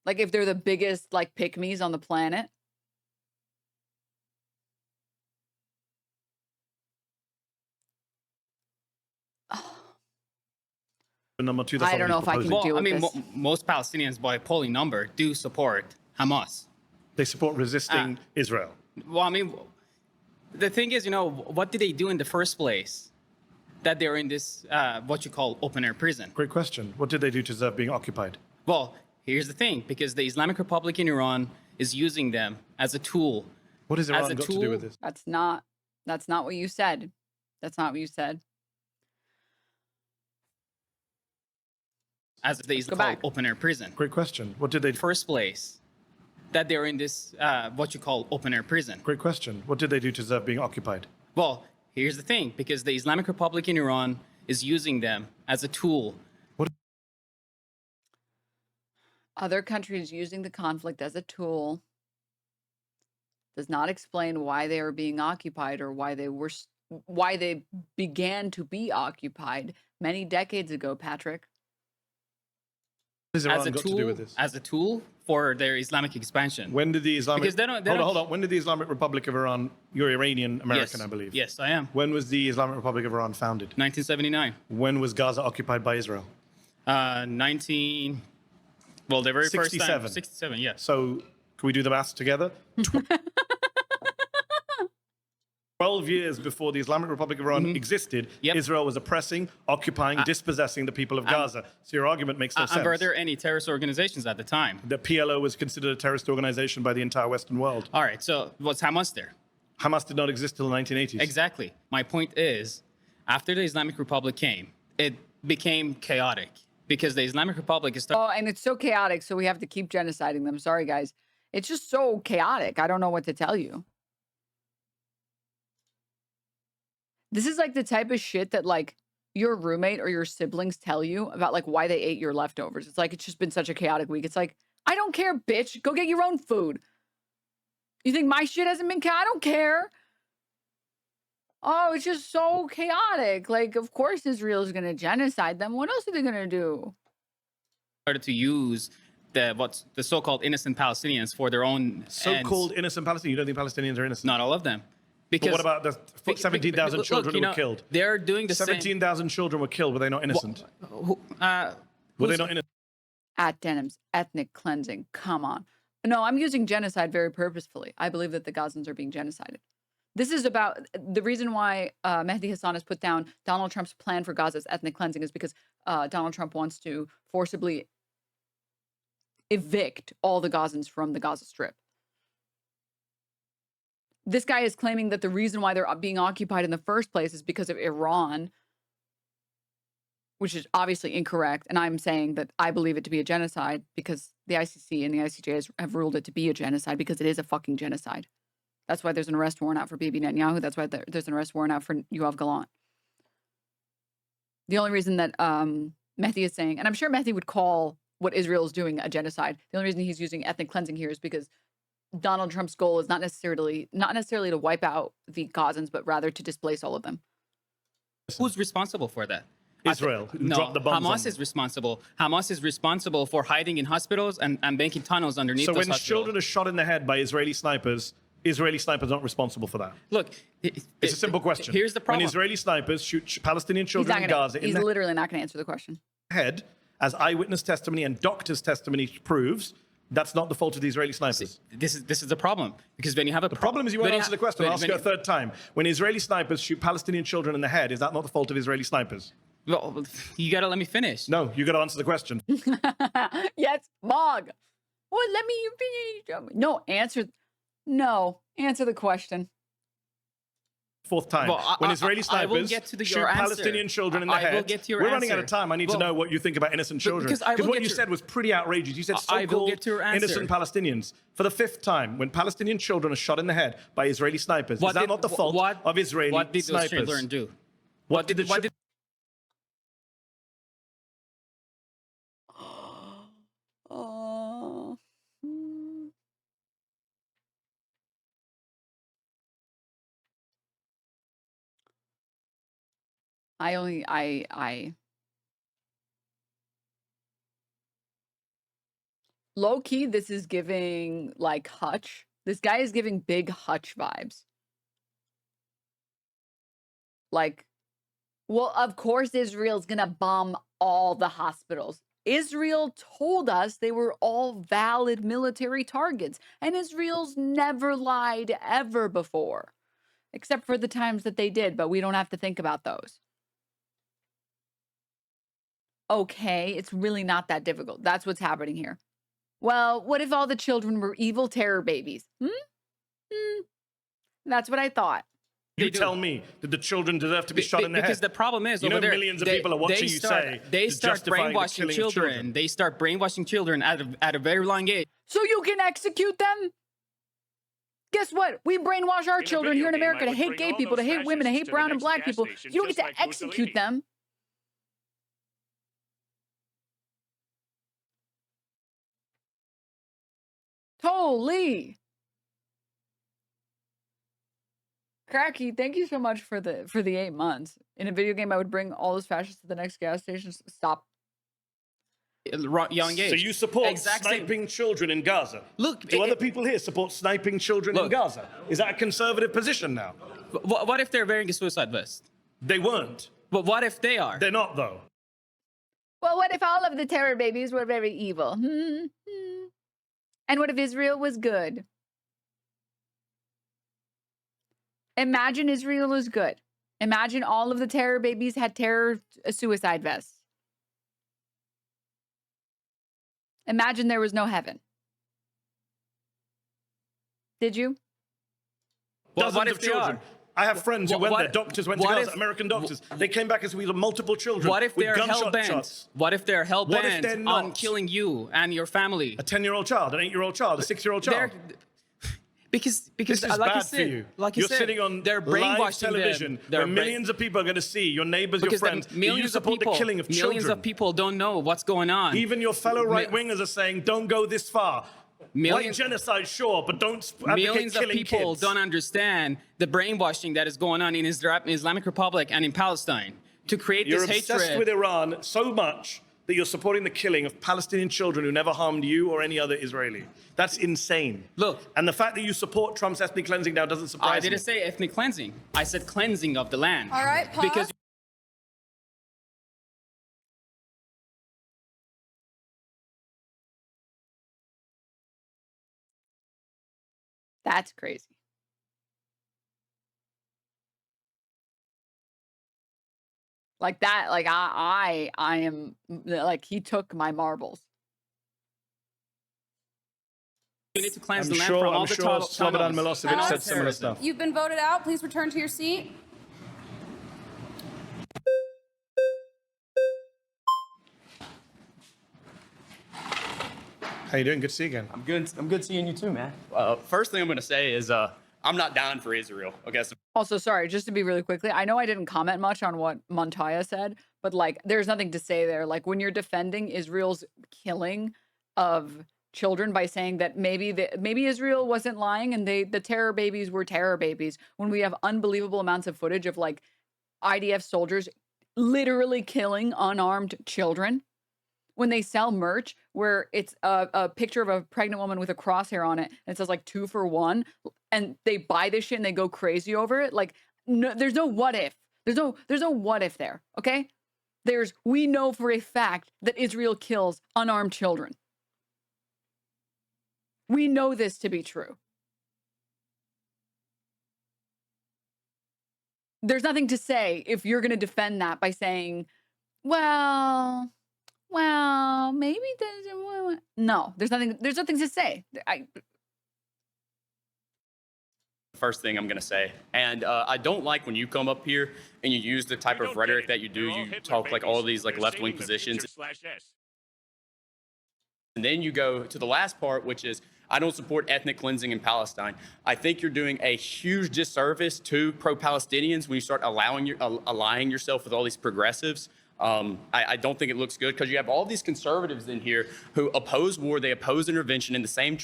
Like if they're the biggest like pick-me's on the planet. Number two, that's I don't know if I can deal with this. Most Palestinians, by a polling number, do support Hamas. They support resisting Israel. Well, I mean, the thing is, what did they do in the first place that they're in this, what you call open-air prison? Great question. What did they do to deserve being occupied? Well, here's the thing, because the Islamic Republic in Iran is using them as a tool. What has Iran got to do with this? That's not what you said. That's not what you said. As they call open-air prison. Great question. What did they do? First place that they're in this, what you call open-air prison. Great question. What did they do to deserve being occupied? Well, here's the thing, because the Islamic Republic in Iran is using them as a tool. Other countries using the conflict as a tool does not explain why they are being occupied or why they began to be occupied many decades ago, Patrick. What has Iran got to do with this? As a tool for their Islamic expansion. When did the Islamic... Because they don't... Hold on. When did the Islamic Republic of Iran... You're Iranian American, Yes. I believe. Yes, I am. When was the Islamic Republic of Iran founded? 1979. When was Gaza occupied by Israel? Well, the very first 67. time. 67, yes. So, can we do the maths together? 12 years before the Islamic Republic of Iran existed, Israel was oppressing, occupying, dispossessing the people of Gaza. So your argument makes no sense. Were there any terrorist organizations at the time? The PLO was considered a terrorist organization by the entire Western world. All right, so was Hamas there? Hamas did not exist till the 1980s. Exactly. My point is, after the Islamic Republic came, it became chaotic because the Islamic Republic is... Oh, and it's so chaotic, so we have to keep genociding them. Sorry, guys. It's just so chaotic. I don't know what to tell you. This is like the type of shit that like your roommate or your siblings tell you about like why they ate your leftovers. It's like, it's just been such a chaotic week. It's like, I don't care, bitch. Go get your own food. You think my shit hasn't been chaotic? I don't care. Oh, it's just so chaotic. Like, of course Israel is going to genocide them. What else are they going to do? Started to use the so-called innocent Palestinians for their own So-called innocent Palestinians? You don't think Palestinians are innocent? Not all of them. Because but what about the 17,000 children who were killed? They're doing the 17,000 children were killed. Were they not innocent? Were they not innocent? At Denims, ethnic cleansing. Come on. No, I'm using genocide very purposefully. I believe that the Gazans are being genocided. This is about the reason why Mehdi Hasan has put down Donald Trump's plan for Gaza's ethnic cleansing is because Donald Trump wants to forcibly evict all the Gazans from the Gaza Strip. This guy is claiming that the reason why they're being occupied in the first place is because of Iran, which is obviously incorrect. And I'm saying that I believe it to be a genocide because the ICC and the ICJ have ruled it to be a genocide because it is a fucking genocide. That's why there's an arrest warrant out for Bibi Netanyahu. That's why there's an arrest warrant out for Yoav Gallant. The only reason that Mehdi is saying, and I'm sure Mehdi would call what Israel is doing a genocide. The only reason he's using ethnic cleansing here is because Donald Trump's goal is not necessarily to wipe out the Gazans, but rather to displace all of them. Who's responsible for that? Israel, who no, dropped the bombs on Hamas them. is responsible. Hamas is responsible for hiding in hospitals and making tunnels underneath So those when hospitals. children are shot in the head by Israeli snipers aren't responsible for that. Look, it's a simple question. Here's the problem. When Israeli snipers shoot Palestinian He's, children not in gonna, Gaza he's in the literally not going to answer the question. head, as eyewitness testimony and doctors' testimony proves, that's not the fault of the Israeli snipers. This is the problem, because when you have The problem is you won't answer the question. I'll ask you a third time. When Israeli snipers shoot Palestinian children in the head, is that not the fault of Israeli snipers? Well, you got to let me finish. No, you got to answer the question. Yes, Mog. Well, let me finish. No, answer the question. Fourth time. Well, when Israeli I will snipers get to shoot your answer. Palestinian children in the I will head, get to your we're running out answer. of time. I need to know what you think about innocent children. because I will what get you to- said was pretty outrageous. You said I will so-called get to your answer. innocent Palestinians. For the fifth time, when Palestinian children are shot in the head by Israeli snipers, is that not the fault of Israeli What did those snipers? children do? What did the what did Oh. I low key, this is giving like Hutch. This guy is giving big Hutch vibes. Like, well, of course Israel's gonna bomb all the hospitals. Israel told us they were all valid military targets, and Israel's never lied ever before, except for the times that they did, but we don't have to think about those. Okay, it's really not that difficult. That's what's happening here. Well, what if all the children were evil terror babies? That's what I thought. You tell me, did the children deserve to be shot in the head? Because the problem is, you know, over there, millions of people are watching you say they to start justify the brainwashing killing of children. They start brainwashing children at a very young age. So you can execute them? Guess what? We brainwash our children here in America to hate gay people, to hate women, to hate brown and black people. You don't get to execute them. Holy. Cracky, thank you so much for the 8 months. In a video game, I would bring all those fascists to the next gas station. Stop. Young age. So you support Exact same- sniping children in Gaza? Look, do other people here support sniping children in Gaza? Is that a conservative position now? What if they're wearing a suicide vest? They weren't. But what if they are? They're not, though. Well, what if all of the terror babies were very evil? And what if Israel was good? Imagine Israel is good. Imagine all of the terror babies had suicide vests. Imagine there was no heaven. Did you? Dozens of children. I have friends who went there. Doctors went to Gaza. American doctors. They came back as we were multiple children. What if with they're gunshot hell-bent? shots. What if they're What if they're hell-bent not? on killing you and your family? A 10-year-old child, an 8-year-old child, a 6-year-old child. Because this is like bad you said, for you. like you You're said, sitting on they're live brainwashing television them. where millions of people are going to see your neighbors, your Because friends. then millions you support of people, the killing of children. millions of people don't know what's going on. Even your fellow right-wingers are saying, don't go this far. White genocide, sure, but don't advocate Millions of killing people kids. don't understand the brainwashing that is going on in Islamic Republic and in Palestine to create You're this obsessed hatred. with Iran so much that you're supporting the killing of Palestinian children who never harmed you or any other Israeli. That's insane. Look. And the fact that you support Trump's ethnic cleansing now doesn't surprise me. I didn't say ethnic cleansing. I said cleansing of the land. All right, pause. Because That's crazy. Like that, like I am, like he took my marbles. we need to cleanse I'm the land sure, from all I'm the sure tunnels. Slobodan Milosevic Pause. said similar stuff. You've been voted out. Please return to your seat. How you doing? Good to see you again. I'm good seeing you too, man. First thing I'm going to say is I'm not down for Israel. Okay. So Also, sorry, just to be really quickly, I know I didn't comment much on what Montoya said, but like, there's nothing to say there. Like, when you're defending Israel's killing of children by saying that maybe Israel wasn't lying and the terror babies were terror babies, when we have unbelievable amounts of footage of like IDF soldiers literally killing unarmed children, when they sell merch where it's a picture of a pregnant woman with a crosshair on it and it says like 2 for 1, and they buy this shit and they go crazy over it. Like, no, there's no what if. There's no what if there. Okay, we know for a fact that Israel kills unarmed children. We know this to be true. There's nothing to say if you're going to defend that by saying, well, maybe there's no. There's nothing to say. first thing I'm going to say. And I don't like when you come up here and you use the type of rhetoric that you do. You talk like all these like left-wing positions. And then you go to the last part, which is, I don't support ethnic cleansing in Palestine. I think you're doing a huge disservice to pro-Palestinians when you start allying yourself with all these progressives. I don't think it looks good because you have all these conservatives in here who oppose war. They oppose intervention in the same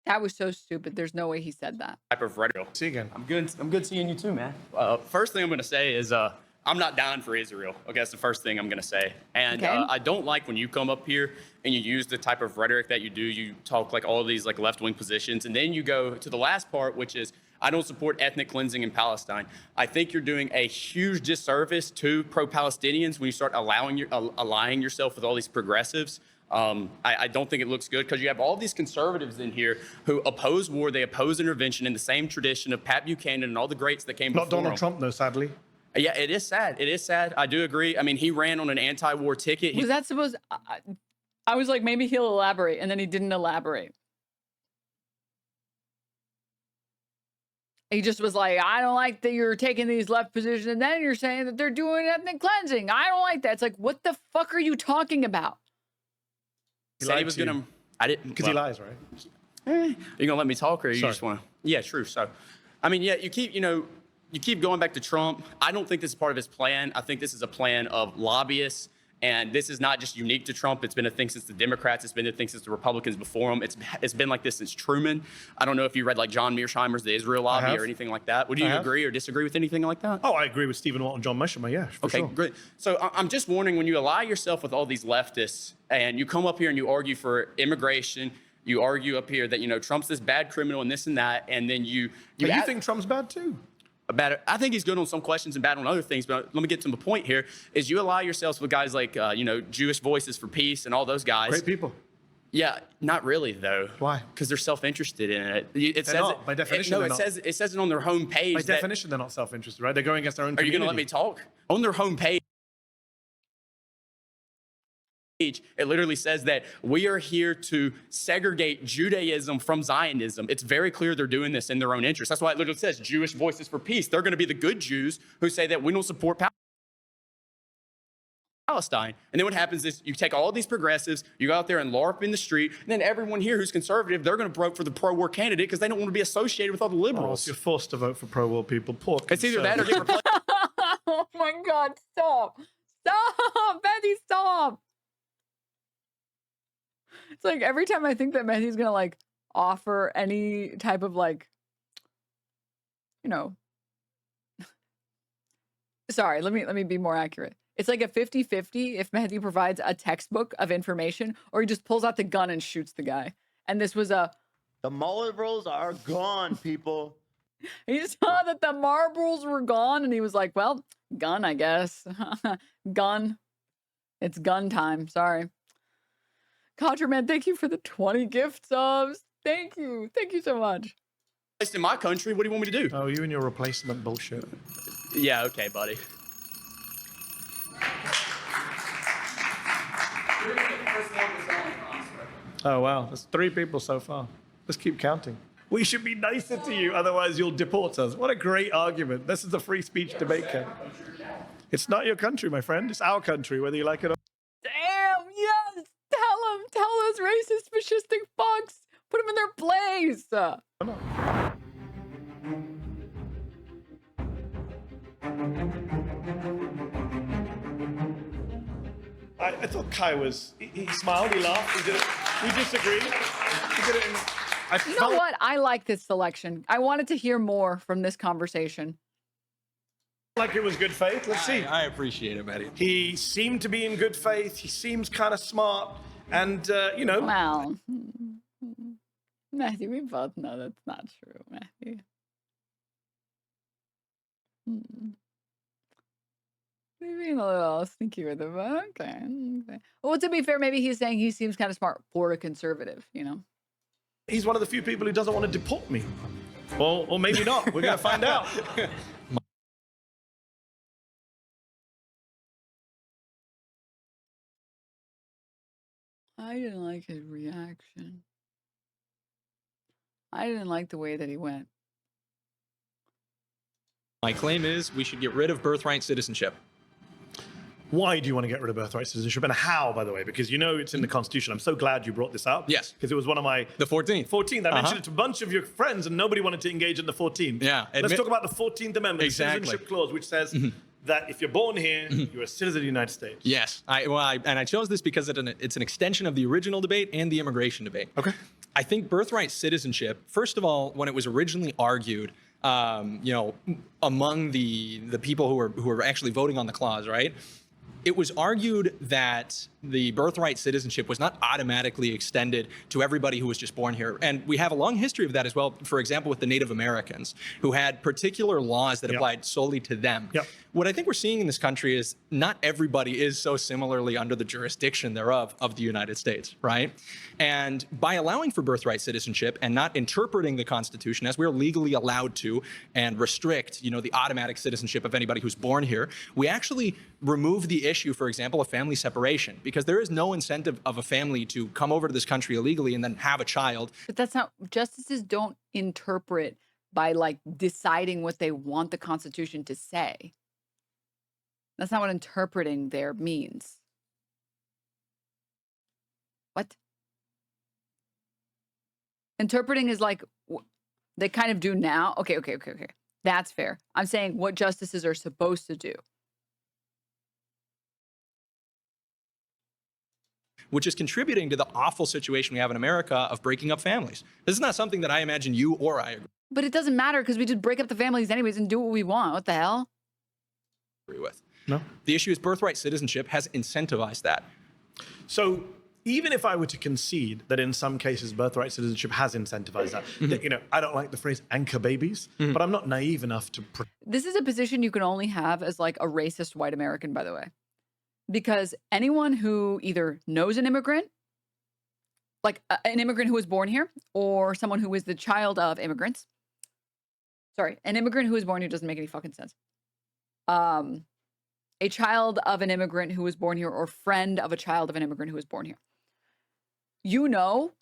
That was so stupid. There's no way he said that. type of rhetoric. See you again. I'm good seeing you too, man. First thing I'm going to say is I'm not down for Israel. Okay, that's the first thing I'm going to say. And Okay. I don't like when you come up here and you use the type of rhetoric that you do. You talk like all these like left-wing positions, and then you go to the last part, which is, I don't support ethnic cleansing in Palestine. I think you're doing a huge disservice to pro-Palestinians when you start allying yourself with all these progressives. I don't think it looks good because you have all these conservatives in here who oppose war. They oppose intervention in the same tradition of Pat Buchanan and all the greats that came Not before Donald him. Trump, though, sadly. Yeah, it is sad. It is sad. I do agree. I mean, he ran on an anti-war ticket. Was that supposed? I was like, maybe he'll elaborate, and then he didn't elaborate. He just was like, I don't like that you're taking these left positions, and then you're saying that they're doing ethnic cleansing. I don't like that. It's like, what the fuck are you talking about? Said he was gonna. I didn't. Because he lies, right? You gonna let me talk, or you Sorry. just want to? Yeah, true. So, I mean, yeah, you keep going back to Trump. I don't think this is part of his plan. I think this is a plan of lobbyists. And this is not just unique to Trump. It's been a thing since the Democrats. It's been a thing since the Republicans before him. It's been like this since Truman. I don't know if you read like John Mearsheimer's The Israel Lobby or anything like that. Would you agree or disagree with anything like that? Oh, I agree with Stephen Watt and John Mearsheimer, yeah, for Okay, sure. great. So I'm just warning, when you ally yourself with all these leftists and you come up here and you argue for immigration, you argue up here that, Trump's this bad criminal and this and that, and then you think Trump's bad too? I think he's good on some questions and bad on other things, but let me get to the point here, is you ally yourselves with guys like, Jewish Voices for Peace and all those guys. Great people. Yeah, not really though. Why? Because they're self-interested in it. They're not. By definition, they're not. It says it on their homepage. By definition, they're not self-interested, right? They're going against their own Are you community. going to let me talk? On their homepage, it literally says that we are here to segregate Judaism from Zionism. It's very clear they're doing this in their own interest. That's why it literally says Jewish Voices for Peace. They're going to be the good Jews who say that we don't support Palestine. And then what happens is you take all these progressives, you go out there and LARP in the street, and then everyone here who's conservative, they're going to vote for the pro-war candidate because they don't want to be associated with all the Oh, liberals. so you're forced to vote for pro-war people. Poor It's either that or get replaced. Oh my God, stop. Stop, Mehdi, stop. It's like every time I think that Mehdi's going to like offer any type of like, sorry, let me be more accurate. It's like a 50-50 if Mehdi provides a textbook of information or he just pulls out the gun and shoots the guy. And this was The Marlboros are gone, people. he saw that the marbles were gone and he was like, well, gun, I guess. Gun. It's gun time. Sorry. Contraman, thank you for the 20 gift subs. Thank you. Thank you so much. In my country, what do you want me to do? Oh, you and your replacement bullshit. Yeah, okay, buddy. Oh, wow. There's 3 people so far. Let's keep counting. We should be nicer to you, otherwise you'll deport us. What a great argument. This is a free speech debate camp. It's not your country, my friend. It's our country, whether you like it or Damn, yes. Tell those racist, fascistic fucks. Put them in their place. I thought Kai was, he smiled, he laughed, he disagreed. He did it in, You know what? I like this selection. I wanted to hear more from this conversation. Like it was good faith. Let's see. I appreciate it, Mehdi. He seemed to be in good faith. He seems kind of smart. And, you know. Well, Mehdi, we both know that's not true, Mehdi. You're being a little sneaky with it, but okay. Well, to be fair, maybe he's saying he seems kind of smart for a conservative, you know? He's one of the few people who doesn't want to deport me. Or maybe not. We're going to find out. I didn't like his reaction. I didn't like the way that he went. My claim is we should get rid of birthright citizenship. Why do you want to get rid of birthright citizenship, and how, by the way? Because you know it's in the Constitution. I'm so glad you brought this up. Yes. Because it was one of my... The 14th. 14th. I mentioned it to a bunch of your friends, and nobody wanted to engage in the 14th. Yeah. Let's talk about the 14th Amendment, the Citizenship Clause, which says that if you're born here, you're a citizen of the United States. Yes. I chose this because it's an extension of the original debate and the immigration debate. Okay. I think birthright citizenship, first of all, when it was originally argued, you know, among the people who were actually voting on the clause, right? It was argued that the birthright citizenship was not automatically extended to everybody who was just born here. And we have a long history of that as well, for example, with the Native Americans, who had particular laws that applied solely to them. What I think we're seeing in this country is not everybody is so similarly under the jurisdiction thereof of the United States, right? And by allowing for birthright citizenship and not interpreting the Constitution as we're legally allowed to and restrict, you know, the automatic citizenship of anybody who's born here, we actually remove the issue, for example, of family separation, because there is no incentive of a family to come over to this country illegally and then have a child. But that's not, justices don't interpret by like deciding what they want the Constitution to say. That's not what interpreting there means. What? Interpreting is like, they kind of do now. Okay. That's fair. I'm saying what justices are supposed to do. Which is contributing to the awful situation we have in America of breaking up families. This is not something that I imagine you or I But it doesn't matter because we just break up the families anyways and do what we want. What the hell? agree with. No. The issue is birthright citizenship has incentivized that. So even if I were to concede that in some cases birthright citizenship has incentivized that, that, you know, I don't like the phrase anchor babies, but I'm not naive enough to... This is a position you can only have as like a racist white American, by the way. Because anyone who either knows an immigrant, like an immigrant who was born here, or someone who is the child of immigrants. Sorry, an immigrant who was born here doesn't make any fucking sense. A child of an immigrant who was born here, or friend of a child of an immigrant who was born here. You know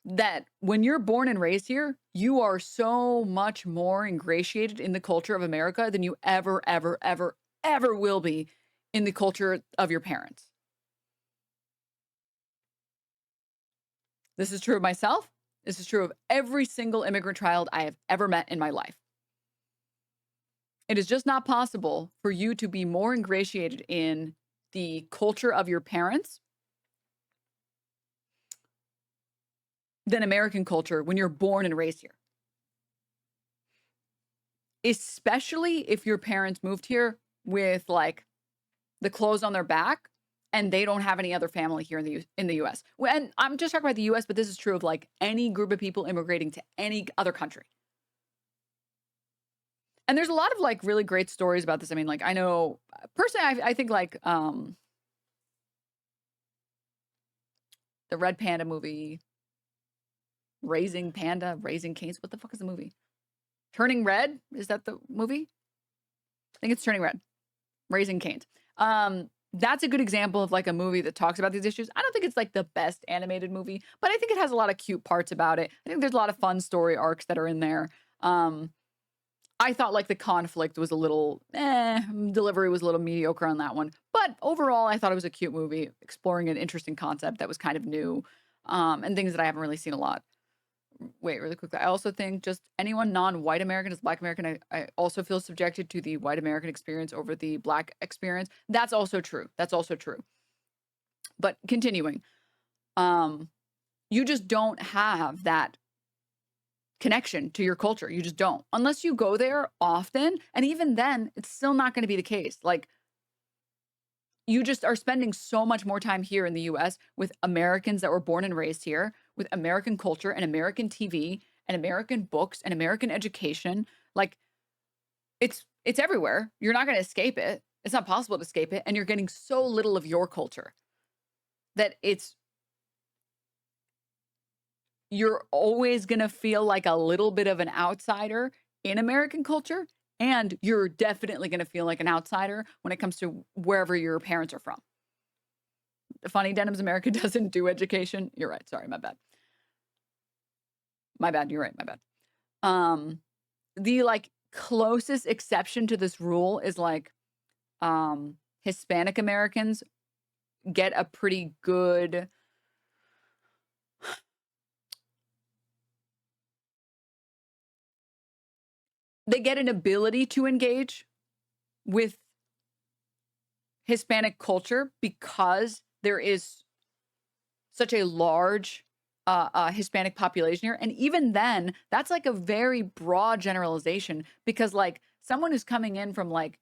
that when you're born and raised here, you are so much more ingratiated in the culture of America than you ever will be in the culture of your parents. This is true of myself. This is true of every single immigrant child I have ever met in my life. It is just not possible for you to be more ingratiated in the culture of your parents than American culture when you're born and raised here. Especially if your parents moved here with like the clothes on their back and they don't have any other family here in the US. And I'm just talking about the US, but this is true of like any group of people immigrating to any other country. And there's a lot of like really great stories about this. I mean, like I know personally, I think like the Red Panda movie, Raising Canes. What the fuck is the movie? Turning Red? Is that the movie? I think it's Turning Red. Raising Canes. That's a good example of like a movie that talks about these issues. I don't think it's like the best animated movie, but I think it has a lot of cute parts about it. I think there's a lot of fun story arcs that are in there. I thought like the conflict was a little, delivery was a little mediocre on that one. But overall, I thought it was a cute movie exploring an interesting concept that was kind of new and things that I haven't really seen a lot wait, really quickly. I also think just anyone non-white American is Black American. I also feel subjected to the white American experience over the Black experience. That's also true. That's also true. But continuing, you just don't have that connection to your culture. You just don't, unless you go there often. And even then, it's still not going to be the case. Like, you just are spending so much more time here in the US with Americans that were born and raised here, with American culture and American TV and American books and American education. Like, it's everywhere. You're not going to escape it. It's not possible to escape it. And you're getting so little of your culture that you're always going to feel like a little bit of an outsider in American culture. And you're definitely going to feel like an outsider when it comes to wherever your parents are from. Funny, Denims America doesn't do education. You're right. Sorry, my bad. My bad. You're right. My bad. The like closest exception to this rule is like Hispanic Americans get a pretty good they get an ability to engage with Hispanic culture because there is such a large Hispanic population here. And even then, that's like a very broad generalization because like someone who's coming in from like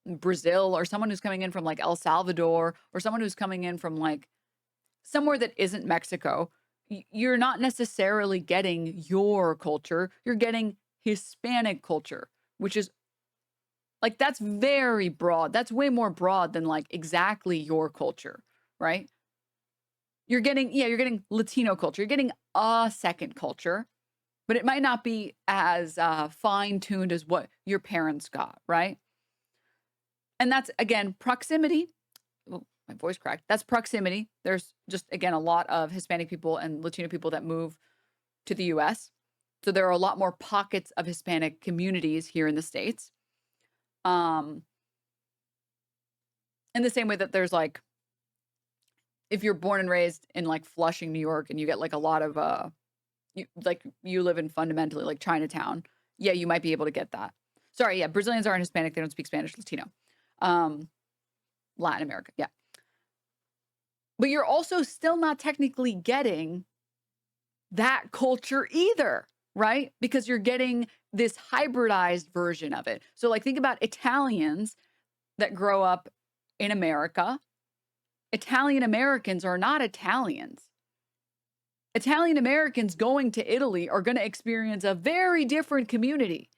Brazil or someone who's coming in from like El Salvador or someone who's coming in from like somewhere that isn't Mexico, you're not necessarily getting your culture. You're getting Hispanic culture, which is like, that's very broad. That's way more broad than like exactly your culture, right? You're getting Latino culture. You're getting a second culture, but it might not be as fine-tuned as what your parents got, right? And that's, again, proximity. Oh, my voice cracked. That's proximity. There's just, again, a lot of Hispanic people and Latino people that move to the U.S., so there are a lot more pockets of Hispanic communities here in the States. In the same way that there's like, if you're born and raised in like Flushing, New York, and you get like a lot of, you live in fundamentally like Chinatown, yeah, you might be able to get that. Sorry, yeah, Brazilians aren't Hispanic. They don't speak Spanish, Latino. Latin America, yeah. But you're also still not technically getting that culture either. Right? Because you're getting this hybridized version of it. So like think about Italians that grow up in America. Italian Americans are not Italians. Italian Americans going to Italy are going to experience a very different community.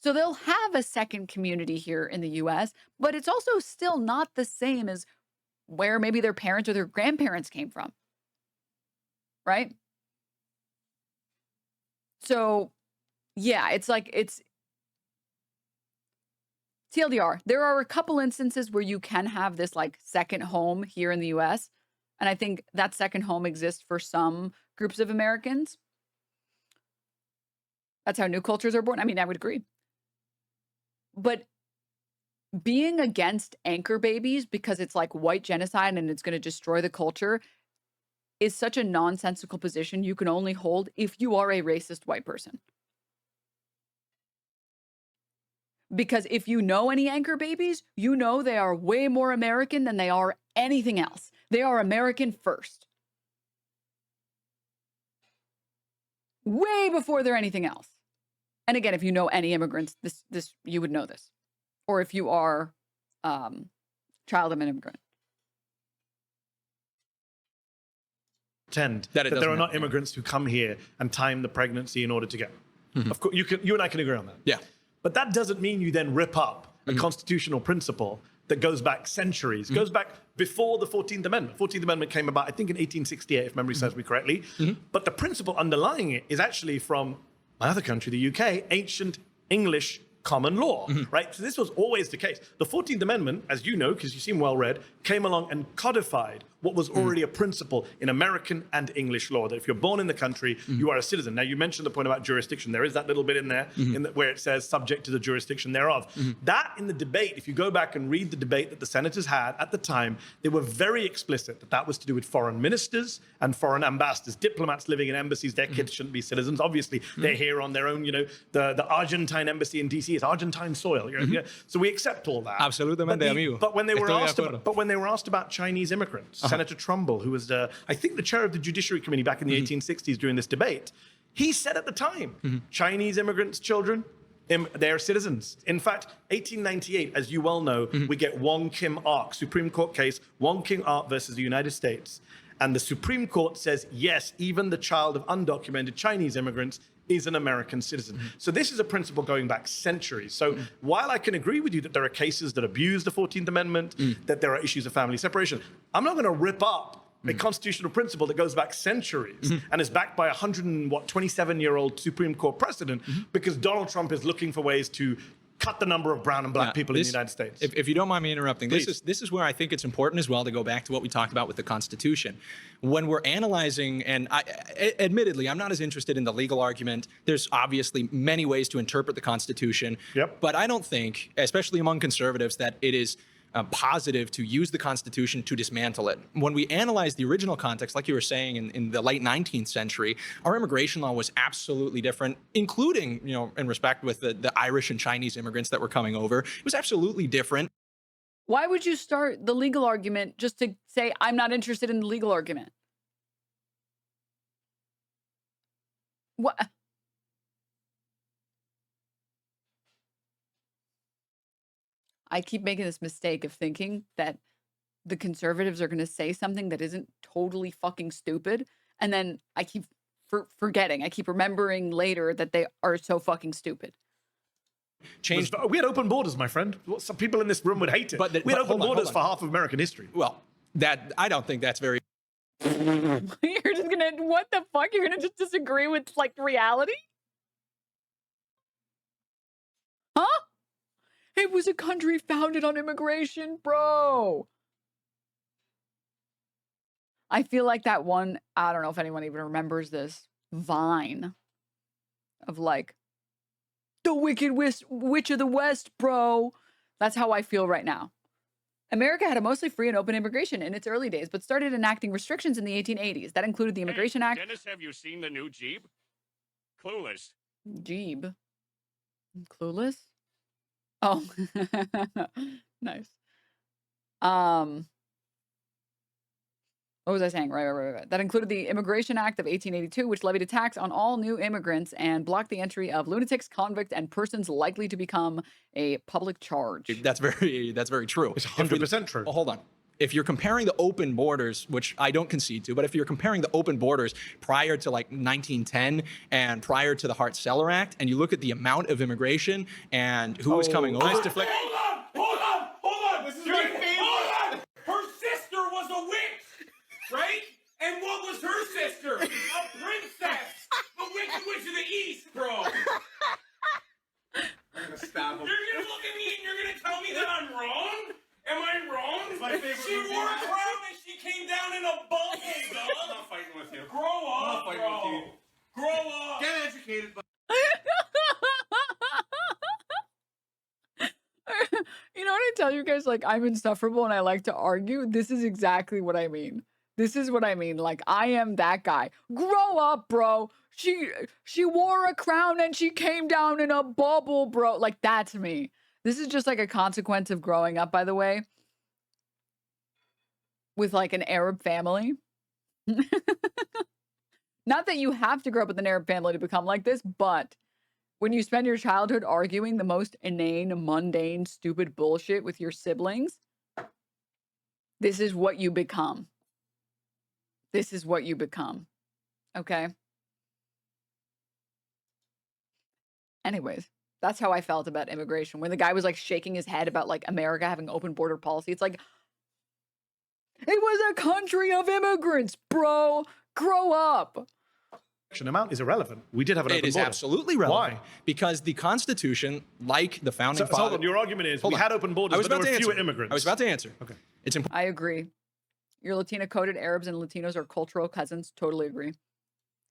So they'll have a second community here in the US, but it's also still not the same as where maybe their parents or their grandparents came from. Right? So, yeah, it's like, it's TLDR. There are a couple instances where you can have this like second home here in the US. And I think that second home exists for some groups of Americans. That's how new cultures are born. I mean, I would agree. But being against anchor babies because it's like white genocide and it's going to destroy the culture is such a nonsensical position you can only hold if you are a racist white person. Because if you know any anchor babies, you know they are way more American than they are anything else. They are American first. Way before they're anything else. And again, if you know any immigrants, this you would know this. Or if you are child of an immigrant. That there are not immigrants who come here and time the pregnancy in order to get. Of course, you and I can agree on that. Yeah. But that doesn't mean you then rip up a constitutional principle that goes back centuries, goes back before the 14th Amendment. 14th Amendment came about, I think, in 1868, if memory serves me correctly. But the principle underlying it is actually from my other country, the UK, ancient English common law, right? So this was always the case. The 14th Amendment, as you know, because you seem well read, came along and codified what was already a principle in American and English law, that if you're born in the country, you are a citizen. Now, you mentioned the point about jurisdiction. There is that little bit in there where it says subject to the jurisdiction thereof. That in the debate, if you go back and read the debate that the senators had at the time, they were very explicit that that was to do with foreign ministers and foreign ambassadors, diplomats living in embassies. Their kids shouldn't be citizens. Obviously, they're here on their own. You know, the Argentine embassy in DC is Argentine soil. You know? So we accept all that. Absolutamente, amigo. But when they were Estoy asked about Chinese immigrants, Senator Trumbull, who was I think the chair of the Judiciary Committee back in the 1860s during this debate, he said at the time, Chinese immigrants' children, they're citizens. In fact, 1898, as you well know, we get Wong Kim Ark, Supreme Court case, Wong Kim Ark versus the United States. And the Supreme Court says, yes, even the child of undocumented Chinese immigrants is an American citizen. So this is a principle going back centuries. So while I can agree with you that there are cases that abuse the 14th Amendment, that there are issues of family separation, I'm not going to rip up a constitutional principle that goes back centuries and is backed by a 127-year-old Supreme Court precedent because Donald Trump is looking for ways to cut the number of brown and black people in the United States. If you don't mind me interrupting, this is where I think it's important as well to go back to what we talked about with the Constitution. When we're analyzing, and admittedly, I'm not as interested in the legal argument. There's obviously many ways to interpret the Constitution. But I don't think, especially among conservatives, that it is positive to use the Constitution to dismantle it. When we analyze the original context, like you were saying, in the late 19th century, our immigration law was absolutely different, including, you know, in respect with the Irish and Chinese immigrants that were coming over. It was absolutely different. Why would you start the legal argument just to say, I'm not interested in the legal argument? What? I keep making this mistake of thinking that the conservatives are going to say something that isn't totally fucking stupid. And then I keep forgetting. I keep remembering later that they are so fucking stupid. We had open borders, my friend. Some people in this room would hate it. We had open borders for half of American history. Well, I don't think that's very... You're just going to... What the fuck? You're going to just disagree with, like, reality? Huh? It was a country founded on immigration, bro. I feel like that one, I don't know if anyone even remembers this, Vine of like, the Wicked Witch of the West, bro. That's how I feel right now. America had a mostly free and open immigration in its early days, but started enacting restrictions in the 1880s. That included the Immigration Act. Dennis, have you seen the new Jeep? Clueless. Jeep. Clueless? Oh, nice. What was I saying? Right. That included the Immigration Act of 1882, which levied a tax on all new immigrants and blocked the entry of lunatics, convicts, and persons likely to become a public charge. That's very true. It's 100% true. Well, hold on. If you're comparing the open borders, which I don't concede to, but if you're comparing the open borders prior to like 1910 and prior to the Hart-Celler Act, and you look at the amount of immigration and who was coming over. Hold on! This is my favorite. Hold on! Her sister was a witch, right? And what was her sister? A princess! The Wicked Witch of the East, bro! I'm gonna stab him. You're gonna look at me and you're gonna tell me that I'm wrong? Am I wrong? It's my favorite she wore a crown and she came down in a bubble, dog. I'm not fighting with you. Grow up, I'm not fighting with you. Grow up. Get educated, bud. You know what I tell you guys? Like, I'm insufferable and I like to argue. This is exactly what I mean. This is what I mean. Like, I am that guy. Grow up, bro. She wore a crown and she came down in a bubble, bro. Like, that's me. This is just like a consequence of growing up, by the way, with like an Arab family. Not that you have to grow up with an Arab family to become like this, but when you spend your childhood arguing the most inane, mundane, stupid bullshit with your siblings, this is what you become. This is what you become. Okay? Anyways. That's how I felt about immigration. When the guy was like shaking his head about like America having open border policy, it's like, it was a country of immigrants, bro. Grow up. Amount is irrelevant. We did have an open border. It is absolutely relevant. Why? Because the Constitution, like the founding fathers. Hold on. Your argument is we had open borders, but there were fewer immigrants. I was about to answer. Okay. It's important. I agree. Your Latina-coded Arabs and Latinos are cultural cousins. Totally agree.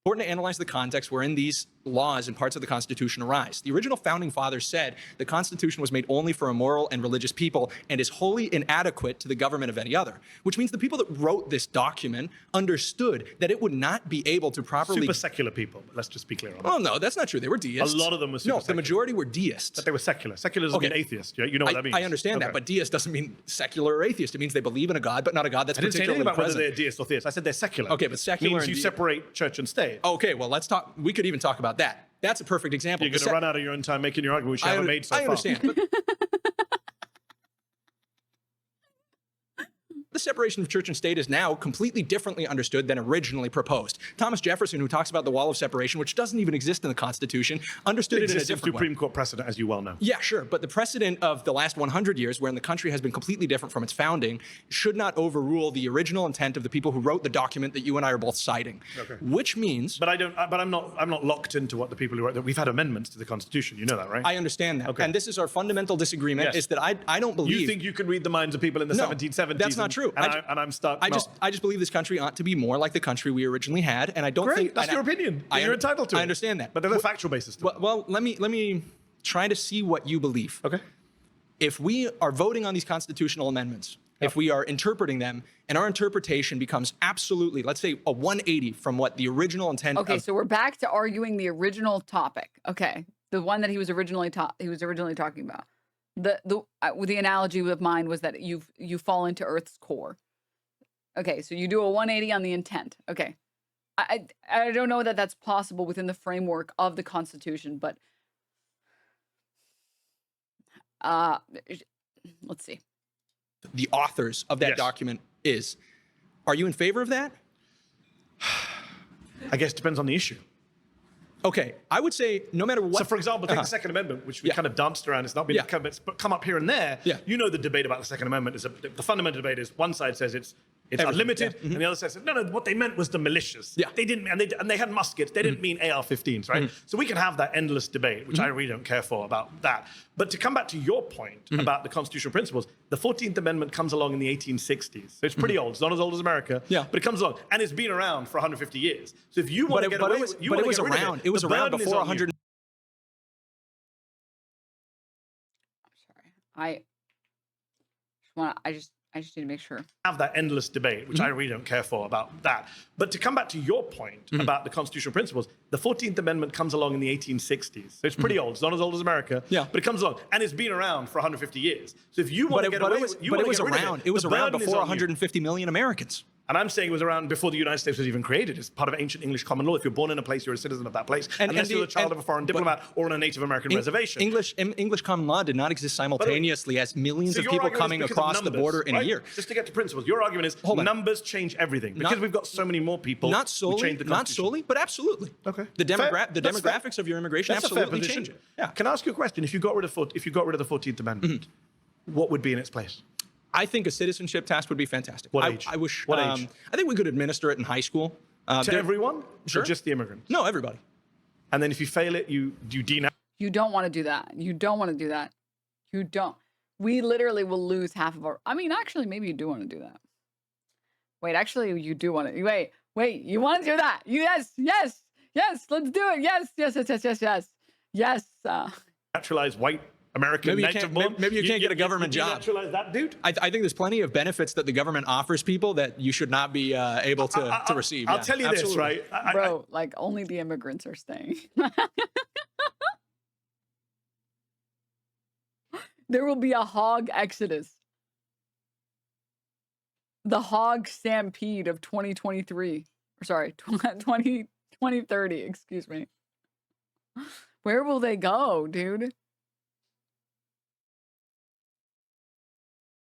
Important to analyze the context wherein these laws and parts of the Constitution arise. The original founding fathers said the Constitution was made only for a moral and religious people and is wholly inadequate to the government of any other, which means the people that wrote this document understood that it would not be able to properly... Super secular people, but let's just be clear on that. Oh, no, that's not true. They were deists. A lot of them were super No, secular. the majority were deists. But they were secular. Secular doesn't mean atheist. You know what that means. I understand that, but deist doesn't mean secular or atheist. It means they believe in a God, but not a God that's I didn't say particularly anything about present. whether they're deist or theist. I said they're secular. Okay, but secular means and you de- separate church and state. Okay, well, let's talk. We could even talk about that. That's a perfect example. You're going to run out of your own time making your argument, which you haven't made so far. I understand. but the separation of church and state is now completely differently understood than originally proposed. Thomas Jefferson, who talks about the wall of separation, which doesn't even exist in the Constitution, understood it in a different way. Supreme Court precedent, as you well know. Yeah, sure. But the precedent of the last 100 years, wherein the country has been completely different from its founding, should not overrule the original intent of the people who wrote the document that you and I are both citing. Okay. Which means... But I'm not locked into what the people who wrote that. We've had amendments to the Constitution. You know that, right? I understand that. Okay. And this is our fundamental disagreement, is that I don't believe... You think you can read the minds of people in the 1770s. That's not true. I'm stuck. I just believe this country ought to be more like the country we originally had, and I don't think that's your opinion. You're entitled to it. I understand that, but there's a factual basis to it. Well, let me try to see what you believe. Okay. If we are voting on these constitutional amendments, if we are interpreting them, and our interpretation becomes absolutely, let's say, a 180 from what the original intent. Okay, so we're back to arguing the original topic. Okay, the one that he was originally talking about. The analogy of mine was that you fall into Earth's core. Okay, so you do a 180 on the intent. Okay, I don't know that that's possible within the framework of the Constitution, but let's see. The authors of that document are you in favor of that? I guess it depends on the issue. Okay, I would say no matter what. So, for example, take the Second Amendment, which we kind of danced around. It's not been come up here and there. Yeah. You know the debate about the Second Amendment is the fundamental debate is one side says it's unlimited, and the other side says no. What they meant was the militias. Yeah. They didn't, and they had muskets. They didn't mean AR-15s, right? So we can have that endless debate, which I really don't care for about that. But to come back to your point about the constitutional principles, the 14th Amendment comes along in the 1860s. So it's pretty old. It's not as old as America. Yeah. But it comes along, and it's been around for 150 years. So if you want to get away with it, it was around. It was around before 100. I just need to make sure. Have that endless debate, which I really don't care for about that. But to come back to your point about the constitutional principles, the 14th Amendment comes along in the 1860s. So it's pretty old. It's not as old as America. Yeah. But it comes along, and it's been around for 150 years. So if you want to get away with it, it was around. It was around before 150 million Americans. And I'm saying it was around before the United States was even created. It's part of ancient English common law. If you're born in a place, you're a citizen of that place, unless you're the child of a foreign diplomat or on a Native American reservation. English common law did not exist simultaneously as millions of people coming across the border in a year. Just to get to principles, your argument is numbers change everything because we've got so many more people. Not solely, but absolutely. Okay. The demographics of your immigration absolutely change it. Yeah. Can I ask you a question? If you got rid of the 14th Amendment, what would be in its place? I think a citizenship test would be fantastic. What age? I wish. What age? I think we could administer it in high school. To everyone? Sure. Or just the immigrants? No, everybody. And then if you fail it, you denounce. You don't want to do that. You don't want to do that. You don't. We literally will lose half of our. I mean, actually, maybe you do want to do that. Wait, actually, you do want to. Wait. You want to do that? Yes. Let's do it. Yes. Naturalized white American. Maybe you can't get a government job. Naturalize that dude. I think there's plenty of benefits that the government offers people that you should not be able to receive. I'll tell you this, right? Bro, like only the immigrants are staying. There will be a hog exodus. The hog stampede of 2023. Sorry, 2030, excuse me. Where will they go, dude?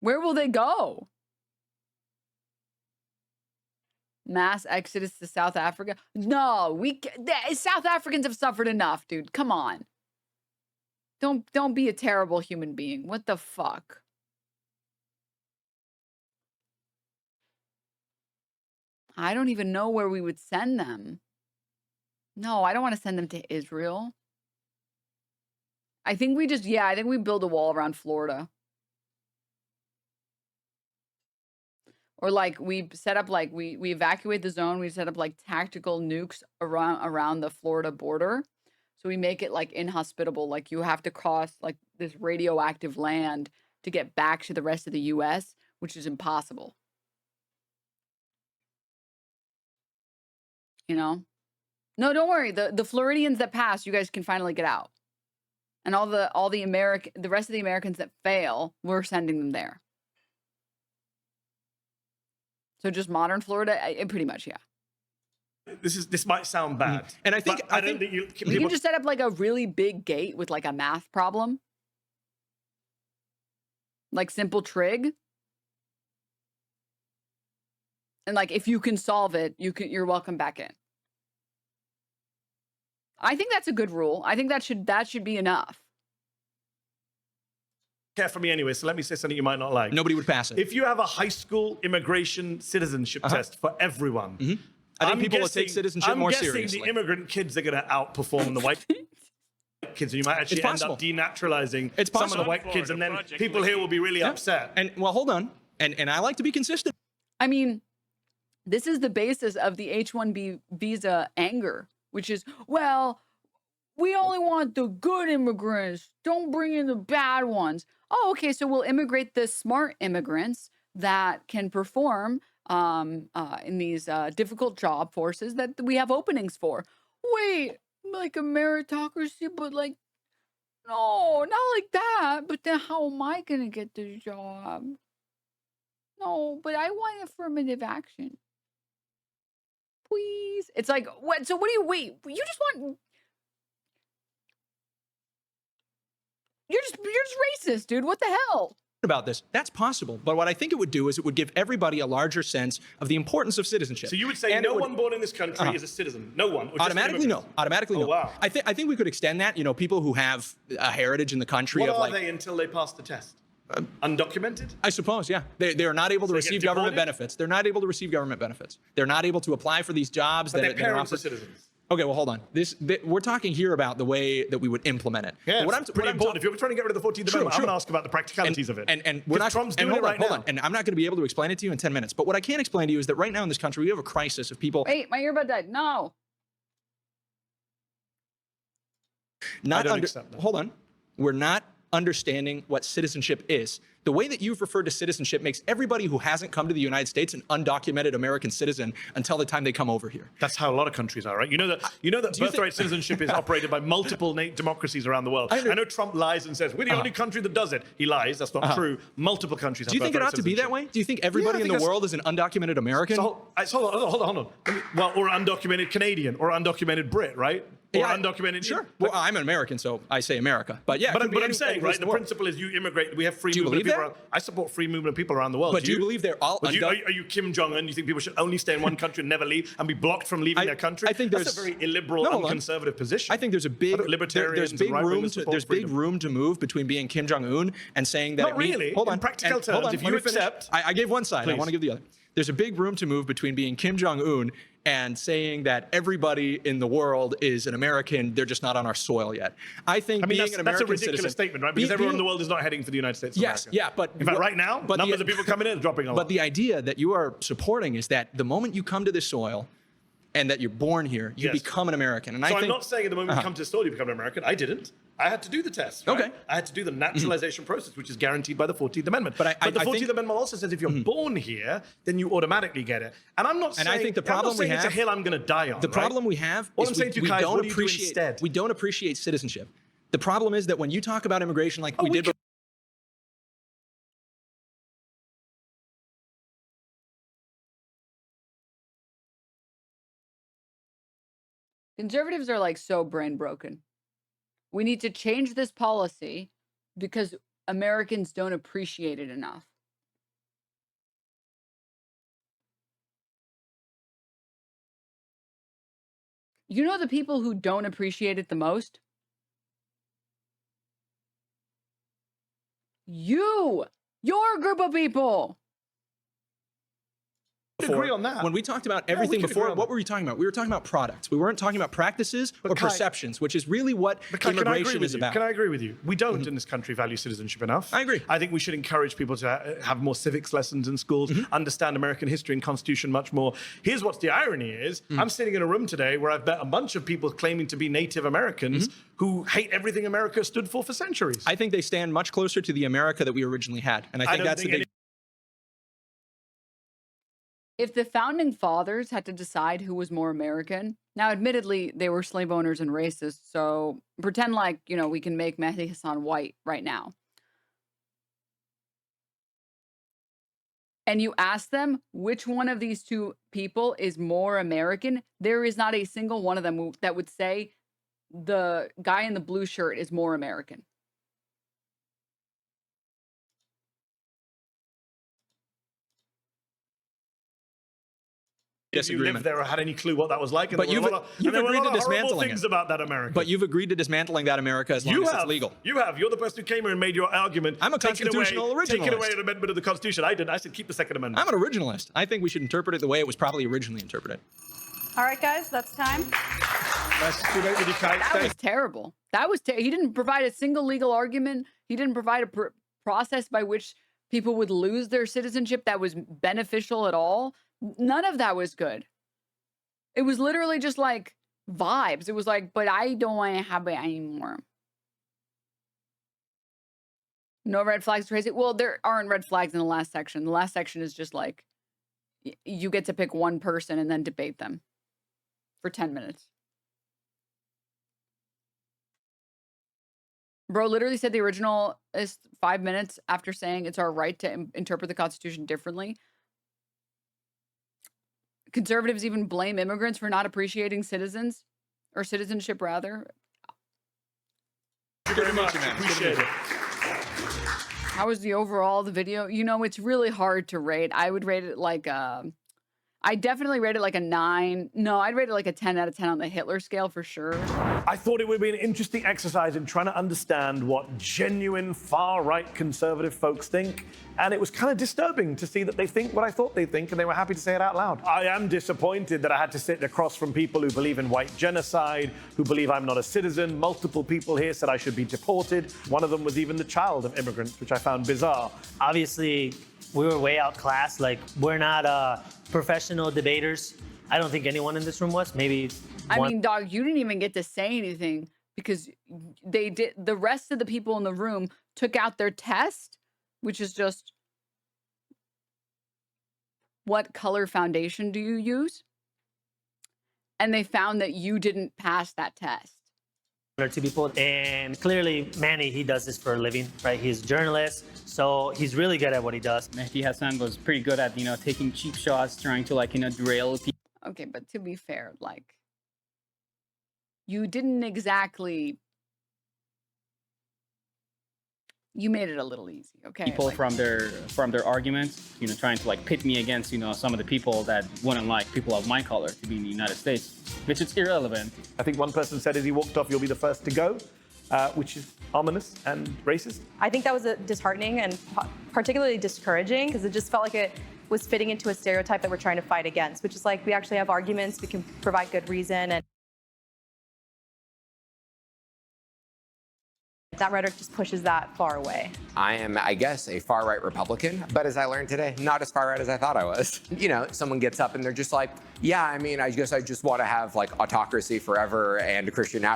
Where will they go? Mass exodus to South Africa? No, South Africans have suffered enough, dude. Come on. Don't be a terrible human being. What the fuck? I don't even know where we would send them. No, I don't want to send them to Israel. I think we build a wall around Florida. Or like we set up like we evacuate the zone. We set up like tactical nukes around the Florida border. So we make it like inhospitable. Like you have to cross like this radioactive land to get back to the rest of the US, which is impossible. You know? No, don't worry. The Floridians that pass, you guys can finally get out. And all the rest of the Americans that fail, we're sending them there. So just modern Florida, pretty much, yeah. This might sound bad, and I think you can just set up like a really big gate with like a math problem, like simple trig, and like if you can solve it, you're welcome back in. I think that's a good rule. I think that should be enough. Care for me anyway, so let me say something you might not like. Nobody would pass it. If you have a high school immigration citizenship test for everyone, I think people will take citizenship more seriously. I'm guessing the immigrant kids are going to outperform the white kids, and you might actually end up denaturalizing some of the white kids, and then people here will be really upset. And well, hold on, and I like to be consistent. I mean, this is the basis of the H-1B visa anger, which is, well, we only want the good immigrants. Don't bring in the bad ones. Oh, okay, so we'll immigrate the smart immigrants that can perform in these difficult job forces that we have openings for. Wait, like a meritocracy, but like, no, not like that. But then how am I going to get the job? No, but I want affirmative action. Please. It's like, what? So what do you, wait, you just want... You're just racist, dude. What the hell? About this. That's possible. But what I think it would do is it would give everybody a larger sense of the importance of citizenship. So you would say no one born in this country is a citizen? No one? Automatically, no. Automatically, no. Wow. I think we could extend that. You know, people who have a heritage in the country what of are they until they pass the test? Undocumented? I suppose, yeah. They are not able to receive government benefits. They're not able to receive government benefits. They're not able to apply for these jobs. But their parents are citizens. Okay, well, hold on. We're talking here about the way that we would implement it. Yeah, it's pretty important. If you're trying to get rid of the 14th Amendment, I'm going to ask about the practicalities of it. And we're not, Trump's doing it right now. Hold on. And I'm not going to be able to explain it to you in 10 minutes. But what I can explain to you is that right now in this country, we have a crisis of people. Wait, my earbud died. No. Hold on. We're not understanding what citizenship is. The way that you've referred to citizenship makes everybody who hasn't come to the United States an undocumented American citizen until the time they come over here. That's how a lot of countries are, right? You know that birthright citizenship is operated by multiple democracies around the world. I know Trump lies and says, we're the only country that does it. He lies. That's not true. Multiple countries have Do you think it ought to be that way? Do you think everybody in the world is an undocumented American? So, hold on. Well, or undocumented Canadian or undocumented Brit, right? Or undocumented. Sure. Well, I'm an American, so I say America. But yeah. But I'm saying, right, the principle is you immigrate. We have free movement of people. I support free movement of people around the world. But do you believe they're all are you Kim Jong-un? You think people should only stay in one country and never leave and be blocked from leaving their country? I think that's a very illiberal and conservative position. I think there's a big libertarians. There's big room to move between being Kim Jong-un and saying that. Not really. Hold on. In practical terms, if you accept, I gave one side. I want to give the other. There's a big room to move between being Kim Jong-un and saying that everybody in the world is an American, they're just not on our soil yet. I think being an American that's a ridiculous citizen, statement, right? Because everyone in the world is not heading for the United States of America. Yeah, but in fact, right now, numbers of people coming in are dropping a lot. But the idea that you are supporting is that the moment you come to this soil and that you're born here, you become an American. And I'm not saying at the moment you come to the soil, you become an American. I didn't. I had to do the test. Right? Okay. I had to do the naturalization process, which is guaranteed by the 14th Amendment. But the 14th Amendment also says if you're born here, then you automatically get it. And I'm not saying, I think the problem we have, it's a hill I'm going to die on. The problem we have is we don't appreciate citizenship. The problem is that when you talk about immigration like we did. Conservatives are like so brain broken. We need to change this policy because Americans don't appreciate it enough. You know the people who don't appreciate it the most? Your group of people. agree on that. When we talked about everything before, what were we talking about? We were talking about products. We weren't talking about practices or perceptions, which is really what immigration is about. Can I agree with you? We don't in this country value citizenship enough. I agree. I think we should encourage people to have more civics lessons in schools, understand American history and Constitution much more. Here's what's the irony is, I'm sitting in a room today where I've met a bunch of people claiming to be Native Americans who hate everything America stood for centuries. I think they stand much closer to the America that we originally had. And I think that's the big... If the founding fathers had to decide who was more American, now admittedly they were slave owners and racists, so pretend like, you know, we can make Mehdi Hasan white right now. And you ask them which one of these two people is more American, there is not a single one of them that would say the guy in the blue shirt is more American. You lived there or had any clue what that was like. But you've agreed to dismantling things it. about that America. But you've agreed to dismantling that America as long as it's legal. You have. You're the person who came here and made your argument. I'm a constitutional originalist. Taking away an amendment of the Constitution. I didn't. I said keep the Second Amendment. I'm an originalist. I think we should interpret it the way it was probably originally interpreted. All right, guys, that's time. That was terrible. That was he didn't provide a single legal argument. He didn't provide a process by which people would lose their citizenship that was beneficial at all. None of that was good. It was literally just like vibes. It was like, but I don't want to have it anymore. No red flags, crazy. Well, there aren't red flags in the last section. The last section is just like, you get to pick one person and then debate them for 10 minutes. Bro literally said the original is 5 minutes after saying it's our right to interpret the Constitution differently. Conservatives even blame immigrants for not appreciating citizens, or citizenship rather. Thank you very much. Appreciate it. How was the overall the video? You know, it's really hard to rate. I would rate it like I definitely rate it like a 9. No, I'd rate it like a 10 out of 10 on the Hitler scale for sure. I thought it would be an interesting exercise in trying to understand what genuine far-right conservative folks think. And it was kind of disturbing to see that they think what I thought they think, and they were happy to say it out loud. I am disappointed that I had to sit across from people who believe in white genocide, who believe I'm not a citizen. Multiple people here said I should be deported. One of them was even the child of immigrants, which I found bizarre. Obviously, we were way outclassed. Like, we're not professional debaters. I don't think anyone in this room was. Maybe I mean, dog, you didn't even get to say anything because they did. The rest of the people in the room took out their test, which is just, what color foundation do you use? And they found that you didn't pass that test. To people, and clearly Manny, he does this for a living, right? He's a journalist, so he's really good at what he does. Mehdi Hasan was pretty good at, you know, taking cheap shots, trying to, like, you know, derail people. Okay, but to be fair, like, you didn't exactly, you made it a little easy, okay? People like, from their arguments, you know, trying to like pit me against, you know, some of the people that wouldn't like people of my color to be in the United States, which is irrelevant. I think one person said as he walked off, you'll be the first to go, which is ominous and racist. I think that was disheartening and particularly discouraging because it just felt like it was fitting into a stereotype that we're trying to fight against, which is like we actually have arguments, we can provide good reason, and that rhetoric just pushes that far away. I am, I guess, a far-right Republican, but as I learned today, not as far-right as I thought I was. You know, someone gets up and they're just like, yeah, I mean, I guess I just want to have like autocracy forever and a Christian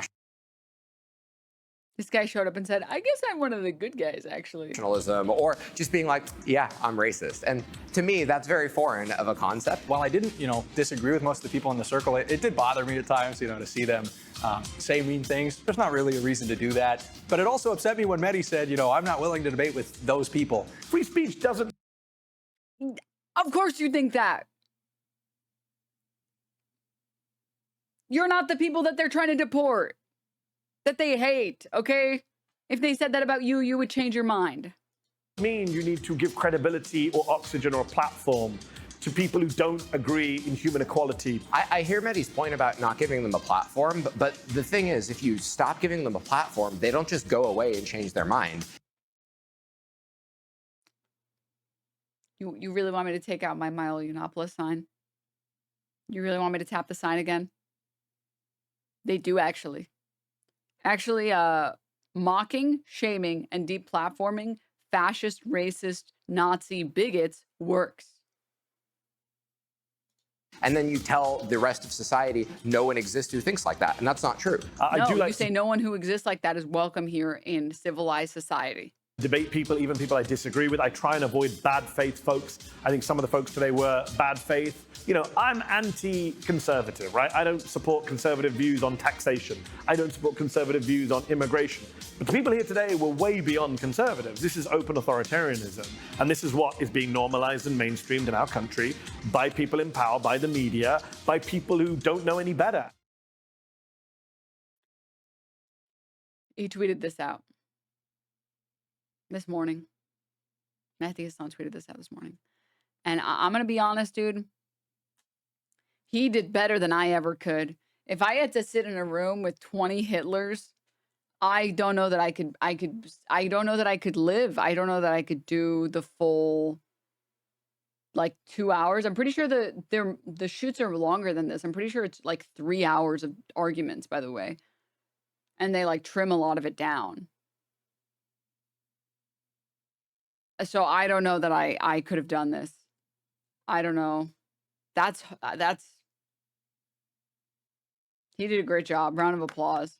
this guy showed up and said, I guess I'm one of the good guys, actually. nationalism, or just being like, yeah, I'm racist. And to me, that's very foreign of a concept. While I didn't, you know, disagree with most of the people in the circle, it did bother me at times, you know, to see them say mean things. There's not really a reason to do that. But it also upset me when Mehdi said, you know, I'm not willing to debate with those people. Free speech doesn't... Of course you think that. You're not the people that they're trying to deport, that they hate, okay? If they said that about you, you would change your mind. Mean you need to give credibility or oxygen or a platform to people who don't agree in human equality. I hear Mehdi's point about not giving them a platform, but the thing is, if you stop giving them a platform, they don't just go away and change their mind. You really want me to take out my Milo Yiannopoulos sign? You really want me to tap the sign again? They do actually. Actually, mocking, shaming, and deplatforming fascist, racist, Nazi bigots works. And then you tell the rest of society no one exists who thinks like that, and that's not true. You say no one who exists like that is welcome here in civilized society. Debate people, even people I disagree with. I try and avoid bad faith folks. I think some of the folks today were bad faith. You know, I'm anti-conservative, right? I don't support conservative views on taxation. I don't support conservative views on immigration. But the people here today were way beyond conservatives. This is open authoritarianism. And this is what is being normalized and mainstreamed in our country by people in power, by the media, by people who don't know any better. He tweeted this out this morning. Mehdi Hasan tweeted this out this morning. And I'm going to be honest, dude. He did better than I ever could. If I had to sit in a room with 20 Hitlers, I don't know that I don't know that I could live. I don't know that I could do the full, like, 2 hours. I'm pretty sure the shoots are longer than this. I'm pretty sure it's like 3 hours of arguments, by the way. And they like trim a lot of it down. So I don't know that I could have done this. I don't know. That's he did a great job. Round of applause.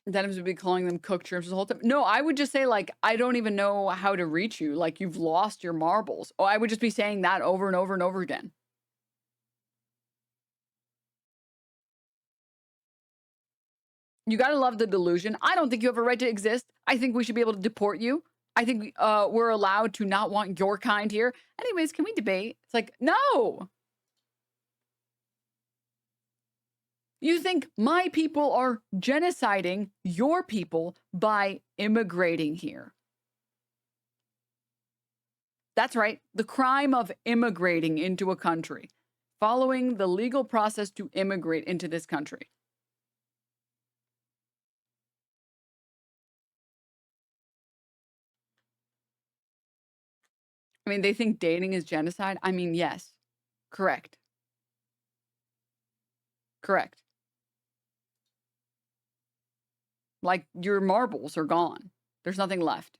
Denims would be calling them cooked shrimps the whole time. No, I would just say, like, I don't even know how to reach you. Like, you've lost your marbles. Oh, I would just be saying that over and over and over again. You got to love the delusion. I don't think you have a right to exist. I think we should be able to deport you. I think we're allowed to not want your kind here. Anyways, can we debate? It's like, no. You think my people are genociding your people by immigrating here. That's right. The crime of immigrating into a country, following the legal process to immigrate into this country. I mean, they think dating is genocide. I mean, yes. Correct. Correct. Like, your marbles are gone. There's nothing left.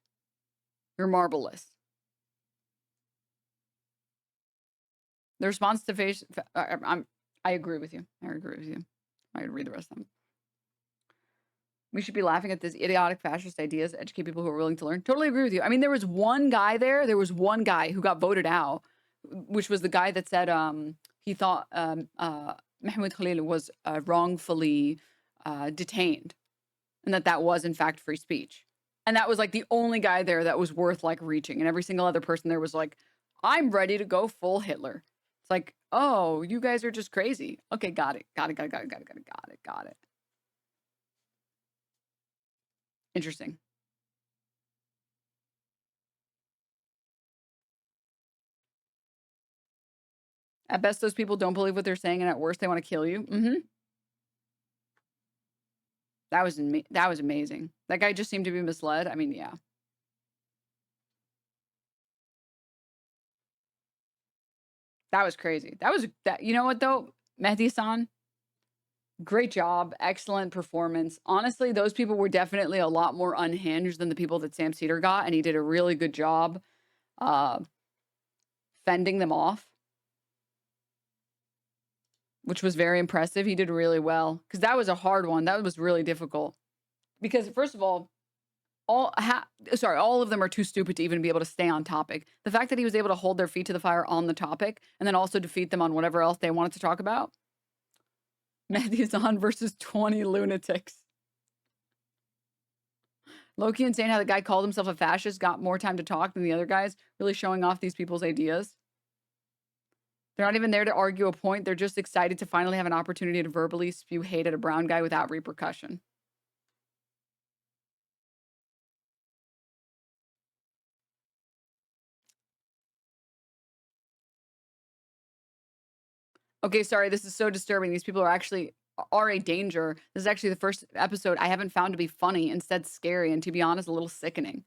You're marbleless. The response to face... I agree with you. I agree with you. I could read the rest of them. We should be laughing at this idiotic fascist ideas, educate people who are willing to learn. Totally agree with you. I mean, there was one guy there. There was one guy who got voted out, which was the guy that said he thought Mahmoud Khalil was wrongfully detained, and that was, in fact, free speech. And that was, like, the only guy there that was worth, like, reaching. And every single other person there was like, I'm ready to go full Hitler. It's like, oh, you guys are just crazy. Okay, got it. Got it. Interesting. At best, those people don't believe what they're saying, and at worst, they want to kill you. Mm-hmm. That was amazing. That guy just seemed to be misled. I mean, yeah. That was crazy. You know what, though? Mehdi Hasan, great job. Excellent performance. Honestly, those people were definitely a lot more unhinged than the people that Sam Cedar got, and he did a really good job fending them off, which was very impressive. He did really well, because that was a hard one. That was really difficult. Because, first of all, all of them are too stupid to even be able to stay on topic. The fact that he was able to hold their feet to the fire on the topic and then also defeat them on whatever else they wanted to talk about. Mehdi Hasan versus 20 lunatics. Low-key insane how the guy called himself a fascist, got more time to talk than the other guys, really showing off these people's ideas. They're not even there to argue a point. They're just excited to finally have an opportunity to verbally spew hate at a brown guy without repercussion. Okay, sorry, this is so disturbing. These people are a danger. This is actually the first episode I haven't found to be funny, instead scary, and to be honest, a little sickening.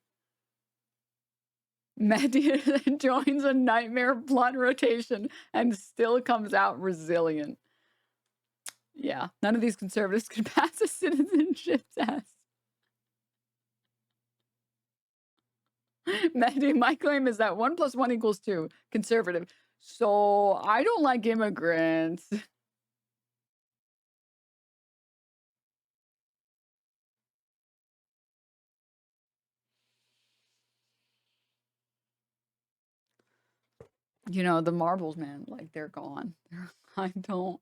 Mehdi joins a nightmare blunt rotation and still comes out resilient. Yeah, none of these conservatives could pass a citizenship test. Mehdi, my claim is that 1 + 1 = 2. Conservative. So I don't like immigrants. You know, the marbles, man, like they're gone. I don't.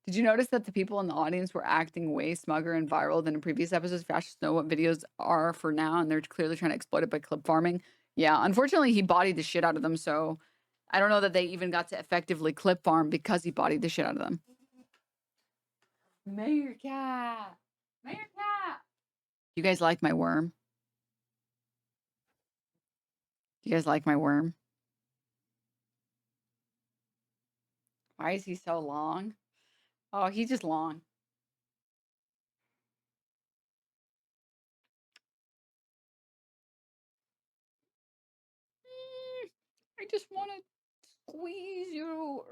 Did you notice that the people in the audience were acting way smugger and viral than in previous episodes? Fascists know what videos are for now, and they're clearly trying to exploit it by clip farming. Yeah, unfortunately, he bodied the shit out of them, so I don't know that they even got to effectively clip farm because he bodied the shit out of them. Mayor cat! Mayor cat! You guys like my worm? You guys like my worm? Why is he so long? Oh, he's just long. I just want to squeeze you.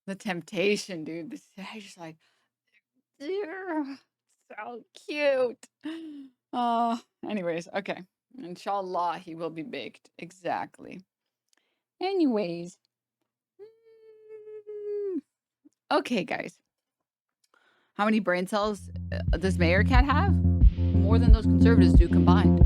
The temptation, dude. This is just like, dear, so cute. Anyways, okay. Inshallah, he will be baked. Exactly. Anyways. Okay, guys. How many brain cells does Mayor Cat have? More than those conservatives do combined.